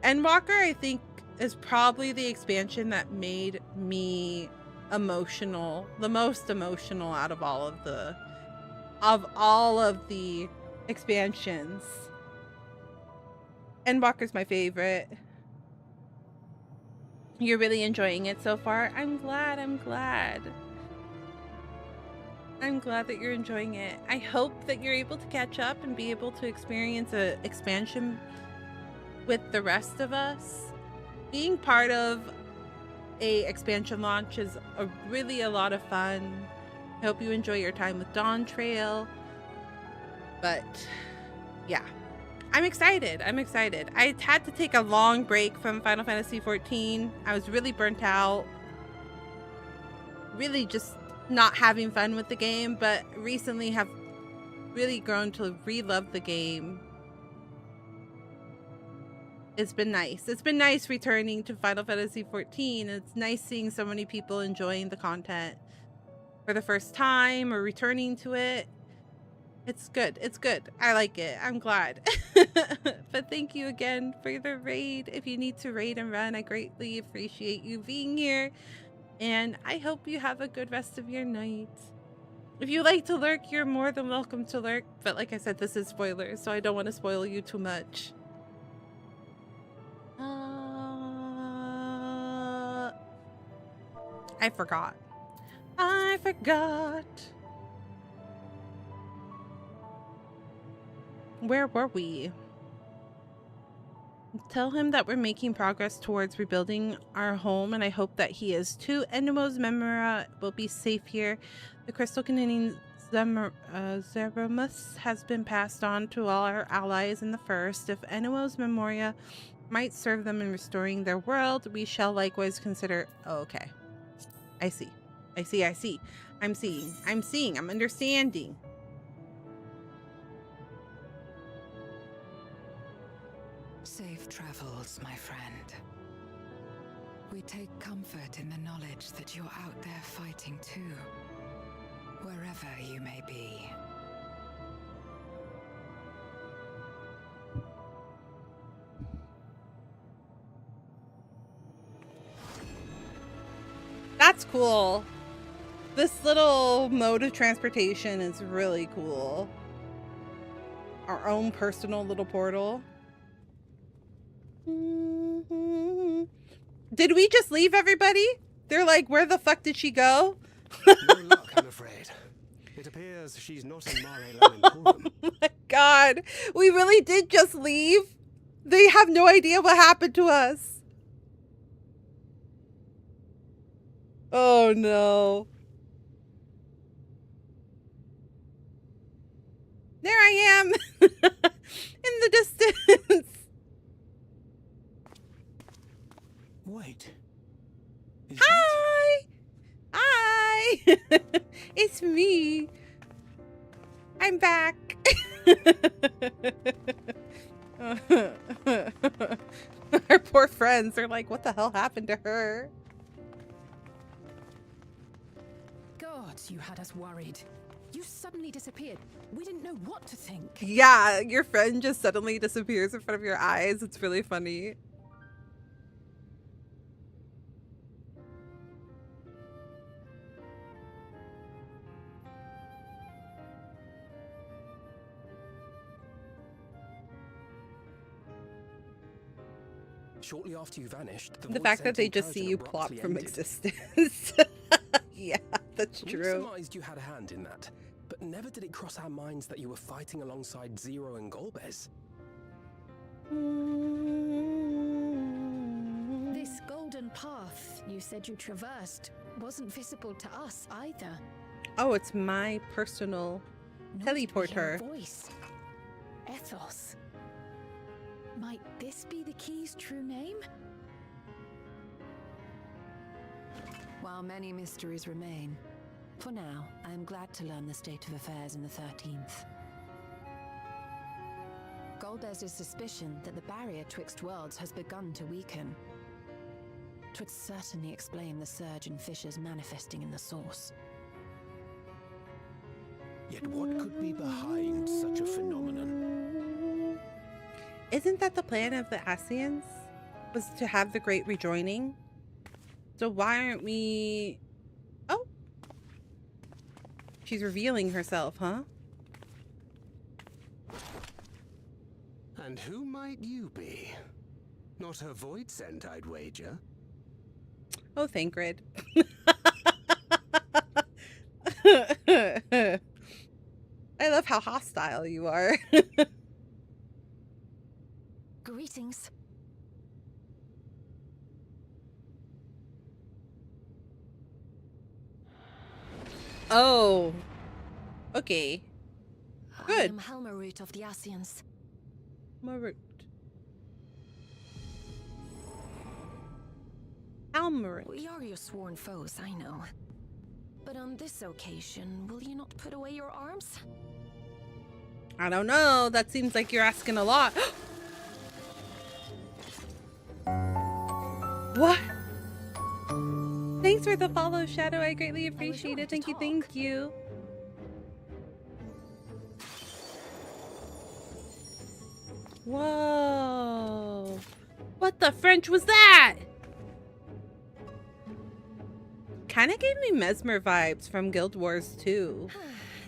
Endwalker, I think, is probably the expansion that made me emotional, the most emotional out of all of the expansions. Endwalker's my favorite. You're really enjoying it so far. I'm glad. I'm glad that you're enjoying it. I hope that you're able to catch up and be able to experience an expansion with the rest of us. Being part of a expansion launch is really a lot of fun. I hope you enjoy your time with Dawntrail. But yeah, I'm excited. I had to take a long break from Final Fantasy XIV. I was really burnt out. Really just not having fun with the game, but recently have really grown to re-love the game. It's been nice. It's been nice returning to Final Fantasy XIV. It's nice seeing so many people enjoying the content for the first time or returning to it. It's good. It's good. I like it. I'm glad. But thank you again for the raid. If you need to raid and run, I greatly appreciate you being here. And I hope you have a good rest of your night. If you like to lurk, you're more than welcome to lurk. But like I said, this is spoilers, so I don't want to spoil you too much. I forgot. Where were we? Tell him that we're making progress towards rebuilding our home, and I hope that he is too. Enemo's Memora will be safe here. The crystal containing Zeramus has been passed on to all our allies in the First. If Enemo's Memoria might serve them in restoring their world, we shall likewise consider... Oh, okay. I see. I'm seeing. I'm understanding. Safe travels, my friend. We take comfort in the knowledge that you're out there fighting too, wherever you may be. That's cool. This little mode of transportation is really cool. Our own personal little portal. Did we just leave everybody? They're like, where the fuck did she go? No luck, I'm afraid. It appears she's not in Mare Lamentorum. Oh my god. We really did just leave? They have no idea what happened to us. Oh no. There I am. In the distance. Wait. Hi! Hi! It's me. I'm back. Our poor friends are like, what the hell happened to her? God, you had us worried. You suddenly disappeared. We didn't know what to think. Yeah, your friend just suddenly disappears in front of your eyes. It's really funny. Shortly after you vanished, The fact that they just see you plop from existence. Yeah. That's We true. surmised you had a hand in that, but never did it cross our minds that you were fighting alongside Zero and Golbez. This golden path you said you traversed wasn't visible to us either. Oh, it's my personal Nor did we hear teleporter. a voice. Ethos. Might this be the key's true name? While many mysteries remain, for now, I am glad to learn the state of affairs in the 13th. Golbez's suspicion that the barrier twixt worlds has begun to weaken. 'Twould certainly explain the surge in fissures manifesting in the source. Yet what could be behind such a phenomenon? Isn't that the plan of the Asians? Was to have the great rejoining? So why aren't we... Oh! She's revealing herself, huh? And who might you be? Not her void scent, I'd wager. Oh, Thancred. I love how hostile you are. Greetings. Oh. Okay. Good. I am Helmarut of the Asians. Marut. Almarut. We are your sworn foes, I know. But on this occasion, will you not put away your arms? I don't know. That seems like you're asking a lot. What? Thanks for the follow, Shadow. I greatly appreciate it. Thank you, thank you. Whoa. What the French was that? Kind of gave me Mesmer vibes from Guild Wars 2.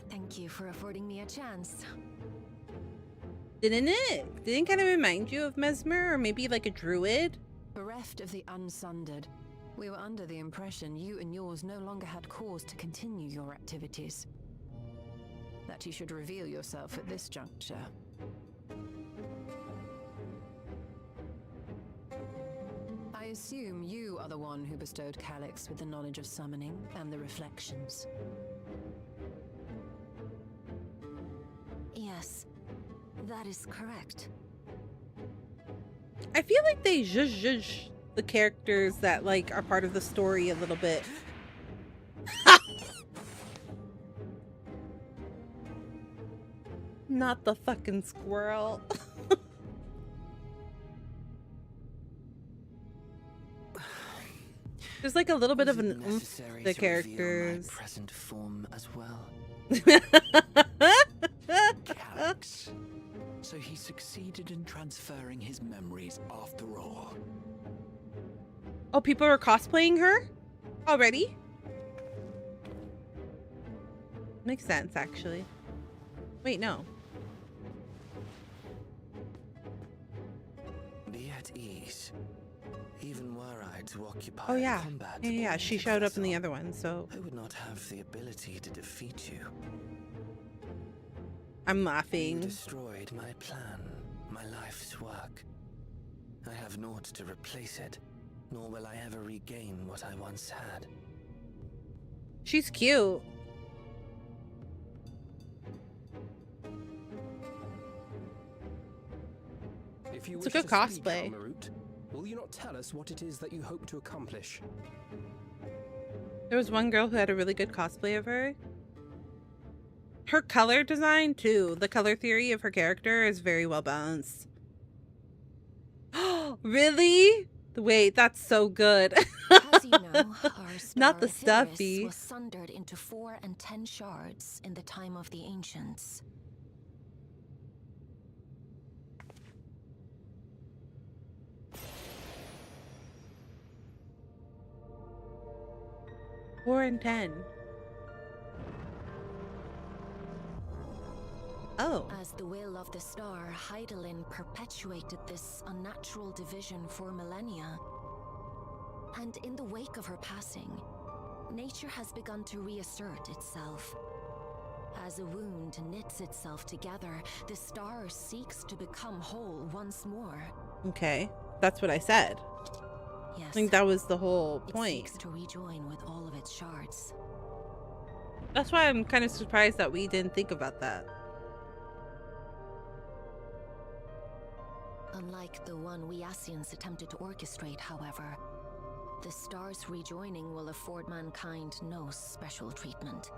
Thank you for affording me a chance. Didn't it? Didn't kind of remind you of Mesmer, or maybe like a druid? Bereft of the unsundered, we were under the impression you and yours no longer had cause to continue your activities. That you should reveal yourself at this juncture. I assume you are the one who bestowed Calyx with the knowledge of summoning and the reflections. Yes, that is correct. I feel like they zhuzh the characters that like are part of the story a little bit. Not the fucking squirrel. There's like a little bit of an oomph to the characters. Present form as well. Calyx. So he succeeded in transferring his memories after all. Oh, people are cosplaying her already? Makes sense, actually. Wait, no. Be at ease. Even were I to occupy Oh yeah, combat yeah. She showed up in the other one, so I would not have the ability to defeat you. I'm You laughing. destroyed my plan, my life's work. I have naught to replace it, nor will I ever regain what I once had. She's cute. If you It's a wish good to speak, cosplay. Helmarut, will you not tell us what it is that you hope to accomplish? There was one girl who had a really good cosplay of her. Her color design, too. The color theory of her character is very well balanced. Really? Wait, that's so good. As you know, our Not the star Etheirys stuffy. was sundered into 4 and 10 shards in the time of the ancients. Four and 10. Oh. As the will of the star, Hydaelyn perpetuated this unnatural division for millennia. And in the wake of her passing, nature has begun to reassert itself. As a wound knits itself together, the star seeks to become whole once more. Okay, that's what I said. Yes, I think that was the whole point. It seeks to rejoin with all of its shards. That's why I'm kind of surprised that we didn't think about that. Unlike the one we Ascians attempted to orchestrate, however, the star's rejoining will afford mankind no special treatment.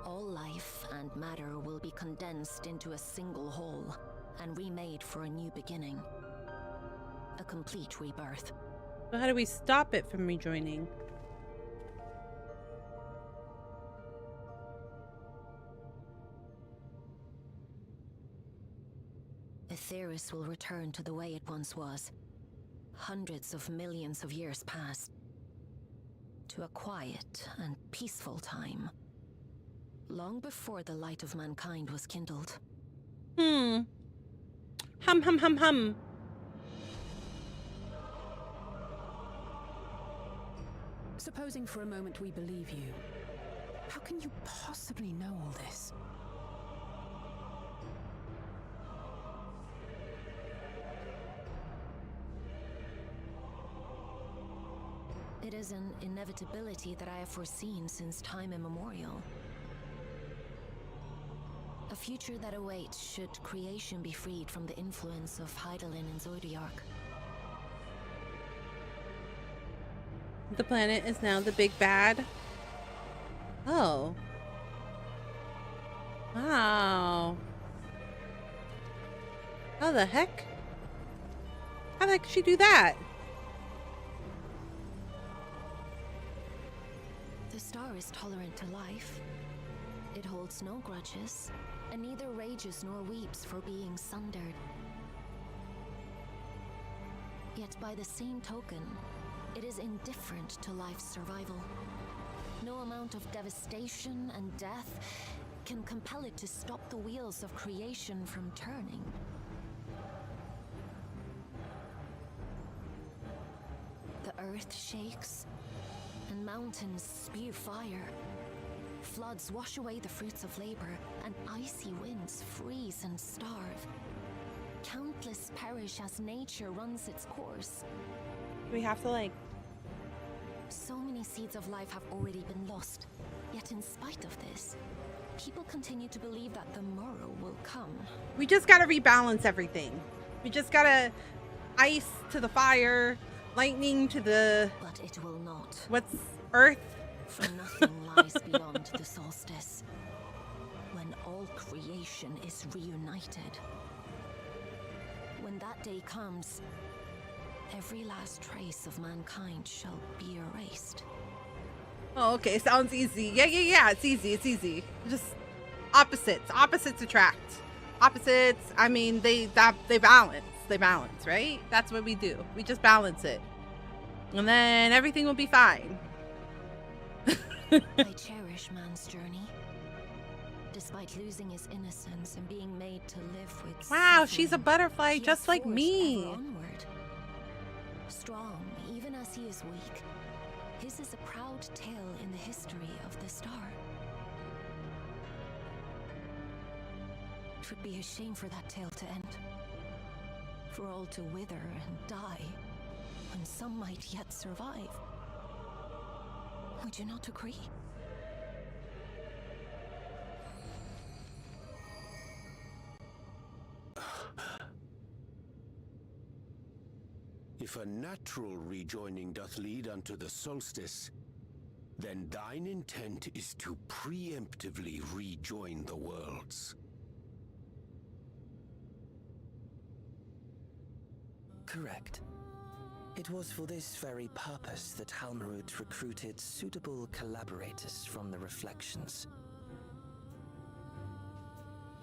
All life and matter will be condensed into a single whole and remade for a new beginning. A complete rebirth. So how do we stop it from rejoining? Aetheris will return to the way it once was. Hundreds of millions of years past. To a quiet and peaceful time. Long before the light of mankind was kindled. Hum, hum, hum, hum. Supposing for a moment we believe you, how can you possibly know all this? It is an inevitability that I have foreseen since time immemorial. A future that awaits should creation be freed from the influence of Hydaelyn and Zodiac. The planet is now the big bad. Oh. Wow. How the heck? How the heck did she do that? The star is tolerant to life. It holds no grudges, and neither rages nor weeps for being sundered. Yet by the same token, it is indifferent to life's survival. No amount of devastation and death can compel it to stop the wheels of creation from turning. The earth shakes, and mountains spew fire. Floods wash away the fruits of labor, and icy winds freeze and starve. Countless perish as nature runs its course. We have to, like... So many seeds of life have already been lost. Yet in spite of this, people continue to believe that the morrow will come. We just gotta rebalance everything. We just gotta ice to the fire, lightning to the... But it will not. What's earth? For nothing lies beyond the solstice, when all creation is reunited. When that day comes, every last trace of mankind shall be erased. Oh, okay. Sounds easy. Yeah. It's easy. Just opposites. Opposites attract. Opposites, I mean, they balance. They balance, right? That's what we do. We just balance it. And then everything will be fine. I cherish man's journey. Despite losing his innocence and being made to live with wow, she's a butterfly just like me. Onward. Strong, even as he is weak. His is a proud tale in the history of the star. It would be a shame for that tale to end. For all to wither and die, when some might yet survive. Would you not agree? If a natural rejoining doth lead unto the solstice, then thine intent is to preemptively rejoin the worlds. Correct. It was for this very purpose that Halmarut recruited suitable collaborators from the Reflections.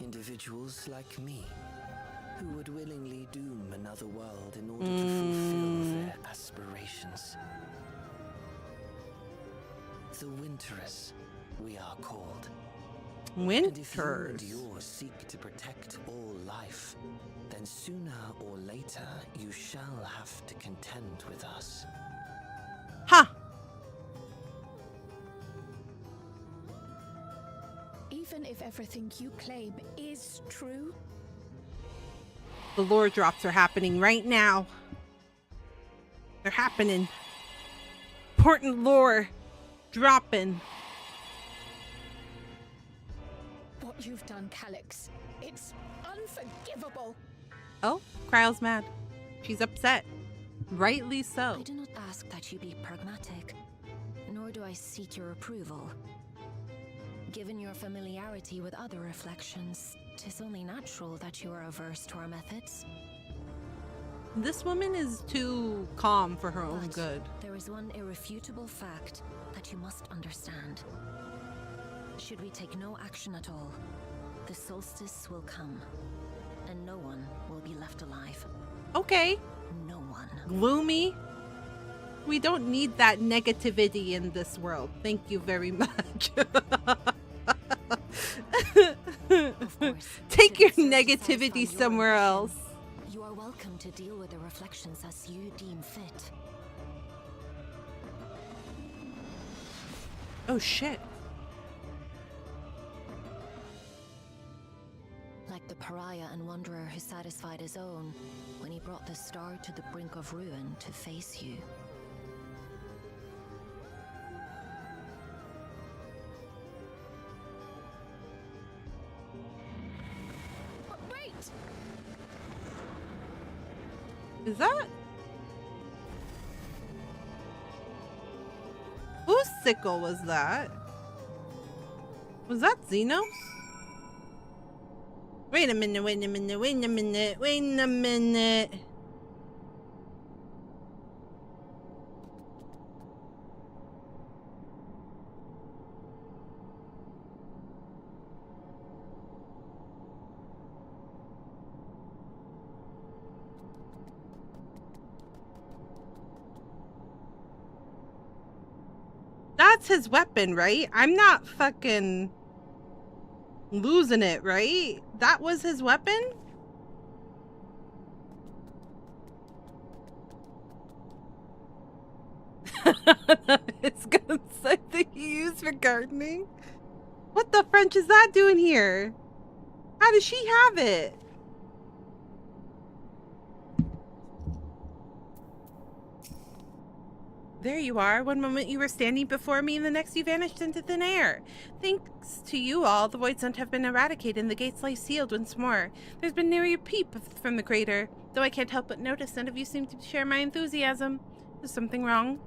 Individuals like me, who would willingly doom another world in order to fulfill their aspirations. The Winterers, we are called. Winters. And if you and yours seek to protect all life, then sooner or later you shall have to contend with us. Huh. Even if everything you claim is true, the lore drops are happening right now. They're happening. Important lore dropping. what you've done, Calyx, it's unforgivable. Oh, Kryle's mad. She's upset. Rightly so. I do not ask that you be pragmatic, nor do I seek your approval. Given your familiarity with other reflections, 'tis only natural that you are averse to our methods. This woman is too calm for her own good. There is one irrefutable fact that you must understand. Should we take no action at all, the solstice will come, and no one will be left alive. Okay. No one. Gloomy. We don't need that negativity in this world. Thank you very much. Of course, take your negativity somewhere else. You are welcome to deal with the reflections as you deem fit. Oh shit. Like the pariah and wanderer who satisfied his own when he brought the star to the brink of ruin to face you. Wait! Is that? Whose sickle was that? Was that Xenos? Wait a minute, wait a minute, wait a minute, wait a minute. That's his weapon, right? I'm not fucking losing it, right? That was his weapon? It's guns I think he used for gardening. What the French is that doing here? How does she have it? There you are. One moment you were standing before me, and the next you vanished into thin air. Thanks to you all, the voids have been eradicated and the gates lie sealed once more. There's been nary a peep from the crater, though I can't help but notice none of you seem to share my enthusiasm. Is something wrong?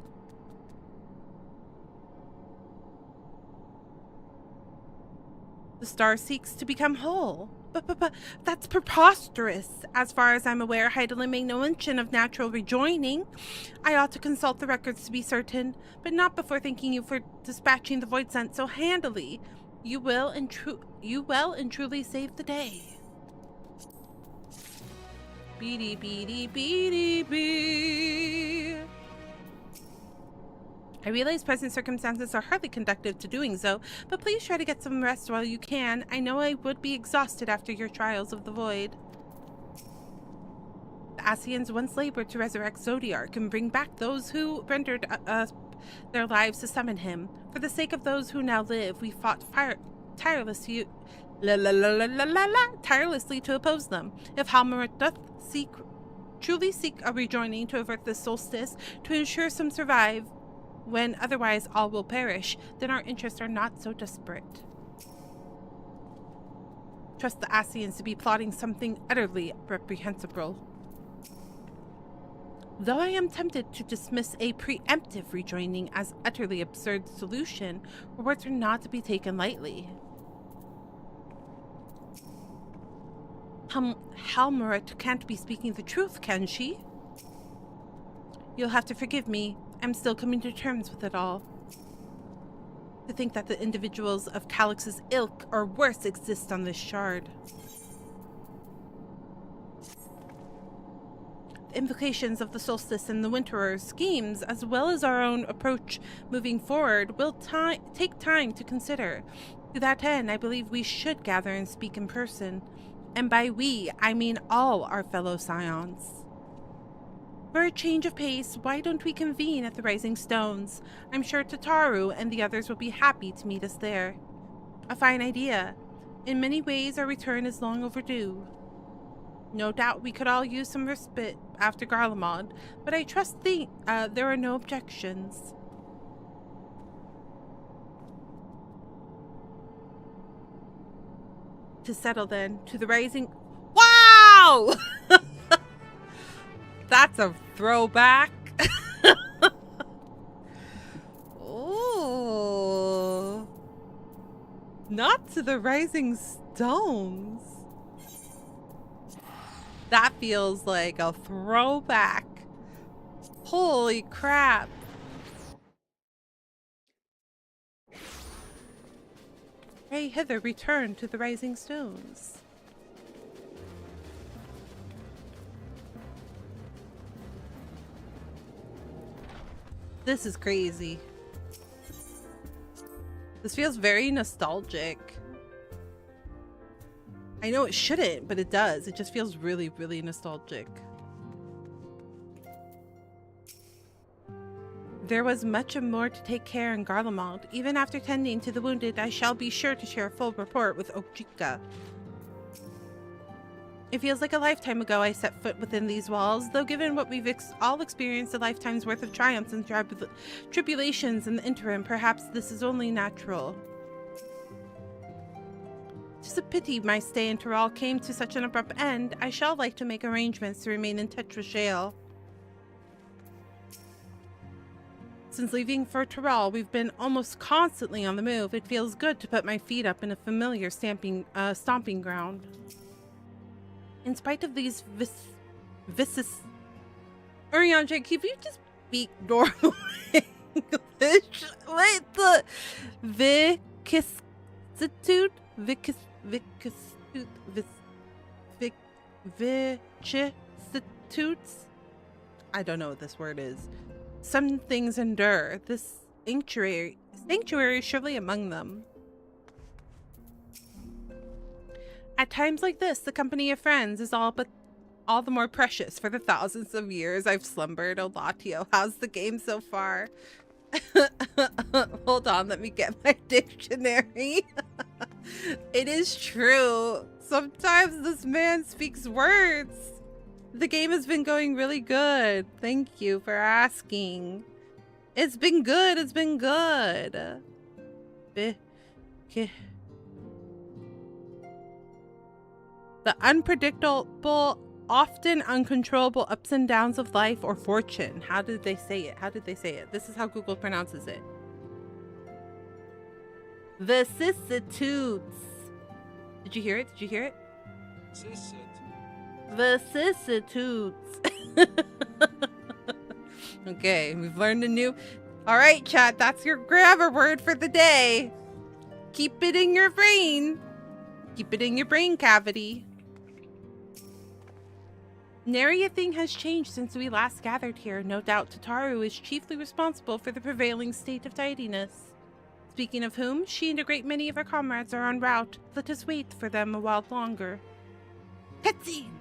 The star seeks to become whole. But that's preposterous. As far as I'm aware, Heidelin made no mention of natural rejoining. I ought to consult the records to be certain, but not before thanking you for dispatching the void scent so handily. You well and truly saved the day. Beady beady beady bee. I realize present circumstances are hardly conducive to doing so, but please try to get some rest while you can. I know I would be exhausted after your trials of the void. The Ascians once labored to resurrect Zodiark and bring back those who rendered their lives to summon him. For the sake of those who now live, we fought tirelessly to oppose them. If Halmarit doth truly seek a rejoining to avert the solstice, to ensure some survive, when otherwise all will perish, then our interests are not so desperate. Trust the Ascians to be plotting something utterly reprehensible. Though I am tempted to dismiss a preemptive rejoining as utterly absurd solution, words are not to be taken lightly. Halmarit can't be speaking the truth, can she? You'll have to forgive me. I'm still coming to terms with it all. To think that the individuals of Calyx's ilk or worse exist on this shard. The implications of the solstice and the winterer's schemes, as well as our own approach moving forward, will take time to consider. To that end, I believe we should gather and speak in person. And by we, I mean all our fellow scions. For a change of pace, why don't we convene at the Rising Stones? I'm sure Tataru and the others will be happy to meet us there. A fine idea. In many ways, our return is long overdue. No doubt we could all use some respite after Garlemald, but I trust there are no objections. To settle then, to the Rising... Wow! That's a throwback. Oh. Not to the Rising Stones. That feels like a throwback. Holy crap. Pray hither, return to the Rising Stones. This is crazy. This feels very nostalgic. I know it shouldn't, but it does. It just feels really, really nostalgic. There was much and more to take care in Garlemald. Even after tending to the wounded, I shall be sure to share a full report with Ojika. It feels like a lifetime ago I set foot within these walls, though given what we've all experienced, a lifetime's worth of triumphs and tribulations in the interim, perhaps this is only natural. Tis a pity my stay in Tyrol came to such an abrupt end. I shall like to make arrangements to remain in touch with Shale. Since leaving for Tyrol, we've been almost constantly on the move. It feels good to put my feet up in a familiar stomping ground. In spite of these Urianger, can you just speak normal English? Wait, the vicissitude? Vicissitudes? I don't know what this word is. Some things endure. This sanctuary is surely among them. At times like this, the company of friends is all the more precious for the thousands of years I've slumbered. Oh, Lottio, how's the game so far? Hold on, let me get my dictionary. It is true. Sometimes this man speaks words. The game has been going really good. Thank you for asking. It's been good. It's been good. The unpredictable, often uncontrollable ups and downs of life or fortune. How did they say it? How did they say it? This is how Google pronounces it. Vicissitudes. Did you hear it? Did you hear it? Vicissitudes. Okay, we've learned a new... All right, chat, that's your grammar word for the day. Keep it in your brain. Keep it in your brain cavity. Nary a thing has changed since we last gathered here. No doubt Tataru is chiefly responsible for the prevailing state of tidiness. Speaking of whom, she and a great many of our comrades are en route. Let us wait for them a while longer. Cutscene!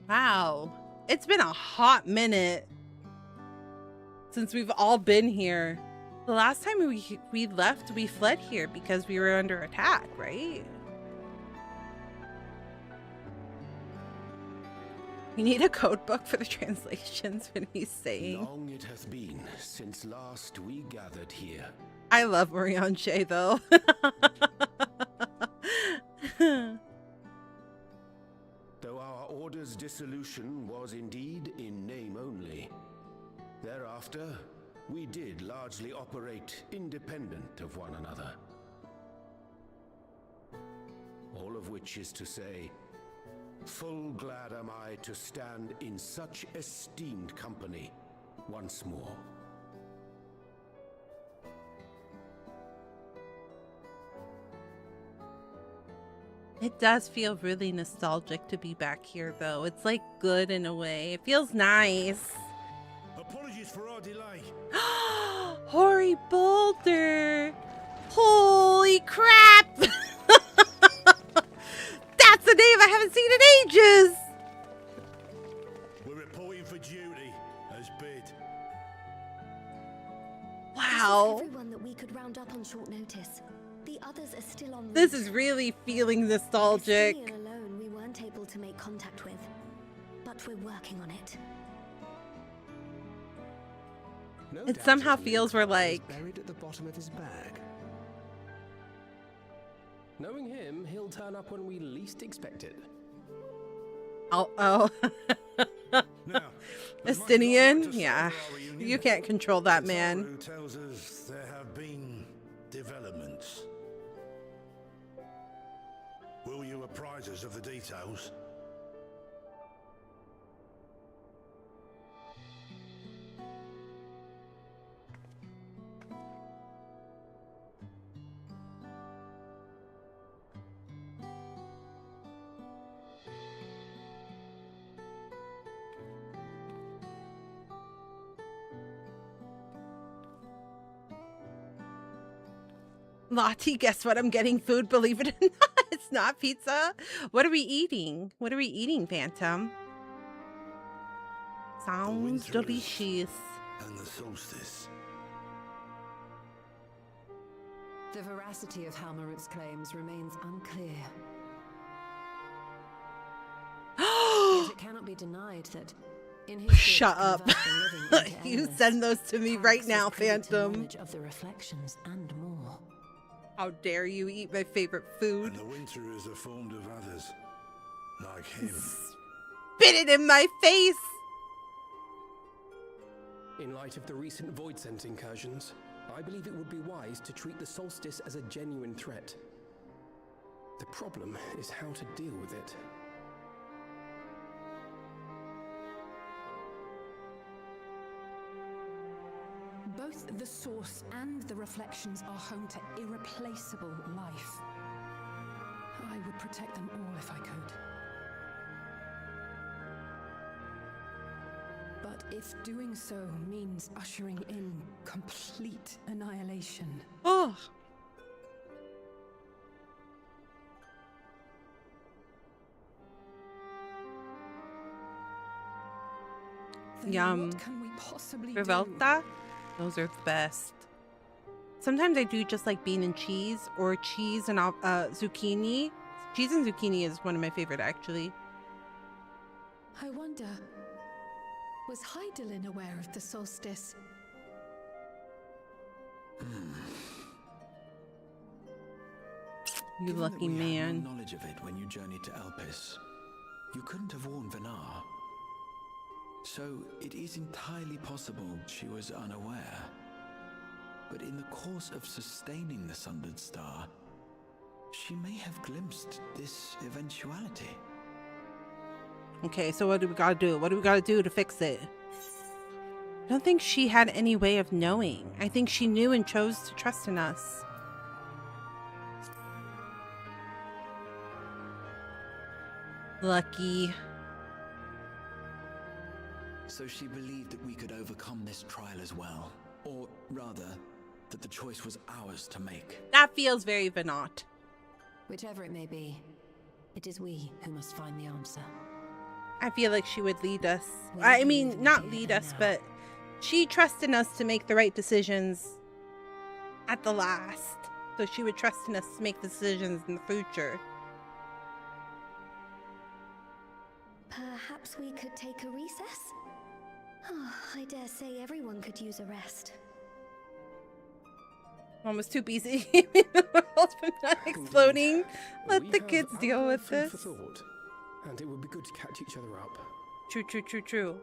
Wow. It's been a hot minute since we've all been here. The last time we left, we fled here because we were under attack, right? We need a code book for the translations when he's saying. Long it hath been since last we gathered here. I love Orianche though. Though our order's dissolution was indeed in name only, thereafter we did largely operate independent of one another. All of which is to say, full glad am I to stand in such esteemed company once more. It does feel really nostalgic to be back here though. It's like good in a way. It feels nice. Apologies for our delay. Hoary Boulder! Holy round up on short notice. The others are still on route. This is really feeling nostalgic. Estinian alone we weren't able to make contact with, but we're working on it. No It doubt somehow his feels new we're car like, is buried at the bottom of his bag. Knowing him, he'll turn up when we least expect it. oh. Estinian? Yeah. You can't control that man. Who tells us there have been developments. Will you apprise us of the details? Lottie, guess what? I'm getting food, believe it or not. It's not pizza. What are we eating? What are we eating, Phantom? Sounds delicious. And the solstice. The veracity of Halmarut's claims remains unclear. Yet it cannot be denied that in his Shut up. You send those to me right now, Phantom. Of the reflections and more. How dare you eat my favorite food? And the winter is formed of others, like him. Spit it in my face! In light of the recent void scent incursions, I believe it would be wise to treat the solstice as a genuine threat. The problem is how to deal with it. Both the source and the reflections are home to irreplaceable life. I would protect them all if I could. But if doing so means ushering in complete annihilation... Oh. Yum. What can we possibly Revolta? Those are the best. Sometimes I do just like bean and cheese or cheese and zucchini. Cheese and zucchini is one of my favorite, actually. I wonder, was Hydaelyn aware of the solstice? You Given lucky that we man. had no knowledge of it when you journeyed to Elpis, you couldn't have warned Venar. So it is entirely possible she was unaware. But in the course of sustaining the Sundered Star, she may have glimpsed this eventuality. Okay, so what do we gotta do? What do we gotta do to fix it? I don't think she had any way of knowing. I think she knew and chose to trust in us. Lucky. So she believed that we could overcome this trial as well. Or rather, that the choice was ours to make. That feels very Venat. Whichever it may be, it is we who must find the answer. I feel like she would lead us. I mean, not lead us, but she trusted us to make the right decisions at the last. So she would trust in us to make decisions in the future. Perhaps we could take a recess? Oh, I dare say everyone could use a rest. Mom was too busy keeping the world from not exploding. Let the kids deal with Food this. for thought, and it would be good to catch each other up. True, true, true, true.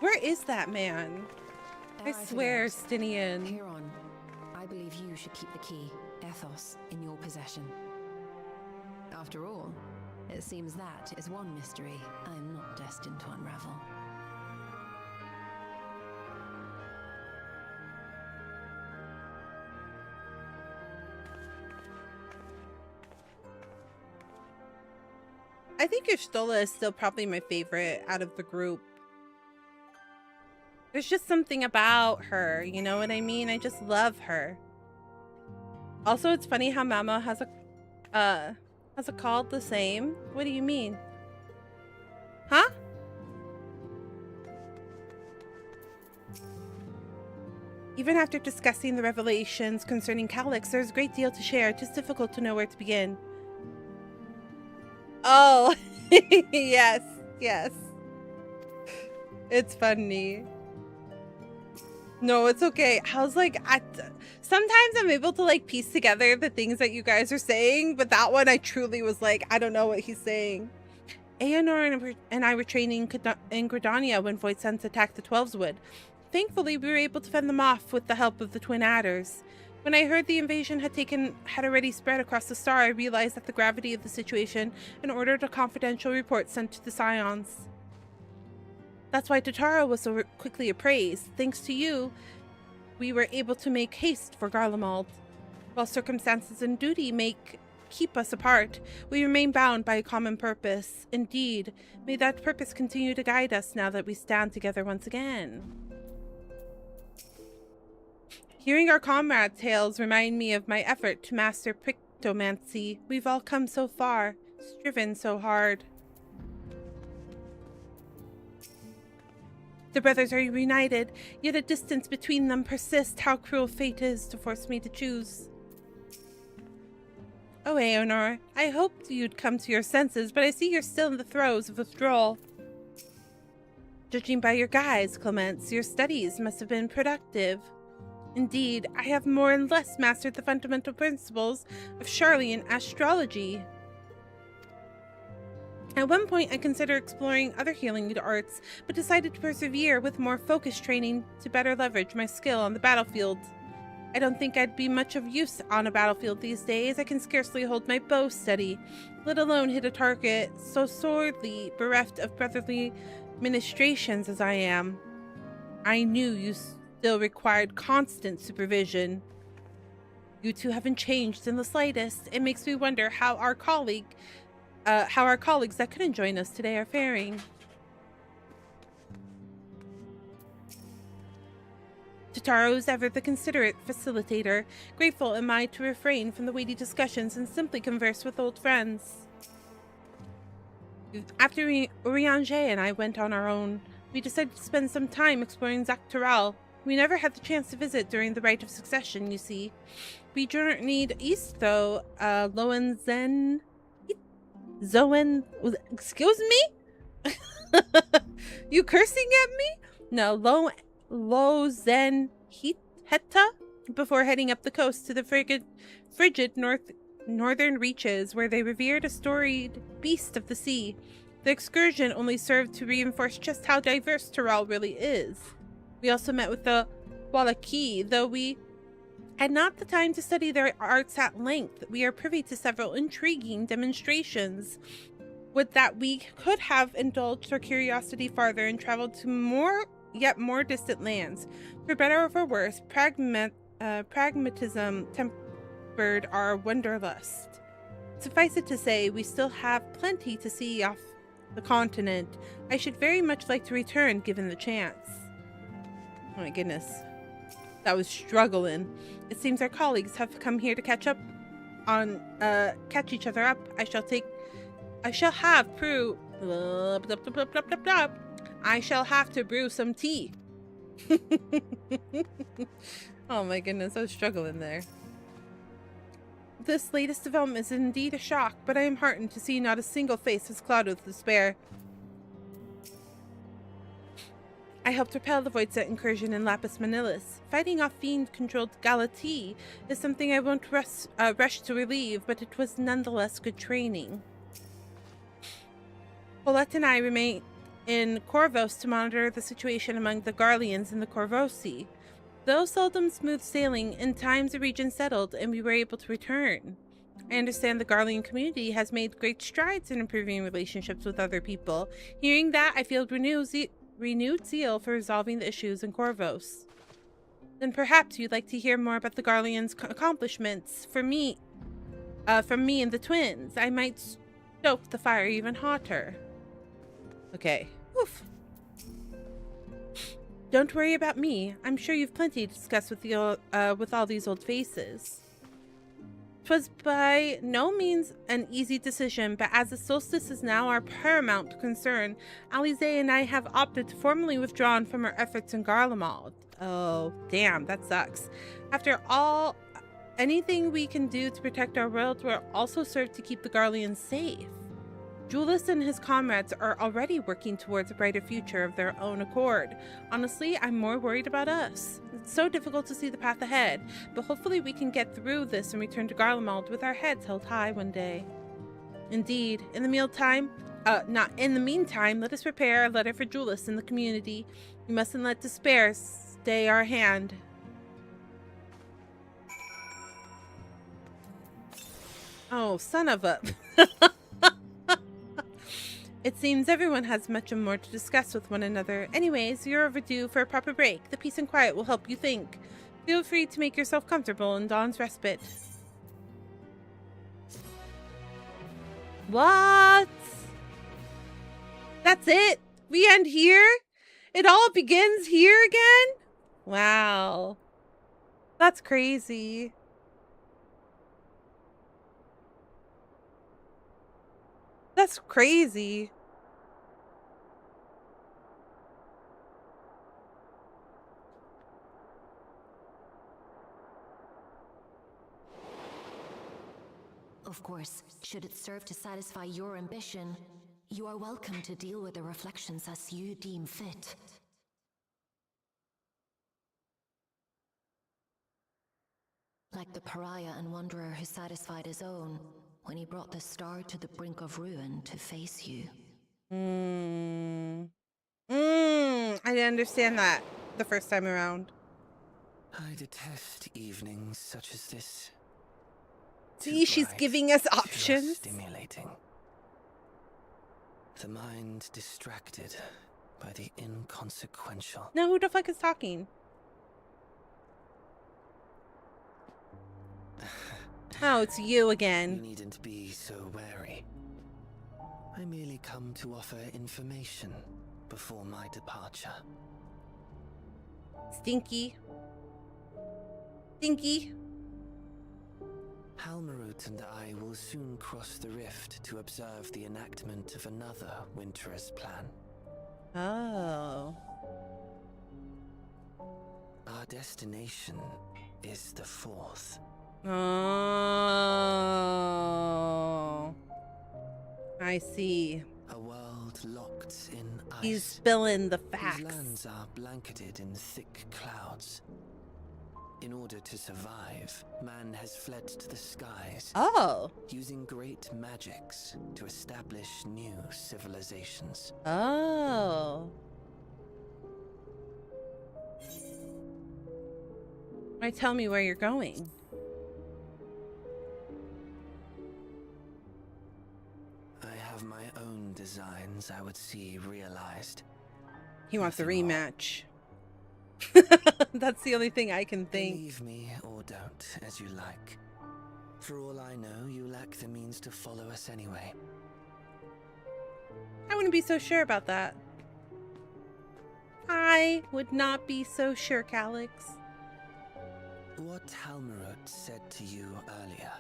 Where is that man? I swear, Stinian. Huron, I believe you should keep the key, Ethos, in your possession. After all, it seems that is one mystery I am not destined to unravel. I think Y'shtola is still probably my favorite out of the group. There's just something about her, you know what I mean? I just love her. Also, it's funny how Mama has a called the same. What do you mean? Huh? Even after discussing the revelations concerning Calyx, there's a great deal to share. It is difficult to know where to begin. Oh, yes, yes. It's funny. No, it's okay. I was like, sometimes I'm able to like piece together the things that you guys are saying, but that one I truly was like, I don't know what he's saying. Aonor and I were training in Gridania when Void Sense attacked the 12's Wood. Thankfully, we were able to fend them off with the help of the Twin Adders. When I heard the invasion had already spread across the star, I realized that the gravity of the situation and ordered a confidential report sent to the Scions. That's why Totaro was so quickly appraised. Thanks to you, we were able to make haste for Garlemald. While circumstances and duty keep us apart, we remain bound by a common purpose. Indeed, may that purpose continue to guide us now that we stand together once again. Hearing our comrade tales remind me of my effort to master pictomancy. We've all come so far, striven so hard. The brothers are reunited, yet a distance between them persists. How cruel fate is to force me to choose. Oh, Aonor, I hoped you'd come to your senses, but I see you're still in the throes of withdrawal. Judging by your guise, Clemence, your studies must have been productive. Indeed, I have more and less mastered the fundamental principles of Charlian astrology. At one point, I considered exploring other healing arts, but decided to persevere with more focused training to better leverage my skill on the battlefield. I don't think I'd be much of use on a battlefield these days. I can scarcely hold my bow steady, let alone hit a target so sorely bereft of brotherly ministrations as I am. I knew you still required constant supervision. You two haven't changed in the slightest. It makes me wonder how our colleagues that couldn't join us today are faring. Totaro is ever the considerate facilitator. Grateful am I to refrain from the weighty discussions and simply converse with old friends. After Urianger and I went on our own, we decided to spend some time exploring Zaktaral. We never had the chance to visit during the Rite of Succession, you see. We journeyed east, though. Zoen, excuse me? You cursing at me? No, Lozen Heta, before heading up the coast to the frigid northern reaches, where they revered a storied beast of the sea. The excursion only served to reinforce just how diverse Toral really is. We also met with the Wallaki, though we had not the time to study their arts at length. We are privy to several intriguing demonstrations. Would that we could have indulged our curiosity farther and traveled to more distant lands. For better or for worse, pragmatism tempered our wanderlust. Suffice it to say, we still have plenty to see off the continent. I should very much like to return given the chance. Oh my goodness. That was struggling. It seems our colleagues have come here to catch each other up. I shall have to brew some tea. Oh my goodness, I was struggling there. This latest development is indeed a shock, but I am heartened to see not a single face is clouded with despair. I helped repel the Voidsent incursion in Lapis Manilis. Fighting off fiend-controlled Galati is something I won't rush to relieve, but it was nonetheless good training. Paulette and I remain in Corvos to monitor the situation among the Garleans in the Corvosi. Though seldom smooth sailing, in times the region settled and we were able to return. I understand the Garlean community has made great strides in improving relationships with other people. Hearing that, I feel renewed zeal for resolving the issues in Corvos. Then perhaps you'd like to hear more about the Garleans' accomplishments from me and the twins. I might stoke the fire even hotter. Okay. Oof. Don't worry about me. I'm sure you've plenty to discuss with all these old faces. 'Twas by no means an easy decision, but as the solstice is now our paramount concern, Alize and I have opted to formally withdraw from our efforts in Garlemald. Oh, damn, that sucks. After all, anything we can do to protect our world will also serve to keep the Garleans safe. Julius and his comrades are already working towards a brighter future of their own accord. Honestly, I'm more worried about us. It's so difficult to see the path ahead, but hopefully we can get through this and return to Garlemald with our heads held high one day. Indeed, in the meantime, let us prepare a letter for Julius and the community. We mustn't let despair stay our hand. Oh, son of a... It seems everyone has much more to discuss with one another. Anyways, you're overdue for a proper break. The peace and quiet will help you think. Feel free to make yourself comfortable in Dawn's respite. What? That's it? We end here? It all begins here again? Wow. That's crazy. That's crazy. Of course, should it serve to satisfy your ambition, you are welcome to deal with the reflections as you deem fit. Like the pariah and wanderer who satisfied his own when he brought the star to the brink of ruin to face you. I didn't understand that the first time around. I detest evenings such as this. See, she's giving us options. Stimulating. The mind distracted by the inconsequential. Now who the fuck is talking? Oh, it's you again. You needn't be so wary. I merely come to offer information before my departure. Stinky. Stinky. Halmarut and I will soon cross the rift to observe the enactment of another Winter's plan. Oh. Our destination is the fourth. Oh. I see. A world locked in ice. He's spilling the facts. These lands are blanketed in thick clouds. In order to survive, man has fled to the skies. Oh. Using great magics to establish new civilizations. Oh. Why tell me where you're going? I have my own designs I would see realized. He wants a rematch. That's the only thing I can think. Believe me or don't, as you like. For all I know, you lack the means to follow us anyway. I wouldn't be so sure about that. I would not be so sure, Calix. What Halmarut said to you earlier.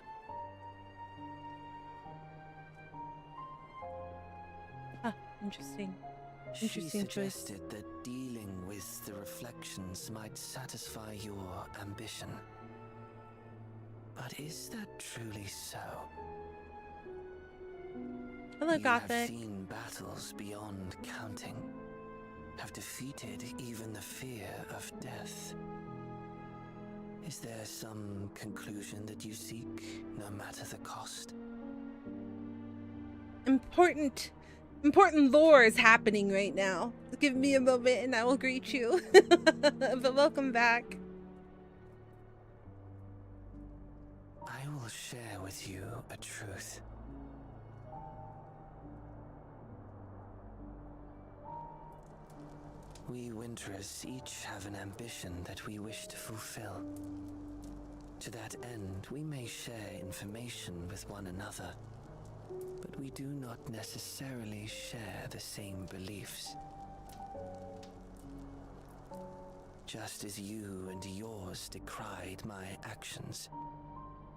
Ah, interesting. She Interesting choice. suggested that dealing with the reflections might satisfy your ambition. But is that truly so? Hello, you Gothic. have seen battles beyond counting. Have defeated even the fear of death. Is there some conclusion that you seek, no matter the cost? Important lore is happening right now. Give me a moment and I will greet you. But welcome back. I will share with you a truth. We Winterers each have an ambition that we wish to fulfill. To that end, we may share information with one another, but we do not necessarily share the same beliefs. Just as you and yours decried my actions,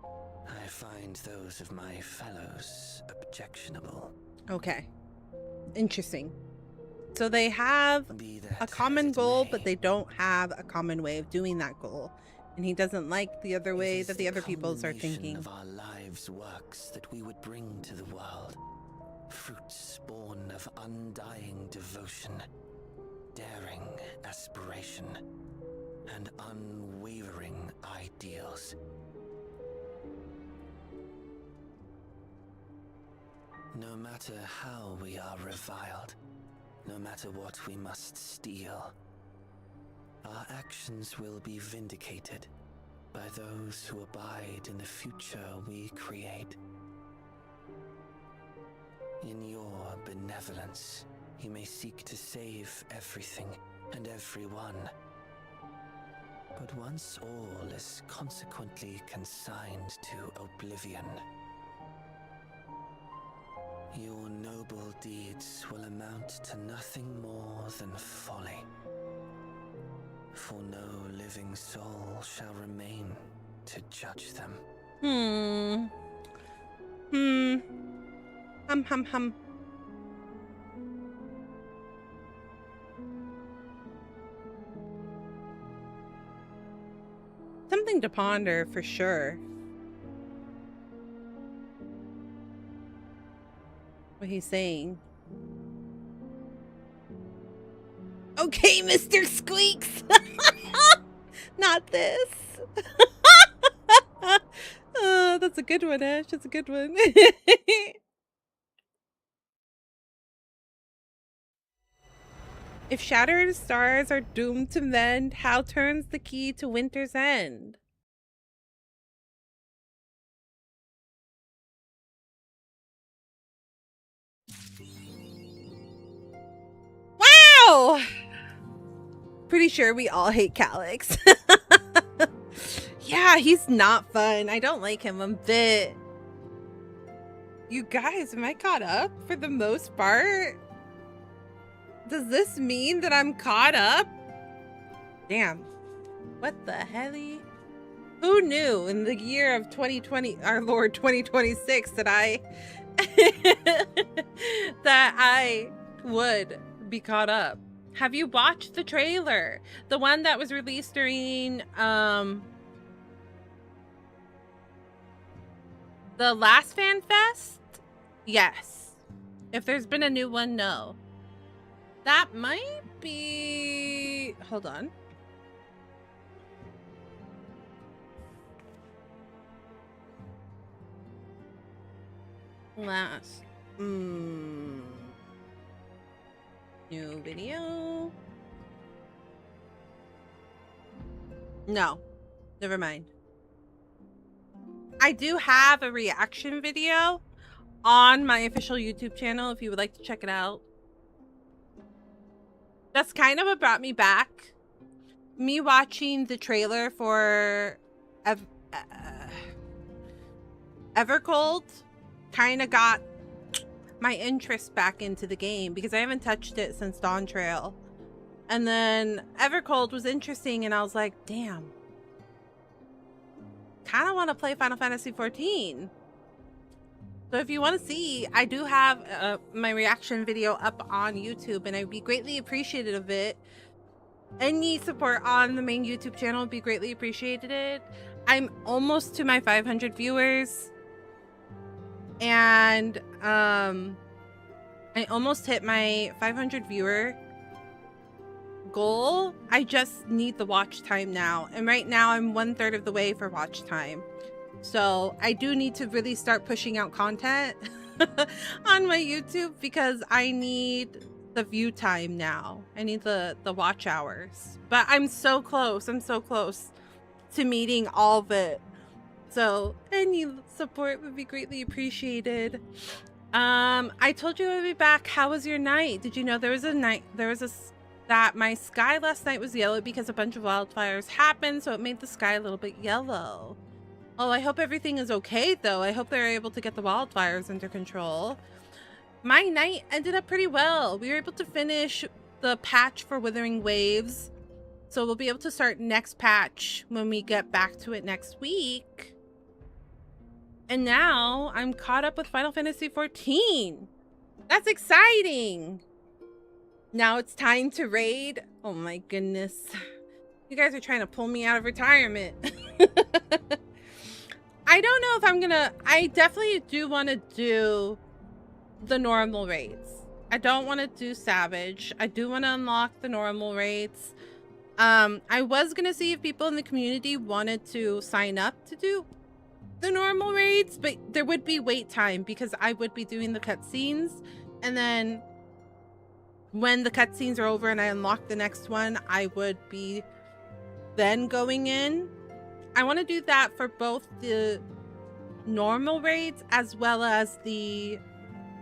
I I find those of my fellows objectionable. Okay. Interesting. So they have a common goal, but they don't have a common way of doing that goal. And he doesn't like the other way that the other peoples are thinking. Of our lives' works that we would bring to the world. Fruits born of undying devotion, daring aspiration, and unwavering ideals. No matter how we are reviled, no matter what we must steal, our actions will be vindicated by those who abide in the future we create. In your benevolence, you may seek to save everything and everyone. But once all is consequently consigned to oblivion, your noble deeds will amount to nothing more than folly. For no living soul shall remain to judge them. Hum. Something to ponder for sure. What he's saying. Okay, Mr. Squeaks. Not this. Oh, that's a good one, Ash. That's a good one. If shattered stars are doomed to mend, how turns the key to winter's end? Wow! Pretty sure we all hate Calyx. Yeah, he's not fun. I don't like him a bit. You guys, am I caught up for the most part? Does this mean that I'm caught up? Damn. What the hell? Who knew in the year of 2020, our Lord 2026, that I would be caught up? Have you watched the trailer? The one that was released during the last Fan Fest? Yes. If there's been a new one, no. That might be... Hold on. Last. New video. No. Never mind. I do have a reaction video on my official YouTube channel if you would like to check it out. That's kind of what brought me back. Me watching the trailer for Evercold kind of got my interest back into the game because I haven't touched it since Dawntrail. And then Evercold was interesting and I was like, damn. Kind of want to play Final Fantasy XIV. So if you want to see, I do have my reaction video up on YouTube and I'd be greatly appreciative of it. Any support on the main YouTube channel would be greatly appreciated. I'm almost to my 500 viewers. And I almost hit my 500 viewer goal. I just need the watch time now. And right now I'm 1/3 of the way for watch time. So I do need to really start pushing out content on my YouTube because I need the view time now. I need the watch hours. But I'm so close. I'm so close to meeting all of it. So any support would be greatly appreciated. I told you I would be back. How was your night? Did you know that my sky last night was yellow because a bunch of wildfires happened, so it made the sky a little bit yellow. Oh, I hope everything is okay though. I hope they're able to get the wildfires under control. My night ended up pretty well. We were able to finish the patch for Withering Waves. So we'll be able to start next patch when we get back to it next week. And now I'm caught up with Final Fantasy XIV. That's exciting. Now it's time to raid. Oh my goodness. You guys are trying to pull me out of retirement. I don't know if I'm gonna... I definitely do want to do the normal raids. I don't want to do Savage. I do want to unlock the normal raids. I was gonna see if people in the community wanted to sign up to do the normal raids, but there would be wait time because I would be doing the cutscenes, and then when the cutscenes are over and I unlock the next one, I would be then going in. I want to do that for both the normal raids as well as the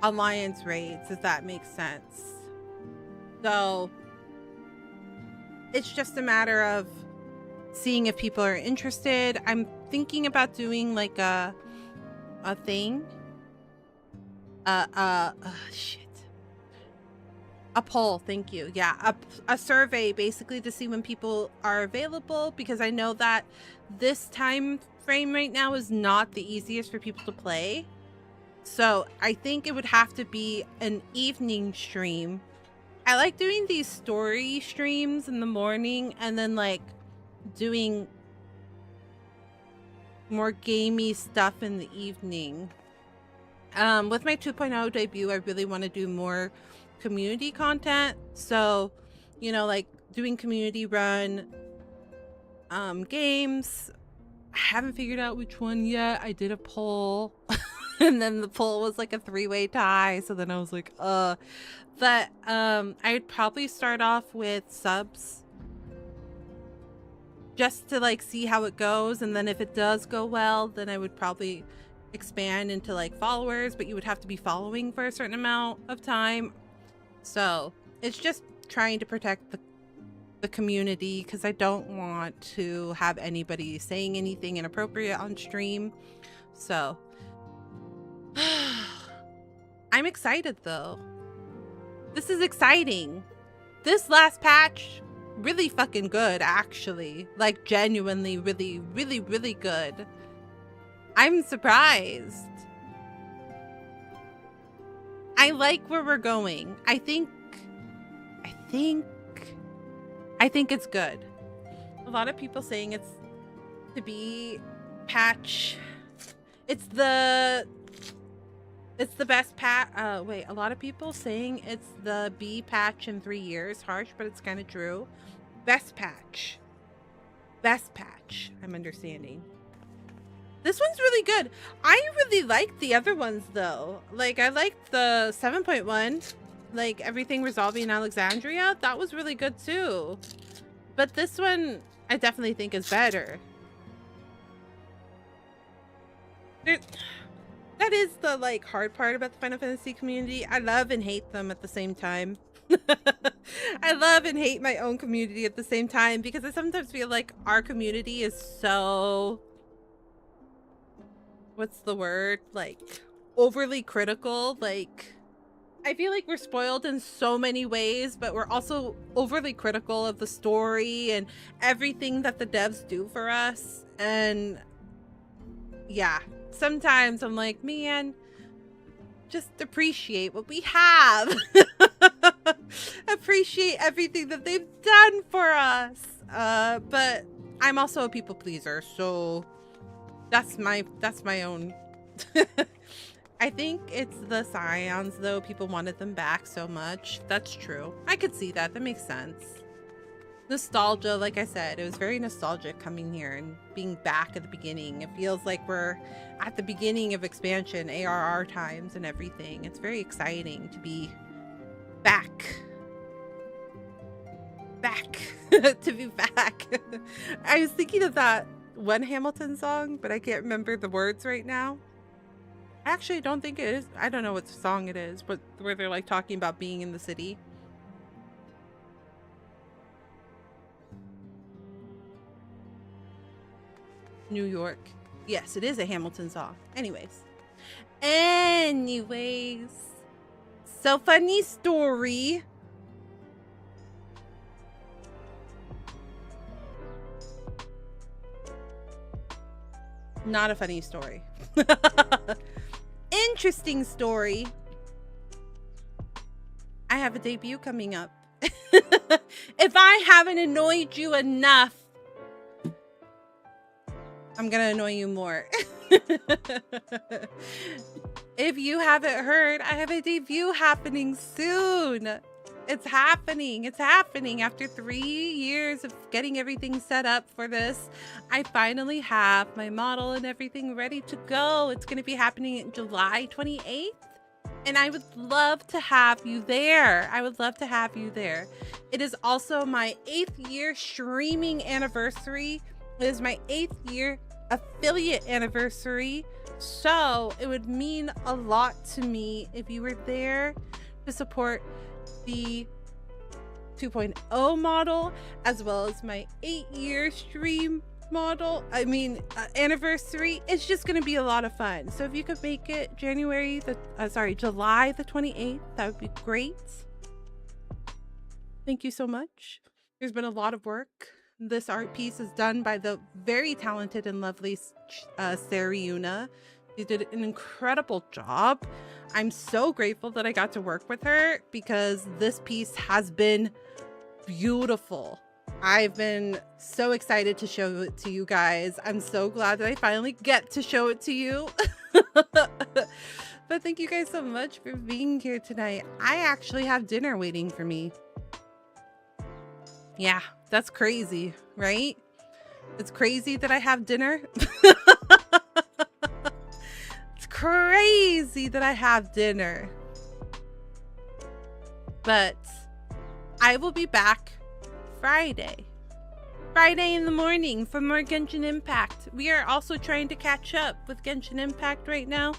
Alliance raids, if that makes sense. So it's just a matter of seeing if people are interested. I'm thinking about doing like a thing. Shit. A poll, thank you. Yeah, a survey basically to see when people are available, because I know that this time frame right now is not the easiest for people to play. So I think it would have to be an evening stream. I like doing these story streams in the morning and then like doing more gamey stuff in the evening. With my 2.0 debut, I really want to do more community content. So, you know, like doing community run games. I haven't figured out which one yet. I did a poll and then the poll was like a 3-way tie. So then I was like, but I'd probably start off with subs just to like see how it goes, and then if it does go well, then I would probably expand into like followers, but you would have to be following for a certain amount of time. So it's just trying to protect the community, because I don't want to have anybody saying anything inappropriate on stream. So I'm excited though. This is exciting. This last patch, really fucking good, actually. Like, genuinely, really, really, really good. I'm surprised. I like where we're going. I think it's good. A lot of people saying it's to be patch. It's the best patch. Wait, a lot of people saying it's the B patch in 3 years. Harsh, but it's kind of true. Best patch. Best patch. I'm understanding. This one's really good. I really liked the other ones though. Like, I liked the 7.1. Like, everything resolving in Alexandria. That was really good too. But this one, I definitely think is better. That is the like hard part about the Final Fantasy community. I love and hate them at the same time. I love and hate my own community at the same time, because I sometimes feel like our community is so, what's the word? Like, overly critical. Like, I feel like we're spoiled in so many ways, but we're also overly critical of the story and everything that the devs do for us. And yeah, sometimes I'm like, man, just appreciate what we have. Appreciate everything that they've done for us. But I'm also a people pleaser, so that's my own. I think it's the Scions though. People wanted them back so much. That's true. I could see that. That makes sense. Nostalgia, like I said, it was very nostalgic coming here and being back at the beginning. It feels like we're at the beginning of expansion, ARR times and everything. It's very exciting to be back. To be back. I was thinking of that one Hamilton song, but I can't remember the words right now. I actually don't think it is. I don't know what song it is, but where they're like talking about being in the city. New York. Yes, it is a Hamilton song. Anyways. So funny story. Not a funny story. Interesting story. I have a debut coming up. If I haven't annoyed you enough, I'm gonna annoy you more. If you haven't heard, I have a debut happening soon. It's happening. It's happening. After 3 years of getting everything set up for this, I finally have my model and everything ready to go. It's going to be happening in July 28th. And I would love to have you there. I would love to have you there. It is also my 8th year streaming anniversary. It is my 8th year affiliate anniversary. So it would mean a lot to me if you were there to support the 2.0 model, as well as my 8-year stream model. Anniversary. It's just going to be a lot of fun. So if you could make it July the 28th, that would be great. Thank you so much. There's been a lot of work. This art piece is done by the very talented and lovely Sariuna. She did an incredible job. I'm so grateful that I got to work with her because this piece has been beautiful. I've been so excited to show it to you guys. I'm so glad that I finally get to show it to you. But thank you guys so much for being here tonight. I actually have dinner waiting for me. Yeah, that's crazy, right? It's crazy that I have dinner. It's crazy that I have dinner. But I will be back Friday in the morning for more Genshin Impact. We are also trying to catch up with Genshin Impact right now.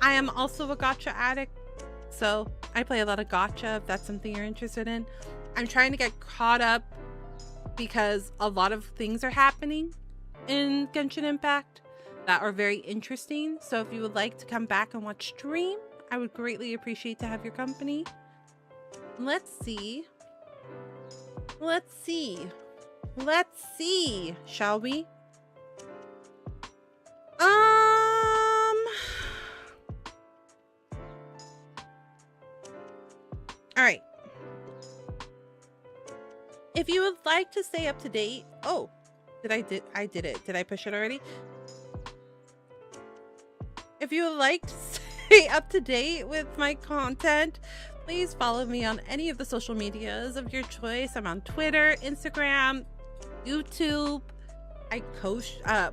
I am also a gacha addict, so I play a lot of gacha if that's something you're interested in. I'm trying to get caught up because a lot of things are happening in Genshin Impact that are very interesting. So if you would like to come back and watch stream, I would greatly appreciate to have your company. Let's see, shall we? All right. If you would like to stay up to date, I did it. Did I push it already? If you would like to stay up to date with my content, please follow me on any of the social medias of your choice. I'm on Twitter, Instagram, YouTube. I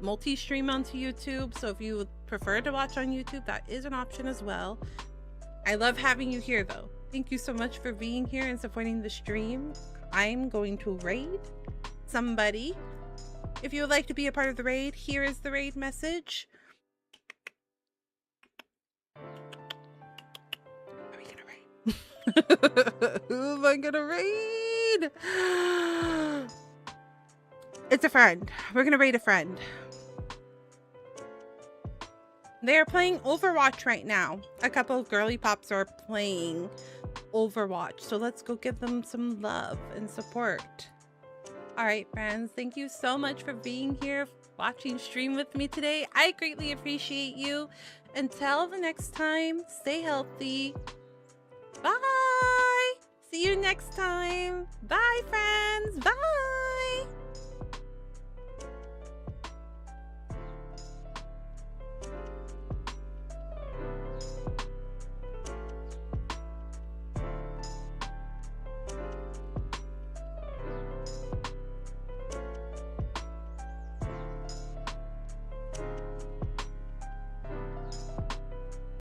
multi-stream onto YouTube, so if you would prefer to watch on YouTube, that is an option as well. I love having you here though. Thank you so much for being here and supporting the stream. I'm going to raid somebody. If you would like to be a part of the raid, here is the raid message. Are we gonna raid? Who am I gonna raid? It's a friend. We're gonna raid a friend. They're playing Overwatch right now. A couple of girly pops are playing Overwatch, so let's go give them some love and support. All right, friends, thank you so much for being here, watching stream with me today. I greatly appreciate you. Until the next time, stay healthy. Bye. See you next time. Bye, friends. Bye.